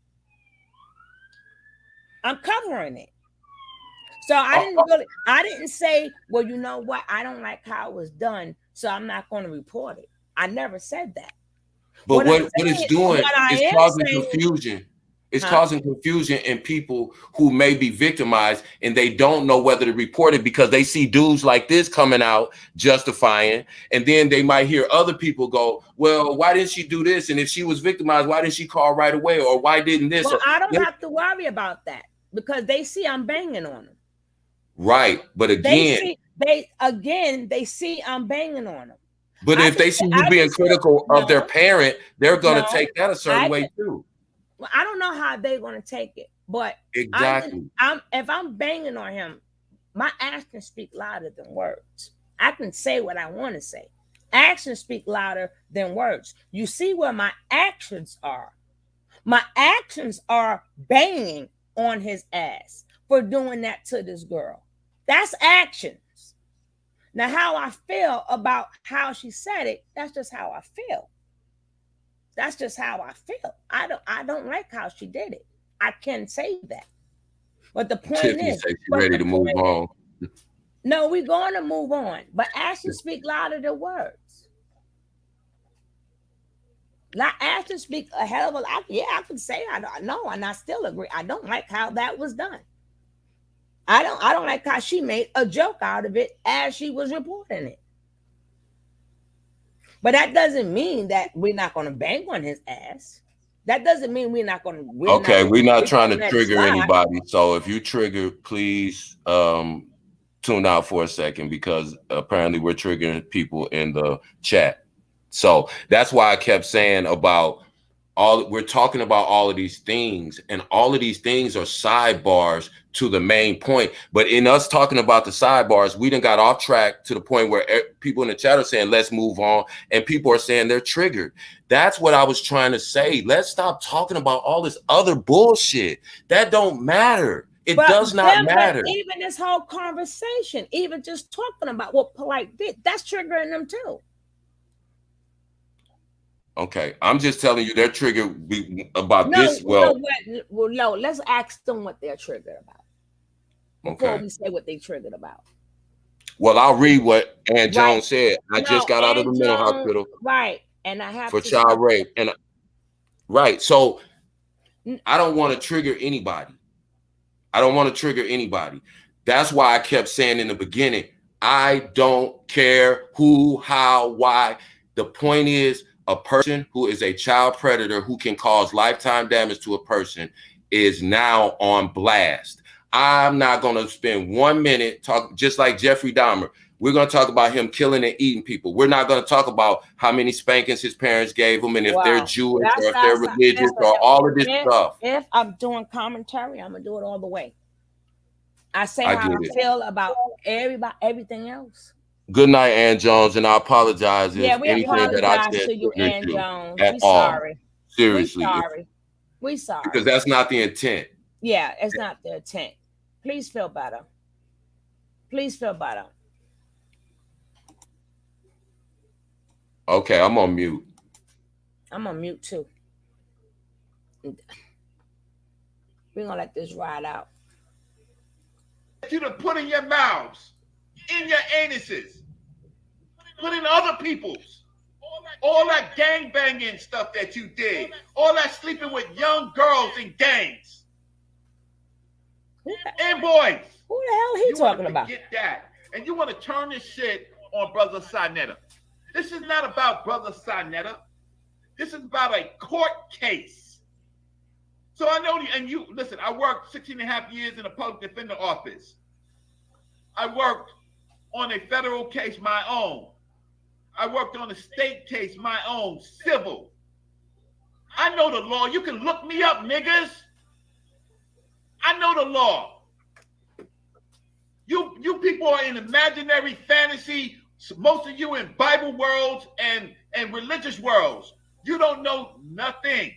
A: I'm covering it. So I didn't say, well, you know what? I don't like how it was done, so I'm not going to report it. I never said that.
J: But what it's doing is causing confusion. It's causing confusion in people who may be victimized and they don't know whether to report it because they see dudes like this coming out justifying, and then they might hear other people go, well, why didn't she do this? And if she was victimized, why didn't she call right away? Or why didn't this?
A: Well, I don't have to worry about that. because they see I'm banging on them.
J: Right, but again,
A: they see I'm banging on them.
J: But if they see you being critical of their parent, they're going to take that a certain way too.
A: Well, I don't know how they're going to take it, but
J: exactly.
A: If I'm banging on him, my actions speak louder than words. I can say what I want to say. Actions speak louder than words. You see where my actions are. My actions are banging on his ass for doing that to this girl. That's actions. Now, how I feel about how she said it, that's just how I feel. That's just how I feel. I don't like how she did it. I can say that. But the point
J: Tiffany
A: is,
J: says she's ready to move on.
A: No, we're going to move on. But actions speak louder than words. Actions speak a hell of a lot. Yeah, I can say I don't know, and I still agree. I don't like how that was done. I don't like how she made a joke out of it as she was reporting it. But that doesn't mean that we're not going to bang on his ass. That doesn't mean we're not going to.
J: We're not trying to trigger anybody. So if you trigger, please tune out for a second, because apparently we're triggering people in the chat. So that's why I kept saying about we're talking about all of these things, and all of these things are sidebars to the main point. But in us talking about the sidebars, we done got off track to the point where people in the chat are saying, let's move on. And people are saying they're triggered. That's what I was trying to say. Let's stop talking about all this other bullshit. That don't matter. It does not matter.
A: Even this whole conversation, even just talking about what Polite did, that's triggering them too.
J: Okay, I'm just telling you they're triggered about this. Well,
A: no, let's ask them what they're triggered about before we say what they triggered about.
J: Well, I'll read what Ann Jones said. I just got out of the mental hospital.
A: Right, and I have
J: for child rape. And right, so I don't want to trigger anybody. I don't want to trigger anybody. That's why I kept saying in the beginning, I don't care who, how, why. The point is, a person who is a child predator who can cause lifetime damage to a person is now on blast. I'm not going to spend 1 minute talking, just like Jeffrey Dahmer. We're going to talk about him killing and eating people. We're not going to talk about how many spankings his parents gave him and if they're Jewish or if they're religious or all of this stuff.
A: If I'm doing commentary, I'm going to do it all the way. I say how I feel about everything else.
J: Good night, Ann Jones, and I apologize if anything that I said
A: to you, Ann Jones.
J: At all. Sorry. Seriously.
A: We sorry.
J: Because that's not the intent.
A: Yeah, it's not the intent. Please feel better. Please feel better.
J: Okay, I'm on mute.
A: I'm on mute too. We're gonna let this ride out.
O: You to put in your mouths, in your anuses, put in other people's. All that gang banging stuff that you did, all that sleeping with young girls in gangs and boys.
A: Who the hell he talking about?
O: Get that, and you want to turn this shit on Brother Sinetta. This is not about Brother Sinetta. This is about a court case. So I know, and you listen. I worked 16 and a half years in a public defender office. I worked on a federal case, my own. I worked on a state case, my own, civil. I know the law. You can look me up, niggas. I know the law. You people are in imaginary fantasy. Most of you in Bible worlds and religious worlds. You don't know nothing.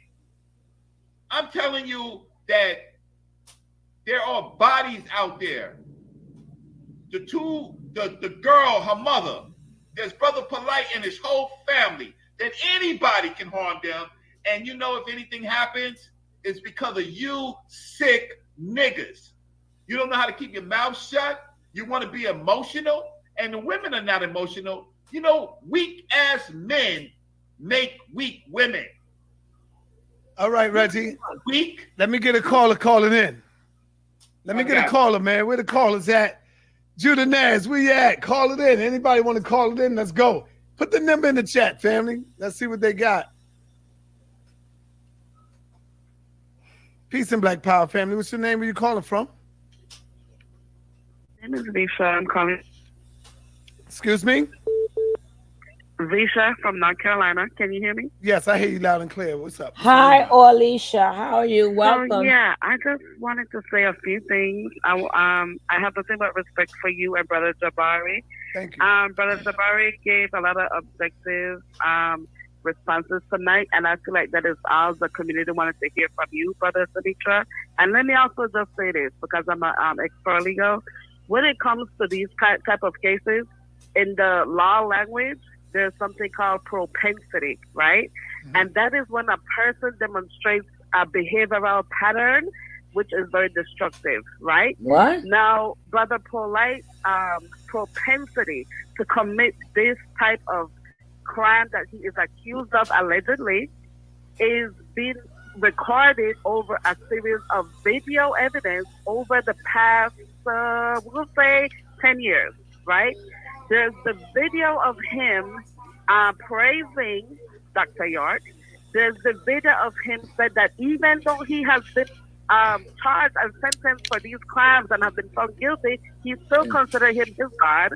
O: I'm telling you that there are bodies out there. The girl, her mother, there's Brother Polite and his whole family, that anybody can harm them. And you know, if anything happens, it's because of you sick niggas. You don't know how to keep your mouth shut. You want to be emotional, and the women are not emotional. You know, weak ass men make weak women.
F: All right, Reggie.
O: Weak.
F: Let me get a caller calling in. Let me get a caller, man. Where the callers at? Judah Naz, where you at? Call it in. Anybody want to call it in? Let's go. Put the number in the chat, family. Let's see what they got. Peace and Black Power family. What's your name? Where you calling from?
P: My name is Lisa. I'm calling.
F: Excuse me?
P: Lisa from North Carolina. Can you hear me?
F: Yes, I hear you loud and clear. What's up?
A: Hi, Alicia. How are you?
P: So,
A: Welcome.
P: yeah, I just wanted to say a few things. I have nothing but respect for you and Brother Jabari.
F: Thank you.
P: Brother Jabari gave a lot of objective responses tonight, and I feel like that is all the community wanted to hear from you, Brother Sinitra. And let me also just say this, because I'm an ex-paralegal. When it comes to these type of cases, in the law language, there's something called propensity, right? Mm-hmm. And that is when a person demonstrates a behavioral pattern which is very destructive, right?
A: What?
P: Now, Brother Polite, propensity to commit this type of crime that he is accused of allegedly is being recorded over a series of video evidence over the past, we'll say 10 years, right? There's the video of him praising Dr. York. There's the video of him said that even though he has been charged and sentenced for these crimes and have been found guilty, he still considers him his God.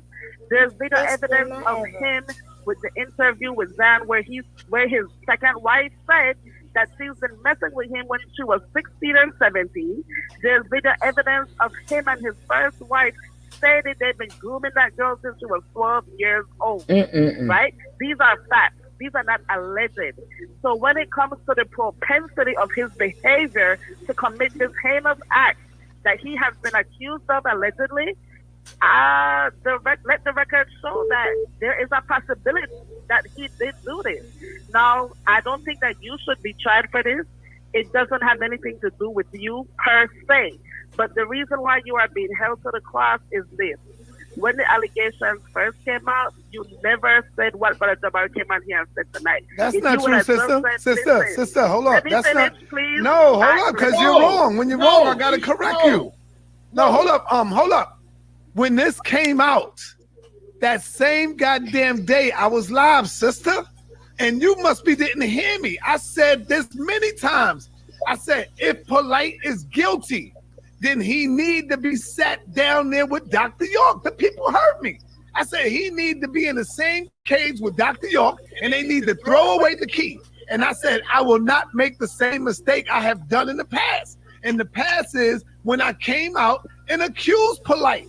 P: There's video evidence of him with the interview with Zan where his second wife said that she's been messing with him when she was 16 and 17. There's video evidence of him and his first wife stated they've been grooming that girl since she was 12 years old, right? These are facts. These are not alleged. So when it comes to the propensity of his behavior to commit this heinous act that he has been accused of allegedly, let the record show that there is a possibility that he did do this. Now, I don't think that you should be tried for this. It doesn't have anything to do with you per se. But the reason why you are being held to the cross is this. When the allegations first came out, you never said what Brother Jabari came out here and said tonight.
F: That's not true, sister. Hold on. That's not.
P: Please.
F: No, hold up, because you're wrong. When you're wrong, I gotta correct you. No, hold up. When this came out, that same goddamn day, I was live, sister, and you didn't hear me. I said this many times. I said, if Polite is guilty, then he need to be sat down there with Dr. York. The people heard me. I said he need to be in the same cage with Dr. York, and they need to throw away the key. And I said, I will not make the same mistake I have done in the past. And the past is when I came out and accused Polite.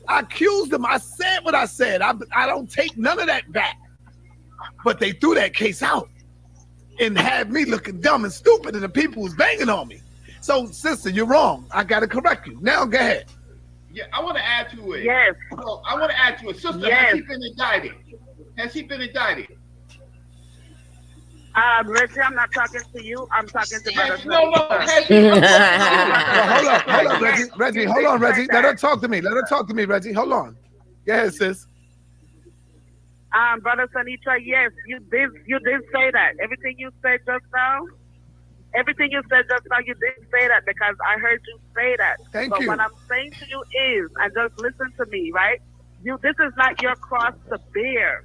F: I accused them. I said what I said. I don't take none of that back. But they threw that case out and had me looking dumb and stupid, and the people was banging on me. So, sister, you're wrong. I got to correct you. Now, go ahead.
O: Yeah, I want to add to it.
P: Yes.
O: So I want to add to it. Sister,
P: yes.
O: Has he been indicted? Has he been indicted?
P: Reggie, I'm not talking to you. I'm talking to Brother.
O: No.
F: Hold on, Reggie. Hold on, Reggie. Let her talk to me. Reggie. Hold on. Go ahead, sis.
P: Brother Sinitra, yes, you did say that. Everything you said just now, you did say that because I heard you say that.
F: Thank
P: you.
F: But
P: what I'm saying to you is, and just listen to me, right? This is not your cross to bear.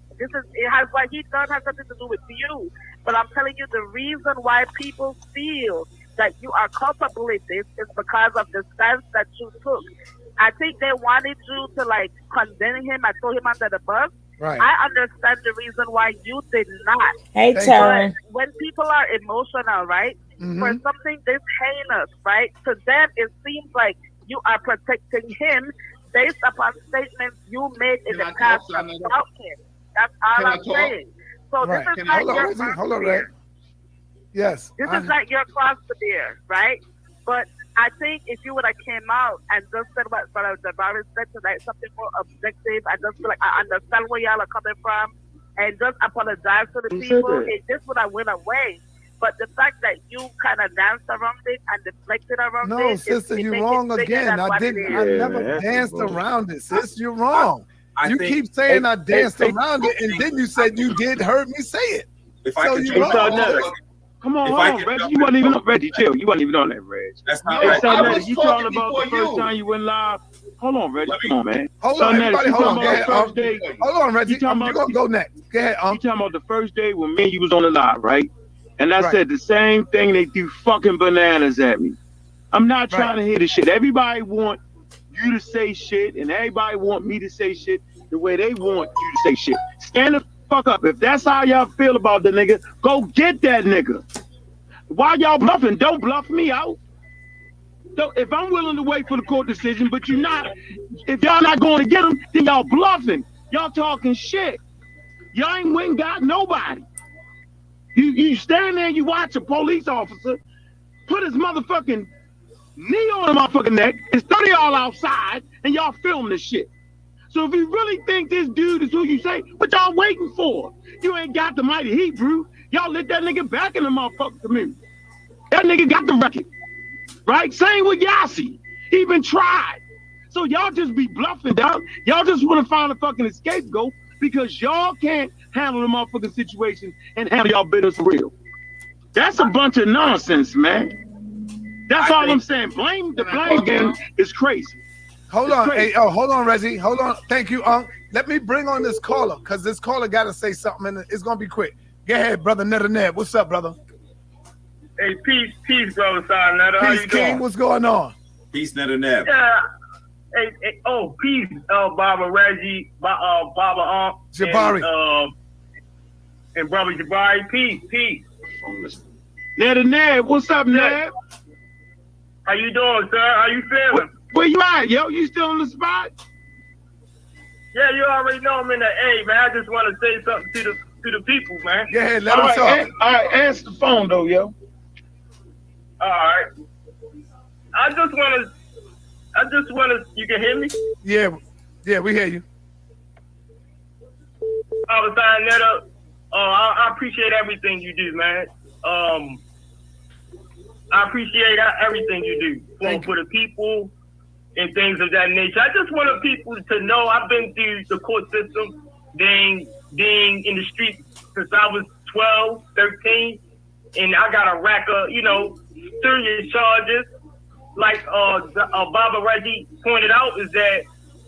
P: What he done has nothing to do with you. But I'm telling you, the reason why people feel that you are culpable in this is because of the stance that you took. I think they wanted you to condemn him and throw him under the bus.
F: Right.
P: I understand the reason why you did not.
A: Hey, Taryn.
P: When people are emotional, right, for something this heinous, right, to them it seems like you are protecting him based upon statements you made in the past about him. That's all I'm saying. So this is not your cross to bear.
F: Yes.
P: This is not your cross to bear, right? But I think if you would have came out and just said what Brother Jabari said tonight, something more objective, I just feel like I understand where y'all are coming from, and just apologize to the people, this would have went away. But the fact that you kind of danced around it and deflected around it.
F: No, sister, you're wrong again. I never danced around it, sis. You're wrong. You keep saying I danced around it, and then you said you did heard me say it.
M: So
F: you're wrong.
L: Come on, hold on, Reggie. You wasn't even on Reggie. Chill. You wasn't even on that, Reg.
N: That's not right.
L: Sonetta, you talking about the first time you went live? Hold on, Reggie. Come on, man.
F: Hold on, everybody. Hold on. Hold on, Reggie. You're gonna go next. Go ahead.
L: You talking about the first day when me and you was on the live, right? And I said the same thing. They threw fucking bananas at me. I'm not trying to hear the shit. Everybody want you to say shit, and everybody want me to say shit the way they want you to say shit. Stand the fuck up. If that's how y'all feel about the nigga, go get that nigga. Why y'all bluffing? Don't bluff me out. So if I'm willing to wait for the court decision, but you're not, if y'all not going to get him, then y'all bluffing. Y'all talking shit. Y'all ain't went and got nobody. You stand there and you watch a police officer put his motherfucking knee on the motherfucking neck. It's 30 y'all outside and y'all film this shit. So if you really think this dude is who you say, what y'all waiting for? You ain't got the mighty Hebrew. Y'all let that nigga back in the motherfucking community. That nigga got the record. Right? Same with Yassi. He been tried. So y'all just be bluffing down. Y'all just want to find a fucking scapegoat because y'all can't handle the motherfucking situation and handle y'all business for real. That's a bunch of nonsense, man. That's all I'm saying. The blame game is crazy.
F: Hold on. Hey, hold on, Reggie. Hold on. Thank you, Unc. Let me bring on this caller because this caller got to say something and it's going to be quick. Go ahead, brother Ned. What's up, brother?
Q: Hey, peace, brother Sarnetta. How you
F: King,
Q: doing?
F: what's going on?
N: Peace, Ned.
Q: Yeah. Hey, peace, Baba Reggie, Baba
F: Jabari.
Q: And brother Jabari. Peace.
L: Ned, what's up, Ned?
Q: How you doing, sir? How you feeling?
L: Where you at, yo? You still on the spot?
Q: Yeah, you already know I'm in the A, man. I just want to say something to the people, man.
F: Yeah, let us talk.
L: All right, answer the phone though, yo.
Q: All right. I just want to. You can hear me?
F: Yeah, we hear you.
Q: I was saying that. I appreciate everything you do, man. I appreciate everything you do for the people and things of that nature. I just want people to know I've been through the court system, being in the street since I was 12, 13, and I got a rack of, serious charges. Like Baba Reggie pointed out, is that,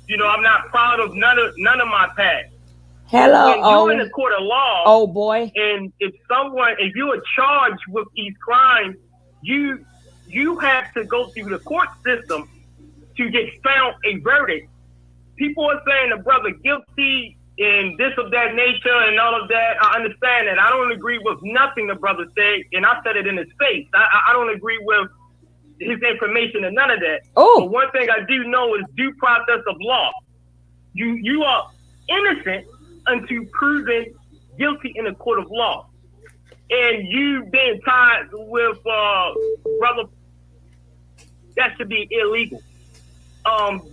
Q: I'm not proud of none of my past.
A: Hello,
Q: when you're in the court of law,
A: oh boy,
Q: and if you are charged with these crimes, you have to go through the court system to get found a verdict. People are saying the brother guilty and this of that nature and all of that. I understand that. I don't agree with nothing the brother said, and I said it in his face. I don't agree with his information and none of that. But one thing I do know is due process of law. You are innocent until proven guilty in a court of law. And you being tied with brother, that should be illegal.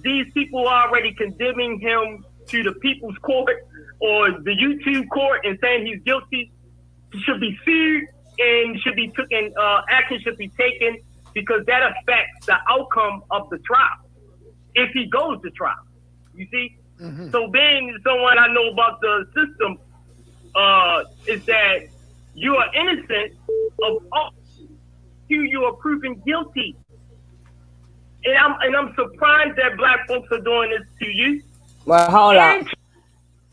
Q: These people are already condemning him to the people's court or the YouTube court and saying he's guilty. He should be sued and should be taken. Action should be taken because that affects the outcome of the trial if he goes to trial. You see. Mm-hmm. So being someone I know about the system, is that you are innocent of all you are proven guilty. And I'm surprised that black folks are doing this to you.
A: Well, hold on.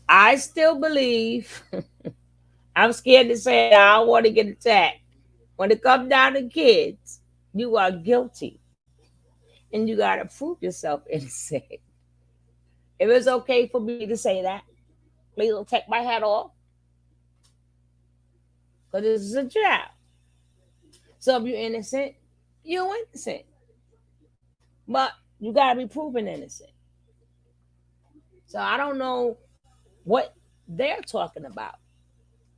A: I still believe I'm scared to say it. I don't want to get attacked. When it comes down to kids, you are guilty. And you gotta prove yourself innocent. If it's okay for me to say that, please don't take my hat off. Because this is a job. So if you're innocent, you're innocent. But you got to be proven innocent. So I don't know what they're talking about.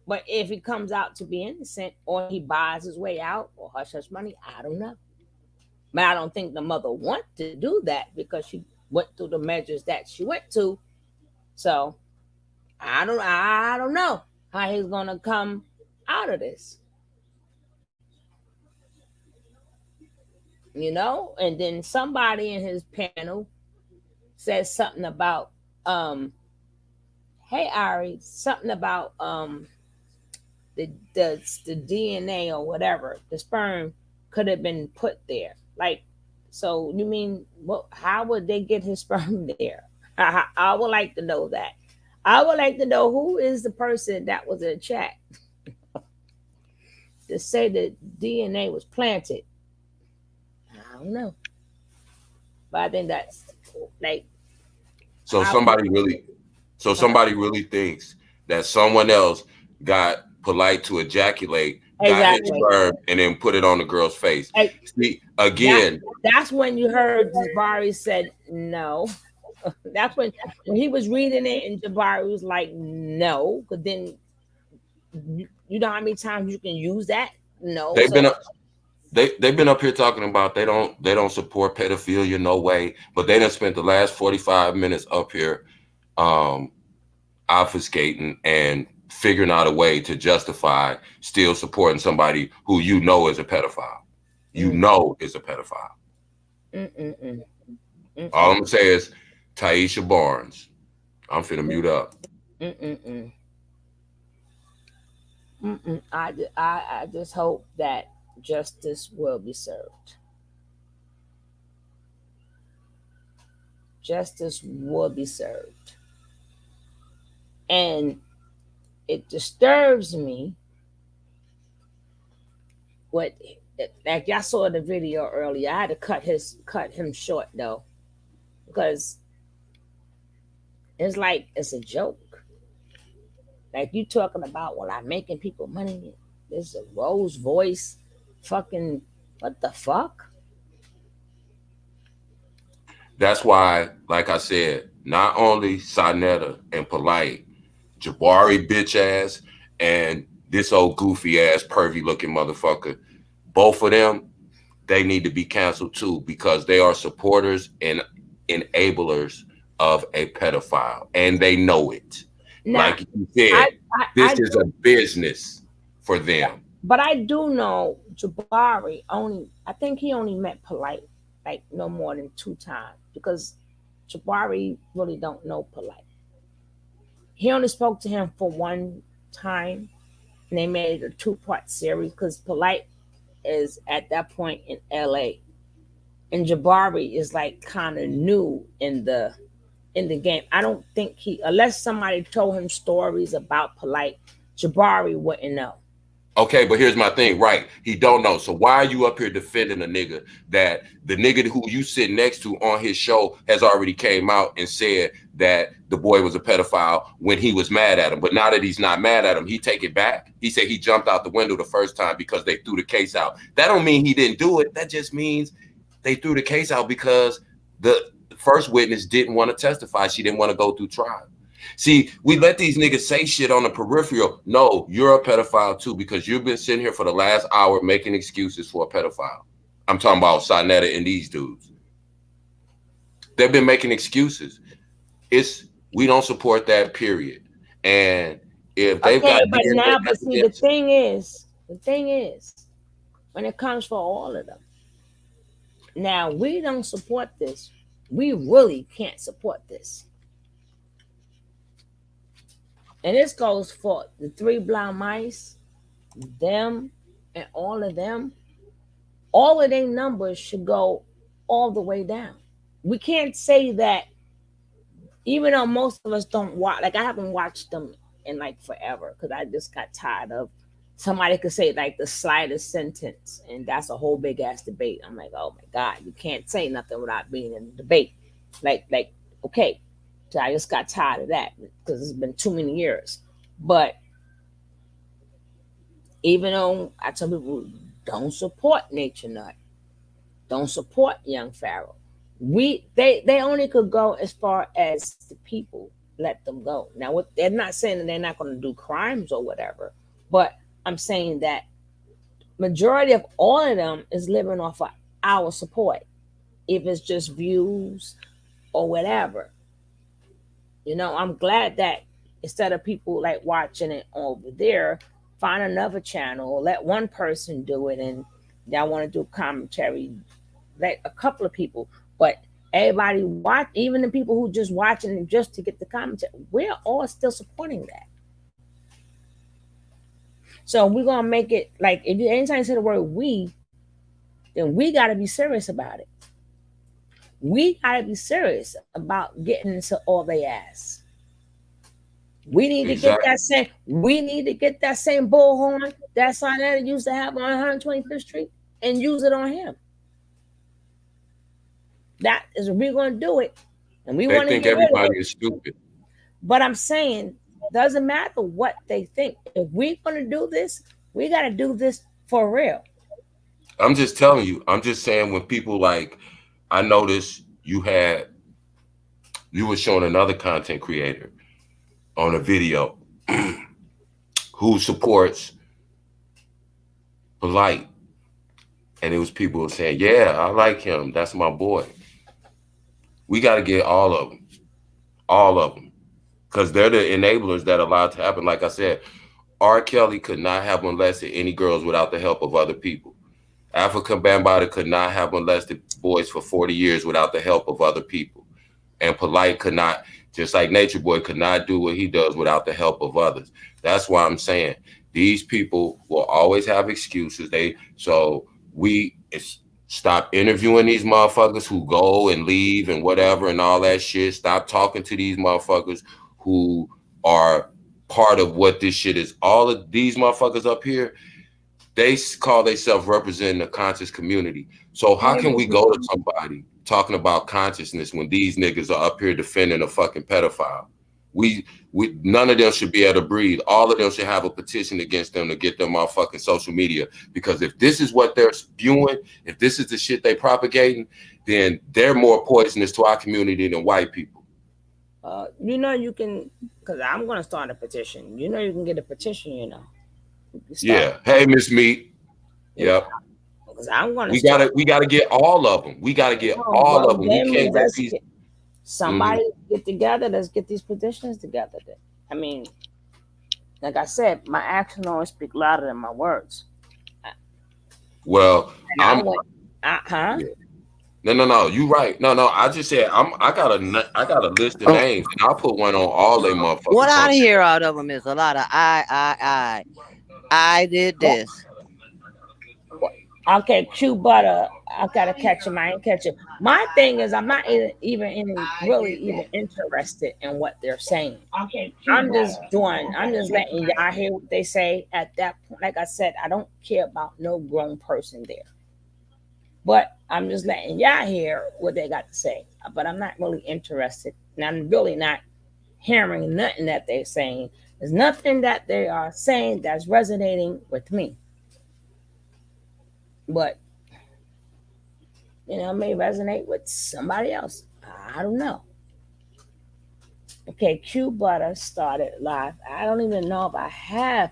A: But if he comes out to be innocent or he buys his way out or hush money, I don't know. But I don't think the mother wants to do that because she went through the measures that she went to. So I don't know how he's going to come out of this. And then somebody in his panel says something about hey Ari, something about the DNA or whatever, the sperm could have been put there. Like, so you mean how would they get his sperm there? I would like to know that. I would like to know who is the person that was in chat to say that DNA was planted. I don't know. But I think that's like
J: So somebody really thinks that someone else got Polite to ejaculate, got his sperm, and then put it on the girl's face. See, again,
A: that's when you heard Jabari said no. That's when he was reading it, and Jabari was like, "No," because then you know how many times you can use that. No,
J: they've been up here talking about they don't support pedophilia, no way. But they done spent the last 45 minutes up here, obfuscating and figuring out a way to justify still supporting somebody who you know is a pedophile. You know is a pedophile. All I'm gonna say is Taisha Barnes. I'm finna mute up.
A: I just hope that justice will be served. Justice will be served. And it disturbs me what, like y'all saw the video earlier. I had to cut him short though, because it's like it's a joke. Like you talking about, well, I'm making people money. There's a Rose voice, fucking what the fuck?
J: That's why, like I said, not only Sonetta and Polite, Jabari bitch ass, and this old goofy ass pervy looking motherfucker, both of them, they need to be canceled too, because they are supporters and enablers of a pedophile, and they know it. Now, like you said, this is a business for them.
A: But I do know Jabari I think he only met Polite like no more than 2 times, because Jabari really don't know Polite. He only spoke to him for 1 time, and they made a 2-part series because Polite is at that point in LA, and Jabari is like kind of new in the game. I don't think unless somebody told him stories about Polite, Jabari wouldn't know.
J: Okay, but here's my thing, right? He don't know. So why are you up here defending a nigga that the nigga who you sit next to on his show has already came out and said that the boy was a pedophile when he was mad at him? But now that he's not mad at him, he take it back. He said he jumped out the window the first time because they threw the case out. That don't mean he didn't do it. That just means they threw the case out because the first witness didn't want to testify. She didn't want to go through trial. See, we let these niggas say shit on the peripheral. No, you're a pedophile too, because you've been sitting here for the last hour making excuses for a pedophile. I'm talking about Sonetta and these dudes. They've been making excuses. We don't support that, period. And if they've got
A: but see, the thing is, when it comes for all of them, now we don't support this. We really can't support this. And this goes for the 3 Blind Mice, them, and all of them. All of their numbers should go all the way down. We can't say that, even though most of us don't watch, like I haven't watched them in like forever, because I just got tired of somebody could say like the slightest sentence, and that's a whole big ass debate. I'm like, oh my God, you can't say nothing without being in a debate. Like, okay. So I just got tired of that because it's been too many years. But even though I tell people don't support Nature Nut, don't support Young Pharaoh, they only could go as far as the people let them go. Now, they're not saying that they're not going to do crimes or whatever, but I'm saying that majority of all of them is living off of our support, if it's just views or whatever. You know, I'm glad that instead of people like watching it over there, find another channel or let one person do it, and y'all want to do commentary, like a couple of people, but everybody watch, even the people who just watching it just to get the commentary, we're all still supporting that. So we're gonna make it like, if you anytime you say the word we, then we got to be serious about it. We gotta be serious about getting into all their ass. We need to get that same. We need to get that same bullhorn that Sonetta used to have on 125th Street and use it on him. That is we're going to do it, and we
J: They
A: want to
J: think
A: get rid of
J: everybody
A: it.
J: is stupid.
A: But I'm saying, doesn't matter what they think. If we're going to do this, we got to do this for real.
J: I'm just telling you. I'm just saying when people like, I noticed you were showing another content creator on a video who supports Polite. And it was people saying, yeah, I like him. That's my boy. We got to get all of them. All of them. Because they're the enablers that allow it to happen. Like I said, R. Kelly could not have molested any girls without the help of other people. Afrika Bambaataa could not have molested boys for 40 years without the help of other people. And Polite could not, just like Nature Boy, could not do what he does without the help of others. That's why I'm saying these people will always have excuses. We stop interviewing these motherfuckers who go and leave and whatever and all that shit. Stop talking to these motherfuckers who are part of what this shit is. All of these motherfuckers up here, they call themselves representing the conscious community. So how can we go to somebody talking about consciousness when these niggas are up here defending a fucking pedophile? We none of them should be able to breathe. All of them should have a petition against them to get them off fucking social media. Because if this is what they're spewing, if this is the shit they propagating, then they're more poisonous to our community than white people.
A: You can, because I'm going to start a petition. You can get a petition,
J: Yeah. Hey, Miss Meat. Yep.
A: Because I'm going
J: to we gotta get all of them. We gotta get all of them. We can't let these
A: somebody get together. Let's get these petitions together. I mean, like I said, my actions always speak louder than my words.
J: Well,
A: No,
J: you right. No, I just said I got a list of names and I'll put one on all them motherfuckers.
B: What I hear out of them is a lot of I did this.
A: Okay, Chew Butter, I gotta catch him. I ain't catch him. My thing is, I'm not even really interested in what they're saying. Okay, I'm just letting y'all hear what they say. At that point, like I said, I don't care about no grown person there, but I'm just letting y'all hear what they got to say. But I'm not really interested, and I'm really not hearing nothing that they're saying. There's nothing that they are saying that's resonating with me. But it may resonate with somebody else. I don't know. Okay, Q Butter started live. I don't even know if I have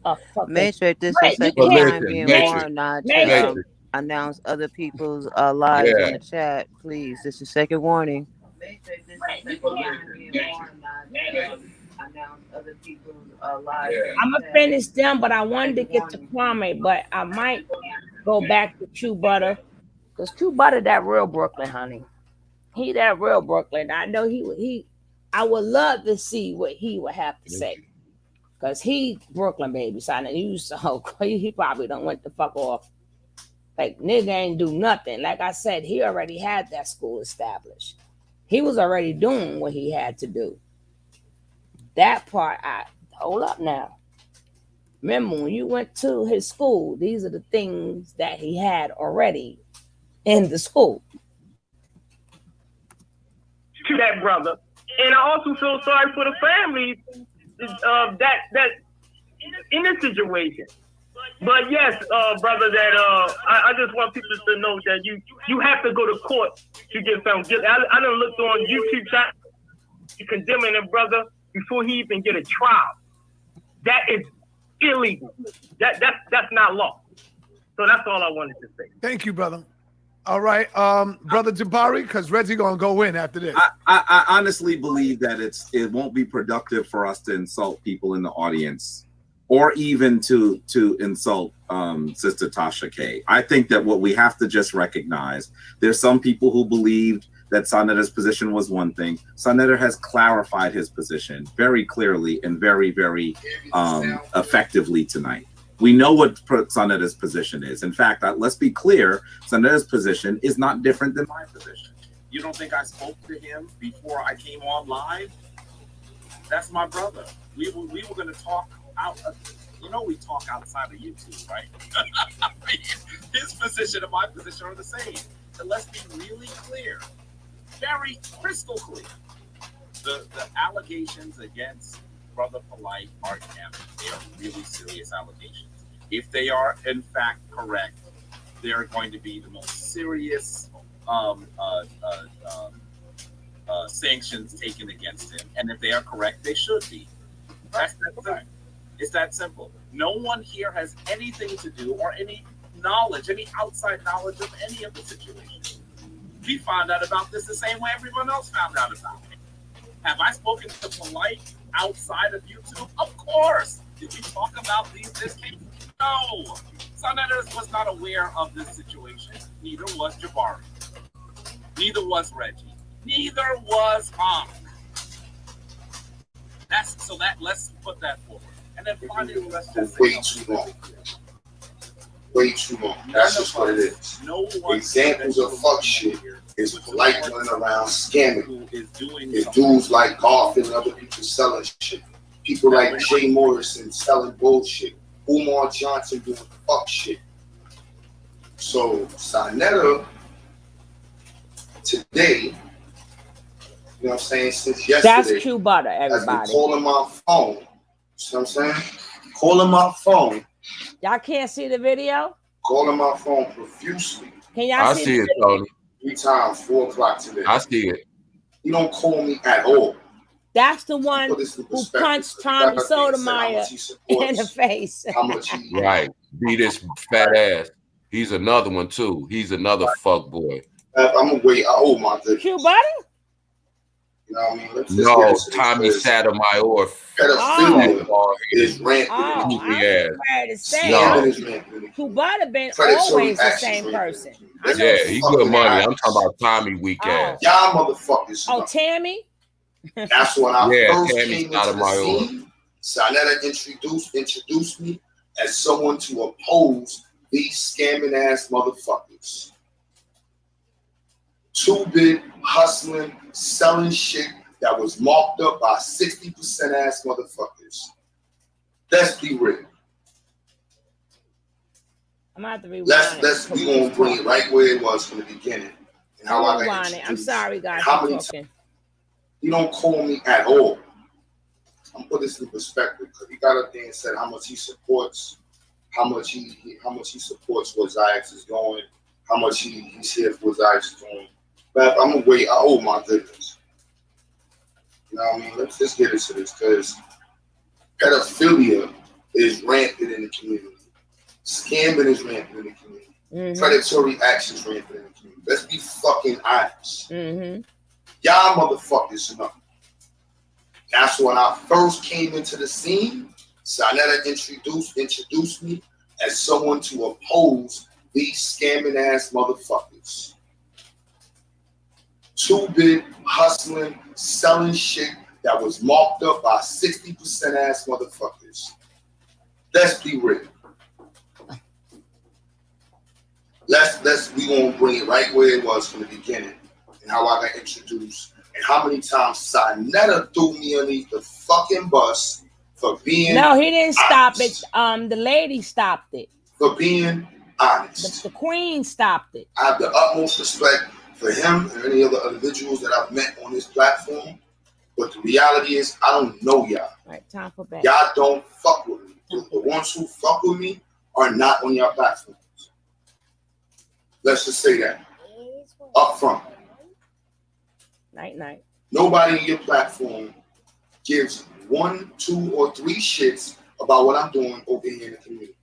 A: a fucking
B: Matrix. This is the second time being warned not to announce other people's lives in the chat. Please, this is second warning. Matrix. This is second time being warned not to announce other people's lives.
A: I'm gonna finish them, but I wanted to get to Kwame, but I might go back to Q Butter, because Q Butter that real Brooklyn, honey. He that real Brooklyn. I know I would love to see what he would have to say, because he Brooklyn baby. So he probably don't went the fuck off. Like, nigga ain't do nothing. Like I said, he already had that school established. He was already doing what he had to do. That part, hold up now. Remember, when you went to his school, these are the things that he had already in the school.
Q: To that brother. And I also feel sorry for the family that in this situation. But yes, brother, that I just want people to know that you have to go to court to get found guilty. I done looked on YouTube channel condemning a brother before he even get a trial. That is illegal. That's not law. So that's all I wanted to say.
F: Thank you, brother. All right, brother Jabari, because Reggie gonna go in after this.
N: I honestly believe that it won't be productive for us to insult people in the audience, or even to insult Sister Tasha K. I think that what we have to just recognize, there's some people who believed that Saneta's position was one thing. Saneta has clarified his position very clearly and very, very effectively tonight. We know what Saneta's position is. In fact, let's be clear, Saneta's position is not different than my position. You don't think I spoke to him before I came on live? That's my brother. We were going to talk out. We talk outside of YouTube, right? His position and my position are the same. let's be really clear, very crystal clear. The allegations against Brother Polite are they are really serious allegations. If they are in fact correct, they are going to be the most serious sanctions taken against him. And if they are correct, they should be. It's that simple. No one here has anything to do or any knowledge, any outside knowledge of any of the situation. We found out about this the same way everyone else found out about it. Have I spoken to Polite outside of YouTube? Of course. Did we talk about this case? No. Sonnetters was not aware of this situation. Neither was Jabari. Neither was Reggie. Neither was Hom. Let's put that forward. And then finally, let's just
H: way too long. Way too long. That's just what it is. Examples of fuck shit is Polite running around scamming. It's dudes like Golf and other people selling shit. People like Jay Morrison selling bullshit. Umar Johnson doing fuck shit. So Sonetta today, you know what I'm saying, since yesterday,
A: that's Q Butter, everybody.
H: I've been calling my phone. You know what I'm saying? Calling my phone.
A: Y'all can't see the video?
H: Calling my phone profusely.
A: Can y'all see
J: it, Tony?
H: 3 times, 4 o'clock today.
J: I see it.
H: He don't call me at all.
A: That's the one who punched Tommy Sotomayor in the face.
H: How much he
J: right. Be this fat ass. He's another one too. He's another fuck boy.
H: I'm gonna wait. Oh my goodness.
A: Q Buddy?
H: You know what I mean? Let's
J: No, Tommy Sotomayor.
H: Pedophilia is rampant.
A: Q Butter been always the same person.
J: Yeah, he good money. I'm talking about Tommy weak ass.
H: Y'all motherfuckers.
A: Oh, Tammy?
H: That's when I first
J: Tammy
H: came into the scene. Sonetta introduced me as someone to oppose these scamming ass motherfuckers. 2-bit hustling, selling shit that was marked up by 60% ass motherfuckers. Let's be real.
A: I'm gonna have to rewind
H: we gonna bring it right where it was from the beginning. And how I got
A: it. I'm sorry, guys.
H: How many times he don't call me at all? I'm put this in perspective because he got up there and said how much he supports, how much he supports what Zayas is going, how much he's here for what Zayas is doing. But I'm gonna wait. Oh my goodness. You know what I mean? Let's just get into this because pedophilia is rampant in the community. Scamming is rampant in the community. Predatory actions rampant in the community. Let's be fucking honest. Y'all motherfuckers know. That's when I first came into the scene. Sonetta introduced me as someone to oppose these scamming ass motherfuckers. 2-bit hustling, selling shit that was marked up by 60% ass motherfuckers. Let's be real. We gonna bring it right where it was from the beginning and how I got introduced and how many times Sonetta threw me underneath the fucking bus for being
A: No, he didn't stop
H: honest.
A: it. The lady stopped it.
H: For being honest.
A: The queen stopped it.
H: I have the utmost respect for him and any other individuals that I've met on this platform. But the reality is I don't know y'all.
A: Right, time for bed.
H: Y'all don't fuck with me. The ones who fuck with me are not on your platforms. Let's just say that. Up front.
A: Night, night.
H: Nobody in your platform gives 1, 2, or 3 shits about what I'm doing over here in the community.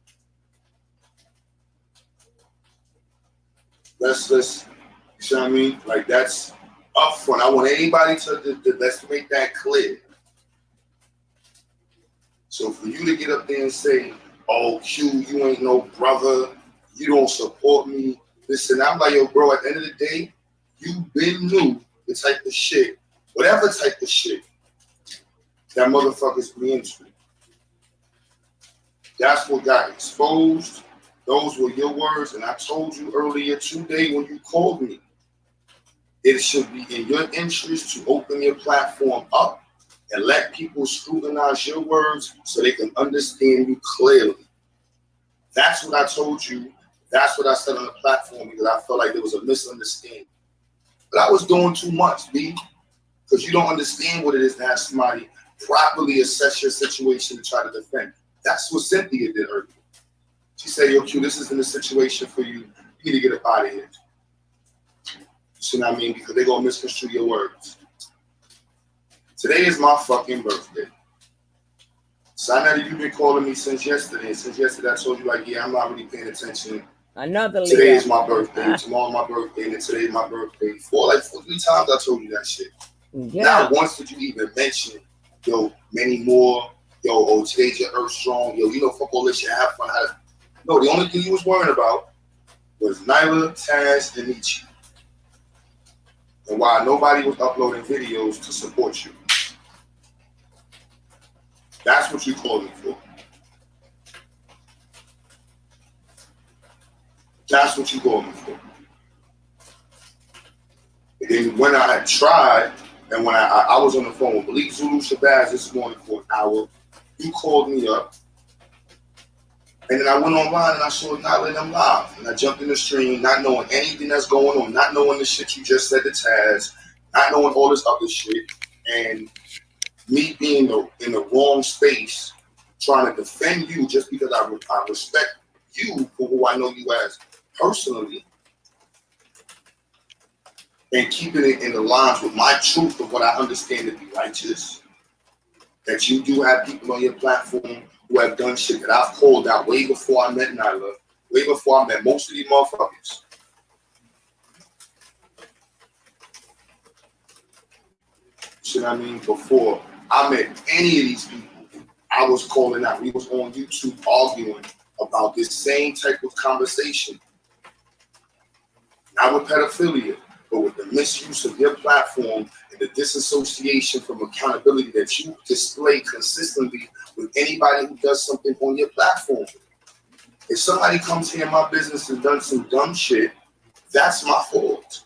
H: Let's you know what I mean? Like that's up front. I want anybody to let's make that clear. So for you to get up there and say, oh, Q, you ain't no brother, you don't support me, listen, I'm like, yo, bro, at the end of the day, you been knew the type of shit, whatever type of shit that motherfuckers be into. That's what got exposed. Those were your words, and I told you earlier today when you called me, it should be in your interest to open your platform up and let people scrutinize your words so they can understand you clearly. That's what I told you That's what I said on the platform because I felt like there was a misunderstanding. But I was doing too much, B, because you don't understand what it is to have somebody properly assess your situation and try to defend. That's what Cynthia did earlier. She said, yo, Q, this isn't a situation for you. You need to get up out of here. You see what I mean? Because they're going to misconstrue your words. Today is my fucking birthday. Sinetta, you've been calling me since yesterday. Since yesterday, I told you, like, yeah, I'm not really paying attention.
A: Another
H: Today
A: Leo.
H: is my birthday. Tomorrow my birthday. And then today is my birthday. 3 times I told you that shit.
A: Yeah.
H: Not once did you even mention, yo, many more. Yo, oh, today's your Earth Strong. Yo, you know, fuck all this shit. Have fun. No, the only thing you was worrying about was Nyla, Taz, and Nietzsche. And why nobody was uploading videos to support you. That's what you called me for. That's what you called me for. And then when I had tried, and when I was on the phone with Malik Zulu Shabazz this morning for an hour, you called me up. And then I went online and I saw Nyla and them live. And I jumped in the stream, not knowing anything that's going on, not knowing the shit you just said to Taz, not knowing all this other shit. And me being in the wrong space, trying to defend you just because I respect you for who I know you as personally, and keeping it in the lines with my truth of what I understand to be righteous. That you do have people on your platform who have done shit that I've called out way before I met Nyla, way before I met most of these motherfuckers. You know what I mean? Before I met any of these people, I was calling out. We was on YouTube arguing about this same type of conversation. Not with pedophilia, but with the misuse of your platform and the disassociation from accountability that you display consistently with anybody who does something on your platform. If somebody comes here in my business and done some dumb shit, that's my fault.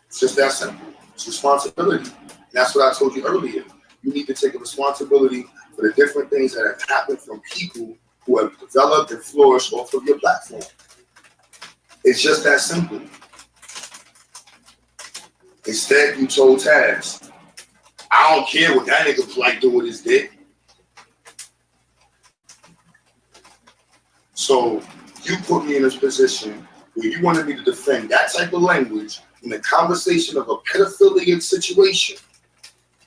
H: It's just that simple. It's responsibility. And that's what I told you earlier. You need to take a responsibility for the different things that have happened from people who have developed and flourished off of your platform. It's just that simple. Instead, you told Taz, I don't care what that nigga like do with his dick. So you put me in this position where you wanted me to defend that type of language in the conversation of a pedophilia situation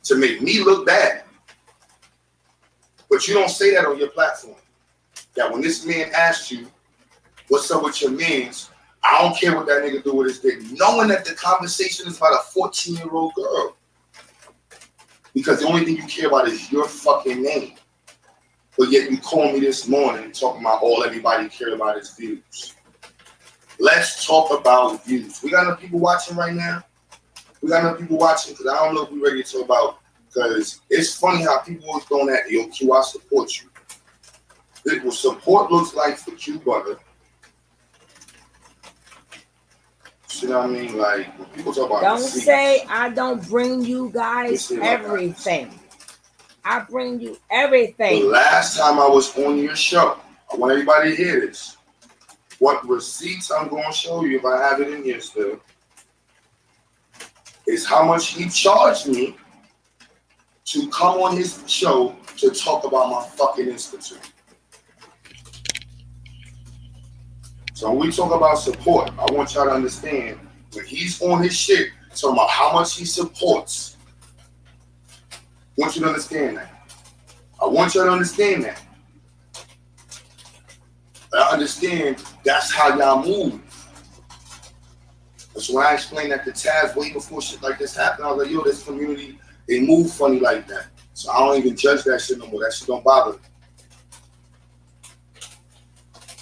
H: to make me look bad. But you don't say that on your platform. That when this man asked you, what's up with your mans, I don't care what that nigga do with his dick, knowing that the conversation is about a 14-year-old girl. Because the only thing you care about is your fucking name. But yet you call me this morning talking about all everybody care about is views. Let's talk about views. We got enough people watching right now. We got enough people watching because I don't know if we're ready to talk about, because it's funny how people always going at, yo, Q, I support you. What support looks like for Q Butter. You know what I mean? Like, when people talk about
A: don't
H: receipts,
A: say I don't bring you guys everything. I bring you everything.
H: The last time I was on your show, I want everybody to hear this. What receipts I'm going to show you, if I have it in here still, is how much he charged me to come on his show to talk about my fucking institute. So when we talk about support, I want y'all to understand when he's on his shit, talking about how much he supports. I want you to understand that. I want y'all to understand that. I understand that's how y'all move. And so when I explained that to Taz way before shit like this happened, I was like, yo, this community, they move funny like that. So I don't even judge that shit no more. That shit don't bother me.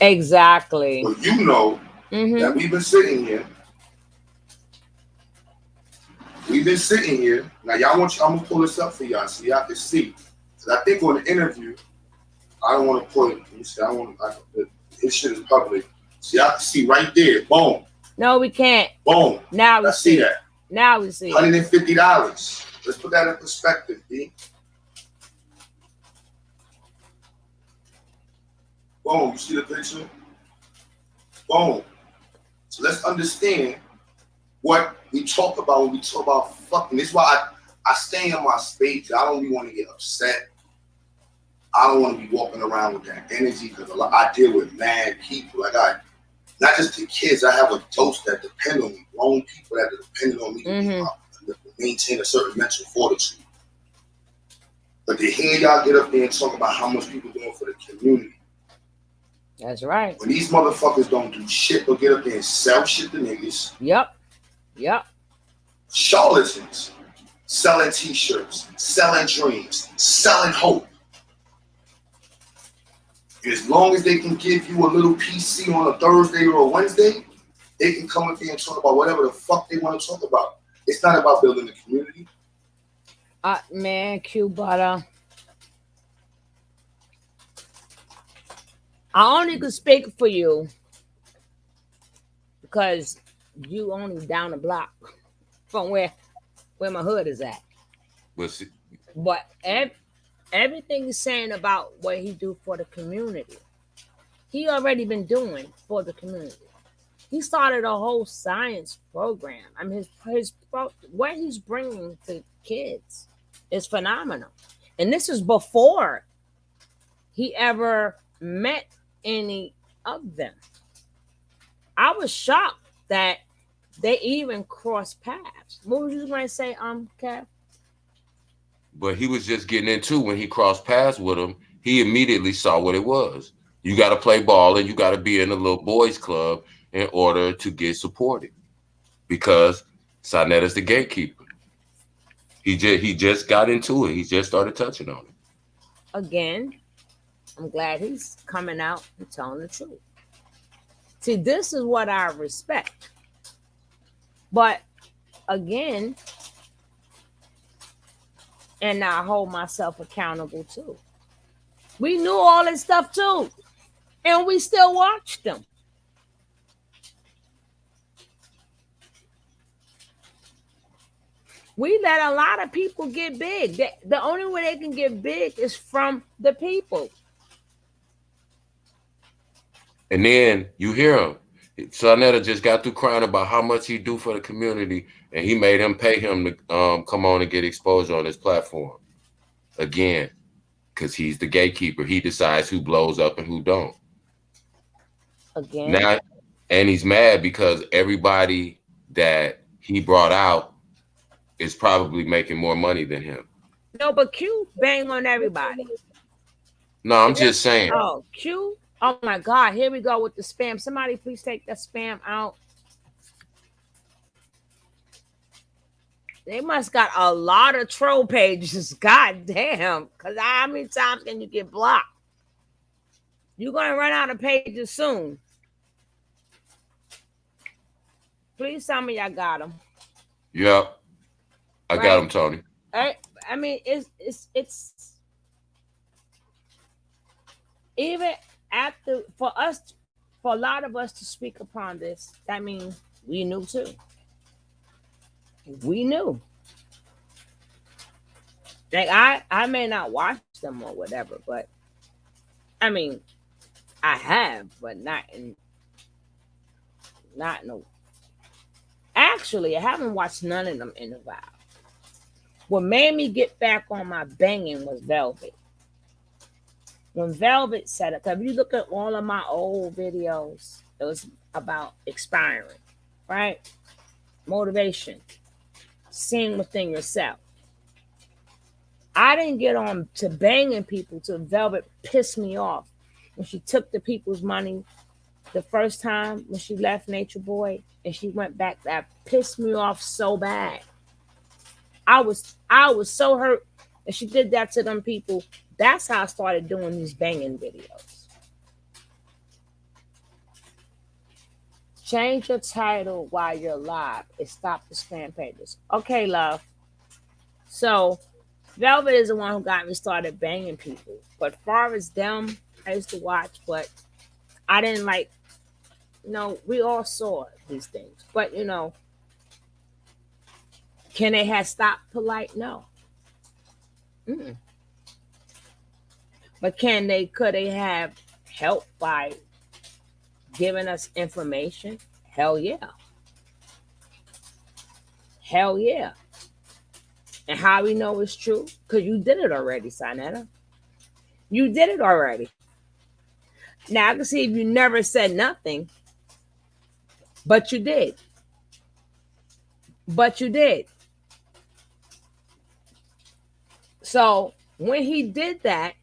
A: Exactly.
H: But you know that we've been sitting here. We've been sitting here. Now y'all want I'm gonna pull this up for y'all so y'all can see. Because I think on the interview, I don't want to put. Let me see. I don't want. His shit is public, so y'all can see right there. Boom.
A: No, we can't.
H: Boom.
A: Now we
H: see that.
A: Now we see.
H: $150. Let's put that in perspective, B. Boom. You see the picture? Boom. So let's understand what we talk about when we talk about fucking. This is why I stay in my space. I don't really want to get upset. I don't want to be walking around with that energy because I deal with mad people. Like not just the kids. I have adults that depend on me, grown people that are dependent on me to maintain a certain mental fortitude. But to hear y'all get up there and talk about how much people doing for the community.
A: That's right.
H: When these motherfuckers don't do shit, they'll get up there and sell shit to niggas.
A: Yep.
H: Charlatans. Selling t-shirts, selling dreams, selling hope. And as long as they can give you a little PC on a Thursday or a Wednesday, they can come up there and talk about whatever the fuck they want to talk about. It's not about building the community.
A: Man, Q, but I only could speak for you because you only down the block from where my hood is at. But everything he's saying about what he do for the community, he already been doing for the community. He started a whole science program. I mean, what he's bringing to kids is phenomenal. And this is before he ever met any of them. I was shocked that they even crossed paths. What was you going to say, Kev?
J: But he was just getting into when he crossed paths with him, he immediately saw what it was. You got to play ball and you got to be in a little boys club in order to get supported. Because Sonetta's the gatekeeper. He just got into it. He just started touching on it.
A: Again, I'm glad he's coming out and telling the truth. See, this is what I respect. But again, and I hold myself accountable too. We knew all this stuff too, and we still watched them. We let a lot of people get big. The only way they can get big is from the people.
J: And then you hear him. Sonetta just got through crying about how much he do for the community, and he made him pay him to come on and get exposure on his platform. Again, because he's the gatekeeper. He decides who blows up and who don't.
A: Again.
J: Now, and he's mad because everybody that he brought out is probably making more money than him.
A: No, but Q bang on everybody.
J: No, I'm just saying.
A: Oh, Q? Oh my God, here we go with the spam. Somebody please take that spam out. They must got a lot of troll pages. God damn. Because how many times can you get blocked? You're going to run out of pages soon. Please tell me y'all got them.
J: Yep. I got him, Tony.
A: I mean, it's even after for a lot of us to speak upon this, that means we knew too. We knew. Like I may not watch them or whatever, but I mean, I have, but not in no. Actually, I haven't watched none of them in a while. What made me get back on my banging was Velvet. When Velvet said it, because if you look at all of my old videos, it was about expiring, right? Motivation, seeing within yourself. I didn't get on to banging people till Velvet pissed me off. When she took the people's money the first time when she left Nature Boy and she went back, that pissed me off so bad. I was so hurt that she did that to them people. That's how I started doing these banging videos. Change your title while you're live and stop the spam pages. Okay, love. So Velvet is the one who got me started banging people. But far as them, I used to watch, but I didn't like, we all saw these things. But, can they have stopped Polite? No. Mm-mm. But could they have helped by giving us information? Hell yeah. Hell yeah. And how we know it's true? Because you did it already, Sinetta. You did it already. Now I can see if you never said nothing, but you did. But you did. So when he did that,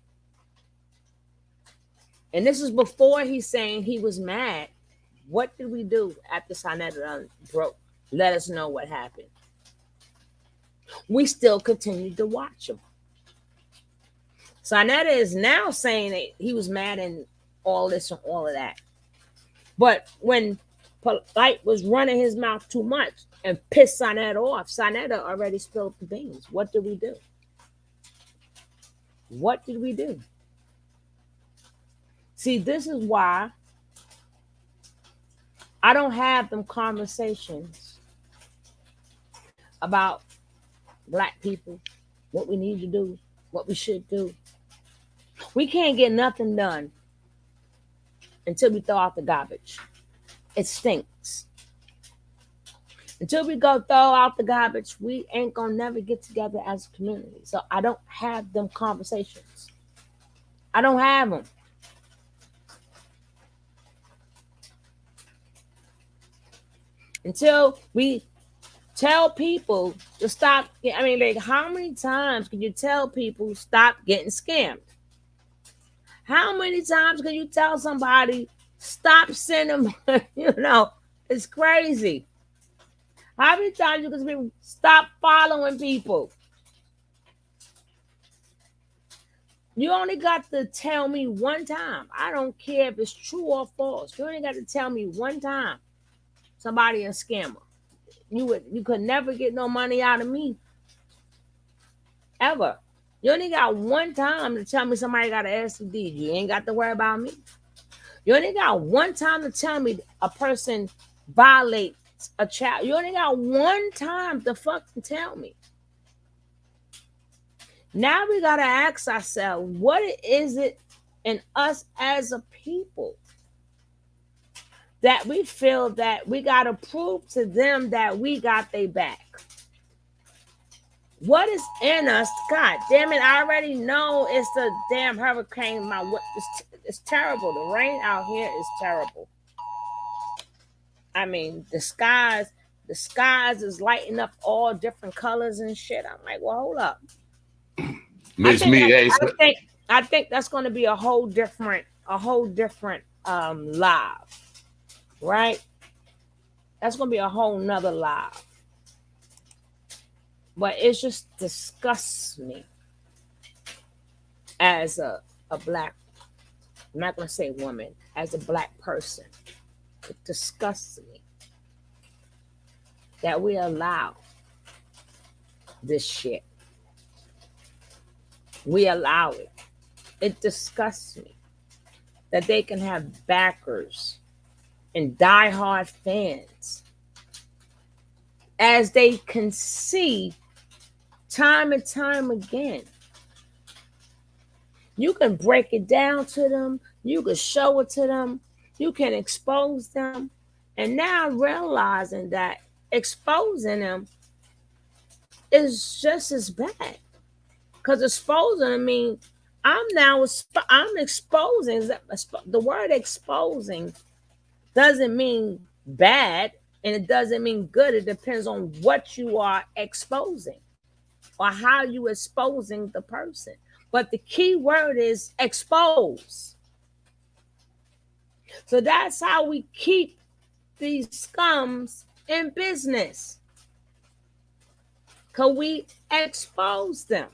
A: and this is before he's saying he was mad, what did we do after Sinetta broke? Let us know what happened. We still continued to watch him. Sinetta is now saying that he was mad and all this and all of that. But when Polite was running his mouth too much and pissed Sinetta off, Sinetta already spilled the beans. What did we do? What did we do? See, this is why I don't have them conversations about Black people, what we need to do, what we should do. We can't get nothing done until we throw out the garbage. It stinks. Until we go throw out the garbage, we ain't gonna never get together as a community. So I don't have them conversations. I don't have them. Until we tell people to stop. I mean, like, how many times can you tell people stop getting scammed? How many times can you tell somebody stop sending? You know, it's crazy. How many times you can people stop following people? You only got to tell me one time. I don't care if it's true or false. You only got to tell me one time somebody a scammer. You could never get no money out of me. Ever. You only got one time to tell me somebody got an STD. You ain't got to worry about me. You only got one time to tell me a person violates a child. You only got one time to fucking tell me. Now we got to ask ourselves, what is it in us as a people that we feel that we got to prove to them that we got their back? What is in us? God damn it, I already know it's the damn hurricane. It's terrible. The rain out here is terrible. I mean, the skies is lighting up all different colors and shit. I'm like, well, hold up. I think that's going to be a whole different live, right? That's going to be a whole nother live. But it just disgusts me as a Black, I'm not going to say woman, as a Black person. It disgusts me that we allow this shit. We allow it. It disgusts me that they can have backers and diehard fans, as they can see time and time again. You can break it down to them. You can show it to them. You can expose them. And now realizing that exposing them is just as bad. Because exposing, I mean, I'm exposing. The word exposing doesn't mean bad, and it doesn't mean good. It depends on what you are exposing or how you exposing the person. But the key word is expose. So that's how we keep these scums in business. Because we expose them.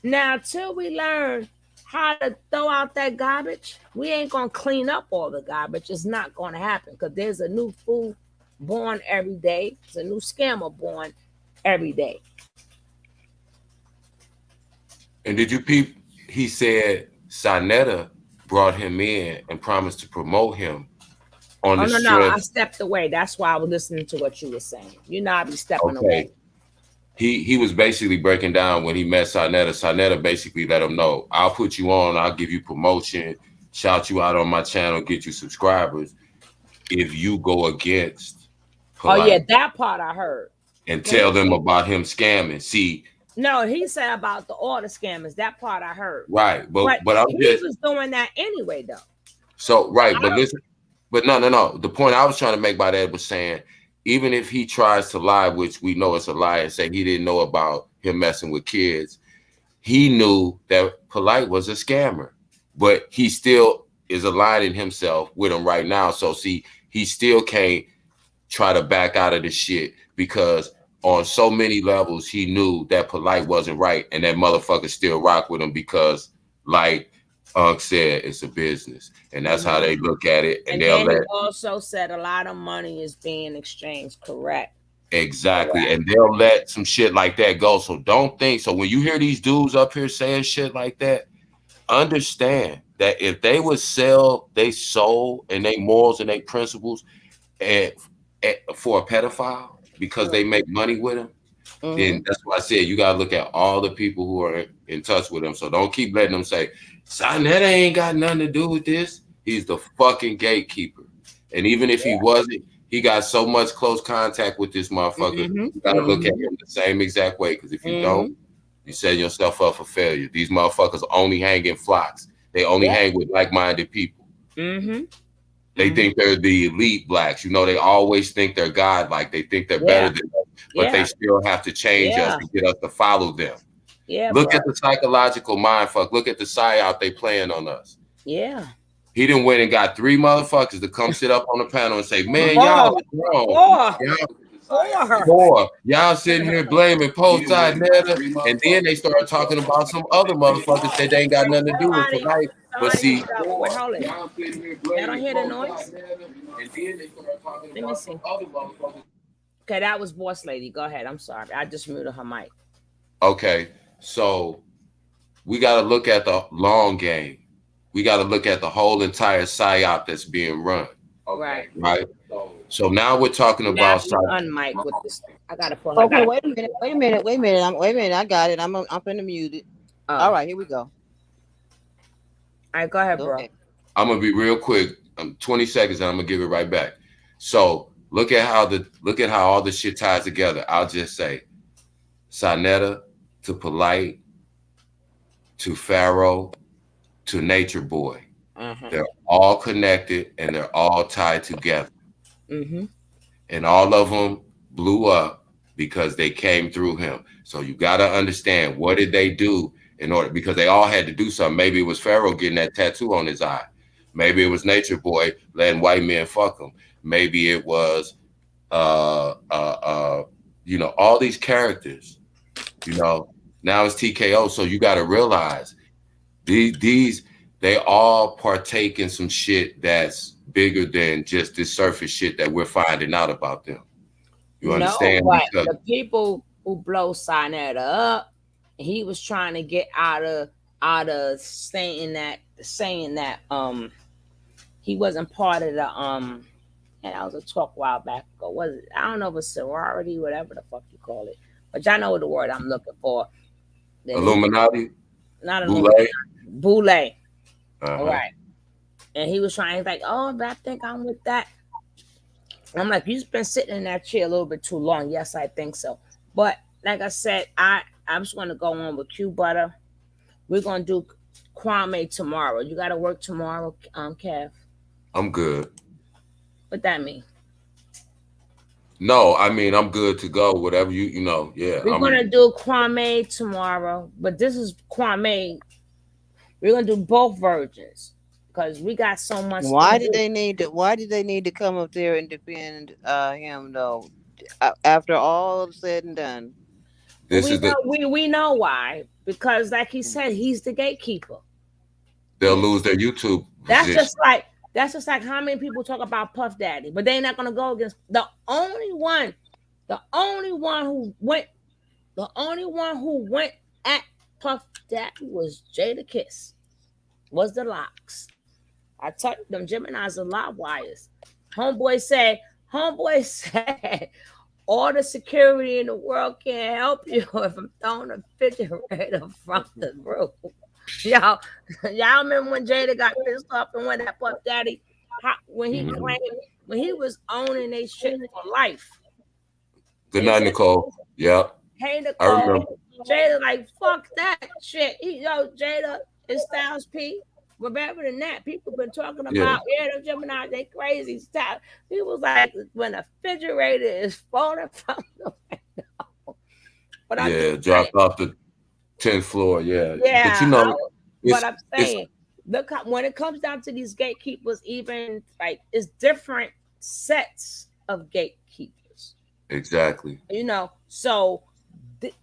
A: Now, till we learn how to throw out that garbage, we ain't going to clean up all the garbage. It's not going to happen, because there's a new fool born every day. There's a new scammer born every day.
J: And did you peep? He said Sinetta brought him in and promised to promote him on the
A: No, I stepped away. That's why I was listening to what you were saying. You know, I be stepping away.
J: he was basically breaking down when he met Sarnetta. Sarnetta basically let him know, I'll put you on, I'll give you promotion, shout you out on my channel, get you subscribers if you go against Polite.
A: Oh yeah, that part I heard.
J: And tell them about him scamming. See,
A: no, he said about all the scammers. That part I heard.
J: Right, but
A: he was doing that anyway, though.
J: So right, but listen, but no. The point I was trying to make by that was saying, even if he tries to lie, which we know it's a lie, and say he didn't know about him messing with kids, he knew that Polite was a scammer, but he still is aligning himself with him right now. So see, he still can't try to back out of the shit because on so many levels he knew that Polite wasn't right, and that motherfucker still rock with him because, like Unc said, it's a business, and that's how they look at it. And they'll
A: then he also said a lot of money is being exchanged. Correct.
J: Exactly. Correct. And they'll let some shit like that go. So don't think so. When you hear these dudes up here saying shit like that, understand that if they would sell their soul and their morals and their principles for a pedophile because they make money with him, then that's why I said you gotta look at all the people who are in touch with him. So don't keep letting them say, Sarnetta ain't got nothing to do with this. He's the fucking gatekeeper. And even if he wasn't, he got so much close contact with this motherfucker. You gotta look at him the same exact way. Because if you don't, you set yourself up for failure. These motherfuckers only hang in flocks. They only hang with like-minded people. They think they're the elite blacks. You know, they always think they're God-like. They think they're better than us, but they still have to change us to get us to follow them. Look at the psychological mind fuck. Look at the psyop they playing on us. He done went and got 3 motherfuckers to come sit up on the panel and say, man, y'all is wrong. Y'all sitting here blaming post-side Netta, and then they start talking about some other motherfuckers that they ain't got nothing to do with tonight. But see,
A: wait, hold it. Y'all don't hear the noise? Let me see. Okay, that was Boss Lady. Go ahead. I'm sorry. I just muted her mic.
J: Okay, so we got to look at the long game. We got to look at the whole entire psyop that's being run.
A: Right.
J: So now we're talking about
A: unmic with this. I gotta put.
B: Okay, wait a minute. I got it. I'm finna mute it. All right, here we go.
A: All right, go ahead, bro.
B: Okay.
J: I'm gonna be real quick. 20 seconds, and I'm gonna give it right back. So look at how all this shit ties together. I'll just say, Sarnetta to Polite to Pharaoh to Nature Boy. They're all connected and they're all tied together. And all of them blew up because they came through him. So you got to understand, what did they do in order? Because they all had to do something. Maybe it was Pharaoh getting that tattoo on his eye. Maybe it was Nature Boy letting white men fuck him. Maybe it was, you know, all these characters, you know, now it's TKO. So you got to realize they all partake in some shit that's bigger than just this surface shit that we're finding out about them. You understand?
A: No, but the people who blow Sarnetta up, he was trying to get out of saying that he wasn't part of the and that was a talk a while back ago. Was it? I don't know if it's sorority, whatever the fuck you call it, but y'all know the word I'm looking for.
J: Illuminati?
A: Not Illuminati. Boule.
J: Uh-huh.
A: All right. And he was trying, like, oh, but I think I'm with that. And I'm like, you've been sitting in that chair a little bit too long. Yes, I think so. But like I said, I'm just going to go on with Q Butter. We're going to do Kwame tomorrow. You got to work tomorrow, Kev?
J: I'm good.
A: What that mean?
J: No, I mean, I'm good to go. Whatever you know. Yeah.
A: We're going to do Kwame tomorrow. But this is Kwame. We're going to do both versions. Because we got so much.
B: Why did they need to come up there and defend him though? After all said and done,
A: we know why. Because like he said, he's the gatekeeper.
J: They'll lose their YouTube.
A: That's just like how many people talk about Puff Daddy, but they're not gonna go against the only one who went at Puff Daddy was Jada Kiss. Was the locks. I told them Gemini's are live wires. Homeboy said, all the security in the world can't help you if I'm throwing a refrigerator from the roof. Y'all remember when Jada got pissed off and went at Puff Daddy? When he claimed, when he was owning they shit for life.
J: Good night, Nicole. Yep.
A: Hey,
J: I remember.
A: Nicole. Jada like, fuck that shit. Jada and Styles P. But better than that, people been talking about, them Gemini, they crazy stuff. He was like, when a refrigerator is falling from the window. But
J: dropped off the 10th floor. Yeah.
A: Yeah.
J: But
A: I'm saying, look, when it comes down to these gatekeepers, even like it's different sets of gatekeepers.
J: Exactly.
A: So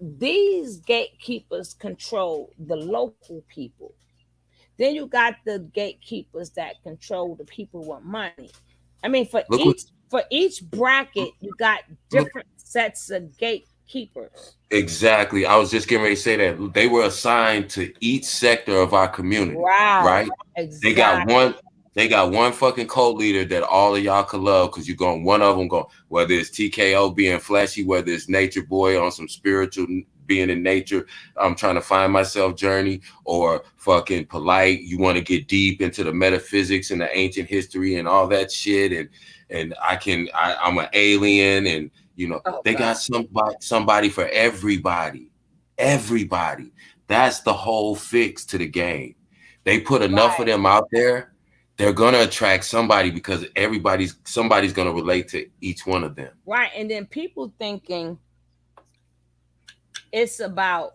A: these gatekeepers control the local people. Then you got the gatekeepers that control the people with money. I mean, for each bracket, you got different sets of gatekeepers.
J: Exactly. I was just getting ready to say that they were assigned to each sector of our community. Right?
A: Exactly.
J: They got one fucking cult leader that all of y'all could love because you're going, one of them going, whether it's TKO being flashy, whether it's Nature Boy on some spiritual being in nature, I'm trying to find myself journey, or fucking Polite, you want to get deep into the metaphysics and the ancient history and all that shit, and I'm an alien, and they got somebody for everybody. That's the whole fix to the game. They put enough of them out there, they're gonna attract somebody because somebody's gonna relate to each one of them.
A: Right. And then people thinking it's about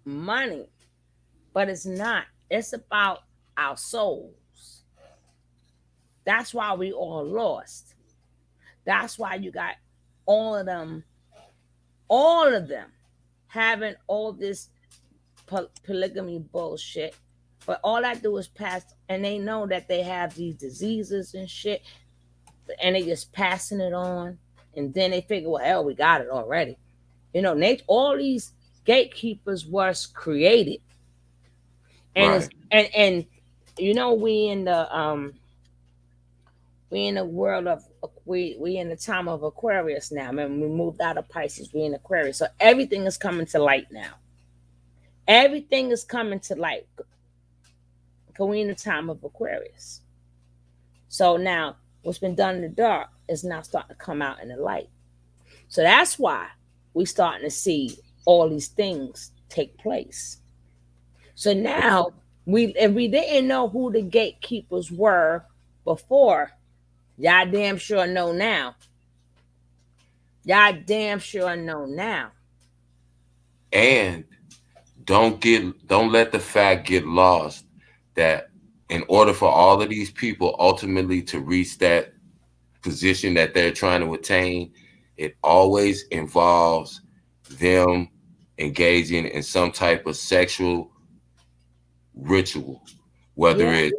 A: money, but it's not. It's about our souls. That's why we all lost. That's why you got all of them having all this polygamy bullshit. But all I do is pass, and they know that they have these diseases and shit, and they just passing it on. And then they figure, well, hell, we got it already. All these gatekeepers was created, and we in the world of we in the time of Aquarius now. I mean, we moved out of Pisces, we in Aquarius, so everything is coming to light now. Everything is coming to light. We in the time of Aquarius. So now, what's been done in the dark is now starting to come out in the light. So that's why we starting to see all these things take place. So now, if we didn't know who the gatekeepers were before, y'all damn sure know now.
J: And don't let the fact get lost that in order for all of these people ultimately to reach that position that they're trying to attain, it always involves them engaging in some type of sexual ritual, whether it's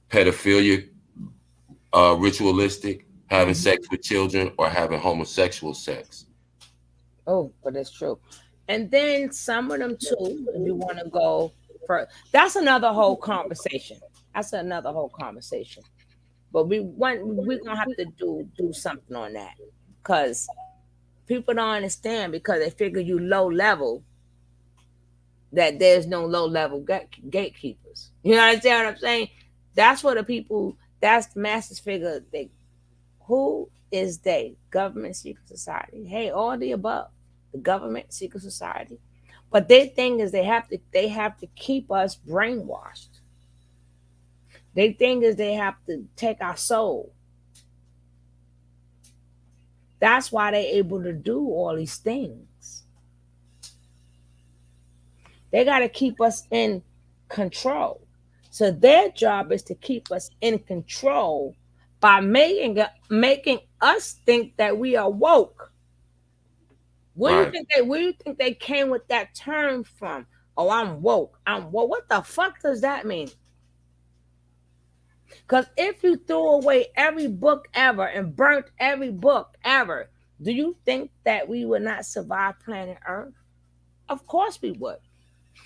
J: pedophilia, ritualistic, having sex with children, or having homosexual sex.
A: Oh, but that's true. And then some of them too, if you want to go for, that's another whole conversation. But we're gonna have to do something on that, because people don't understand, because they figure you low level, that there's no low level gatekeepers. You understand what I'm saying? That's what the people, that's the masses figure. Who is they? Government, secret society. Hey, all the above. The government, secret society. But their thing is they have to keep us brainwashed. Their thing is they have to take our soul. That's why they're able to do all these things. They got to keep us in control. So their job is to keep us in control by making us think that we are woke. Where do you think they came with that term from? Oh, I'm woke. What the fuck does that mean? Because if you threw away every book ever and burnt every book ever, do you think that we would not survive planet Earth? Of course we would.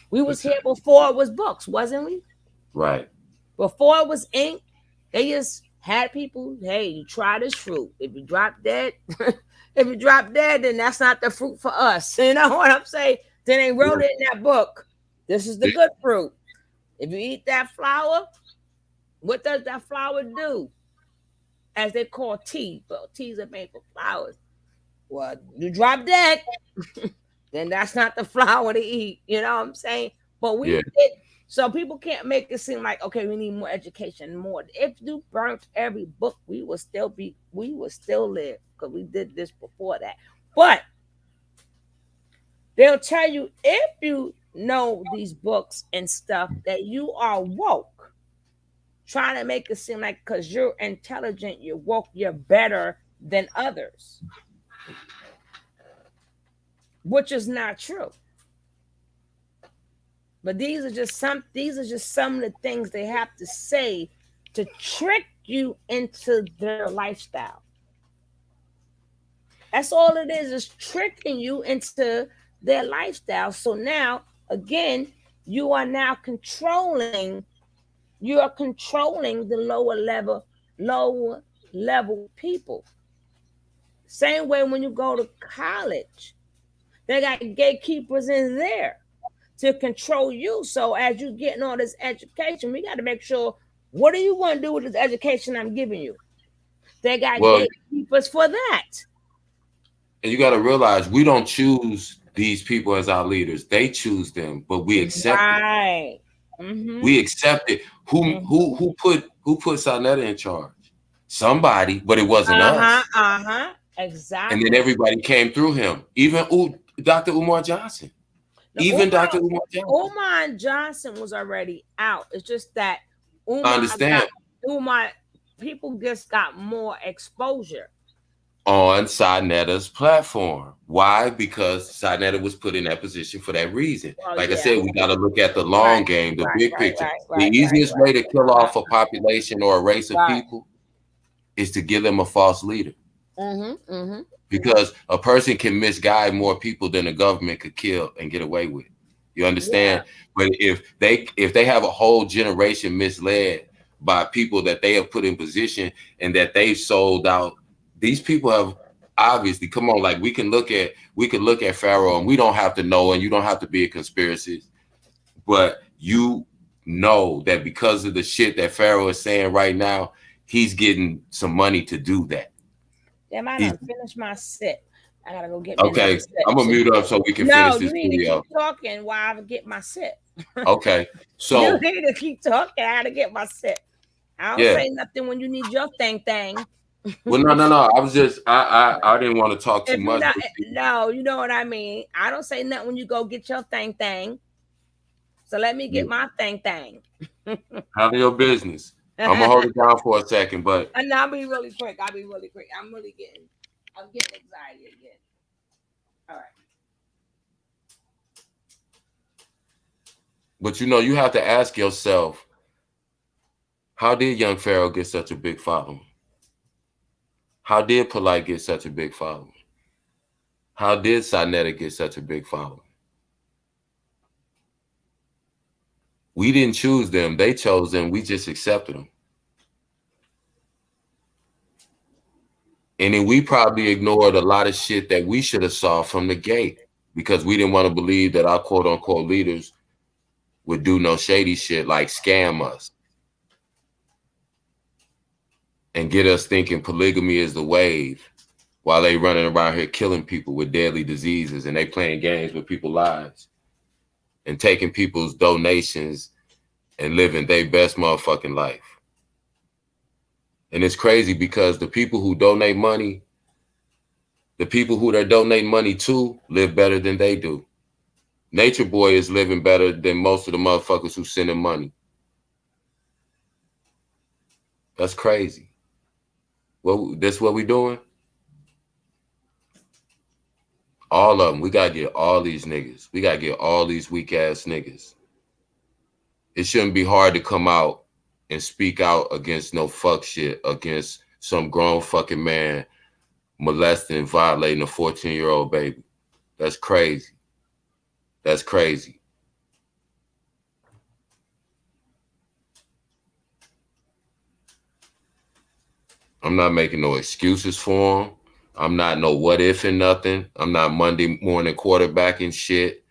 A: We was here before it was books, wasn't we?
J: Right.
A: Before it was ink, they just Had people, hey, you try this fruit. If you drop dead, if you drop dead, then that's not the fruit for us. You know what I'm saying? Then they wrote it in that book. This is the good fruit. If you eat that flower, what does that flower do? As they call tea. Well, teas are made for flowers. Well, you drop dead, then that's not the flower to eat. You know what I'm saying? But we did. So people can't make it seem like, okay, we need more education, more. If you burnt every book, we would still live, because we did this before that. But they'll tell you, if you know these books and stuff, that you are woke, trying to make it seem like because you're intelligent, you're woke, you're better than others, which is not true. But these are just some of the things they have to say to trick you into their lifestyle. That's all it is tricking you into their lifestyle. So now, again, you are now controlling the lower level people. Same way when you go to college, they got gatekeepers in there to control you. So as you're getting all this education, we got to make sure, what do you want to do with this education I'm giving you? They got gatekeepers for that.
J: And you got to realize, we don't choose these people as our leaders. They choose them, but we accept it.
A: Mm-hmm.
J: We accept it. Who put Sarnetta in charge? Somebody, but it wasn't us.
A: Exactly.
J: And then everybody came through him. Even Dr. Umar Johnson. Dr.
A: Umar Johnson was already out. It's just that Umar people just got more exposure
J: on Sarnetta's platform. Why? Because Sarnetta was put in that position for that reason. I said, we got to look at the long game, the big picture. The easiest way to kill off a population or a race of people is to give them a false leader. Because a person can misguide more people than the government could kill and get away with. You understand? But if they have a whole generation misled by people that they have put in position and that they've sold out, these people have obviously, come on, like we can look at Pharaoh, and we don't have to know, and you don't have to be a conspiracist, but you know that because of the shit that Pharaoh is saying right now, he's getting some money to do that.
A: Damn, I done finished my sip. I gotta go get me
J: Okay, I'm gonna mute up so we can finish this video.
A: No, you need to keep talking while I get my sip.
J: Okay, so
A: you need to keep talking. I gotta get my sip. I don't say nothing when you need your thing.
J: Well, no. I was just I didn't want to talk too much.
A: No, you know what I mean. I don't say nothing when you go get your thing. So let me get my thing.
J: Handle your business. I'm gonna hold it down for a second, but
A: I'll be really quick. I'm getting anxiety again. All right.
J: But you have to ask yourself, how did young Pharaoh get such a big following? How did Polite get such a big following? How did Sarnetta get such a big following? We didn't choose them. They chose them. We just accepted them. And then we probably ignored a lot of shit that we should have saw from the gate because we didn't want to believe that our quote unquote leaders would do no shady shit like scam us and get us thinking polygamy is the wave while they running around here killing people with deadly diseases, and they playing games with people's lives and taking people's donations and living their best motherfucking life. And it's crazy because the people who donate money, the people who they're donating money to live better than they do. Nature Boy is living better than most of the motherfuckers who send him money. That's crazy. Well, that's what we doing? All of them. We got to get all these niggas. We got to get all these weak ass niggas. It shouldn't be hard to come out and speak out against no fuck shit, against some grown fucking man molesting and violating a 14-year-old baby. That's crazy. That's crazy. I'm not making no excuses for him. I'm not no what if and nothing. I'm not Monday morning quarterbacking shit.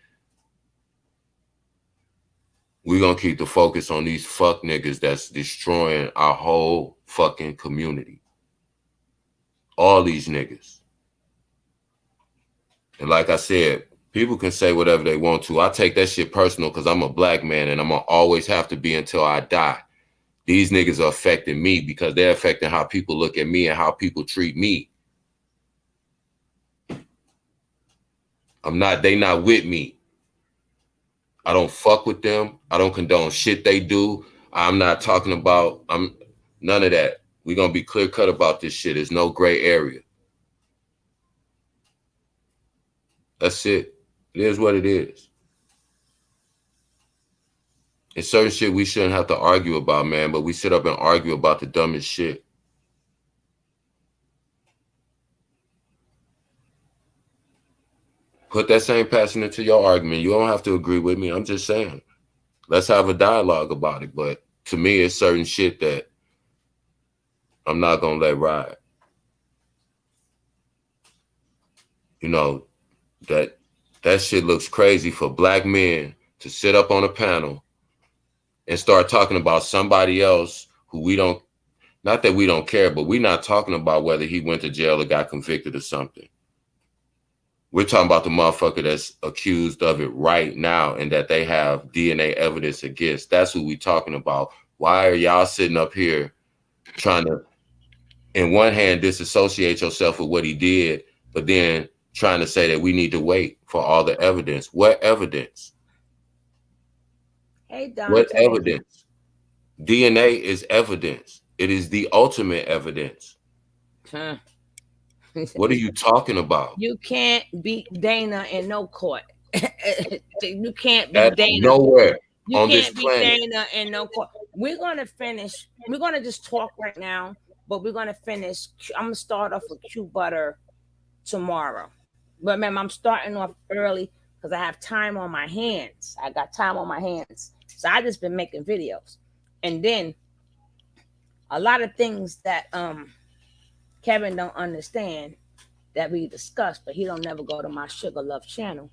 J: We're gonna keep the focus on these fuck niggas that's destroying our whole fucking community. All these niggas. And like I said, people can say whatever they want to. I take that shit personal because I'm a black man and I'm gonna always have to be until I die. These niggas are affecting me because they're affecting how people look at me and how people treat me. They not with me. I don't fuck with them. I don't condone shit they do. I'm not talking about, none of that. We're gonna be clear cut about this shit. There's no gray area. That's it. It is what it is. It's certain shit we shouldn't have to argue about, man, but we sit up and argue about the dumbest shit. Put that same passion into your argument. You don't have to agree with me. I'm just saying. Let's have a dialogue about it. But to me, it's certain shit that I'm not going to let ride. You know, that shit looks crazy for black men to sit up on a panel and start talking about somebody else who we don't, not that we don't care, but we're not talking about whether he went to jail or got convicted or something. We're talking about the motherfucker that's accused of it right now and that they have DNA evidence against. That's who we talking about. Why are y'all sitting up here trying to, in one hand, disassociate yourself with what he did, but then trying to say that we need to wait for all the evidence? What evidence?
A: Hey, Dante.
J: What evidence? DNA is evidence. It is the ultimate evidence.
A: Huh.
J: What are you talking about?
A: You can't beat Dana in no court. You can't beat
J: At
A: Dana.
J: nowhere
A: You
J: on
A: can't
J: this
A: beat
J: planet.
A: Dana in no court. We're gonna finish. We're gonna just talk right now, but we're gonna finish. I'm gonna start off with Q Butter tomorrow. But remember, I'm starting off early because I have time on my hands. I got time on my hands, so I just been making videos, and then a lot of things that Kevin don't understand that we discussed, but he don't never go to my Sugar Love channel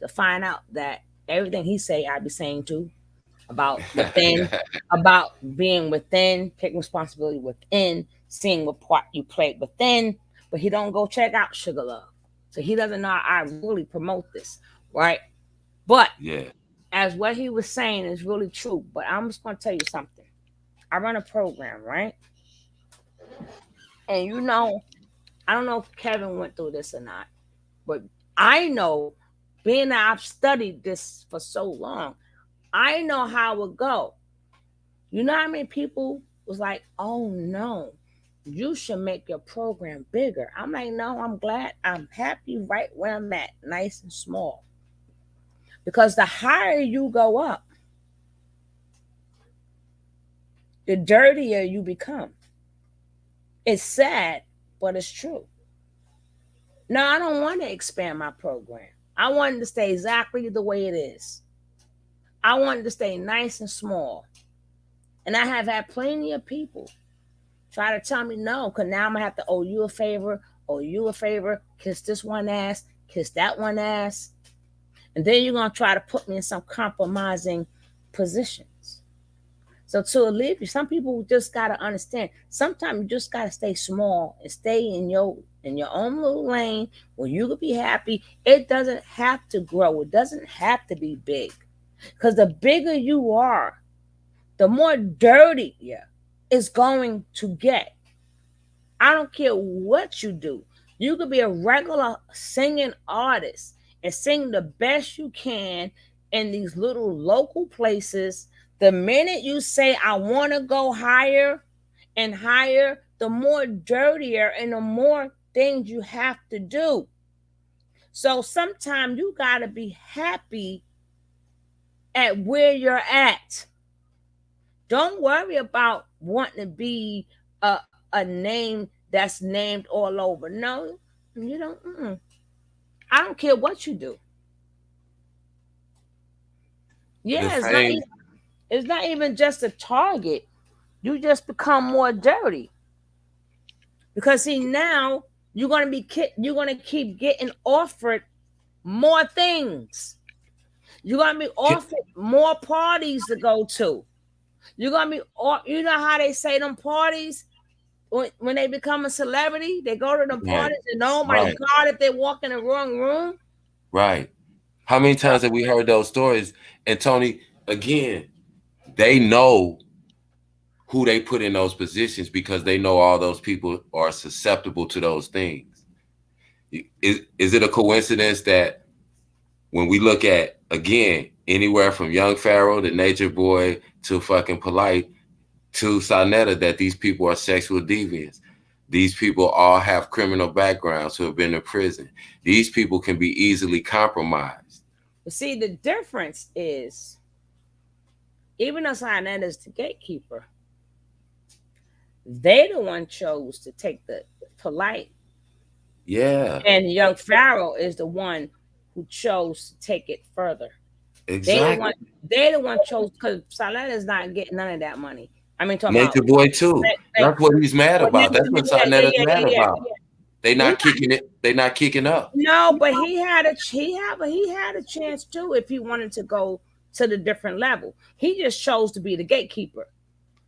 A: to find out that everything he say I be saying too about within, about being within, taking responsibility within, seeing what part you played within, but he don't go check out Sugar Love. So he doesn't know I really promote this, right? But
J: yeah,
A: as what he was saying is really true. But I'm just gonna tell you something. I run a program, right? And you know, I don't know if Kevin went through this or not, but I know, being that I've studied this for so long, I know how it would go. You know how many people was like, oh no, you should make your program bigger. I'm like, no, I'm glad, I'm happy right where I'm at, nice and small. Because the higher you go up, the dirtier you become. It's sad, but it's true. No, I don't want to expand my program. I want it to stay exactly the way it is. I want it to stay nice and small. And I have had plenty of people try to tell me no, because now I'm going to have to owe you a favor, kiss this one ass, kiss that one ass. And then you're going to try to put me in some compromising positions. So to alleviate, some people just got to understand, sometimes you just got to stay small and stay in your own little lane where you could be happy. It doesn't have to grow. It doesn't have to be big. Because the bigger you are, the more dirty it's going to get. I don't care what you do. You could be a regular singing artist and sing the best you can in these little local places. The minute you say, I want to go higher and higher, the more dirtier and the more things you have to do. So sometimes you got to be happy at where you're at. Don't worry about wanting to be a name that's named all over. No, you don't. I don't care what you do. Yeah, it's not even just a target. You just become more dirty. Because see, now you're gonna keep getting offered more things. You're gonna be offered more parties to go to. You're gonna be, you know how they say them parties when they become a celebrity, they go to the parties and oh my God, if they walk in the wrong room.
J: Right. How many times have we heard those stories? And Tony, again, they know who they put in those positions because they know all those people are susceptible to those things. Is it a coincidence that when we look at, again, anywhere from Young Pharaoh to Nature Boy to fucking Polite to Sonetta, that these people are sexual deviants? These people all have criminal backgrounds who have been in prison. These people can be easily compromised.
A: But see, the difference is, even though Sonetta's the gatekeeper, they the one chose to take the Polite.
J: Yeah.
A: And Young Pharaoh is the one who chose to take it further.
J: Exactly.
A: They the one chose, because Sonetta's not getting none of that money. I mean, talking
J: Nature
A: about
J: Boy too. That's what he's mad about. That's what Sonetta's mad about. They not kicking it. They not kicking up.
A: No, but he had a chance too if he wanted to go to the different level. He just chose to be the gatekeeper.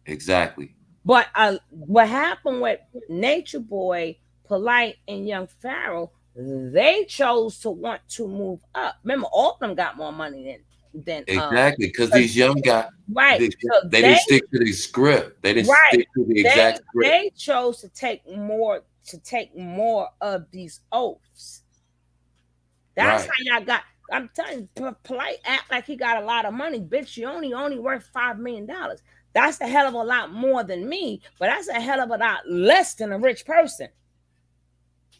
J: Exactly.
A: But what happened with Nature Boy, Polite, and Young Pharaoh, they chose to want to move up. Remember, all of them got more money than
J: exactly, because these young guys,
A: right?
J: They didn't stick to the script. They didn't stick to the exact script.
A: They chose to take more of these oaths. That's how y'all got. I'm telling you, Polite act like he got a lot of money. Bitch, you only worth $5 million. That's a hell of a lot more than me, but that's a hell of a lot less than a rich person.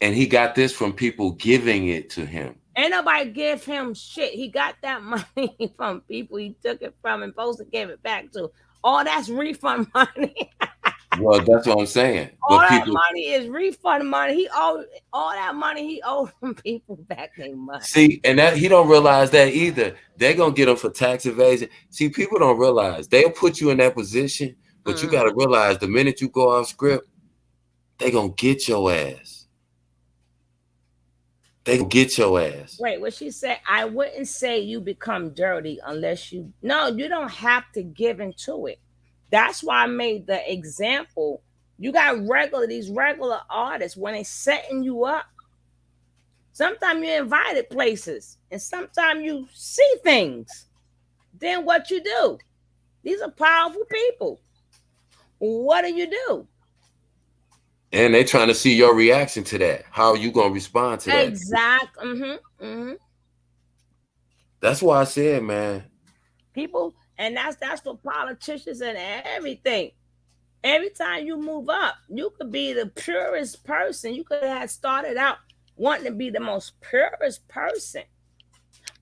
J: And he got this from people giving it to him.
A: Ain't nobody give him shit. He got that money from people he took it from and supposed to give it back to. All that's refund money.
J: Well, that's what I'm saying.
A: All that money is refund money. He owed all that money. He owed from people back their money.
J: See, and that he don't realize that either. They're gonna get him for tax evasion. See, people don't realize they'll put you in that position, but you gotta realize the minute you go off script, they gonna get your ass. They gonna get your ass.
A: Wait, what she said? I wouldn't say you become dirty unless you. No, you don't have to give into it. That's why I made the example. You got these regular artists, when they setting you up, sometimes you're invited places and sometimes you see things. Then what you do? These are powerful people. What do?
J: And they trying to see your reaction to that. How are you gonna respond to that?
A: Exactly.
J: That's why I said, man.
A: People, and that's for politicians and everything. Every time you move up, you could be the purest person. You could have started out wanting to be the most purest person.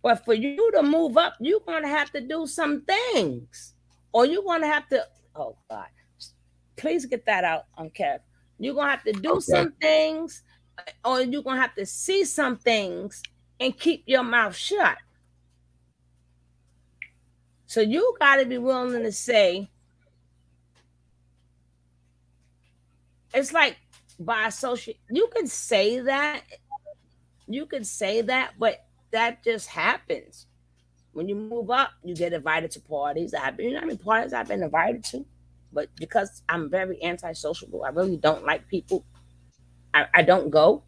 A: But for you to move up, you're going to have to do some things. Or you're going to have to, oh God, please get that out on Kev. You're going to have to do some things, or you're going to have to see some things and keep your mouth shut. So you got to be willing to say, it's like by association, you can say that, but that just happens. When you move up, you get invited to parties. You know how many parties I've been invited to? But because I'm very antisocial, I really don't like people. I don't go.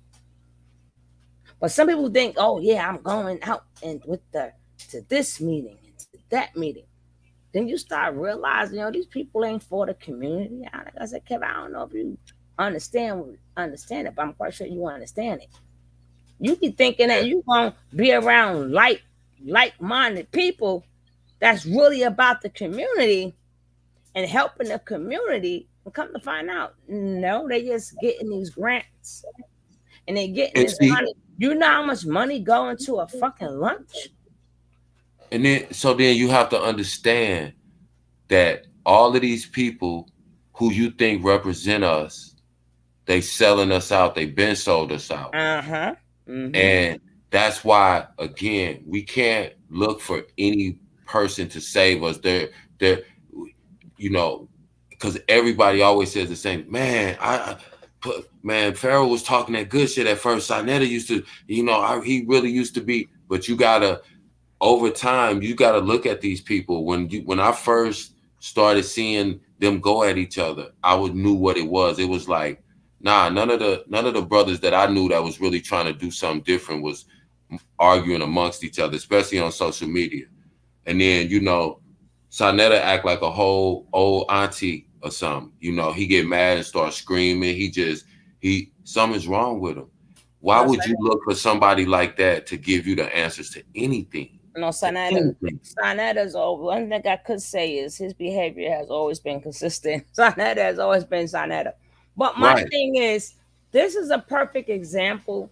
A: But some people think, oh yeah, I'm going out and to this meeting and to that meeting. Then you start realizing, these people ain't for the community. Like I said, Kevin, I don't know if you understand it, but I'm quite sure you understand it. You be thinking that you gonna be around like-minded people that's really about the community and helping the community, and come to find out, no, they just getting these grants and they getting this money. You know how much money go into a fucking lunch?
J: And then you have to understand that all of these people who you think represent us, they selling us out. They been sold us out. And that's why, again, we can't look for any person to save us. They're because everybody always says the same. Man, man, Pharaoh was talking that good shit at first. Sonetta used to, he really used to be, but you gotta, over time, you gotta look at these people. When I first started seeing them go at each other, I knew what it was. It was like, nah, none of the brothers that I knew that was really trying to do something different was arguing amongst each other, especially on social media. And then, Sonetta act like a whole old auntie or something. He get mad and start screaming. Something's wrong with him. Why would you look for somebody like that to give you the answers to anything?
A: No, Sonetta's one thing I could say is his behavior has always been consistent. Sonetta has always been Sonetta. But my thing is, this is a perfect example.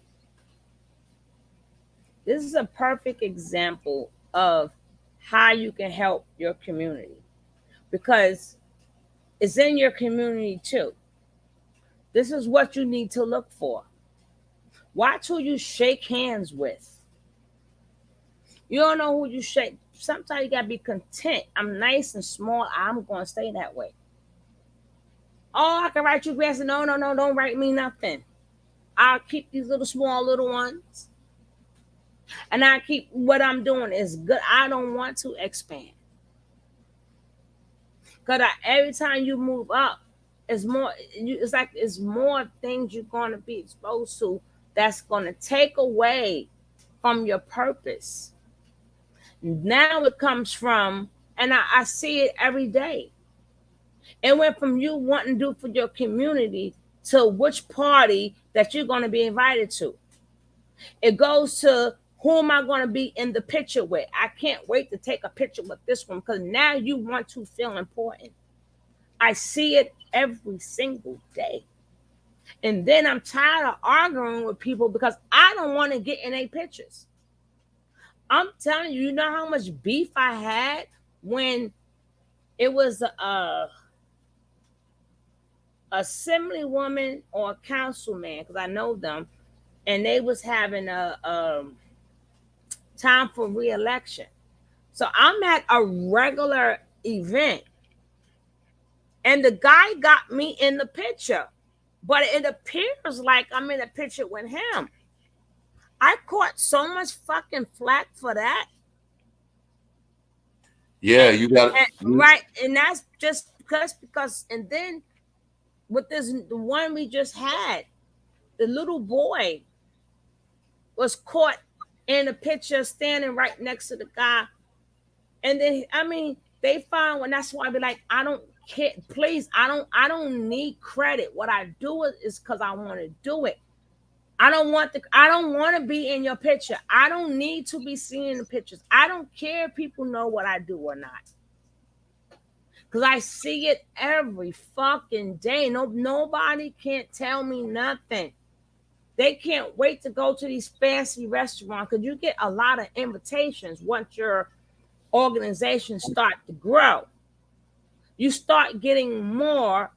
A: This is a perfect example of how you can help your community, because it's in your community too. This is what you need to look for. Watch who you shake hands with. You don't know who you shake. Sometimes you gotta be content. I'm nice and small. I'm gonna stay that way. Oh, I can write you grants. No, don't write me nothing. I'll keep these small little ones. And I keep what I'm doing is good. I don't want to expand. Because every time you move up, it's more. It's more things you're going to be exposed to that's going to take away from your purpose. Now it comes from, and I see it every day. It went from you wanting to do for your community to which party that you're going to be invited to. It goes to, who am I going to be in the picture with? I can't wait to take a picture with this one, because now you want to feel important. I see it every single day. And then I'm tired of arguing with people because I don't want to get in their pictures. I'm telling you, you know how much beef I had when it was a assemblywoman or a councilman, because I know them, and they was having a time for re-election. So I'm at a regular event, and the guy got me in the picture, but it appears like I'm in a picture with him. I caught so much fucking flack for that.
J: Yeah, you got
A: right, and that's just because. And then with the one we just had, the little boy was caught in a picture standing right next to the guy, and then they found when. That's why I be like, I don't care. Please, I don't need credit. What I do is because I want to do it. I don't want to be in your picture. I don't need to be seen in the pictures. I don't care if people know what I do or not, because I see it every fucking day. Nobody can't tell me nothing. They can't wait to go to these fancy restaurants, because you get a lot of invitations once your organization start to grow. You start getting more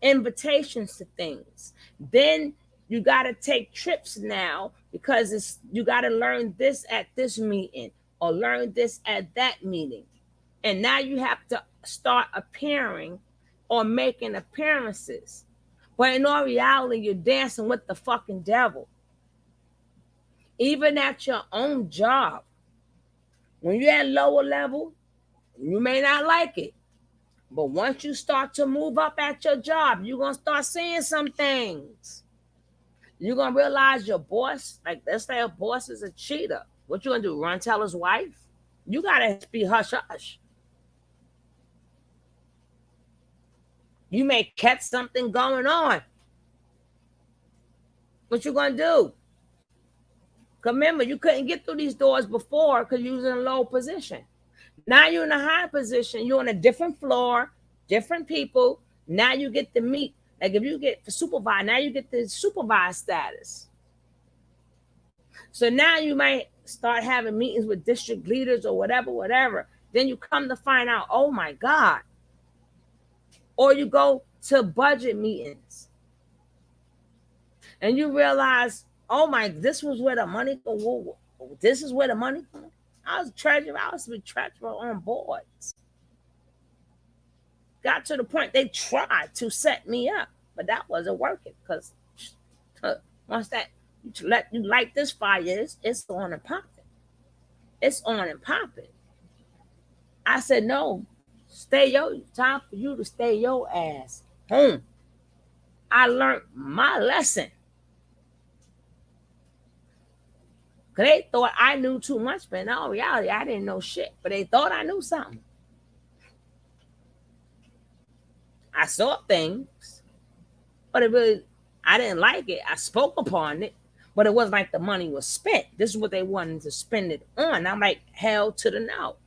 A: invitations to things. Then you got to take trips now, because you got to learn this at this meeting or learn this at that meeting. And now you have to start appearing or making appearances. But in all reality, you're dancing with the fucking devil. Even at your own job, when you're at lower level, you may not like it. But once you start to move up at your job, you're going to start seeing some things. You're going to realize your boss, like let's say a boss is a cheater. What you going to do, run tell his wife? You got to be hush-hush. You may catch something going on. What you going to do? Remember, you couldn't get through these doors before because you was in a low position. Now you're in a high position. You're on a different floor, different people. Now you get to meet. Like if you get supervised, now you get the supervised status. So now you might start having meetings with district leaders or whatever. Then you come to find out, oh my God. Or you go to budget meetings and you realize, oh my, this was where the money go. This is where the money goes. I was treasurer. I was the treasurer on boards. Got to the point they tried to set me up. but that wasn't working because once that you light this fire, it's on and popping. It's on and popping. I said, no, time for you to stay your ass home. I learned my lesson. Because they thought I knew too much, but in all reality, I didn't know shit. But they thought I knew something. I saw things, but I didn't like it. I spoke upon it, but it wasn't like the money was spent. This is what they wanted to spend it on. I'm like, hell to the no.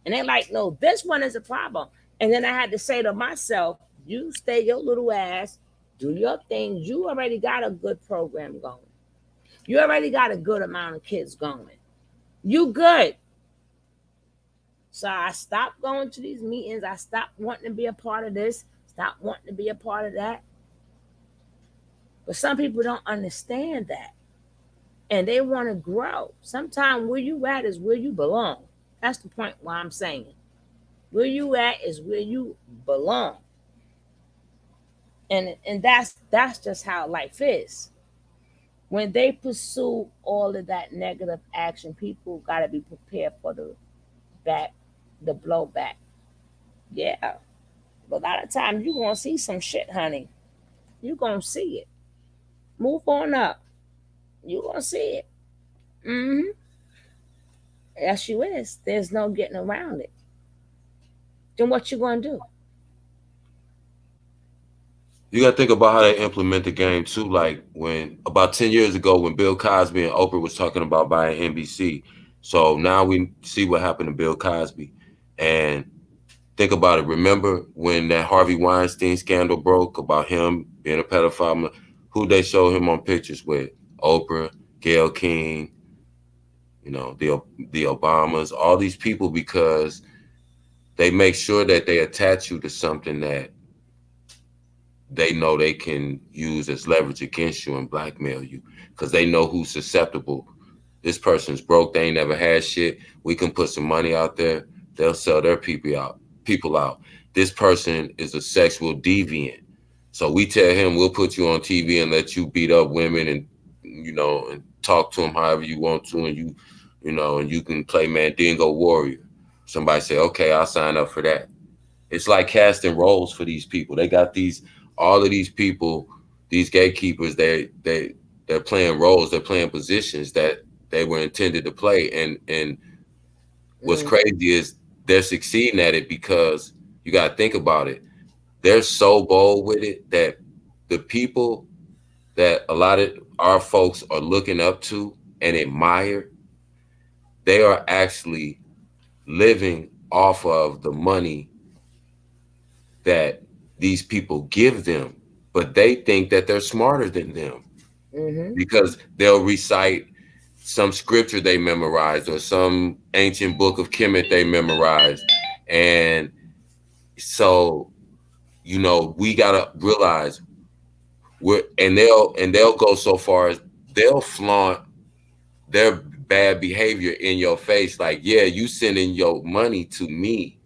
A: And they're like, no, this one is a problem. And then I had to say to myself, you stay your little ass, do your thing. You already got a good program going. You already got a good amount of kids going. You good. So I stopped going to these meetings. I stopped wanting to be a part of this. Stopped wanting to be a part of that. But some people don't understand that. And they want to grow. Sometimes where you at is where you belong. That's the point why I'm saying it. Where you at is where you belong. And that's just how life is. When they pursue all of that negative action, people got to be prepared for the blowback. Yeah. But a lot of times you're going to see some shit, honey. You're going to see it. Move on up. You're going to see it. Mm-hmm. Yes, you is. There's no getting around it. Then what you going to do?
J: You got to think about how they implement the game too. Like when about 10 years ago, when Bill Cosby and Oprah was talking about buying NBC. So now we see what happened to Bill Cosby. And think about it. Remember when that Harvey Weinstein scandal broke about him being a pedophile? Who they show him on pictures with? Oprah, Gayle King, you know, the Obamas, all these people, because they make sure that they attach you to something that they know they can use as leverage against you and blackmail you, because they know who's susceptible. This person's broke. They ain't never had shit. We can put some money out there. They'll sell their people out. This person is a sexual deviant. So we tell him, we'll put you on TV and let you beat up women and, you know, and talk to them however you want to. And you know, and you can play Mandingo Warrior. Somebody say, okay, I'll sign up for that. It's like casting roles for these people. They got all of these people, these gatekeepers, they're playing roles, they're playing positions that they were intended to play. And what's crazy is they're succeeding at it, because you got to think about it. They're so bold with it that the people that a lot of our folks are looking up to and admire, they are actually living off of the money that these people give them, but they think that they're smarter than them because they'll recite some scripture they memorized or some ancient book of Kemet they memorized. And so, you know, we gotta realize they'll go so far as they'll flaunt their bad behavior in your face. Like, yeah, you sending your money to me,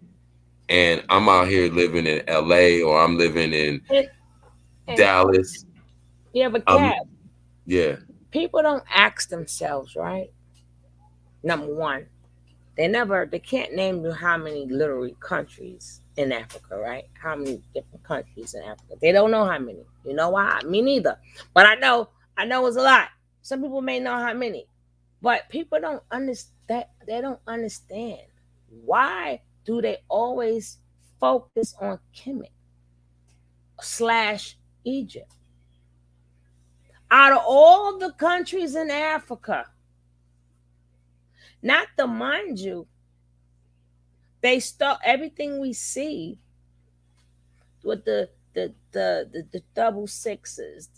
J: and I'm out here living in LA, or I'm living in Dallas.
A: Yeah, but Cap,
J: yeah.
A: People don't ask themselves, right? Number one, they can't name you how many literally countries in Africa, right? How many different countries in Africa? They don't know how many. You know why? Me neither. But I know it's a lot. Some people may know how many, but people don't understand. They don't understand. Why do they always focus on Kemet / Egypt? Out of all the countries in Africa, not to mind you, they start everything we see with the double sixes,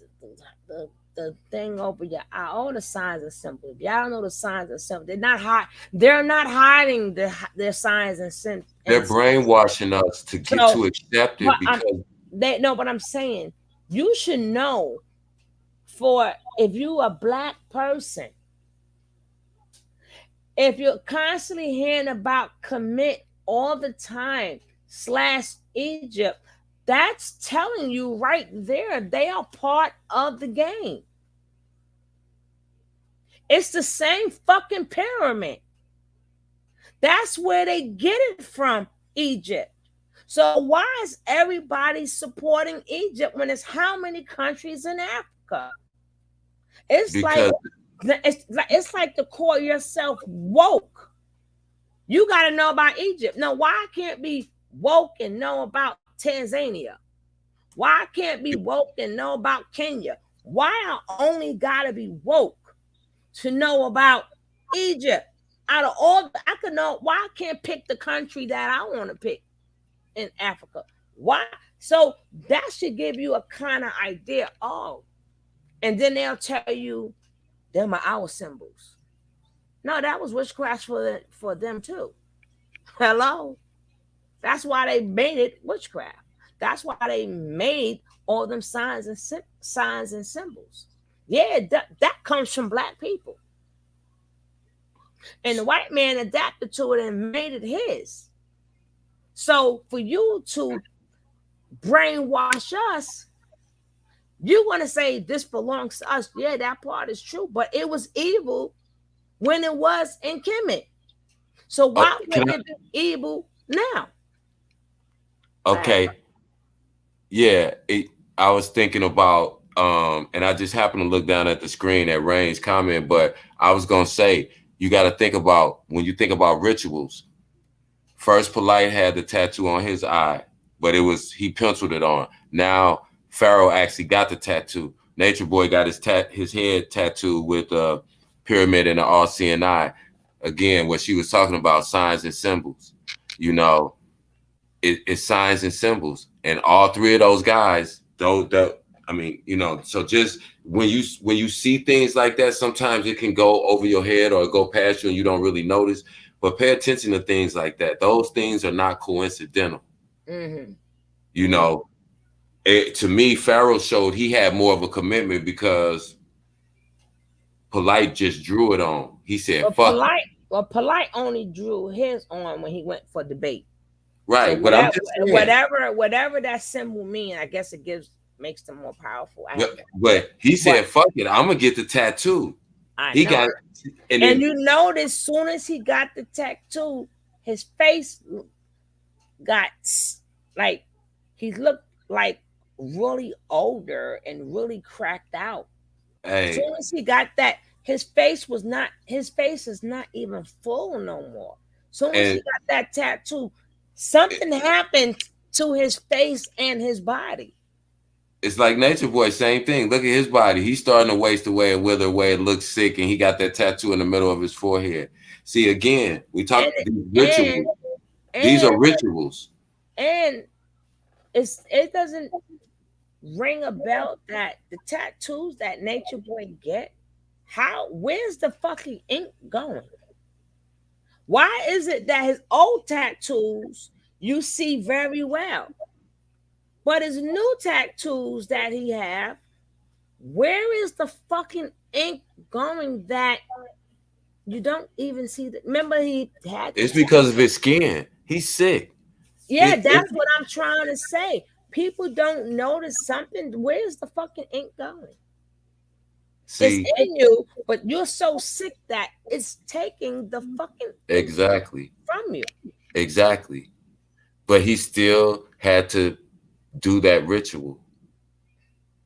A: the thing over your eye, all the signs are simple. If y'all don't know the signs are simple, they're not hiding their signs and symptoms.
J: They're brainwashing us to get to accept it because
A: but I'm saying you should know. For if you a black person, if you're constantly hearing about Kemet all the time / Egypt, That's telling you right there, they are part of the game. It's the same fucking pyramid. That's where they get it from, Egypt. So why is everybody supporting Egypt when it's how many countries in Africa? It's
J: Because
A: it's like to call yourself woke. You got to know about Egypt. Now, why I can't be woke and know about Tanzania? Why I can't be woke and know about Kenya? Why I only got to be woke to know about Egypt? Out of all, I could know why I can't pick the country that I want to pick in Africa. Why? So that should give you a kind of idea. Oh, and then they'll tell you them are our symbols. No, that was witchcraft for them too. Hello, that's why they made it witchcraft. That's why they made all them signs and symbols. Yeah, that comes from black people. And the white man adapted to it and made it his. So for you to brainwash us, you want to say this belongs to us. Yeah, that part is true, but it was evil when it was in Kemet. So why would it be evil now?
J: Okay. Yeah, I was thinking about, and I just happened to look down at the screen at Rain's comment, but I was going to say, you got to think about, when you think about rituals, first Polite had the tattoo on his eye, but he penciled it on. Now Pharaoh actually got the tattoo. Nature Boy got his head tattooed with a pyramid and an all-seeing eye. Again, what she was talking about, signs and symbols. You know, it's signs and symbols. And all three of those guys, I mean, you know, so just when you see things like that, sometimes it can go over your head or go past you and you don't really notice. But pay attention to things like that. Those things are not coincidental.
A: Mm-hmm.
J: You know, to me, Pharaoh showed he had more of a commitment because Polite just drew it on. He said, "Fuck."
A: Polite only drew his on when he went for debate.
J: Right,
A: So
J: but I'm just saying,
A: whatever that symbol means, I guess it makes them more powerful.
J: But he said, "Fuck it, I'm gonna get the tattoo."
A: He got, and you notice, soon as he got the tattoo, his face got like he looked like really older and really cracked out. As soon as he got that, his face is not even full no more. Soon as he got that tattoo, something happened to his face and his body.
J: It's like Nature Boy, same thing. Look at his body. He's starting to waste away and wither away. It looks sick, and he got that tattoo in the middle of his forehead. See, again, we talk these rituals. These are rituals.
A: And it doesn't ring a bell that the tattoos that Nature Boy get, where's the fucking ink going? Why is it that his old tattoos you see very well, but his new tattoos that he have, where is the fucking ink going that you don't even see? Remember, he had.
J: It's because of his skin. He's sick.
A: Yeah, that's what I'm trying to say. People don't notice something. Where's the fucking ink going?
J: See,
A: it's in you, but you're so sick that it's taking the fucking
J: exactly
A: from you.
J: Exactly. But he still had to do that ritual.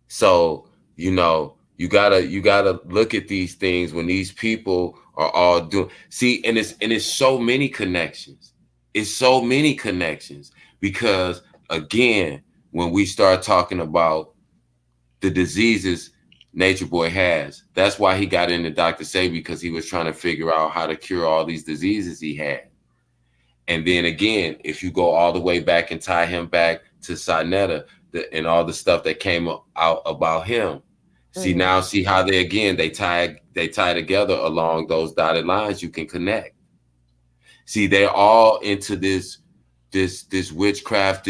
J: So, you know, you gotta look at these things when these people are all doing. See, and it's so many connections. It's so many connections because, again, when we start talking about the diseases Nature Boy has, that's why he got into Dr. Sebi, because he was trying to figure out how to cure all these diseases he had. And then again, if you go all the way back and tie him back to Sinetta and all the stuff that came out about him, see how they tie together along those dotted lines. You can connect. See, they're all into this witchcraft,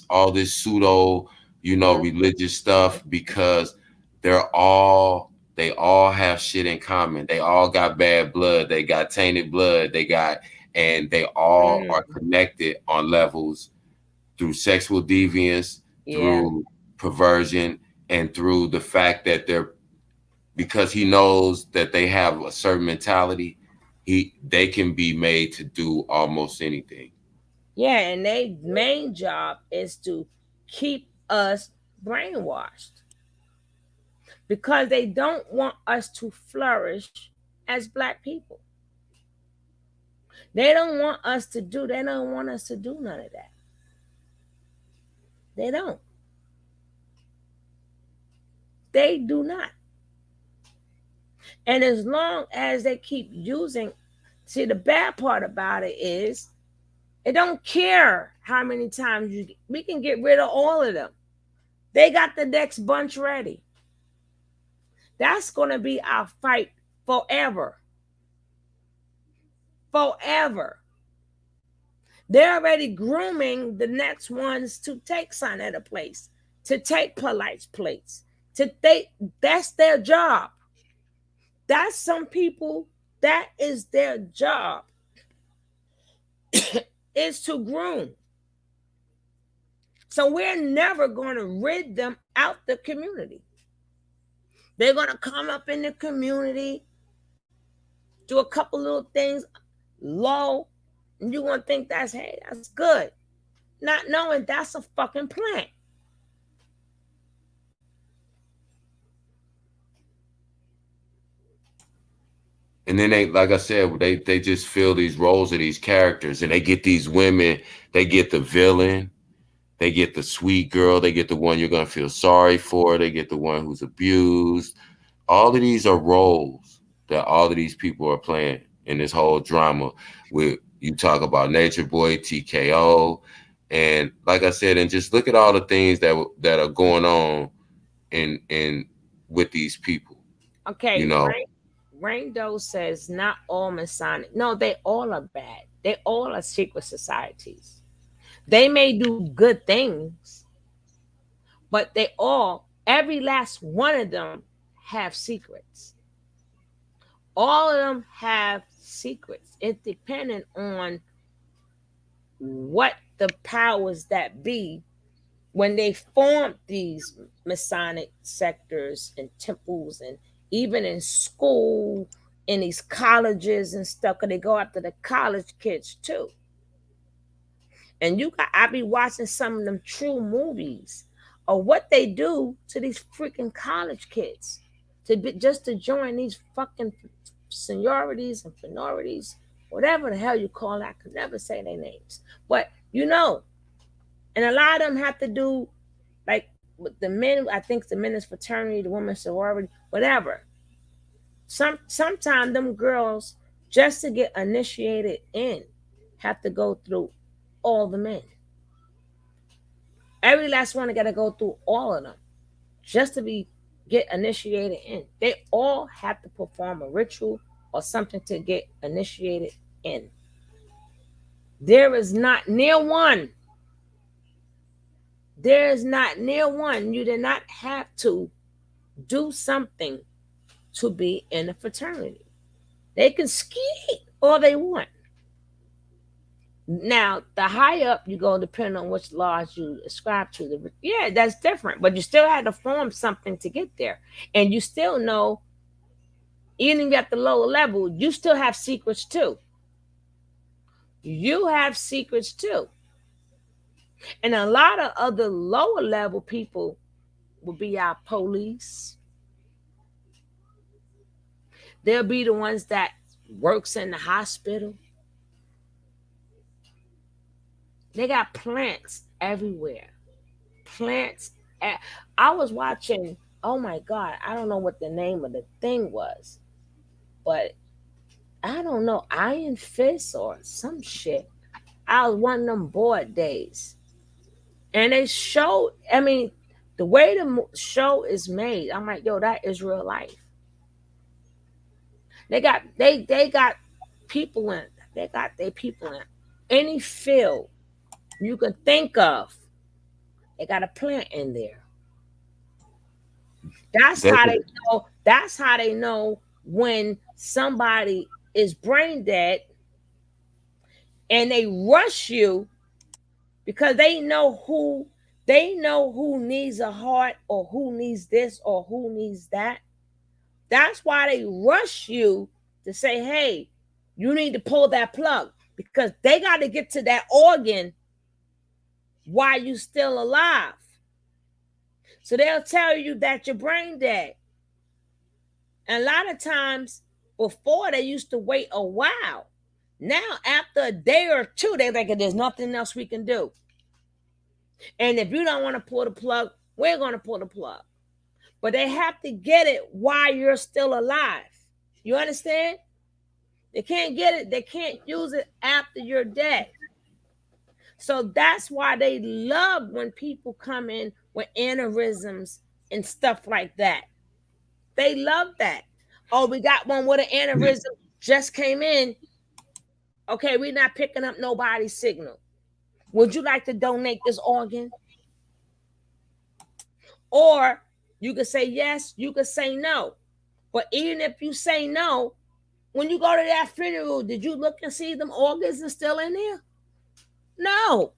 J: all this pseudo, religious stuff, because they all have shit in common. They all got bad blood. They got tainted blood. And they all are connected on levels through sexual deviance, through perversion, and through the fact that because he knows that they have a certain mentality, they can be made to do almost anything.
A: Yeah, and their main job is to keep us brainwashed because they don't want us to flourish as Black people. They don't want us to do none of that. They don't. They do not. And as long as they keep using, see, the bad part about it is it don't care how many times we can get rid of all of them. They got the next bunch ready. That's going to be our fight forever. Forever. They're already grooming the next ones to take Sonetta place, to take Polite's place. That's their job. That's some people, that is their job, is to groom. So we're never going to rid them out the community. They're going to come up in the community, do a couple little things low, and you're going to think that's good. Not knowing that's a fucking plant.
J: And then they, like I said, they just fill these roles of these characters, and they get these women. They get the villain, they get the sweet girl, they get the one you're gonna feel sorry for, they get the one who's abused. All of these are roles that all of these people are playing in this whole drama. With you talk about Nature Boy, TKO, and like I said, and just look at all the things that are going on in with these people.
A: Okay,
J: you know.
A: Rainbow says not all Masonic. No, they all are bad. They all are secret societies. They may do good things, but they all, every last one of them have secrets. All of them have secrets. It's dependent on what the powers that be, when they formed these Masonic sectors and temples, and even in school, in these colleges and stuff, because they go after the college kids too. And I be watching some of them true movies of what they do to these freaking college kids just to join these fucking seniorities and minorities, whatever the hell you call that. I could never say their names, but and a lot of them have to do, like with the men, I think the men's fraternity, the women's sorority, whatever. Sometimes them girls, just to get initiated in, have to go through all the men. Every last one got to go through all of them just to get initiated in. They all have to perform a ritual or something to get initiated in. There is not near one. There is not near one. You did not have to do something to be in a fraternity. They can ski all they want. Now, the higher up you go, depending on which laws you ascribe to, yeah, that's different. But you still had to form something to get there. And you still know, even at the lower level, you still have secrets too. You have secrets too. And a lot of other lower level people will be our police. They'll be the ones that works in the hospital. They got plants everywhere. Plants. I was watching, oh my God, I don't know what the name of the thing was, but I don't know, Iron Fist or some shit. I was one of them bored days. And they showed, I mean, the way the show is made, I'm like, yo, that is real life. They got people in, they got their people in any field you can think of. They got a plant in there. That's how they know. That's how they know when somebody is brain dead, and they rush you because they know who needs a heart, or who needs this, or who needs that. That's why they rush you to say, hey, you need to pull that plug, because they got to get to that organ while you still alive. So they'll tell you that your brain dead. And a lot of times before, they used to wait a while. Now, after a day or two, they're like, there's nothing else we can do. And if you don't want to pull the plug, we're going to pull the plug. But they have to get it while you're still alive. You understand? They can't get it. They can't use it after you're dead. So that's why they love when people come in with aneurysms and stuff like that. They love that. Oh, we got one with an aneurysm, just came in. Okay, we're not picking up nobody's signal. Would you like to donate this organ? Or you could say yes, you could say no. But even if you say no, when you go to that funeral, did you look and see them organs are still in there? No.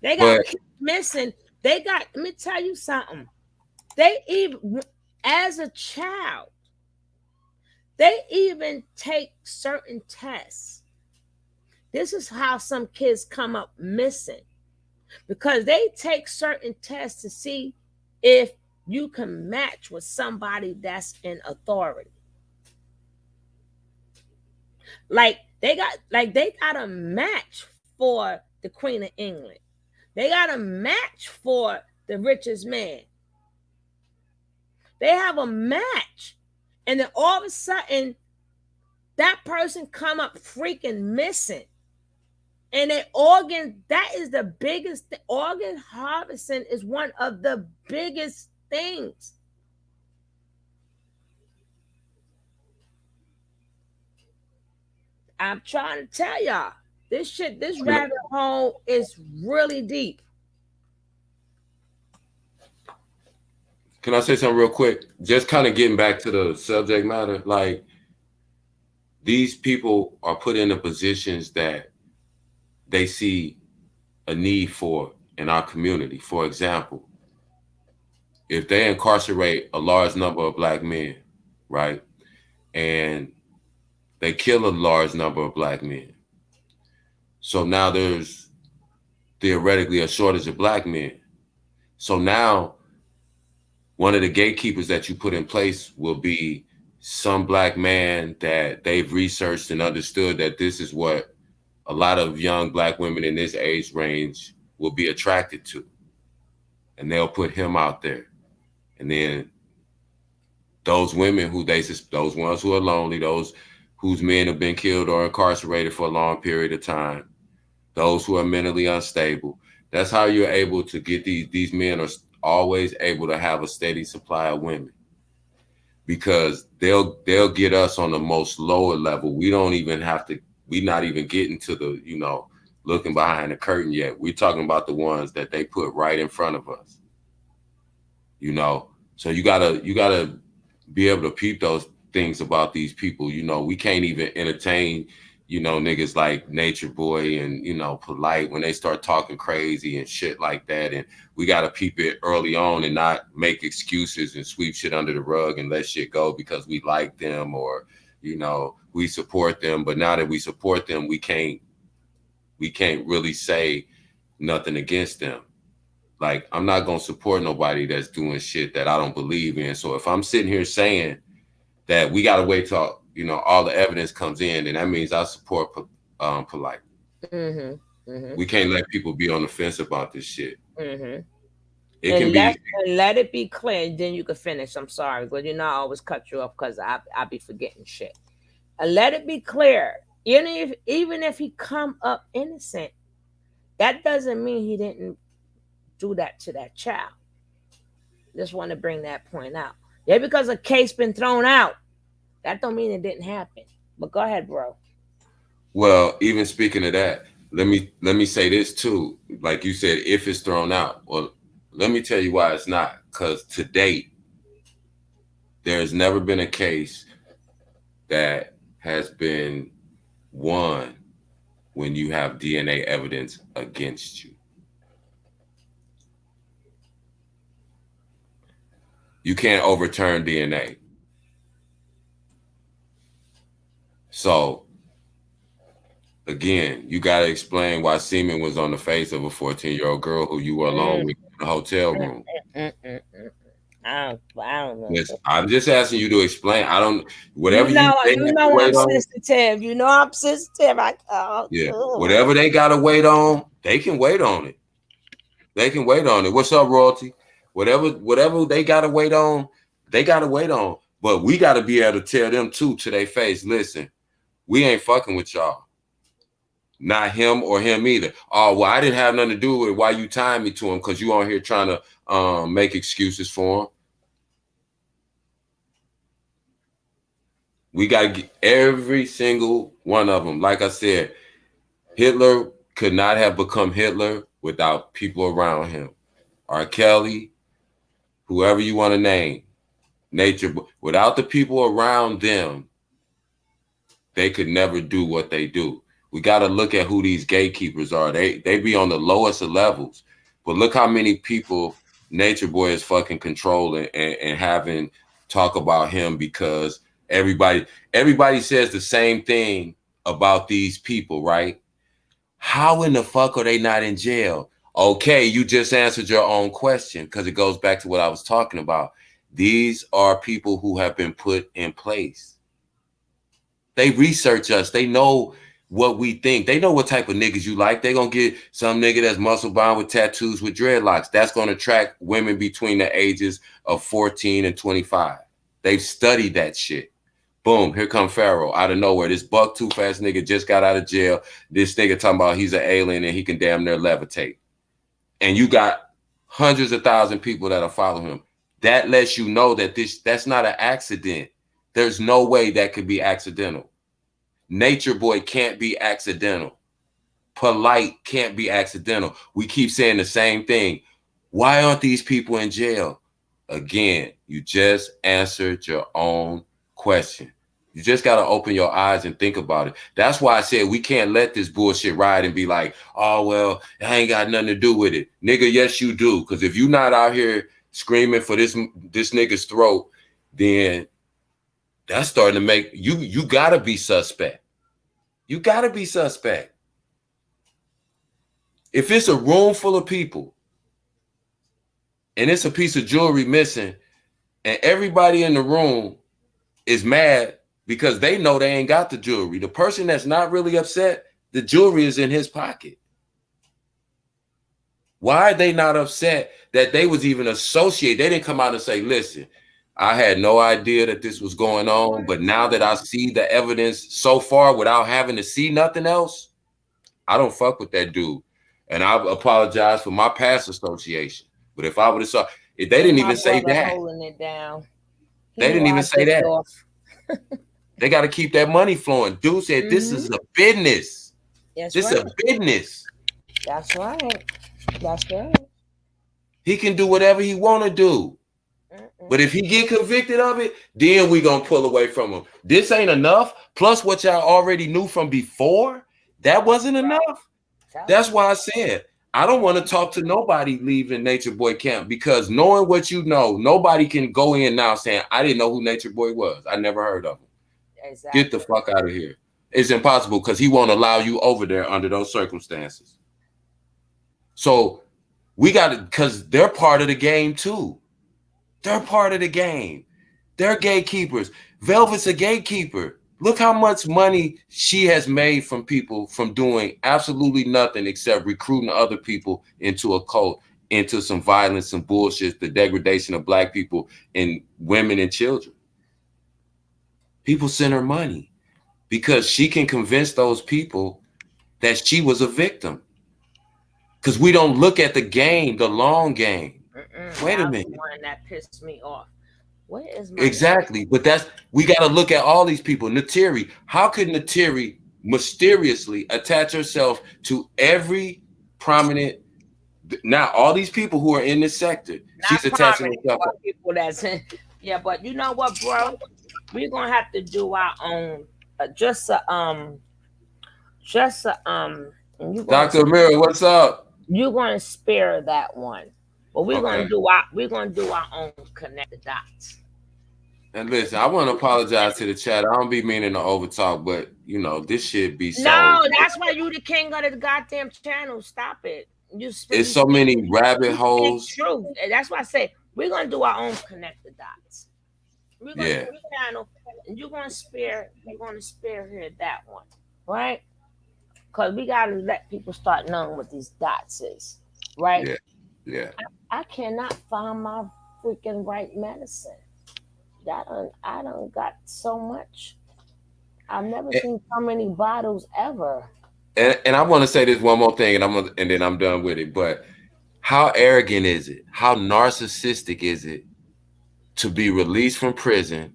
A: They got kids missing. They got, let me tell you something. They even, as a child, they even take certain tests. This is how some kids come up missing, because they take certain tests to see if you can match with somebody that's in authority. Like they got a match for the Queen of England. They got a match for the richest man. They have a match. And then all of a sudden, that person come up freaking missing. And an organ, that is the biggest, organ harvesting is one of the biggest things. I'm trying to tell y'all, this rabbit hole is really deep.
J: Can I say something real quick? Just kind of getting back to the subject matter. Like, these people are put into positions that they see a need for in our community. For example, if they incarcerate a large number of Black men, right, and they kill a large number of Black men, so now there's theoretically a shortage of Black men. So now one of the gatekeepers that you put in place will be some Black man that they've researched and understood that this is what a lot of young Black women in this age range will be attracted to. And they'll put him out there. And then those women who those ones who are lonely, those whose men have been killed or incarcerated for a long period of time, those who are mentally unstable. That's how you're able to get these men are always able to have a steady supply of women, because they'll get us on the most lower level. We don't even have to, we're not even getting to the, you know, looking behind the curtain yet. We're talking about the ones that they put right in front of us, you know? So you gotta be able to peep those things about these people. You know, we can't even entertain, you know, niggas like Nature Boy and, you know, Polite when they start talking crazy and shit like that. And we got to peep it early on and not make excuses and sweep shit under the rug and let shit go because we like them or, you know, we support them. But now that we support them, we can't really say nothing against them. Like, I'm not going to support nobody that's doing shit that I don't believe in. So if I'm sitting here saying that we got to wait till, you know, all the evidence comes in, and that means I support Polite.
A: Mm-hmm, mm-hmm.
J: We can't let people be on the fence about this shit.
A: Mm-hmm.
J: It
A: and
J: can
A: let it be clear, then you can finish. I'm sorry, but you know I always cut you off because I be forgetting shit. Let it be clear. Even if he come up innocent, that doesn't mean he didn't do that to that child. Just want to bring that point out. Yeah, because a case been thrown out, that don't mean it didn't happen. But go ahead, bro.
J: Well, even speaking of that, let me say this too. Like you said, if it's thrown out, well, let me tell you why it's not. Because to date, there's never been a case that has been won when you have DNA evidence against you. You can't overturn DNA. So, again, you got to explain why semen was on the face of a 14-year-old girl who you were alone with in the hotel room.
A: I don't know.
J: Yes, I'm just asking you to explain. I don't, whatever
A: you know I'm
J: on,
A: sensitive. You know I'm sensitive.
J: Whatever they got to wait on, they can wait on it. They can wait on it. What's up, royalty? Whatever they got to wait on, they got to wait on. But we got to be able to tell them too to their face, listen, we ain't fucking with y'all. Not him or him either. Oh, well, I didn't have nothing to do with it. Why you tying me to him? Because you on here trying to make excuses for him. We got to get every single one of them. Like I said, Hitler could not have become Hitler without people around him. R. Kelly, whoever you want to name, nature. Without the people around them, they could never do what they do. We got to look at who these gatekeepers are. They be on the lowest of levels. But look how many people Nature Boy is fucking controlling and having talk about him, because everybody says the same thing about these people, right? How in the fuck are they not in jail? Okay, you just answered your own question, because it goes back to what I was talking about. These are people who have been put in place. They research us. They know what we think. They know what type of niggas you like. They're going to get some nigga that's muscle bound with tattoos with dreadlocks. That's going to attract women between the ages of 14 and 25. They've studied that shit. Boom, here come Pharaoh out of nowhere. This buck too fast nigga just got out of jail. This nigga talking about he's an alien and he can damn near levitate. And you got hundreds of thousands of people that'll follow him. That lets you know that that's not an accident. There's no way that could be accidental. Nature Boy can't be accidental. Polite can't be accidental. We keep saying the same thing. Why aren't these people in jail? Again, you just answered your own question. You just got to open your eyes and think about it. That's why I said we can't let this bullshit ride and be like, oh, well, I ain't got nothing to do with it. Nigga, yes, you do. Because if you're not out here screaming for this nigga's throat, then that's starting to make you got to be suspect. You got to be suspect. If it's a room full of people and it's a piece of jewelry missing and everybody in the room is mad because they know they ain't got the jewelry, the person that's not really upset, the jewelry is in his pocket. Why are they not upset that they was even associated? They didn't come out and say, listen, I had no idea that this was going on, but now that I see the evidence so far without having to see nothing else, I don't fuck with that dude. And I apologize for my past association. But if I would have saw, they didn't even say that.
A: Holding it down.
J: They didn't even say that. They got to keep that money flowing. Dude said, this is a business.
A: That's
J: this is a business.
A: That's right. That's right.
J: He can do whatever he want to do. But if he get convicted of it, then we gonna pull away from him. This ain't enough. Plus what y'all already knew from before, that wasn't enough. That's why I said I don't want to talk to nobody leaving Nature Boy camp, because knowing what you know, nobody can go in now saying, I didn't know who Nature Boy was. I never heard of him. Exactly. Get the fuck out of here. It's impossible, because he won't allow you over there under those circumstances. So we got to, because they're part of the game too. They're part of the game. They're gatekeepers. Velvet's a gatekeeper. Look how much money she has made from people from doing absolutely nothing except recruiting other people into a cult, into some violence, some bullshit, the degradation of Black people and women and children. People send her money because she can convince those people that she was a victim. Because we don't look at the game, the long game. Wait a minute.
A: One that pissed me off. What is my
J: exactly? But we got to look at all these people. Natiri, how could Natiri mysteriously attach herself to every prominent? Now, all these people who are in this sector, she's attaching herself.
A: People that's in, yeah, but you know what, bro? We're gonna have to do our own, just just and you
J: Dr. Amir, what's up?
A: You're gonna spare that one, but we're gonna do our own connect the dots.
J: And listen, I want to apologize to the chat. I don't be meaning to overtalk, but you know this shit be so.
A: No, that's why you the king of the goddamn channel. Stop it.
J: It's so many rabbit holes.
A: True. That's why I say we're gonna do our own connect the dots. We're gonna do the channel, and you're gonna spare here that one, right? Because we gotta let people start knowing what these dots is, right?
J: Yeah.
A: I cannot find my freaking right medicine. I done got so much. I've never seen so many bottles ever.
J: And I want to say this one more thing, and then I'm done with it. But how arrogant is it? How narcissistic is it to be released from prison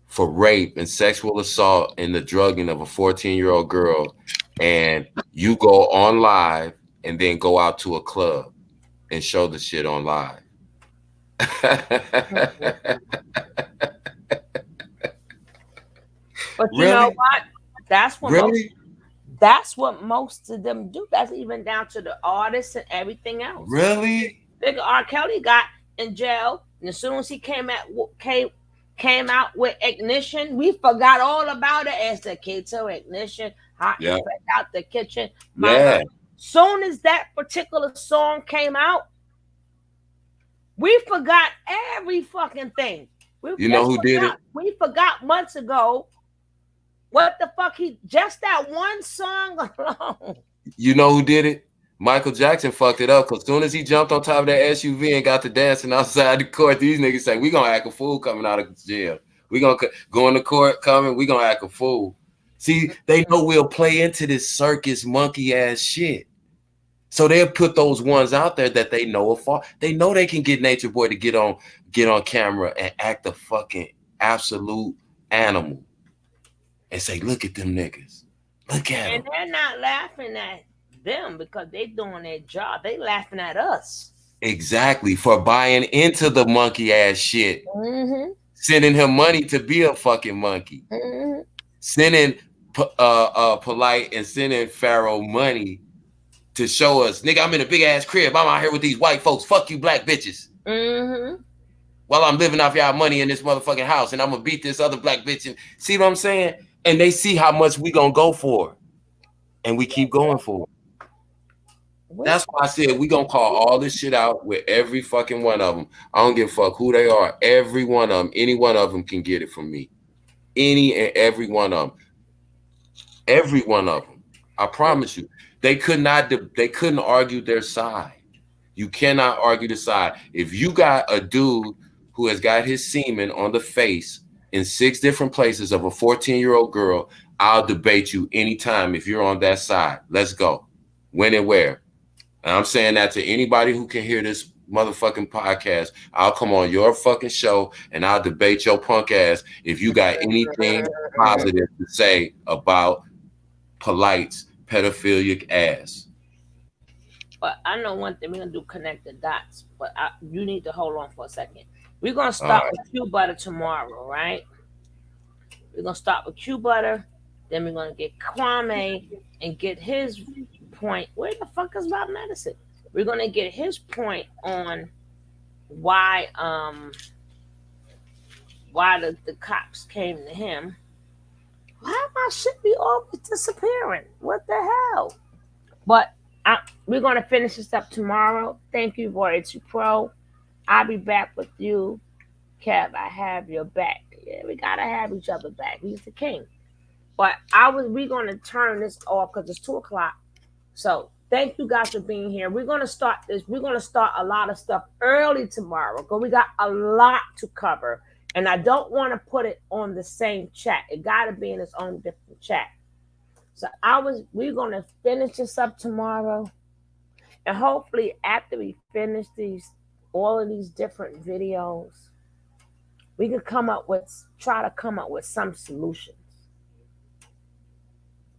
J: for rape and sexual assault and the drugging of a 14-year-old girl, and you go on live and then go out to a club and show the shit on live?
A: But you know what? That's what most of them do. That's even down to the artists and everything else.
J: Really?
A: Think R. Kelly got in jail, and as soon as he came out with Ignition, we forgot all about it as the key to Ignition, hot out the kitchen. Soon as that particular song came out, we forgot every fucking thing.
J: You know who did it?
A: We forgot months ago what the fuck just that one song alone.
J: You know who did it? Michael Jackson fucked it up because as soon as he jumped on top of that SUV and got to dancing outside the court, these niggas say, we gonna act a fool coming out of jail. We gonna go in the court coming, we gonna act a fool. See, they know we'll play into this circus monkey ass shit. So they'll put those ones out there that they know are false. They know they can get Nature Boy to get on camera and act a fucking absolute animal and say, look at them niggas. Look at them.
A: And they're not laughing at them because they doing their job. They laughing at us.
J: Exactly, for buying into the monkey ass shit. Sending him money to be a fucking monkey. Sending Polite and sending Pharaoh money to show us, nigga, I'm in a big ass crib. I'm out here with these white folks. Fuck you, black bitches. While I'm living off y'all money in this motherfucking house, and I'm gonna beat this other black bitch. And see what I'm saying? And they see how much we gonna go for, and we keep going for it. That's why I said we gonna call all this shit out with every fucking one of them. I don't give a fuck who they are. Every one of them, any one of them can get it from me. Any and every one of them. Every one of them. I promise you. They couldn't argue their side. You cannot argue the side. If you got a dude who has got his semen on the face in 6 different places of a 14-year-old girl, I'll debate you anytime if you're on that side. Let's go. When and where. And I'm saying that to anybody who can hear this motherfucking podcast. I'll come on your fucking show and I'll debate your punk ass if you got anything positive to say about Polite's pedophilic ass.
A: But I know one thing, we're gonna do connect the dots, but you need to hold on for a second. We're gonna start with Q Butter tomorrow, right? We're gonna start with Q Butter, then we're gonna get Kwame and get his point. Where the fuck is Bob Medicine? We're gonna get his point on why the cops came to him. Why my shit be always disappearing? What the hell? But we're going to finish this up tomorrow. Thank you, Voyager Pro. I'll be back with you. Kev, I have your back. Yeah, we got to have each other back. He's the king. But we're going to turn this off because it's 2 o'clock. So thank you guys for being here. We're going to start this. We're going to start a lot of stuff early tomorrow because we got a lot to cover. And I don't want to put it on the same chat. It got to be in its own different chat. So we're going to finish this up tomorrow. And hopefully after we finish all of these different videos, we can try to come up with some solutions.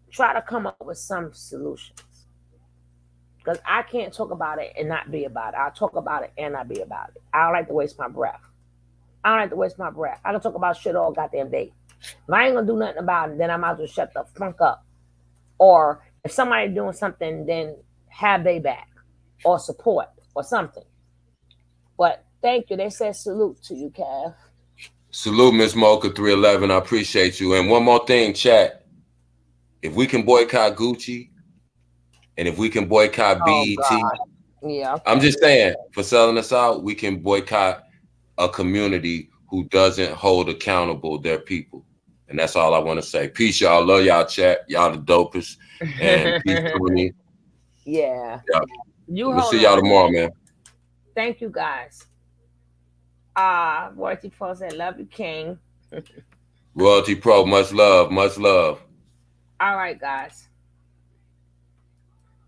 A: Try to come up with some solutions. Because I can't talk about it and not be about it. I'll talk about it and not be about it. I don't like to waste my breath. I can talk about shit all goddamn day. If I ain't gonna do nothing about it, then I might as well shut the fuck up. or if somebody doing something, then have they back or support or something. But thank you. They said salute to you, Cav.
J: Salute, Miss Mocha 311. I appreciate you. And one more thing, chat. If we can boycott Gucci, and if we can boycott BET,
A: yeah, okay.
J: I'm just saying, for selling us out, we can boycott a community who doesn't hold accountable their people. And that's all I want to say. Peace, y'all. Love y'all, chat. Y'all the dopest. And peace to me.
A: Yeah.
J: We'll see y'all tomorrow, man.
A: Thank you, guys. Royalty Pro said, love you, King.
J: Royalty Pro, much love, much love.
A: All right, guys.